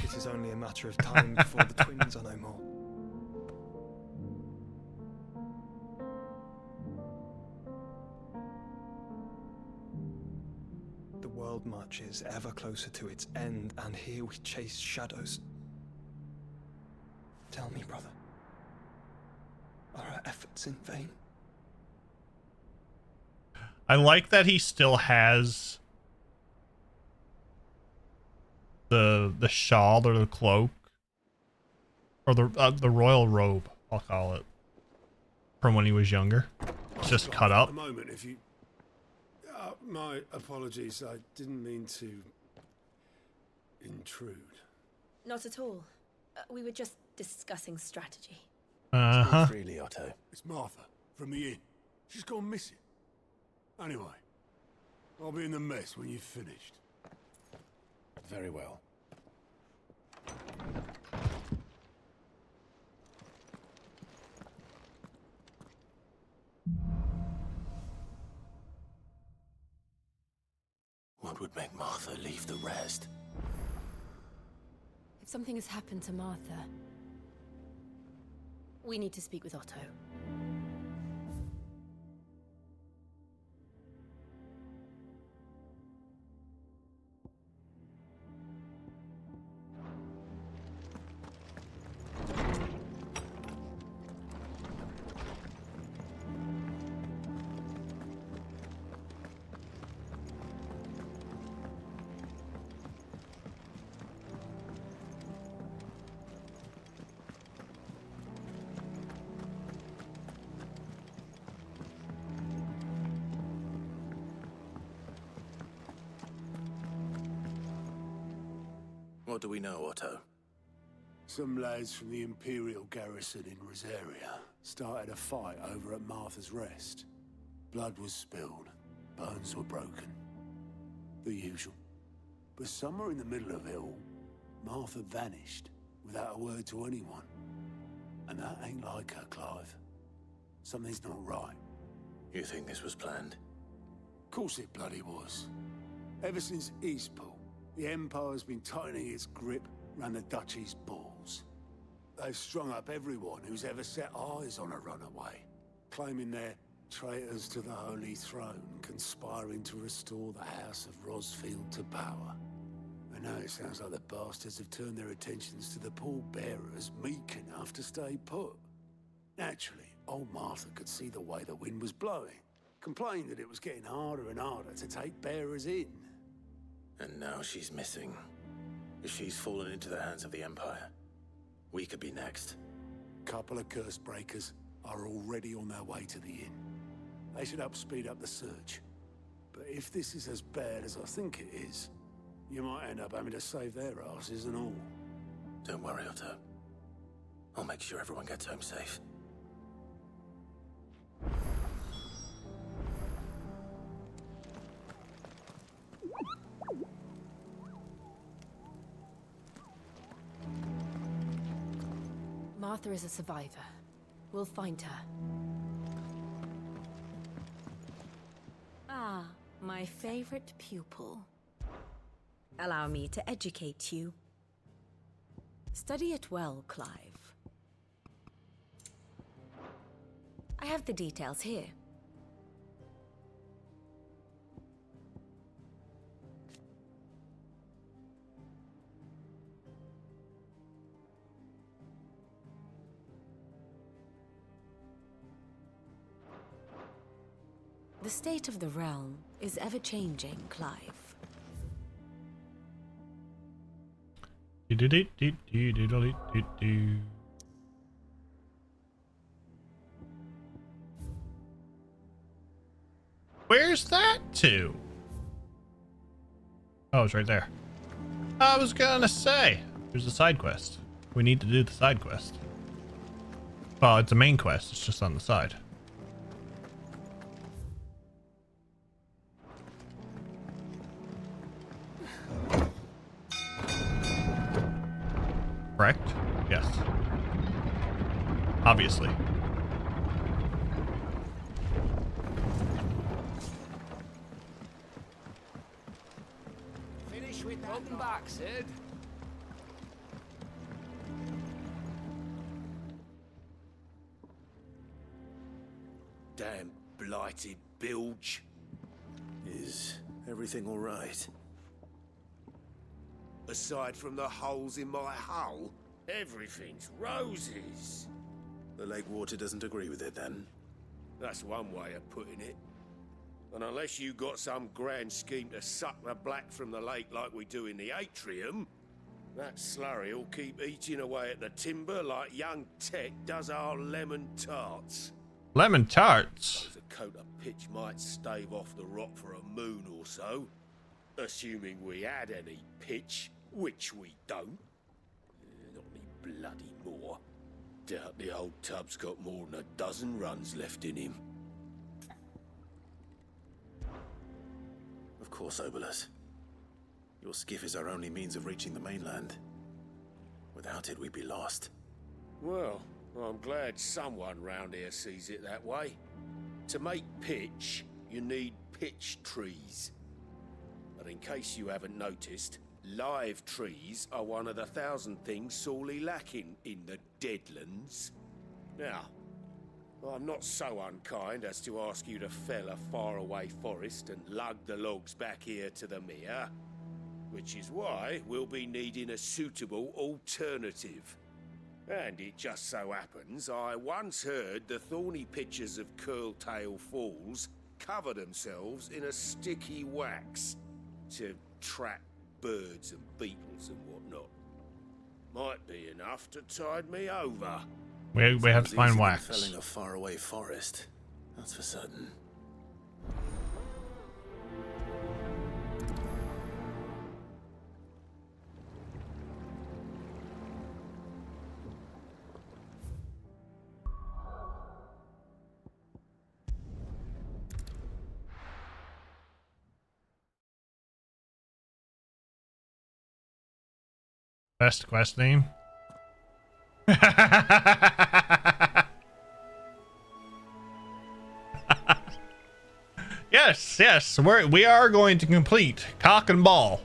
It is only a matter of time before the twins are no more. The world marches ever closer to its end, and here we chase shadows. Tell me, brother, are our efforts in vain? I like that he still has the shawl or the cloak or the royal robe, I'll call it, from when he was younger. It's just cut up. A moment, if you. My apologies. I didn't mean to intrude. Not at all. We were just discussing strategy. Uh-huh. Speak freely, Otto. It's Martha from the inn. She's gone missing. Anyway, I'll be in the mess when you've finished. Very well. What would make Martha leave the rest? If something has happened to Martha, we need to speak with Otto. What do we know, Otto? Some lads from the Imperial garrison in Rosaria started a fight over at Martha's Rest. Blood was spilled, bones were broken. The usual. But somewhere in the middle of it all, Martha vanished without a word to anyone. And that ain't like her, Clive. Something's not right. You think this was planned? Of course it bloody was. Ever since Eastpool, the Empire's been tightening its grip round the Duchy's balls. They've strung up everyone who's ever set eyes on a runaway, claiming they're traitors to the Holy Throne, conspiring to restore the House of Rosfield to power. And now it sounds like the bastards have turned their attentions to the pallbearers meek enough to stay put. Naturally, old Martha could see the way the wind was blowing, complained that it was getting harder and harder to take bearers in. And now she's missing. If she's fallen into the hands of the Empire, we could be next. Couple of curse breakers are already on their way to the inn. They should speed up the search. But if this is as bad as I think it is, you might end up having to save their asses and all. Don't worry, Otto. I'll make sure everyone gets home safe. Martha is a survivor. We'll find her. Ah, my favorite pupil. Allow me to educate you. Study it well, Clive. I have the details here. The state of the realm is ever-changing, Clive. Where's that to? Oh, it's right there. I was gonna say, there's a side quest. We need to do the side quest. Well, it's a main quest, it's just on the side. Correct? Yes. Obviously. Finish with that. Welcome back, Sid. Damn blighted bilge. Is everything all right? Aside from the holes in my hull, everything's roses. The lake water doesn't agree with it, then? That's one way of putting it. And unless you got some grand scheme to suck the black from the lake like we do in the atrium, that slurry will keep eating away at the timber like young Tech does our lemon tarts. Lemon tarts? A coat of pitch might stave off the rock for a moon or so, assuming we had any pitch, which we don't. Not any bloody more. Doubt the old tub's got more than a dozen runs left in him. Of course, Obolus. Your skiff is our only means of reaching the mainland. Without it, we'd be lost. Well, I'm glad someone round here sees it that way. To make pitch, you need pitch trees. But in case you haven't noticed, live trees are one of the 1,000 things sorely lacking in the Deadlands. Now, I'm not so unkind as to ask you to fell a faraway forest and lug the logs back here to the mere, which is why we'll be needing a suitable alternative. And it just so happens I once heard the thorny pitchers of Curltail Falls cover themselves in a sticky wax to trap birds and beetles and whatnot. Might be enough to tide me over. We have to find wax. Felling a faraway forest, that's for certain. Best quest name. Yes, we are going to complete Cock and Ball.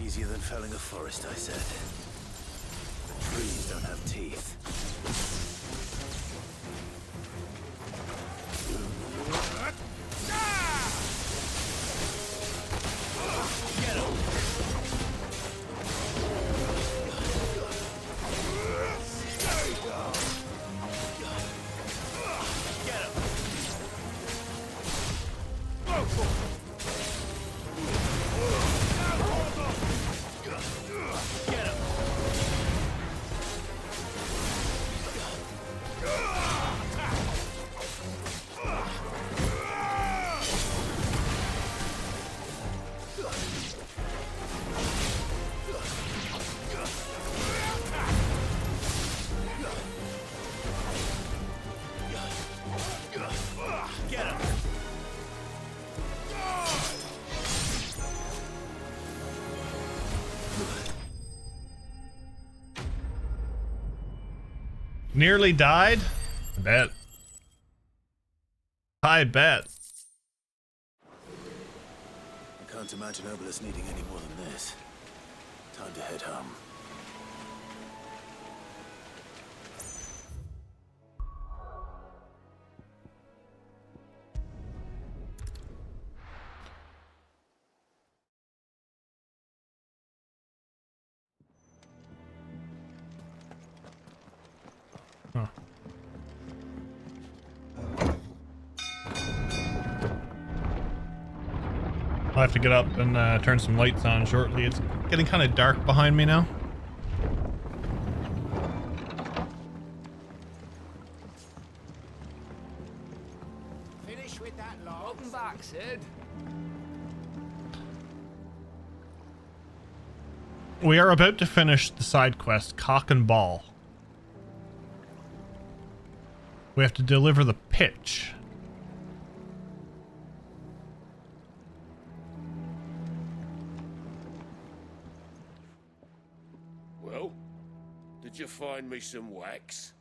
Easier than felling a forest, I said. The trees don't have teeth. Nearly died? I bet. I bet. I can't imagine Obelisk needing any more than this. Time to head home. I'll have to get up and turn some lights on shortly. It's getting kind of dark behind me now. Finish with that lot. Welcome back, Sid. We are about to finish the side quest, Cock and Ball. We have to deliver the pitch. Well, did you find me some wax?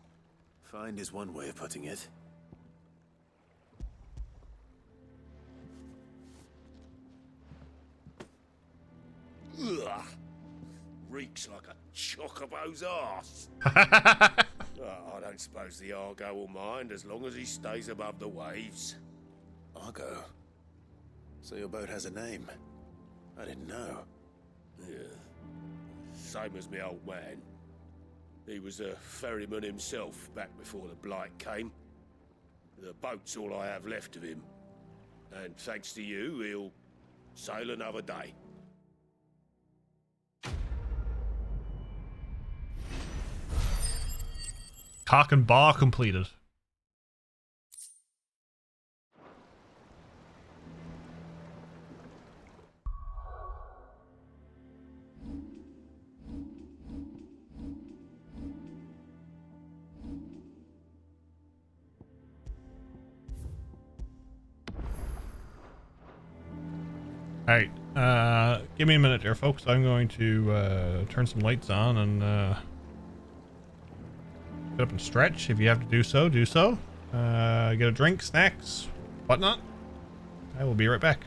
Find is one way of putting it. Ugh. Reeks like a chocobo's arse. I don't suppose the Argo will mind as long as he stays above the waves. Argo? So your boat has a name? I didn't know. Yeah. Same as me old man. He was a ferryman himself back before the Blight came. The boat's all I have left of him. And thanks to you, he'll sail another day. Cock and Ball completed. Alright, give me a minute there, folks. I'm going to turn some lights on and get up and stretch. If you have to do so, do so. Get a drink, snacks, whatnot. I will be right back.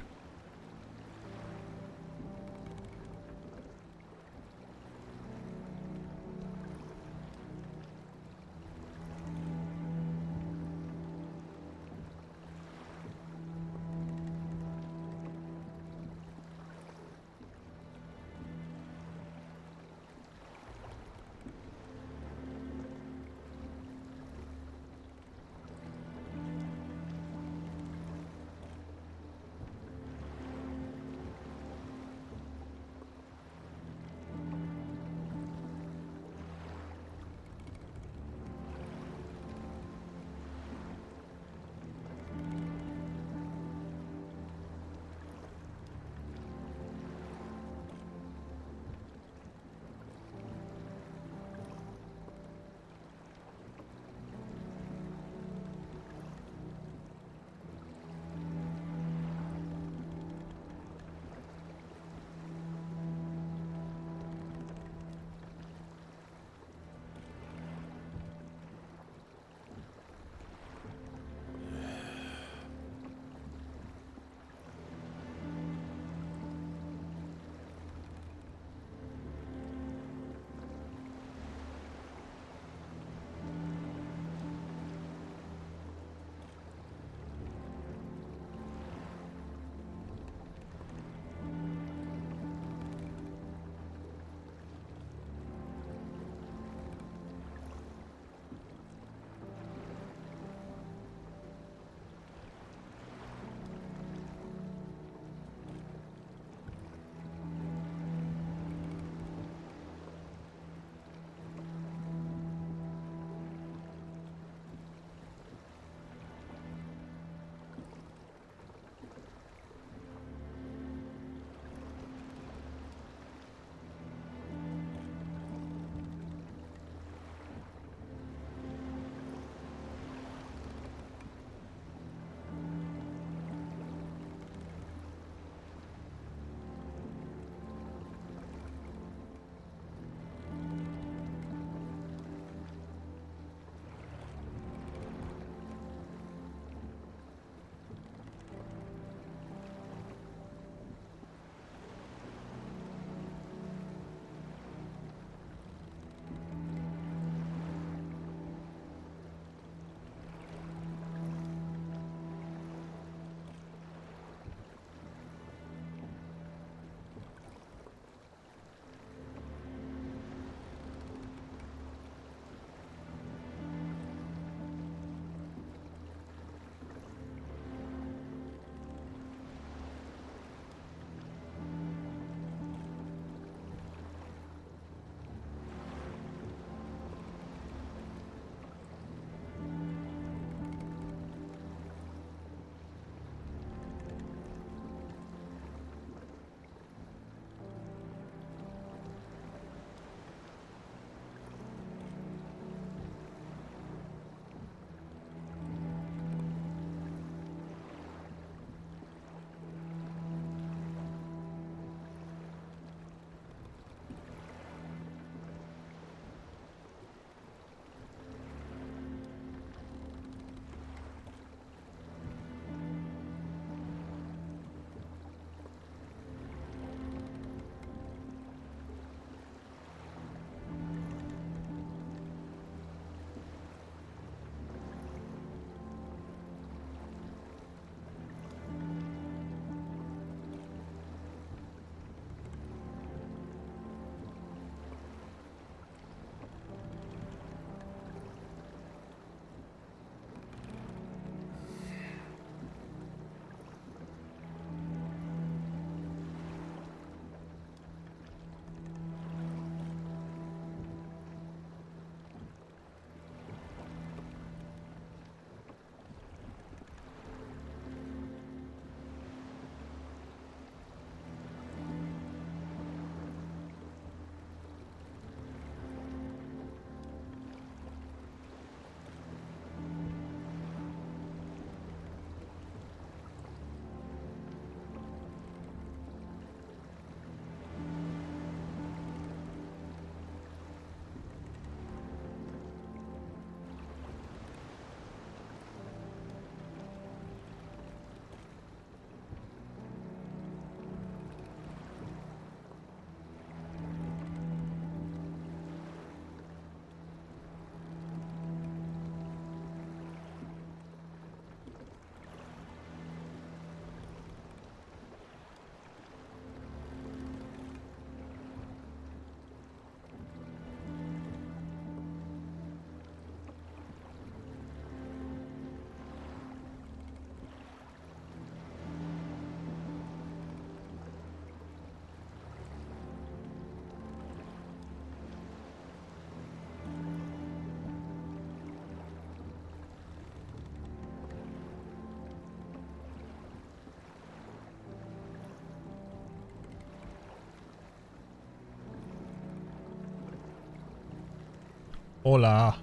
Hola.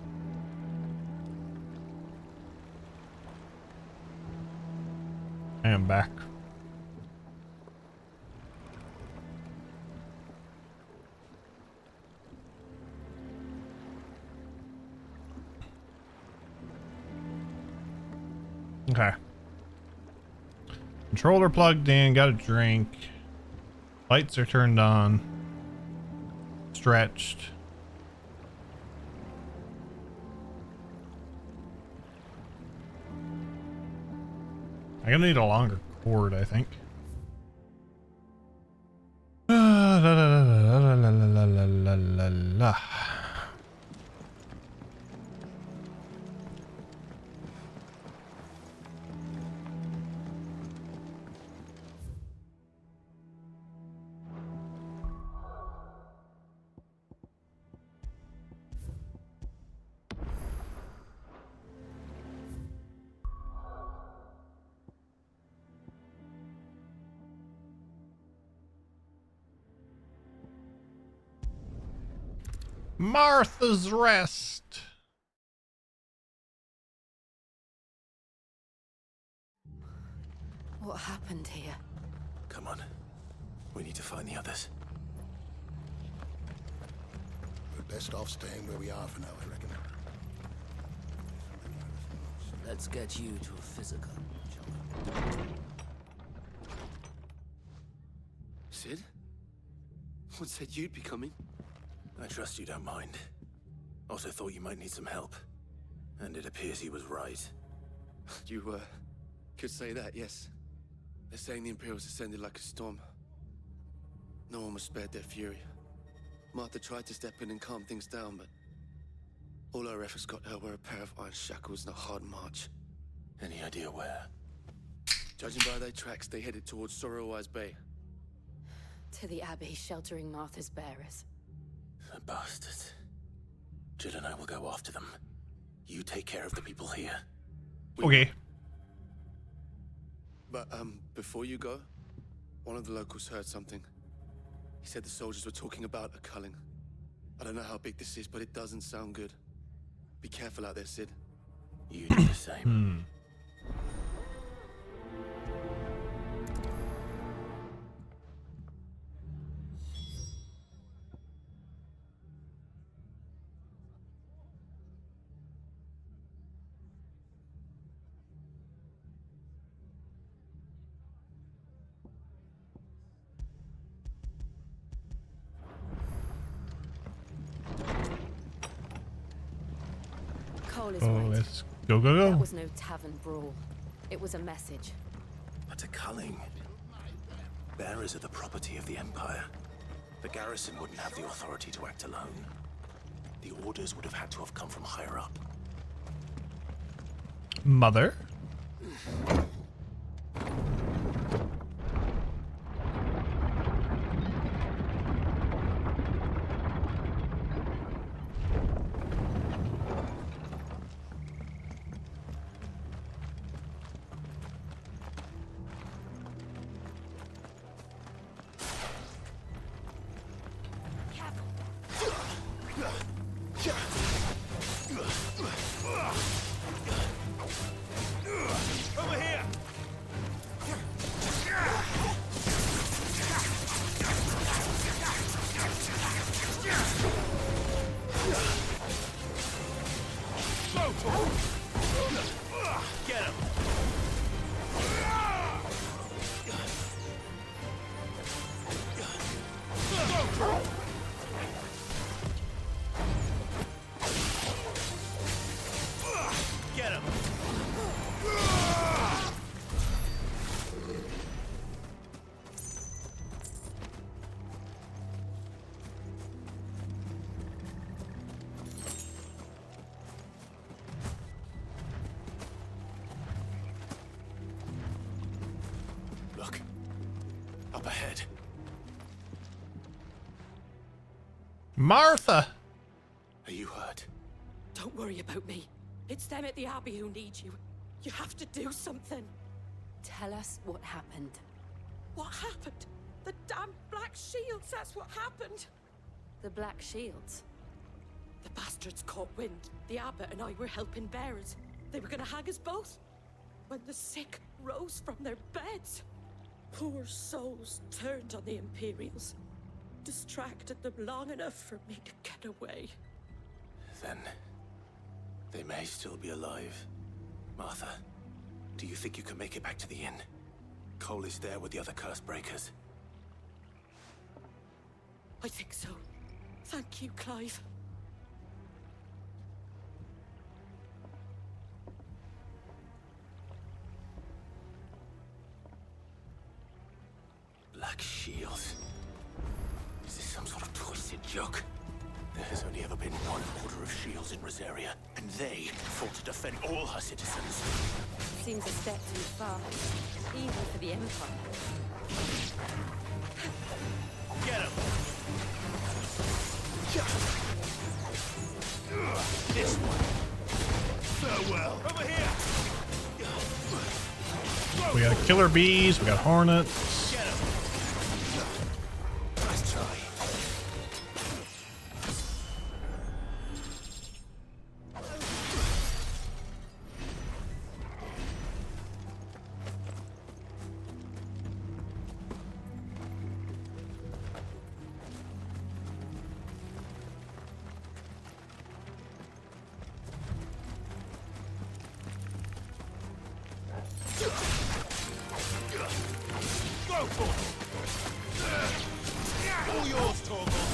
I am back. Okay. Controller plugged in, got a drink. Lights are turned on. Stretched. I'm gonna need a longer cord, I think. La, la, la, la, la, la, la, la, la, la. Martha's Rest. What happened here? Come on. We need to find the others. We're best off staying where we are for now, I reckon. Let's get you to a physical, shall we? Sid? What said you'd be coming? I trust you don't mind. Also thought you might need some help. And it appears he was right. You, could say that, yes. They're saying the Imperials descended like a storm. No one was spared their fury. Martha tried to step in and calm things down, but all our efforts got her were a pair of iron shackles and a hard march. Any idea where? Judging by their tracks, they headed towards Sorrowwise Bay. To the Abbey, sheltering Martha's bearers. The bastards. Jill and I will go after them. You take care of the people here. Okay. But, before you go, one of the locals heard something. He said the soldiers were talking about a culling. I don't know how big this is, but it doesn't sound good. Be careful out there, Sid. You do the same. Cole is Oh, right. let's go, go, go. That was no tavern brawl. It was a message. But a culling. Bearers are the property of the Empire. The garrison wouldn't have the authority to act alone. The orders would have had to have come from higher up. Mother? Over here! Get him! Get him! Look. Up ahead. Martha! Are you hurt? Don't worry about me. It's them at the Abbey who need you. You have to do something. Tell us what happened. What happened? The damn Black Shields, that's what happened. The Black Shields? The bastards caught wind. The abbot and I were helping bearers. They were gonna hang us both. When the sick rose from their beds, poor souls turned on the Imperials. Distracted them long enough for me to get away. Then they may still be alive. Martha, do you think you can make it back to the inn? Cole is there with the other curse breakers. I think so. Thank you, Clive. Black shields. Is this some sort of twisted joke? There has only ever been one order of shields in Rosaria, and they fought to defend all her citizens. Seems a step too far, even for the Empire. Get him! This one. Farewell. Over here. We got killer bees. We got hornets. Get him. Nice try. Go for it. All yours, Torgal.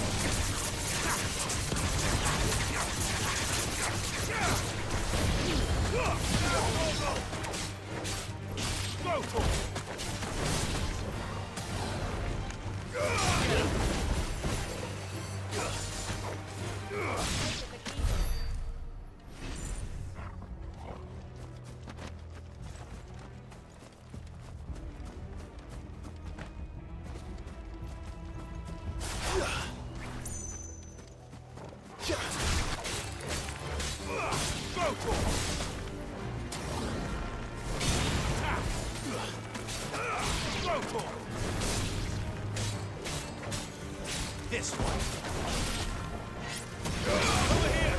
Go for it. This one. Over here.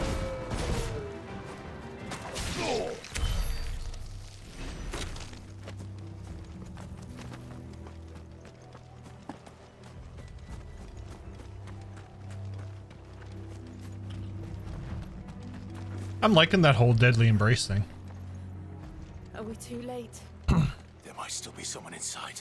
I'm liking that whole deadly embrace thing. Are we too late? There might still be someone inside.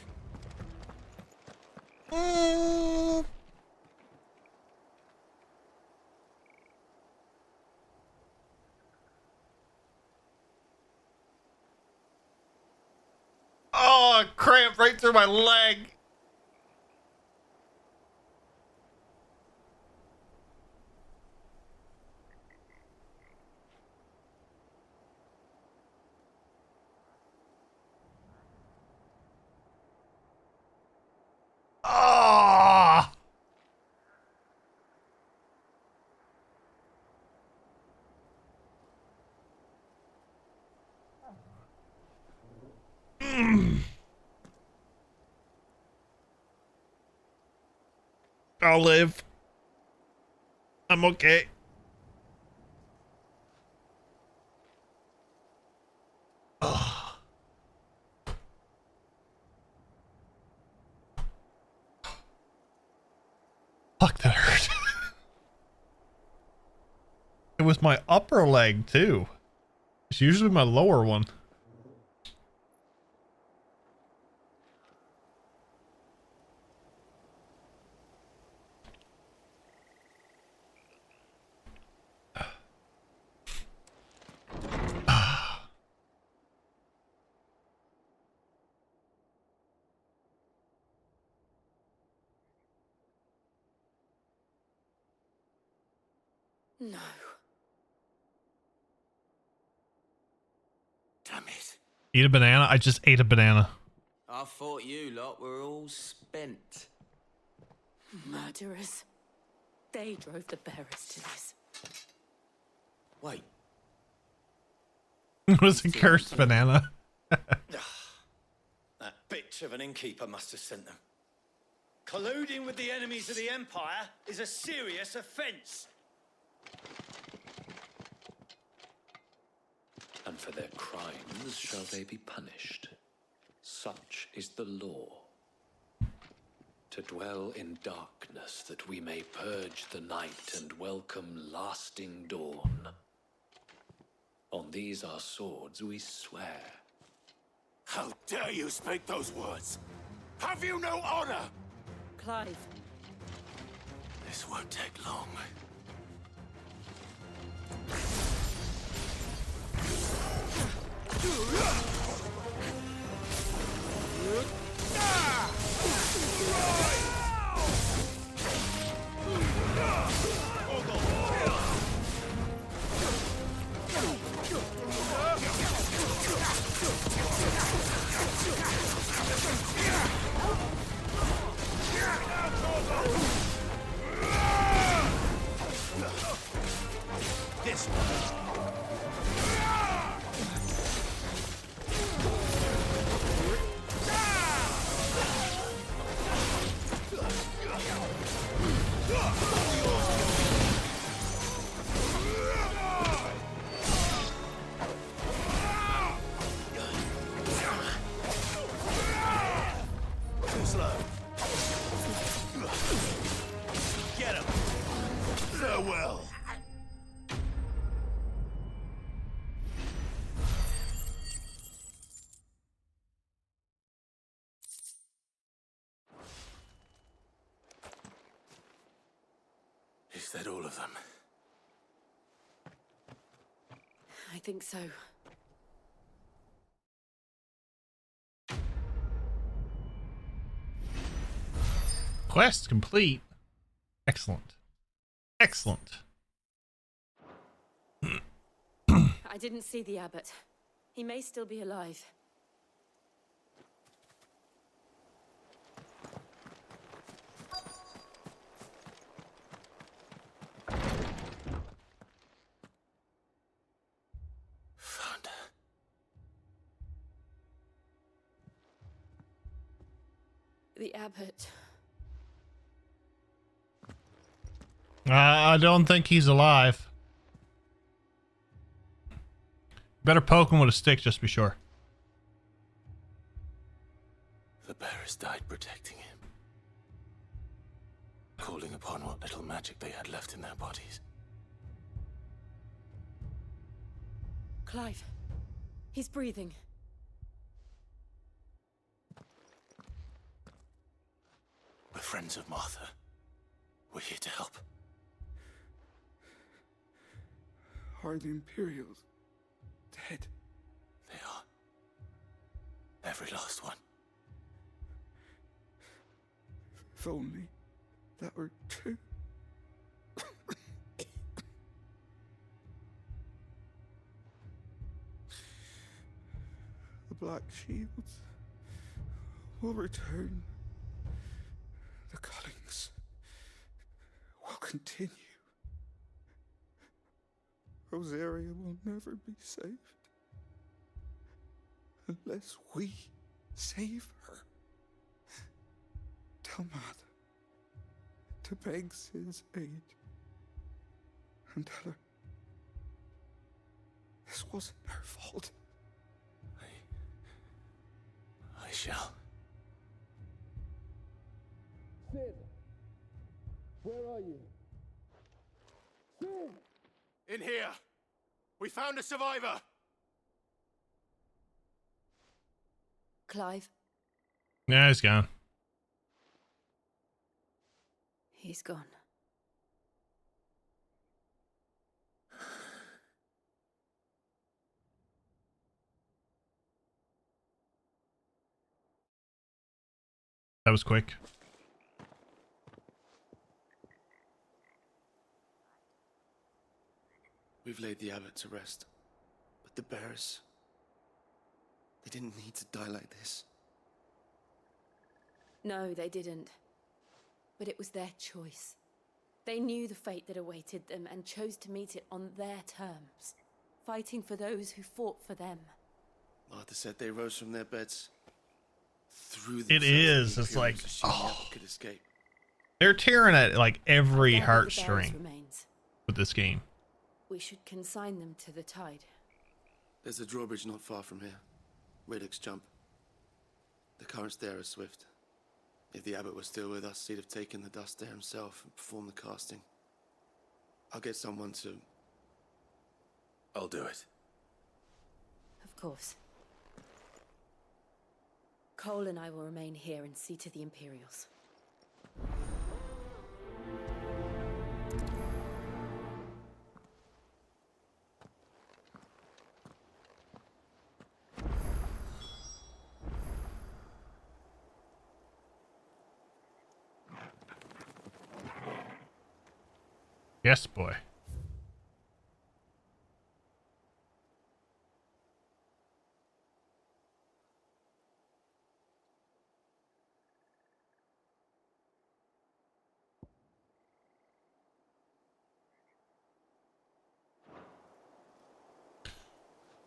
Oh, cramp right through my leg. Ah! I'll live. I'm okay. Ugh. Fuck, that hurt. It was my upper leg too. It's usually my lower one. No. Damn it. Eat a banana? I just ate a banana. I thought you lot were all spent. Murderers. They drove the bearers to this. Wait. It was a cursed banana. That bitch of an innkeeper must have sent them. Colluding with the enemies of the Empire is a serious offense. for their crimes shall they be punished. Such is the law. To dwell in darkness that we may purge the night and welcome lasting dawn. On these our swords we swear. How dare you speak those words? Have you no honor? Clive. This won't take long. This Too slow. Get him. Farewell. Is that all of them? I think so. Quest complete. Excellent. Excellent. I didn't see the abbot. He may still be alive. Found her. The abbot. I don't think he's alive. Better poke him with a stick just to be sure. The bearers died protecting him. Calling upon what little magic they had left in their bodies. Clive. He's breathing. We're friends of Martha. We're here to help. Are the Imperials dead? They are. Every last one. If only that were true. The Black Shields will return. The cullings will continue. Rosaria will never be saved unless we save her. Tell Martha to beg Sid's aid and tell her this wasn't her fault. I shall. Sid! Where are you? Sid! In here! We found a survivor! Clive. Yeah, he's gone. He's gone. That was quick. We've laid the abbot to rest, but the bearers, they didn't need to die like this. No, they didn't. But it was their choice. They knew the fate that awaited them and chose to meet it on their terms, fighting for those who fought for them. Martha said they rose from their beds, threw It themselves is. at the It's like, Imperials so she never could escape. They're tearing at like every There the bearers' heartstring remains. with this game. We should consign them to the tide. There's a drawbridge not far from here. Riddick's Jump. The currents there are swift. If the abbot was still with us, he'd have taken the dust there himself and performed the casting. I'll get someone to... I'll do it. Of course. Cole and I will remain here and see to the Imperials. Yes, boy.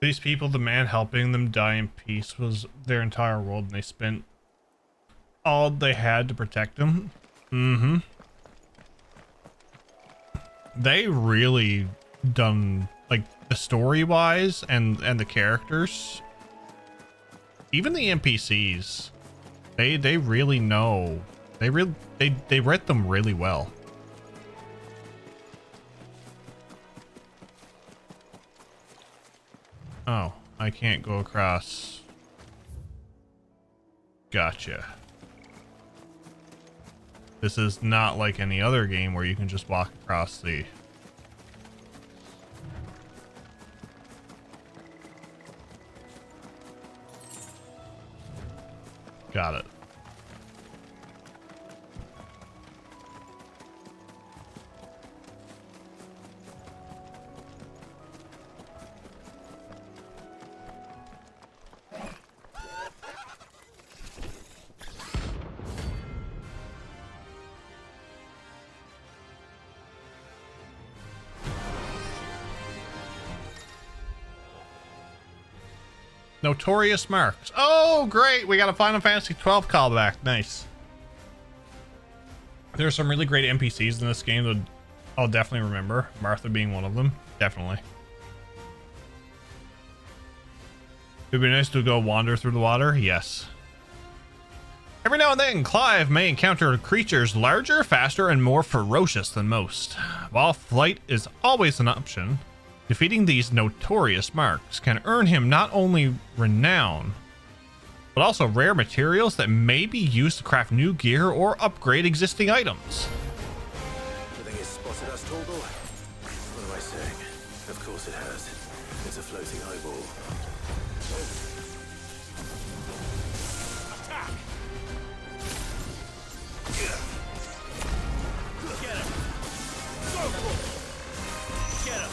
These people, the man helping them die in peace was their entire world, and they spent all they had to protect him. Mm-hmm. They really done, like, the story-wise and the characters. Even the NPCs. They really know. They write them really well. Oh, I can't go across. Gotcha. This is not like any other game where you can just walk across the... Got it. Notorious marks. Oh, great. We got a Final Fantasy 12 callback. Nice. There are some really great NPCs in this game that I'll definitely remember. Martha being one of them. Definitely. It'd be nice to go wander through the water. Yes. Every now and then, Clive may encounter creatures larger, faster, and more ferocious than most. While flight is always an option, defeating these notorious marks can earn him not only renown, but also rare materials that may be used to craft new gear or upgrade existing items. You think it's spotted us, Torgal? What am I saying? Of course it has. It's a floating eyeball. Attack! Get him! Go for it! Get him!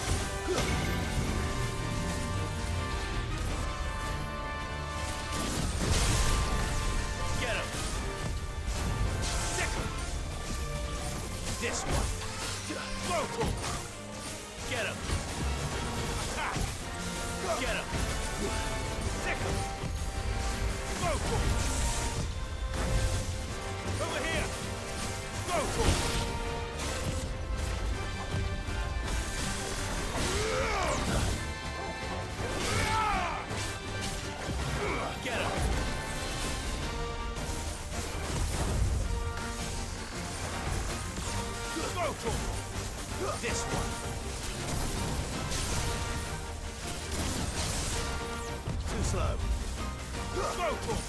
Get him! Sick him! This one! Go for it! Get him! Attack! Get him! Sick him! Go for it! Over here! Go for it! Get him! Go for it! This one! Too slow. Go for it!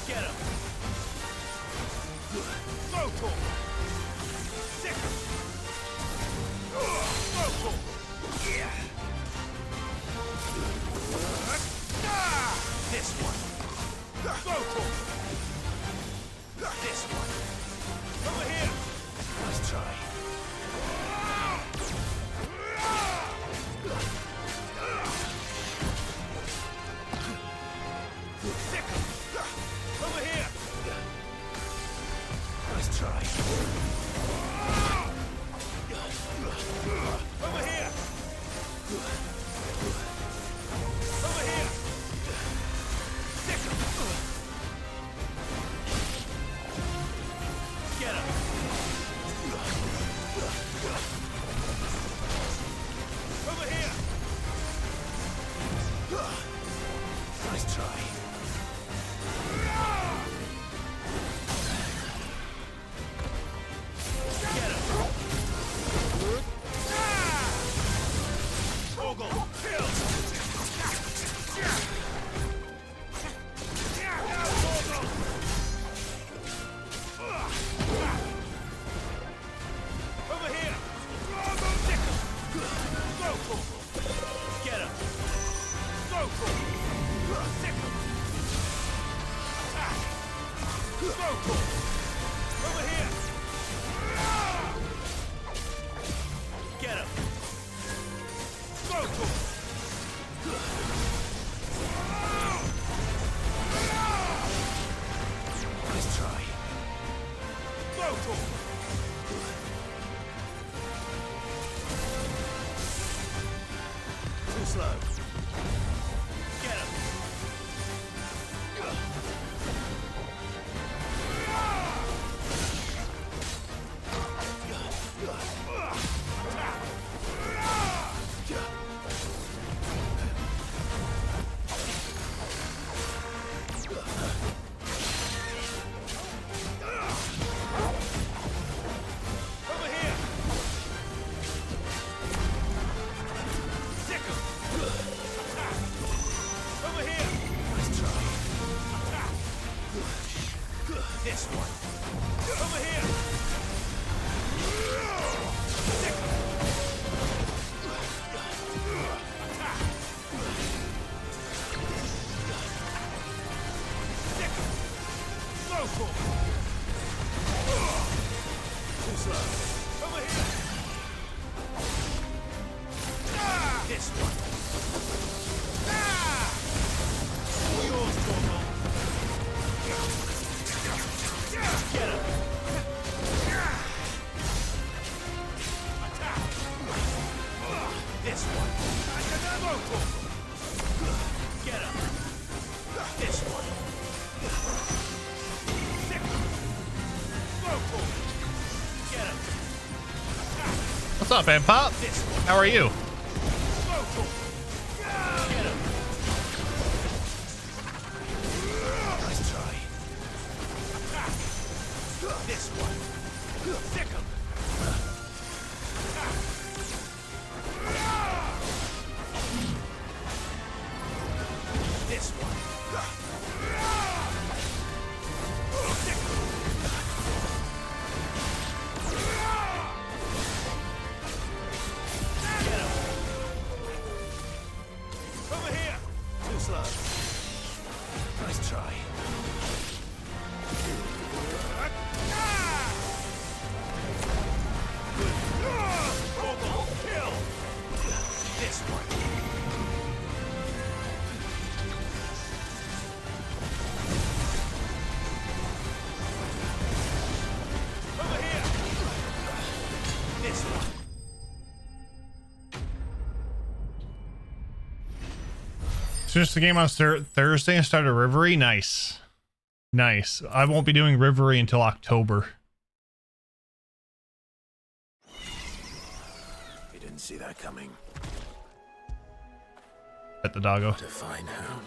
Get him! Go for it! Sick him! Go for it! Yeah! This one. Go for it. This one. Over here. Let's try. Sick 'em. Over here. Let's try. Over here. Over here. Get him! Over here! Too slow. Get him. Over here. Sick him. Over here. Nice try. This one. Over here. Sick him. Sick him. Slow pull. Too slow. Over here. This one. All yours, Torgal. Get him. Attack. This one. Slow pull. Get him. This one. Sick him. Slow pull. Get him. What's up, man? Pop? How are you? Slow pull. Get him. Nice try. This one. Sick him. This one. Sick him. Get him. Over here. Too slow. Nice try. Torgal, kill. This one. Over here. This one. Finished the game on Thursday and started Rivery. Nice. Nice. I won't be doing Rivery until October. You didn't see that coming. At the doggo. To find whom?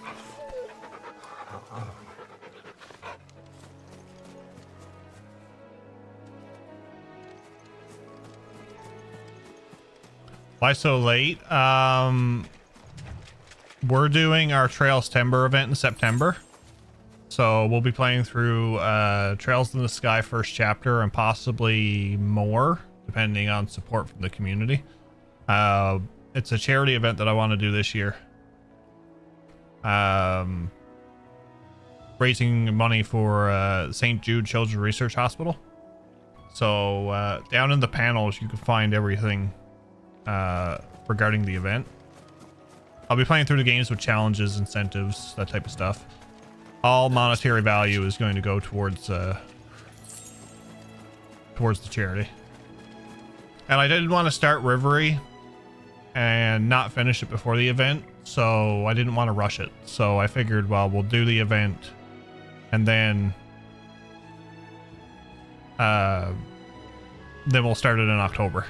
Why so late? We're doing our Trails Timber event in September. So we'll be playing through Trails in the Sky first chapter and possibly more, depending on support from the community. It's a charity event that I want to do this year. Raising money for St. Jude Children's Research Hospital. So down in the panels, you can find everything regarding the event. I'll be playing through the games with challenges, incentives, that type of stuff. All monetary value is going to go towards the charity. And I didn't want to start Rivery and not finish it before the event, so I didn't want to rush it. So I figured, well, we'll do the event and then we'll start it in October.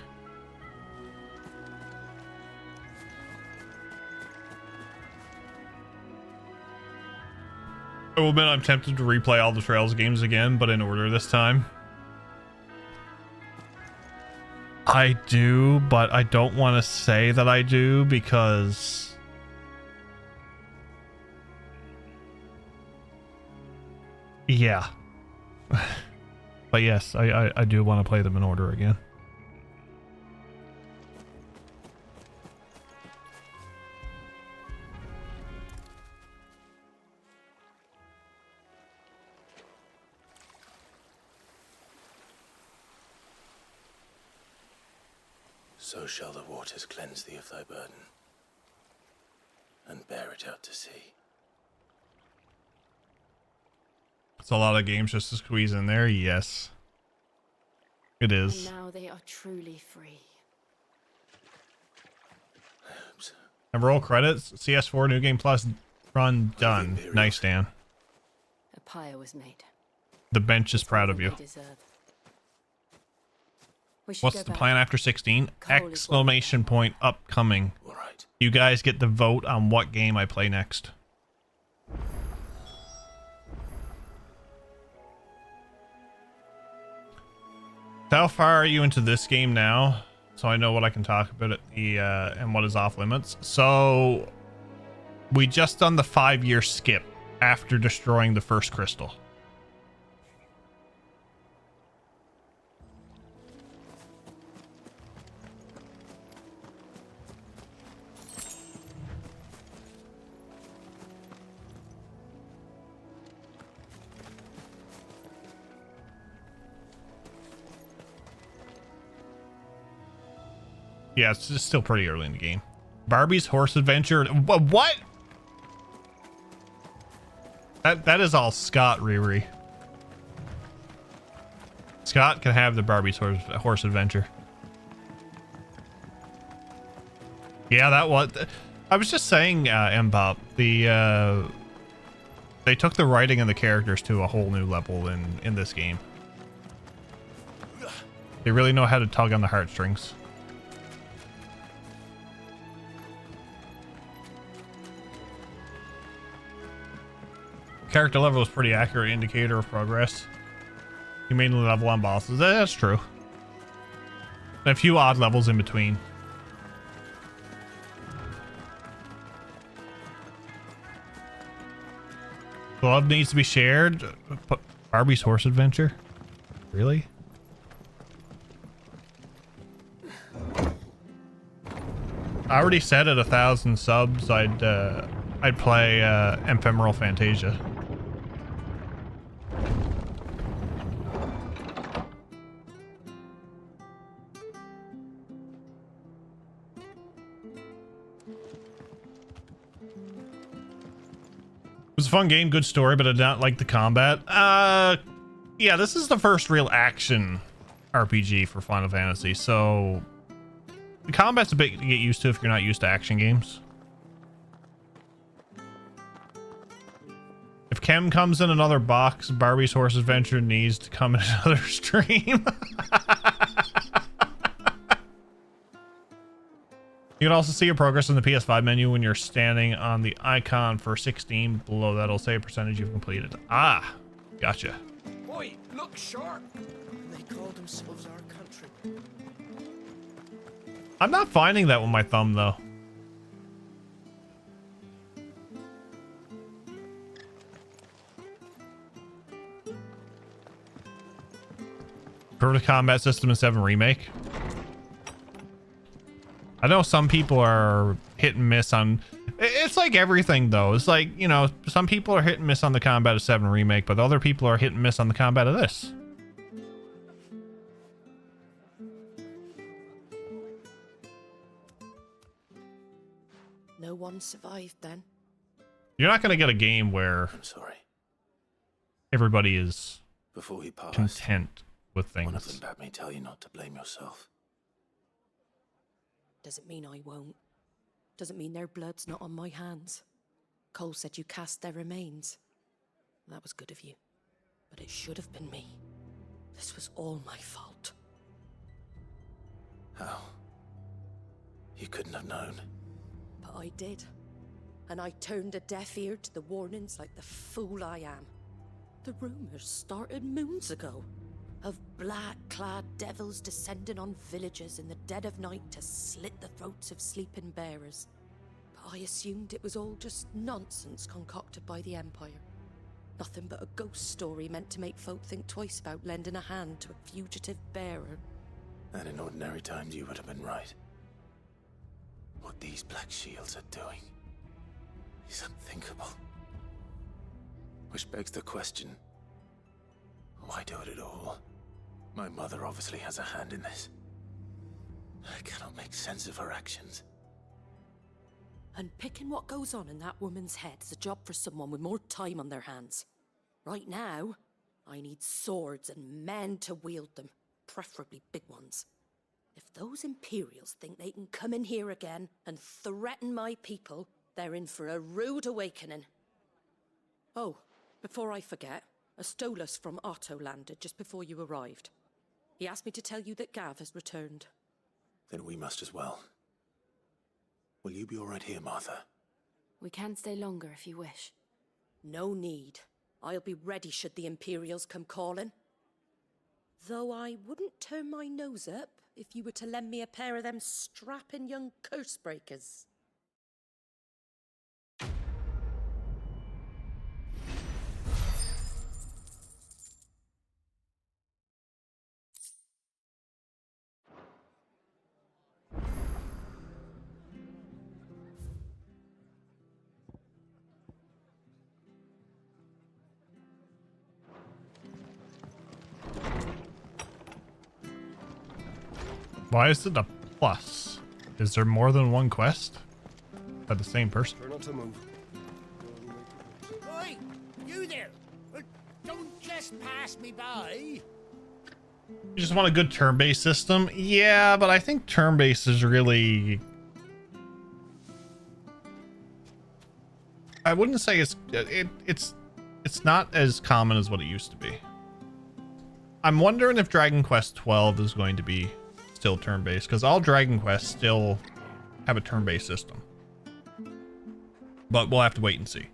I will admit I'm tempted to replay all the Trails games again, but in order this time. I do, but I don't want to say that I do because... yeah. But yes, I do want to play them in order again. So shall the waters cleanse thee of thy burden, and bear it out to sea. It's a lot of games just to squeeze in there, yes. It And is. now they are truly free. And roll credits. CS4 New Game Plus run done. Nice, Dan. A pyre was made. The bench is proud of They you. deserve. We should What's go the back. plan after 16? Cole is Exclamation point upcoming. You guys get to vote on what game I play next. How far are you into this game now? So I know what I can talk about at the and what is off limits. So we just done the 5-year skip after destroying the first crystal. Yeah, it's just still pretty early in the game. Barbie's Horse Adventure. What? That is all Scott, Riri. Scott can have the Barbie's Horse Adventure. Yeah, that was. I was just saying, Mbop, they took the writing and the characters to a whole new level in this game. They really know how to tug on the heartstrings. Character level is pretty accurate indicator of progress. You mainly level on bosses. That's true. A few odd levels in between. Love needs to be shared. Barbie's Horse Adventure? Really? I already said at 1,000 subs I'd play Ephemeral Fantasia. It was a fun game, good story, but I did not like the combat. Yeah, this is the first real action RPG for Final Fantasy, so the combat's a bit to get used to if you're not used to action games. If Kem comes in another box, Barbie's Horse Adventure needs to come in another stream. You can also see your progress in the PS5 menu when you're standing on the icon for 16. Below that'll say a percentage you've completed. Ah, gotcha. Boy, look sharp. And they call themselves our country. I'm not finding that with my thumb, though. Perfect combat system in 7 Remake. I know some people are hit and miss on... It's like everything, though. It's like, you know, some people are hit and miss on the combat of 7 Remake, but other people are hit and miss on the combat of this. No one survived then. You're not going to get a game where... I'm sorry. Everybody is Before he passed, content with things. one of them bade me tell you not to blame yourself. Doesn't mean I won't. Doesn't mean their blood's not on my hands. Cole said you cast their remains. That was good of you. But it should have been me. This was all my fault. How? You couldn't have known. But I did. And I turned a deaf ear to the warnings like the fool I am. The rumors started moons ago. Of black-clad devils descending on villages in the dead of night to slit the throats of sleeping bearers. But I assumed it was all just nonsense concocted by the Empire. Nothing but a ghost story meant to make folk think twice about lending a hand to a fugitive bearer. And in ordinary times you would have been right. What these Black Shields are doing is unthinkable. Which begs the question, why do it at all? My mother obviously has a hand in this. I cannot make sense of her actions. And picking what goes on in that woman's head is a job for someone with more time on their hands. Right now, I need swords and men to wield them. preferably big ones. If those Imperials think they can come in here again and threaten my people, they're in for a rude awakening. Oh, before I forget, a Stolas from Otto landed just before you arrived. He asked me to tell you that Gav has returned. Then we must as well. Will you be all right here, Martha? We can stay longer if you wish. No need. I'll be ready should the Imperials come calling. Though I wouldn't turn my nose up if you were to lend me a pair of them strapping young curse breakers. Why is it a plus? Is there more than one quest by the same person? Try not to move. Oi, you there! Don't just pass me by. You just want a good turn-based system? Yeah, but I think turn-based is really... I wouldn't say it's not as common as what it used to be. I'm wondering if Dragon Quest 12 is going to be still turn-based, because all Dragon Quests still have a turn-based system. But we'll have to wait and see.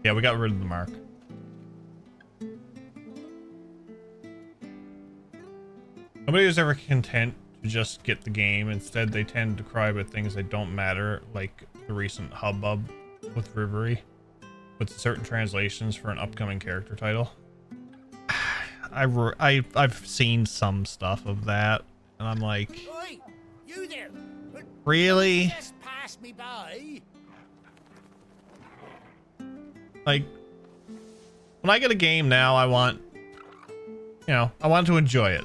Yeah, we got rid of the mark. Nobody was ever content to just get the game. Instead, they tend to cry about things that don't matter, like the recent hubbub with Rivery, with certain translations for an upcoming character title. I've seen some stuff of that, and I'm like, Oi, you there! really? Don't just pass me by. Like, when I get a game now, I want to enjoy it.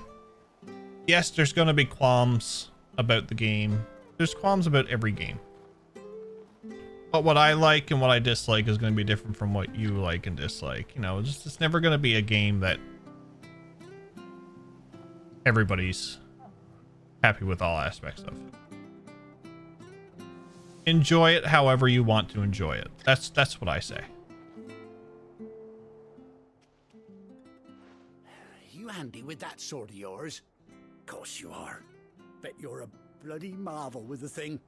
Yes, there's going to be qualms about the game. There's qualms about every game. But what I like and what I dislike is going to be different from what you like and dislike. You know, it's never going to be a game that everybody's happy with all aspects of. Enjoy it however you want to enjoy it. That's what I say. You handy with that sword of yours? Course you are. Bet you're a bloody marvel with the thing.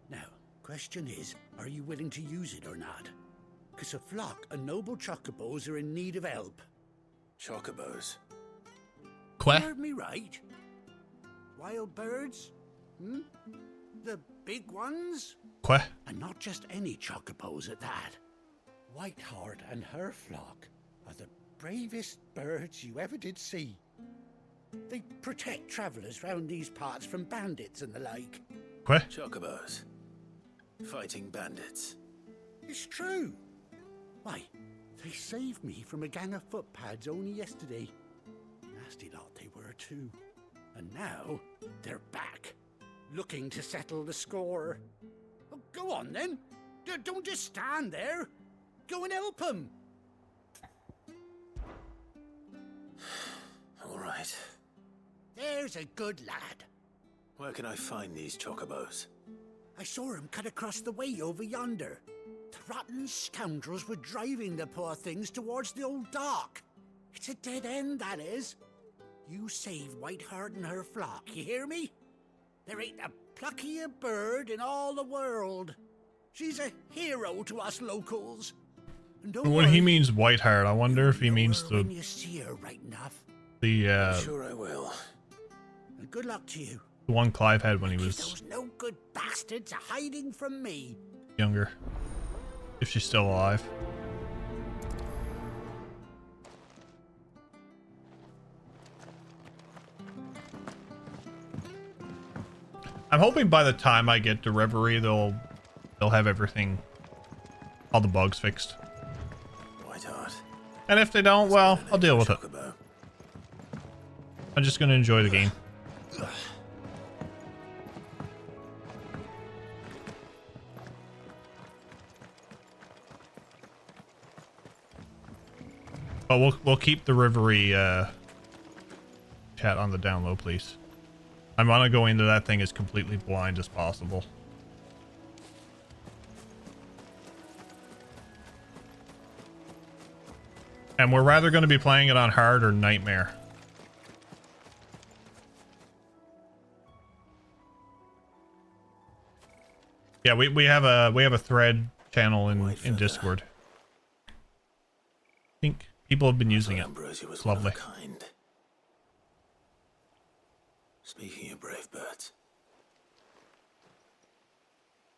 Now, question is, are you willing to use it or not? 'Cause a flock of noble chocobos are in need of help. Chocobos? You heard me right? Wild birds? Hmm? The big ones? And not just any chocobos at that. Whiteheart and her flock are the bravest birds you ever did see. They protect travellers round these parts from bandits and the like. Chocobos. Fighting bandits. It's true. Why, they saved me from a gang of footpads only yesterday. Nasty lot they were too. And now, they're back, looking to settle the score. Oh, go on then. Don't just stand there. Go and help them. All right. There's a good lad. Where can I find these chocobos? I saw him cut across the way over yonder. The rotten scoundrels were driving the poor things towards the old dock. It's a dead end, that is. You save Whiteheart and her flock, you hear me? There ain't a pluckier bird in all the world. She's a hero to us locals. And don't When he worry, means Whiteheart, I wonder if he means when you see her right enough. the Sure I will. And good luck to you. the one Clive had when he Keep was those no good bastards hiding from me. younger. If she's still alive. I'm hoping by the time I get to Reverie, they'll have everything, all the bugs fixed. Whiteheart. And if they don't, well, I'll deal with it. I'm just gonna enjoy the game. But we'll keep the Rivery chat on the down low, please. I want to go into that thing as completely blind as possible. And we're rather going to be playing it on hard or nightmare. Yeah, we have a thread channel in Discord. I think people have been using it. It's lovely. Speaking of brave birds,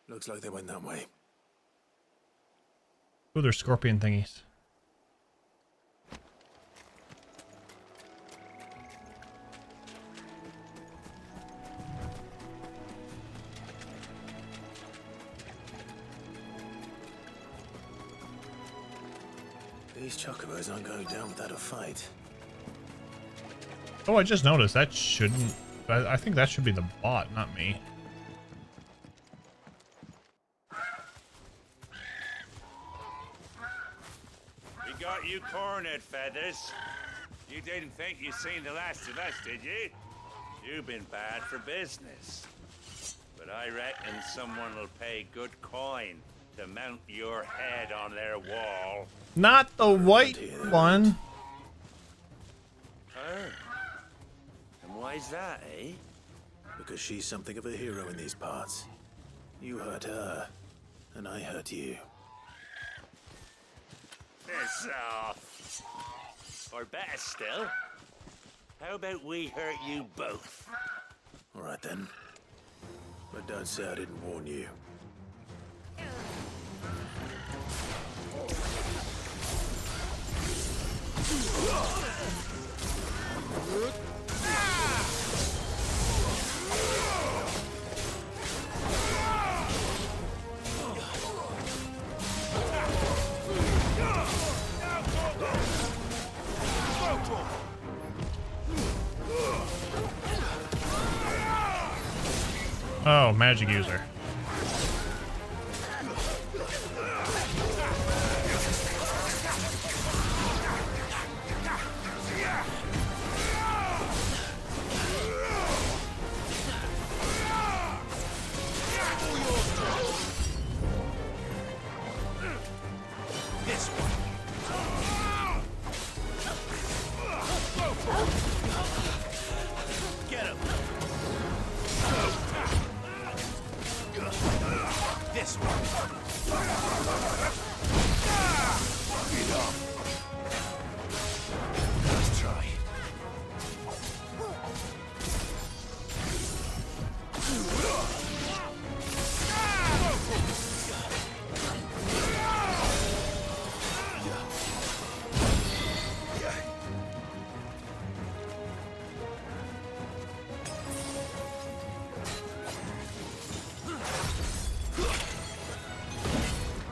looks like they went that way. Oh, they're scorpion thingies. These chocobos aren't going down without a fight. Oh, I just noticed that shouldn't. I think that should be the bot, not me. We got you cornered, Feathers. You didn't think you'd seen the last of us, did you? You've been bad for business. But I reckon someone will pay good coin to mount your head on their wall. Not the white one. Oh. And why's that, eh? Because she's something of a hero in these parts. You hurt her, and I hurt you. Piss off. Or better still, how about we hurt you both? All right then. But don't say I didn't warn you. Oh, magic user. This one. Get him. This one. Get up. Let's try.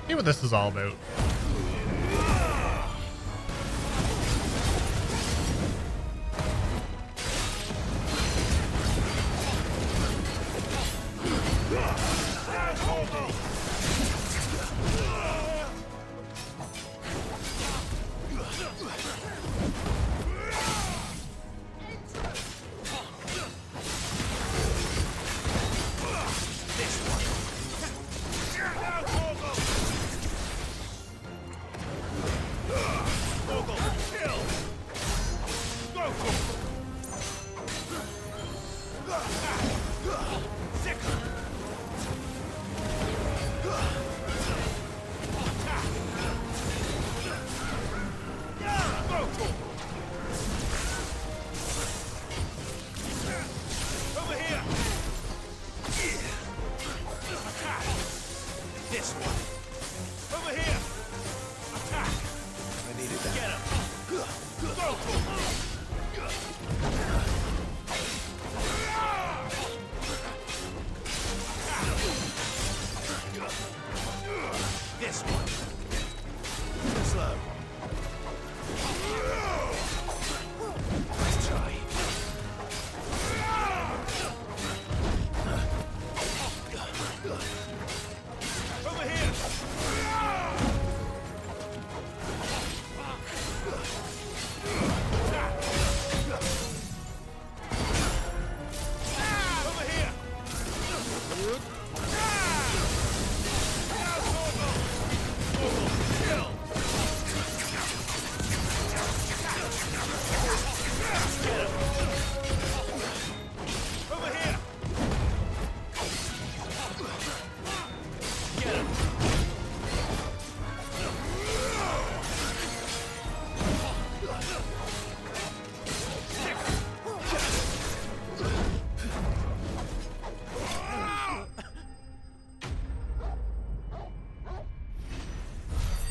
See what this is all about.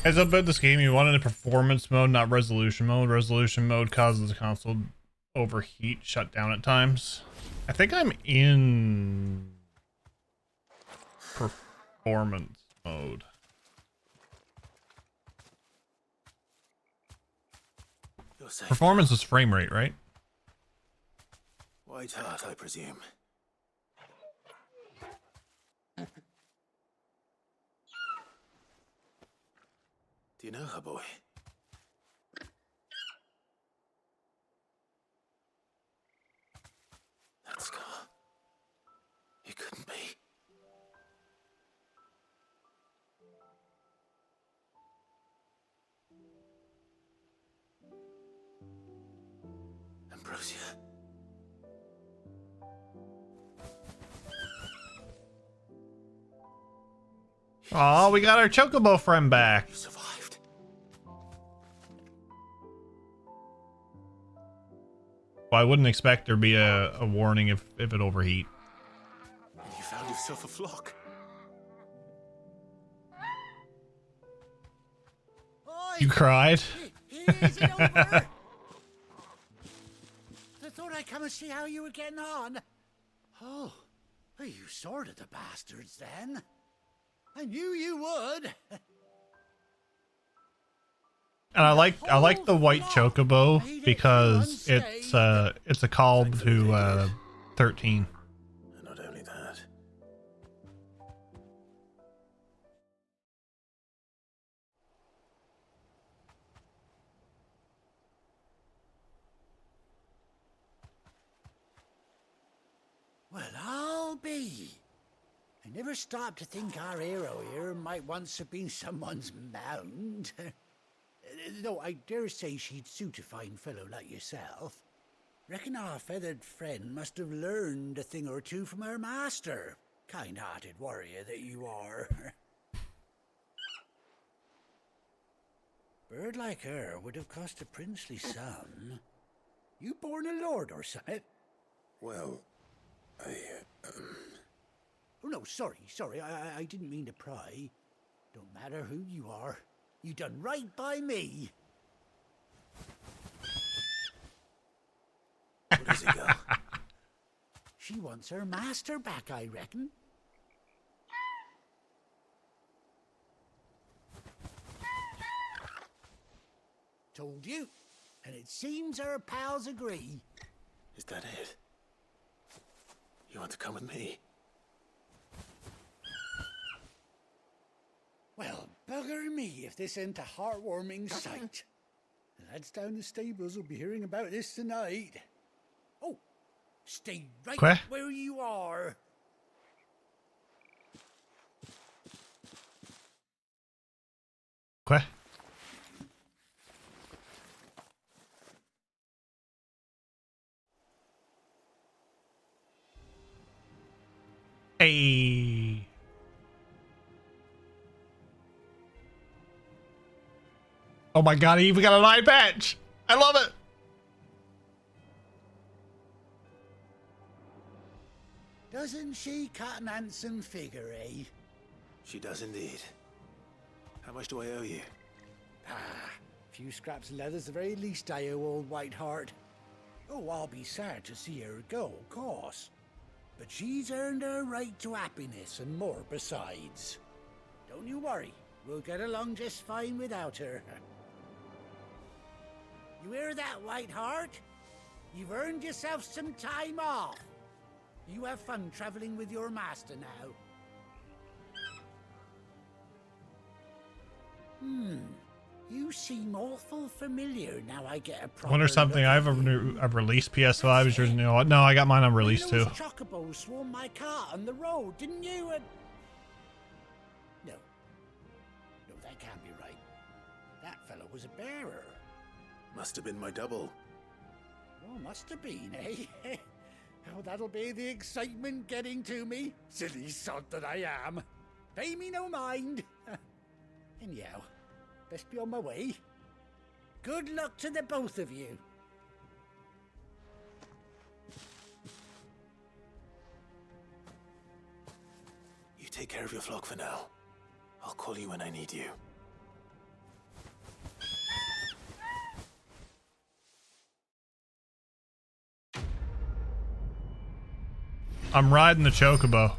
As I built this game, you wanted a performance mode, not resolution mode. Resolution mode causes the console overheat, shut down at times. I think I'm in performance mode. Performance is frame rate, right? White Hart, I presume. Do you know her, boy? That scar. It couldn't be. Ambrosia. Oh, we got our Chocobo friend back. You survived. Well, I wouldn't expect there to be a warning if it overheat. And you found yourself a flock. You cried? Is it over? I thought I'd come and see how you were getting on. Oh, you sorted the bastards then. I knew you would. And I like the white Chocobo because it's a call to 13. And not only that. Well, I'll be. I never stopped to think our hero here might once have been someone's mount. Though I dare say she'd suit a fine fellow like yourself. Reckon our feathered friend must have learned a thing or two from her master. Kind-hearted warrior that you are. Bird like her would have cost a princely sum. You born a lord or something? Well, Oh, no, sorry. I didn't mean to pry. Don't matter who you are. You done right by me. Where does he go? She wants her master back, I reckon. Told you. And it seems her pals agree. Is that it? You want to come with me? Well, bugger me if this ain't a heartwarming sight. The lads down the stables will be hearing about this tonight. Oh, stay right where you are. Okay. Hey. Oh my god, he even got an eye patch. I love it. Doesn't she cut an handsome figure, eh? She does indeed. How much do I owe you? Ah, a few scraps of leather's the very least I owe old Whiteheart. Oh, I'll be sad to see her go, of course. But she's earned her right to happiness and more besides. Don't you worry, we'll get along just fine without her. You hear that, Whiteheart? You've earned yourself some time off. You have fun traveling with your master now. You seem awful familiar now I get a proper Wonder something. I've released PS5. Is yours new? No, I got mine on release too. Those chocobos swarmed my car on the road, didn't you? No, that can't be right. That fellow was a bearer. Must have been my double. Oh, must have been, eh? Oh, that'll be the excitement getting to me. Silly sod that I am. Pay me no mind. Anyhow, best be on my way. Good luck to the both of you. You take care of your flock for now. I'll call you when I need you. I'm riding the chocobo.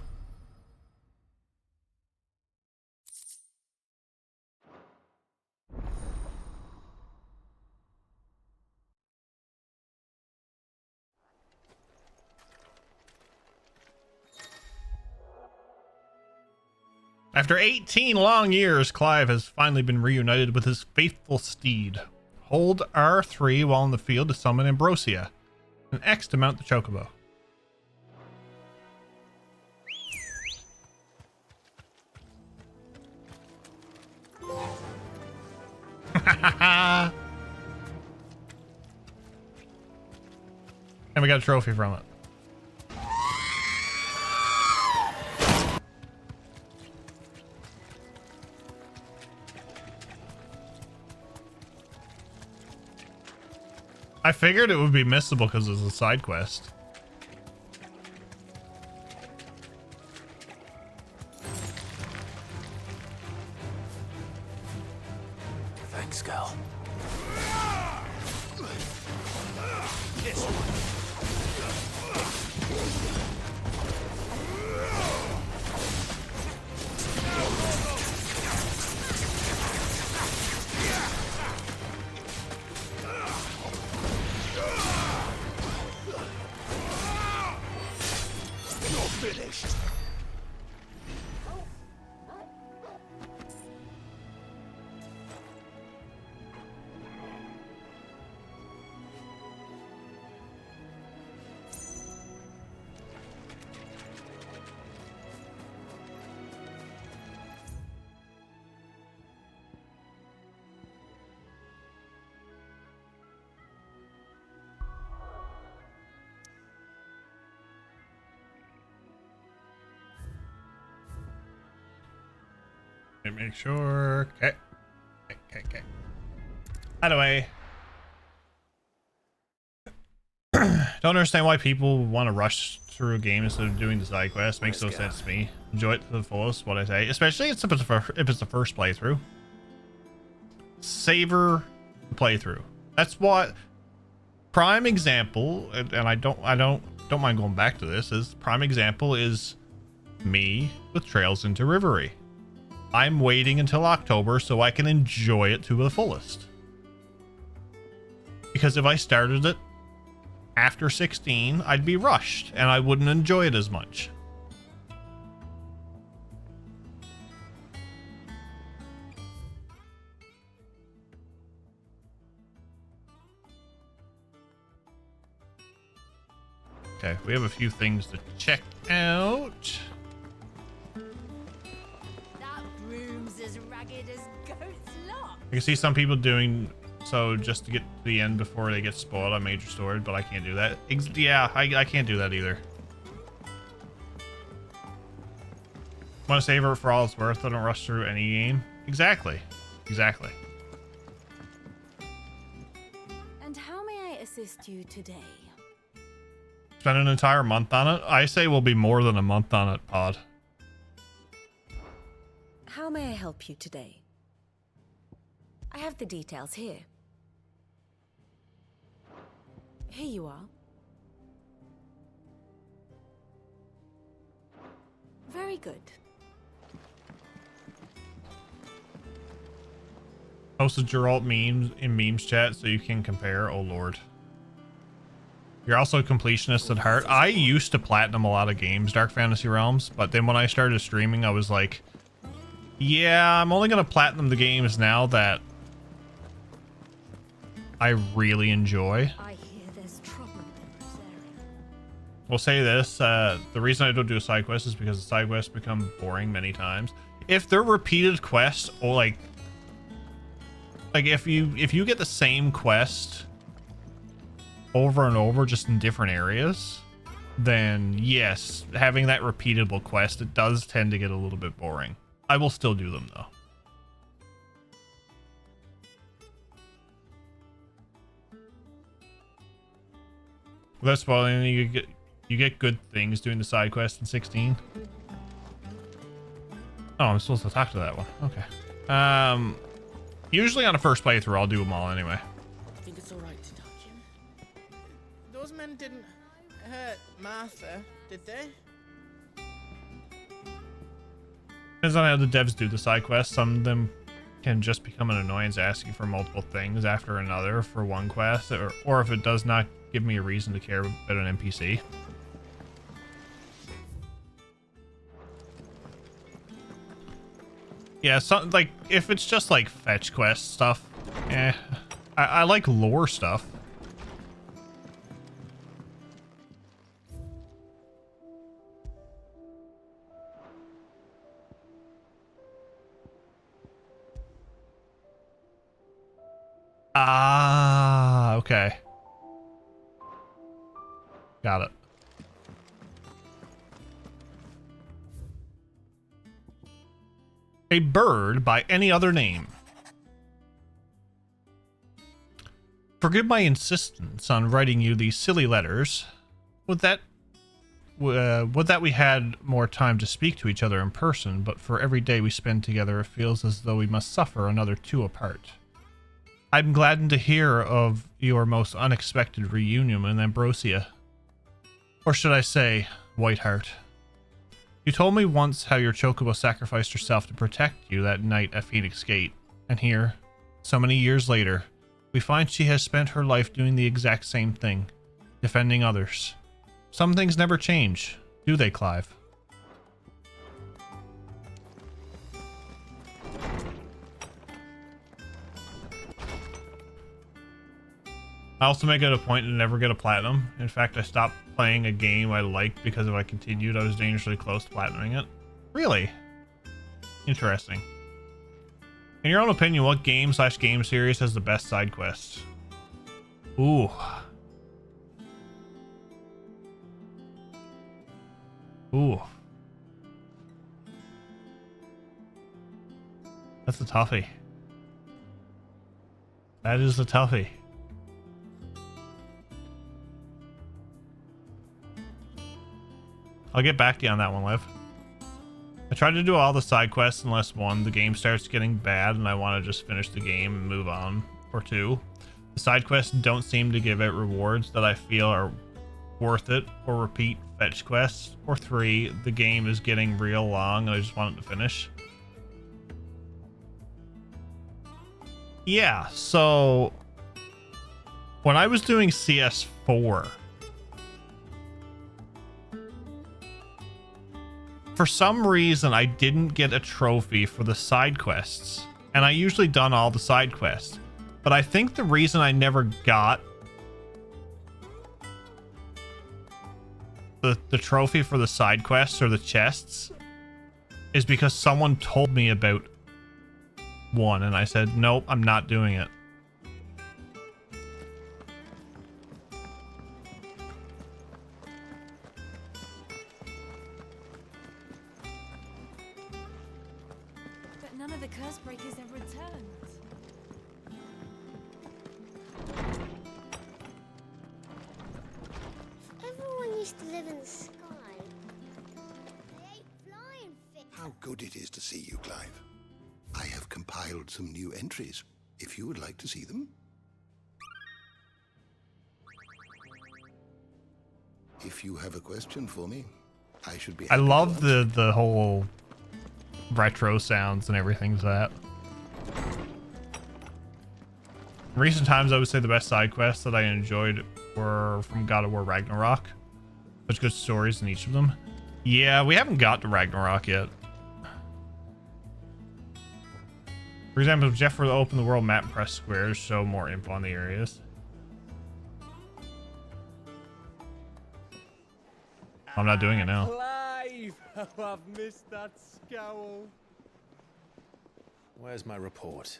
After 18 long years, Clive has finally been reunited with his faithful steed. Hold R3 while in the field to summon Ambrosia, and X to mount the chocobo. And we got a trophy from it. I figured it would be missable because it's a side quest. Thanks, girl. This You're finished. Make sure. Okay. Okay. By the way, don't understand why people want to rush through a game instead of doing the side quest. Makes no sense to me. Enjoy it to the fullest, what I say. Especially if it's the first playthrough. Savor the playthrough. That's what prime example, and I don't mind going back to this, is prime example is me with Trails into Rivery. I'm waiting until October so I can enjoy it to the fullest. Because if I started it after 16, I'd be rushed and I wouldn't enjoy it as much. Okay, we have a few things to check out. As ragged as goat's luck. I can see some people doing so just to get to the end before they get spoiled on major story, but I can't do that. Yeah, I can't do that either. Want to savor it for all it's worth. I don't rush through any game. Exactly. And how may I assist you today? Spend an entire month on it? I say we'll be more than a month on it, Pod. How may I help you today? I have the details here. Here you are. Very good. Posted Geralt memes in memes chat so you can compare. Oh lord. You're also a completionist at heart. I used to platinum a lot of games, Dark Fantasy Realms, but then when I started streaming, I was like, yeah, I'm only gonna platinum the games now that I really enjoy. I hear there's trouble in this area. We'll say this, the reason I don't do a side quest is because the side quests become boring many times. If they're repeated quests, or like if you get the same quest over and over just in different areas, then yes, having that repeatable quest, it does tend to get a little bit boring. I will still do them though. Without spoiling, you get good things doing the side quest in 16. Oh, I'm supposed to talk to that one. Okay. Usually on a first playthrough, I'll do them all anyway. I think it's all right to touch him. Those men didn't hurt Martha, did they? Depends on how the devs do the side quests. Some of them can just become an annoyance asking for multiple things after another for one quest, or if it does not give me a reason to care about an NPC. Yeah, something like if it's just like fetch quest stuff, I like lore stuff. Ah, okay. Got it. A bird by any other name. Forgive my insistence on writing you these silly letters. Would that we had more time to speak to each other in person, but for every day we spend together it feels as though we must suffer another two apart. I'm gladdened to hear of your most unexpected reunion in Ambrosia. Or should I say, Whiteheart. You told me once how your chocobo sacrificed herself to protect you that night at Phoenix Gate, and here, so many years later, we find she has spent her life doing the exact same thing, defending others. Some things never change, do they, Clive? I also make it a point to never get a platinum. In fact, I stopped playing a game I liked because if I continued, I was dangerously close to platinuming it. Really? Interesting. In your own opinion, what game/game series has the best side quests? Ooh. Ooh. That's a toughie. That is a toughie. I'll get back to you on that one, Liv. I tried to do all the side quests unless one, the game starts getting bad and I want to just finish the game and move on, or two, the side quests don't seem to give out rewards that I feel are worth it, or repeat fetch quests, or three, the game is getting real long and I just want it to finish. Yeah, so when I was doing CS4, for some reason, I didn't get a trophy for the side quests, and I usually done all the side quests. But I think the reason I never got the trophy for the side quests or the chests is because someone told me about one, and I said, nope, I'm not doing it. None of the curse breakers have returned. Everyone used to live in the sky. They ate flying fish. How good it is to see you, Clive. I have compiled some new entries, if you would like to see them. If you have a question for me, I should be happy I love to the whole retro sounds and everything to that. In recent times, I would say the best side quests that I enjoyed were from God of War Ragnarok. There's good stories in each of them. Yeah, we haven't got to Ragnarok yet. For example, if Jeff were to open the world map and press square to show more info on the areas. I'm not doing it now. Clive! Oh, I've missed that scowl. Where's my report?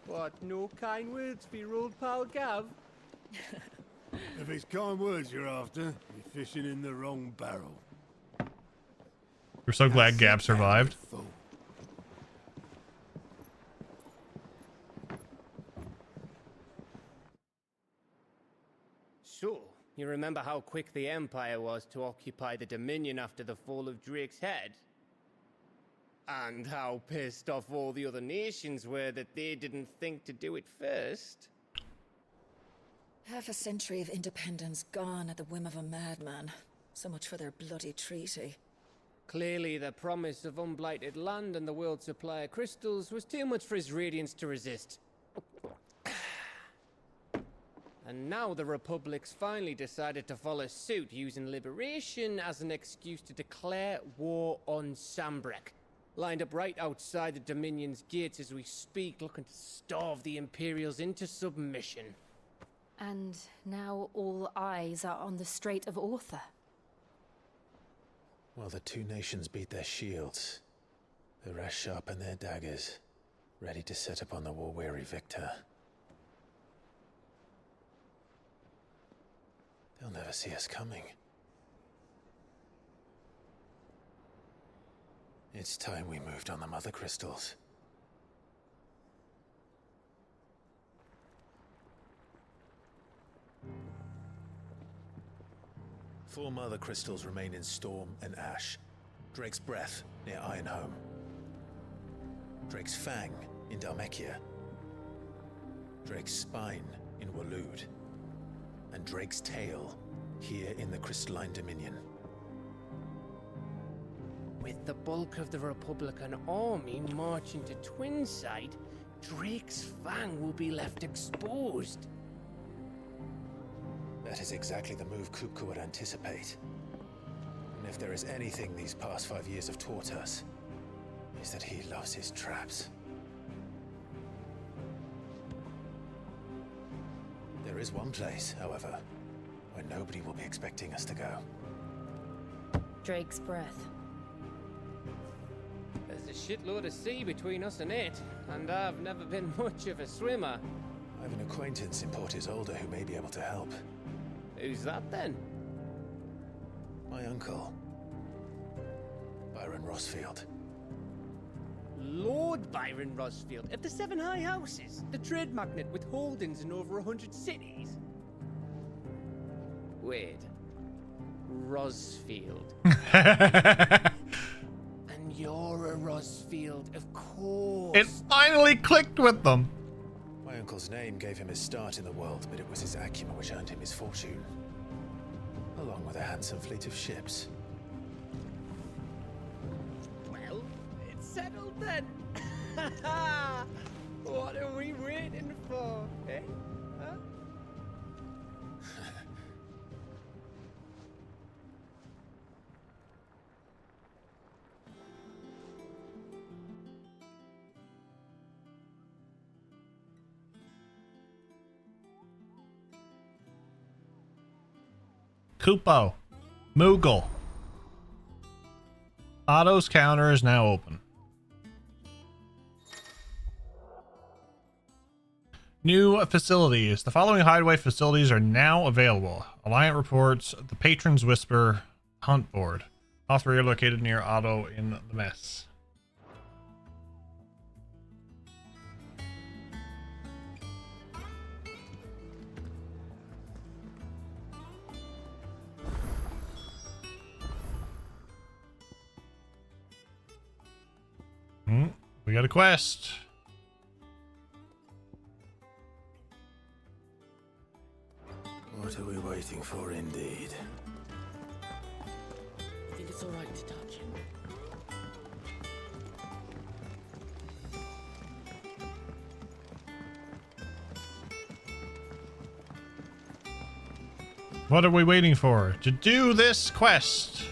What, no kind words for your old pal Gav? If it's kind words you're after, you're fishing in the wrong barrel. We're so glad Gab survived. So, you remember how quick the Empire was to occupy the Dominion after the fall of Drake's head? And how pissed off all the other nations were that they didn't think to do it first? Half a century of independence gone at the whim of a madman. So much for their bloody treaty. Clearly, the promise of unblighted land and the world's supply of crystals was too much for his radiance to resist. And now the Republic's finally decided to follow suit, using liberation as an excuse to declare war on Sambrek. Lined up right outside the Dominion's gates as we speak, looking to starve the Imperials into submission. And now all eyes are on the Strait of Author. While the two nations beat their shields, the rest sharpen their daggers, ready to set upon the war-weary victor. They'll never see us coming. It's time we moved on the Mother Crystals. Four Mother Crystals remain in Storm and Ash. Drake's Breath near Ironhome. Drake's Fang in Dhalmekia. Drake's Spine in Waloed. And Drake's Tail here in the Crystalline Dominion. With the bulk of the Republican army marching to Twinside, Drake's Fang will be left exposed. That is exactly the move Kupka would anticipate. And if there is anything these past 5 years have taught us, is that he loves his traps. There is one place, however, where nobody will be expecting us to go. Drake's Breath. There's a shitload of sea between us and it, and I've never been much of a swimmer. I have an acquaintance in Port Isolde who may be able to help. Who's that then? My uncle, Byron Rosfield. Lord Byron Rosfield of the Seven High Houses, the trade magnate with holdings in over 100 cities. Wait, Rosfield. And you're a Rosfield, of course. It finally clicked with them. My uncle's name gave him his start in the world, but it was his acumen which earned him his fortune, along with a handsome fleet of ships. Well, it's settled then. What are we waiting for, eh? Huh? Kupo. Moogle. Otto's counter is now open. New facilities. The following hideaway facilities are now available. Alliant reports the Patron's Whisper Hunt Board. All three are located near Otto in the mess. We got a quest. What are we waiting for, indeed? I think it's all right to touch him. What are we waiting for? To do this quest.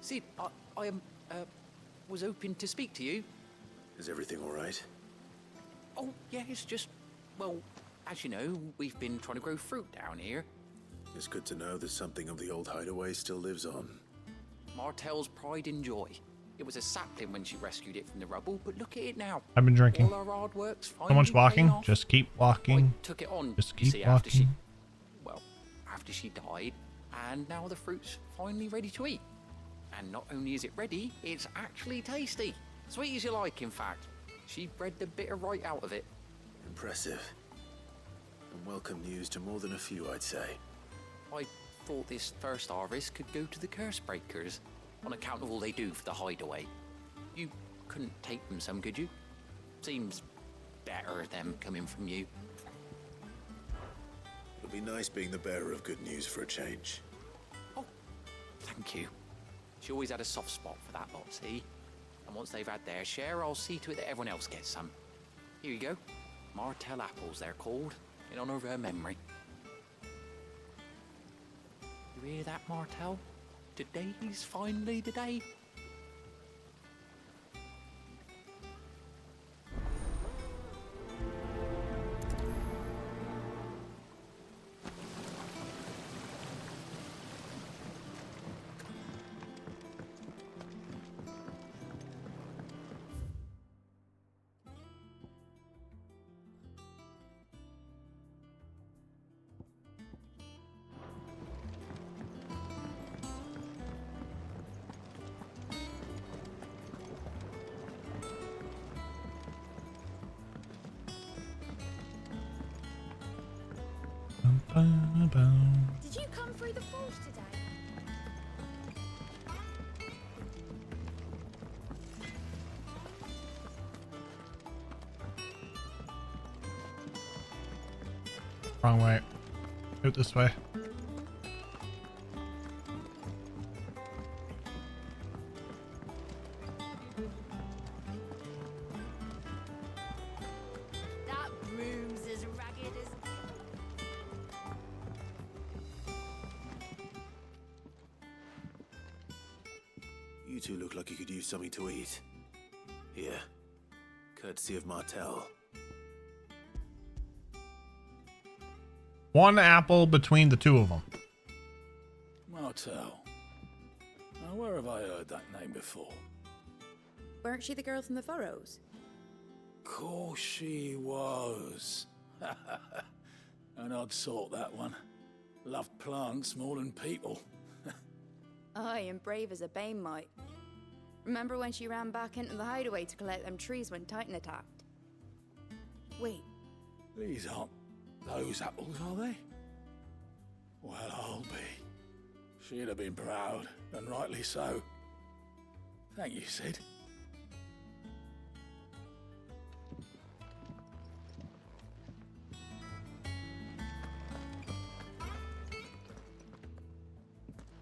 See, I was hoping to speak to you. Is everything all right? Oh, yeah, it's just, well, as you know, we've been trying to grow fruit down here. It's good to know that something of the old hideaway still lives on. Martel's pride and joy. It was a sapling when she rescued it from the rubble, but look at it now. I've been drinking. All our hard work's Someone's finally paying walking. off. Just keep walking. I took it on, Just you keep see, walking. after she died, and now the fruit's finally ready to eat. And not only is it ready, it's actually tasty. Sweet as you like, in fact. She bred the bitter right out of it. Impressive. And welcome news to more than a few, I'd say. I thought this first harvest could go to the curse breakers. on account of all they do for the hideaway. You couldn't take them some, could you? Seems better them coming from you. It'll be nice being the bearer of good news for a change. Oh, thank you. She always had a soft spot for that lot, see? And once they've had their share, I'll see to it that everyone else gets some. Here you go. Martell apples, they're called, in honor of her memory. You hear that, Martell? Today's finally the day. Did you come through the forge today? Wrong way. Out this way. That broom's as ragged as... You two look like you could use something to eat. Here. Courtesy of Martell. One apple between the two of them. Martell. Now, where have I heard that name before? Weren't she the girl from the furrows? Course she was. An odd sort, that one. Loved plants more than people. Aye, and brave as a bane might. Remember when she ran back into the hideaway to collect them trees when Titan attacked? Wait, These aren't those apples, are they? Well, I'll be. She'd have been proud, and rightly so. Thank you, Sid.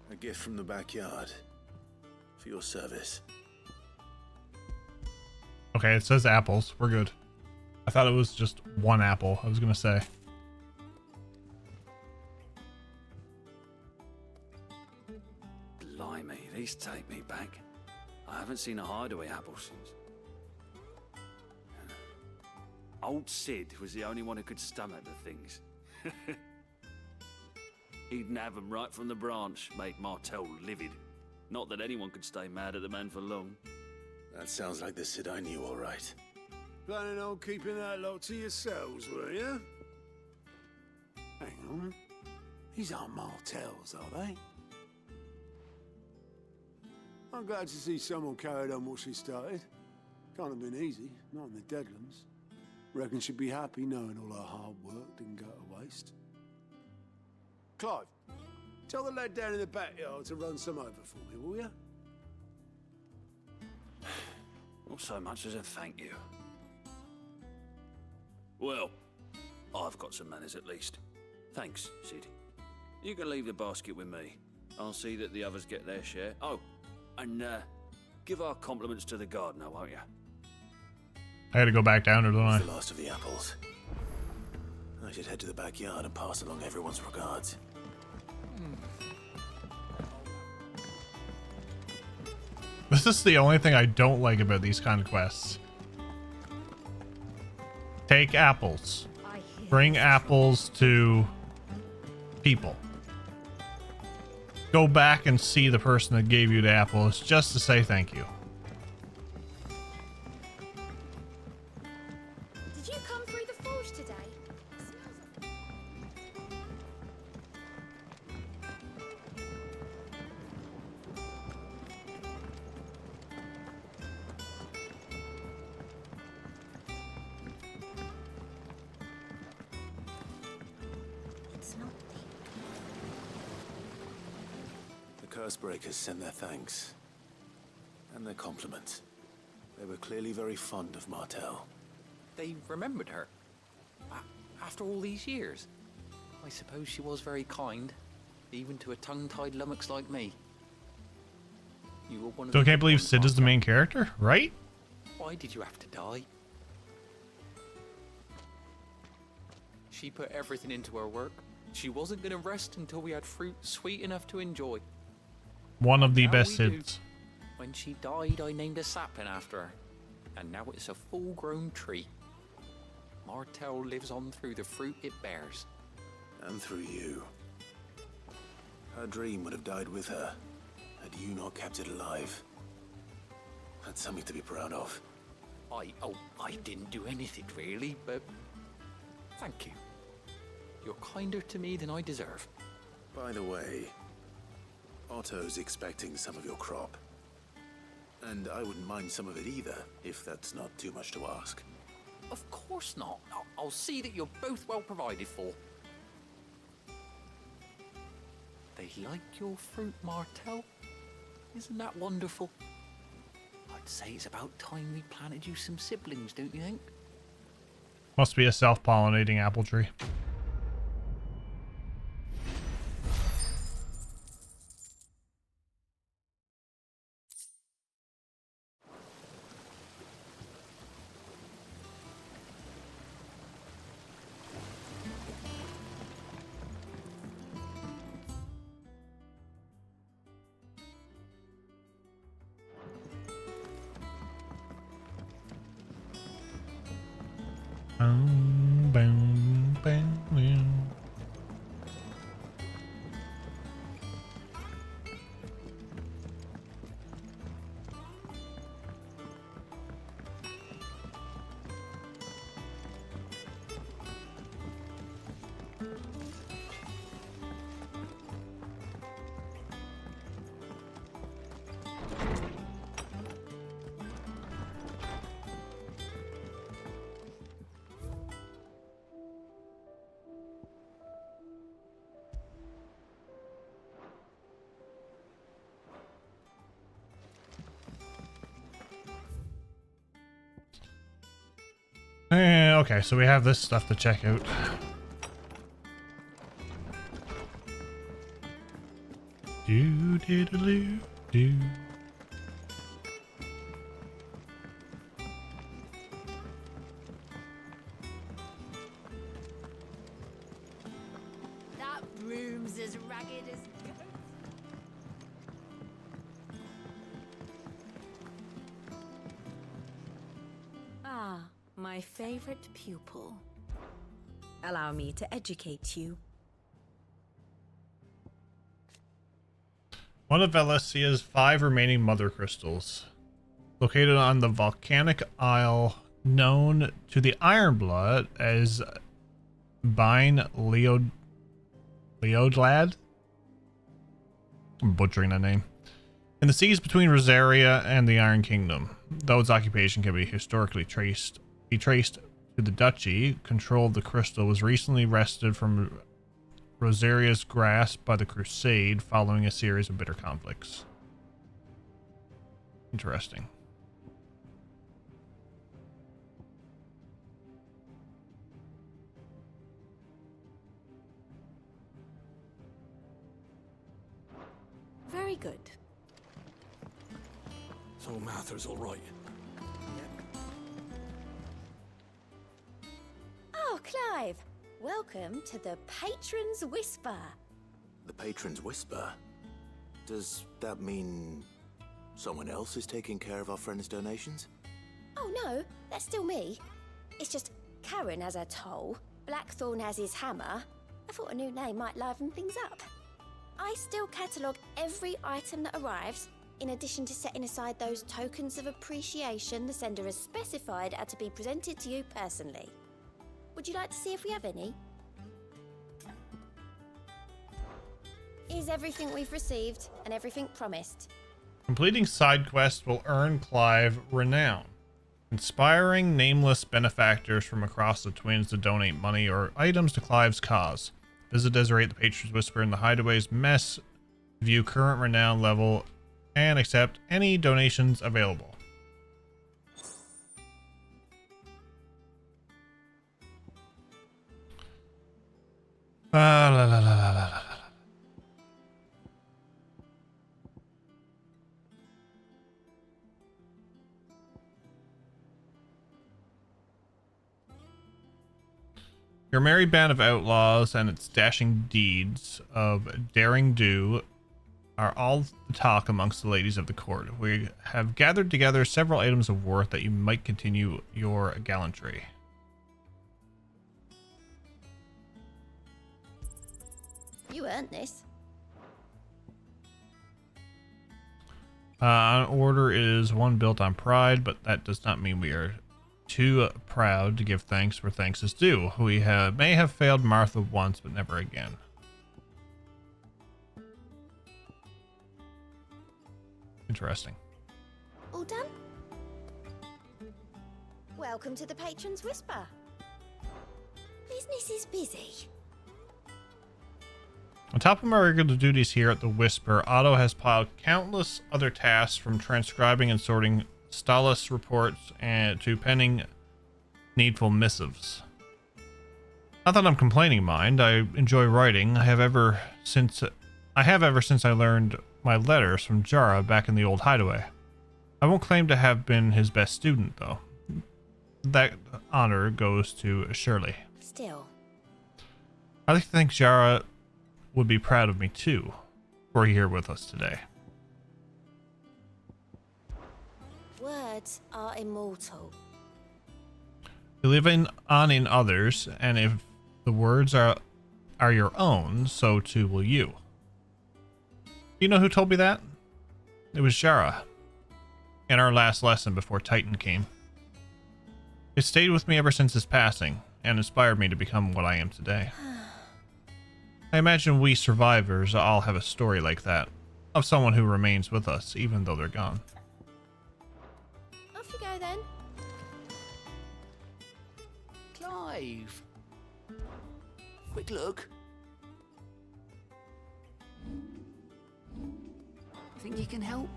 A gift from the backyard. For your service. Okay, it says apples. We're good. I thought it was just one apple. I was gonna say. Blimey, these take me back. I haven't seen a hideaway apple since. Old Sid was the only one who could stomach the things. He'd nab them right from the branch, make Martell livid. Not that anyone could stay mad at the man for long. That sounds like the Sid I knew, all right. Planning on keeping that lot to yourselves, were you? Hang on. These aren't Martells, are they? I'm glad to see someone carried on what she started. Can't have been easy, not in the Deadlands. Reckon she'd be happy knowing all her hard work didn't go to waste. Clive, tell the lad down in the backyard to run some over for me, will you? Not so much as a thank you. Well, I've got some manners at least. Thanks, Sid. You can leave the basket with me. I'll see that the others get their share. Oh, and give our compliments to the gardener, won't you? I gotta go back down, or don't I? It's the last of the apples. I should head to the backyard and pass along everyone's regards. This is the only thing I don't like about these kind of quests. Take apples. Bring apples to people. Go back and see the person that gave you the apples just to say thank you. did you come through the forge today? It's not The Cursebreakers send their thanks. And their compliments. They were clearly very fond of Martel. They remembered her. After all these years. I suppose she was very kind, even to a tongue-tied lummox like me. You were one of So I the can't good believe ones, Sid is the Martel. main character, right? Why did you have to die? She put everything into her work. She wasn't going to rest until we had fruit sweet enough to enjoy. One of the Now best we do. Sids. When she died, I named a sapling after her. And now it's a full-grown tree. Martel lives on through the fruit it bears. And through you. Her dream would have died with her, had you not kept it alive. That's something to be proud of. I didn't do anything really, but thank you. You're kinder to me than I deserve. By the way, Otto's expecting some of your crop. And I wouldn't mind some of it either, if that's not too much to ask. Of course not. I'll see that you're both well provided for. They like your fruit, Martel. Isn't that wonderful? I'd say it's about time we planted you some siblings, don't you think? Must be a self-pollinating apple tree. Boom, boom, boom, boom. Okay, so we have this stuff to check out. Do diddle do. That room's as ragged as goats. Ah, my favorite pupil. Allow me to educate you. One of Valesia's 5 remaining mother crystals, located on the volcanic isle known to the Ironblood as Bine Leodlad. I'm butchering that name. In the seas between Rosaria and the Iron Kingdom, though its occupation can be historically traced to the duchy, control of the crystal was recently wrested from Rosaria's grasp by the Crusade following a series of bitter conflicts. Interesting. Very good. So Mather's all right. Oh, Clive. Welcome to the Patron's Whisper. The Patron's Whisper? Does that mean someone else is taking care of our friend's donations? Oh no, that's still me. It's just Karen has her toll, Blackthorn has his hammer. I thought a new name might liven things up. I still catalogue every item that arrives, in addition to setting aside those tokens of appreciation the sender has specified are to be presented to you personally. Would you like to see if we have any? Here's everything we've received and everything promised. Completing side quests will earn Clive renown, inspiring nameless benefactors from across the Twins to donate money or items to Clive's cause. Visit Desiree at the Patron's Whisper in the Hideaway's mess. View current renown level and accept any donations available. La, la, la, la, la, la. Your merry band of outlaws and its dashing deeds of daring do are all the talk amongst the ladies of the court. We have gathered together several items of worth that you might continue your gallantry. You earned this. On order is one built on pride, but that does not mean we are too proud to give thanks where thanks is due. We may have failed Martha once, but never again. Interesting. All done? Welcome to the Patron's Whisper. Business is busy. On top of my regular duties here at the Whisper, Otto has piled countless other tasks, from transcribing and sorting Stalas reports and to penning needful missives. Not that I'm complaining, mind. I enjoy writing. I have ever since I learned my letters from Jara back in the old hideaway. I won't claim to have been his best student, though. That honor goes to Shirley. Still. I like to think Jara would be proud of me too, for here with us today. Words are immortal. You live on in others, and if the words are your own, so too will you. You know who told me that? It was Jara, in our last lesson before Titan came. It stayed with me ever since his passing, and inspired me to become what I am today. I imagine we survivors all have a story like that, of someone who remains with us even though they're gone. Off you go then. Clive! Quick look. Think you can help?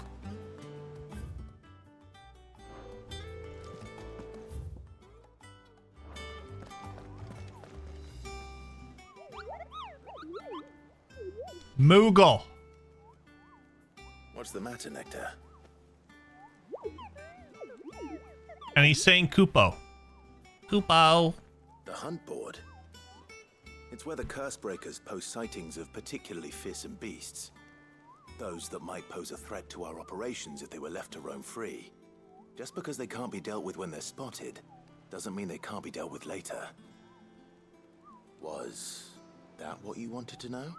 Moogle! What's the matter, Nectar? And he's saying Kupo. Kupo! The hunt board. It's where the Cursebreakers post sightings of particularly fearsome beasts. Those that might pose a threat to our operations if they were left to roam free. Just because they can't be dealt with when they're spotted, doesn't mean they can't be dealt with later. Was that what you wanted to know?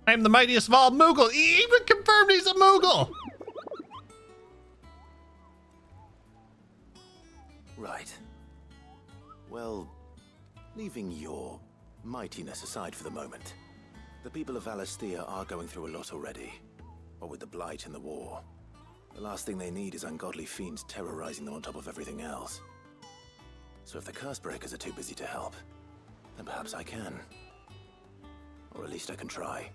I am the mightiest of all Moogle. He even confirmed he's a Moogle. Right. Well, leaving your mightiness aside for the moment, the people of Valisthea are going through a lot already. What with the Blight and the war. The last thing they need is ungodly fiends terrorizing them on top of everything else. So if the Cursebreakers are too busy to help, then perhaps I can. Or at least I can try.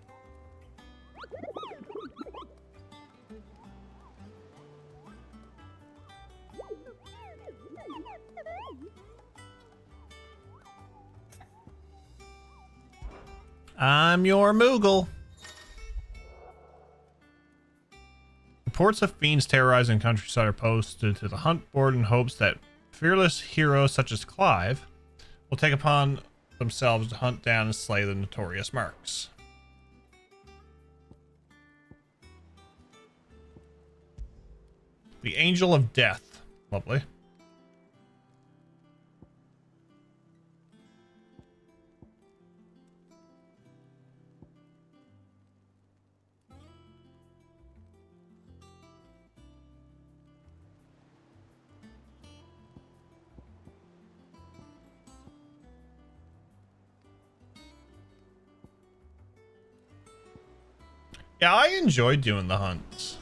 I'm your Moogle. Reports of fiends terrorizing countryside are posted to the hunt board in hopes that fearless heroes such as Clive will take upon themselves to hunt down and slay the notorious marks. The Angel of Death. Lovely. Yeah, I enjoy doing the hunts.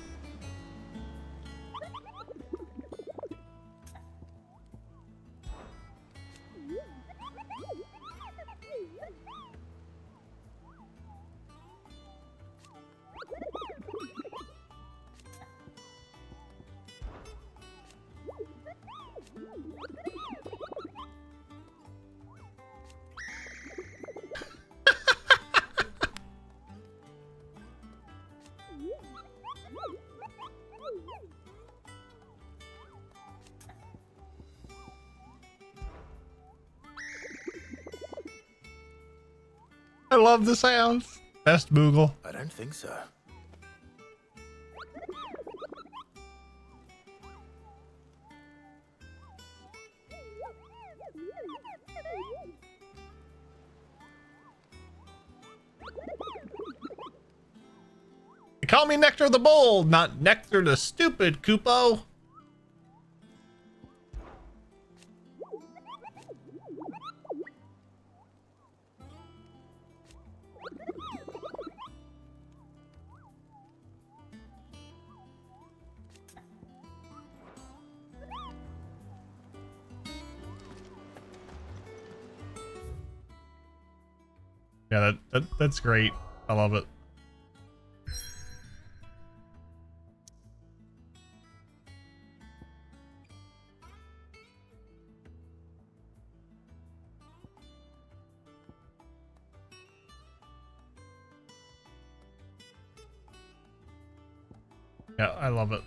I love the sounds. Best Moogle. I don't think so. They call me Nectar the Bold, not Nectar the Stupid, Kupo. Yeah, that's great. I love it. Yeah, I love it.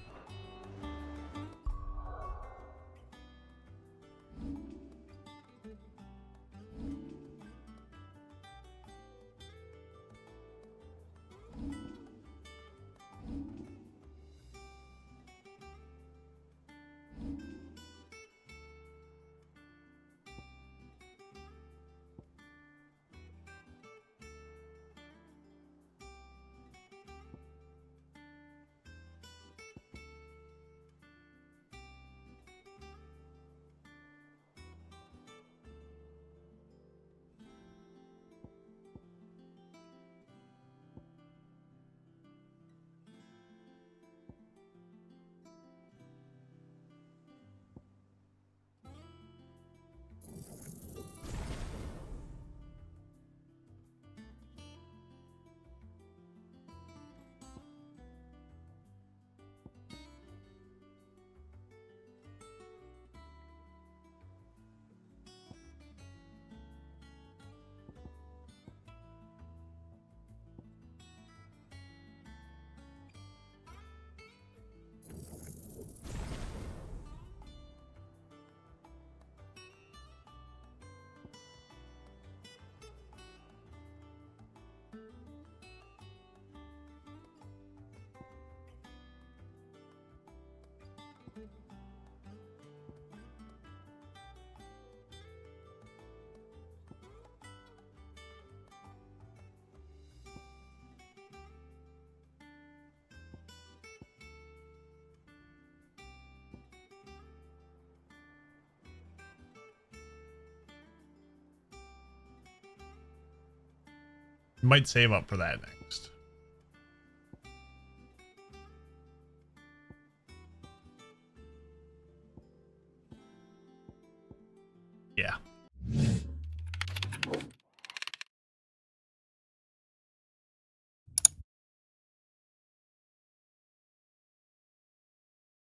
Might save up for that next. Yeah.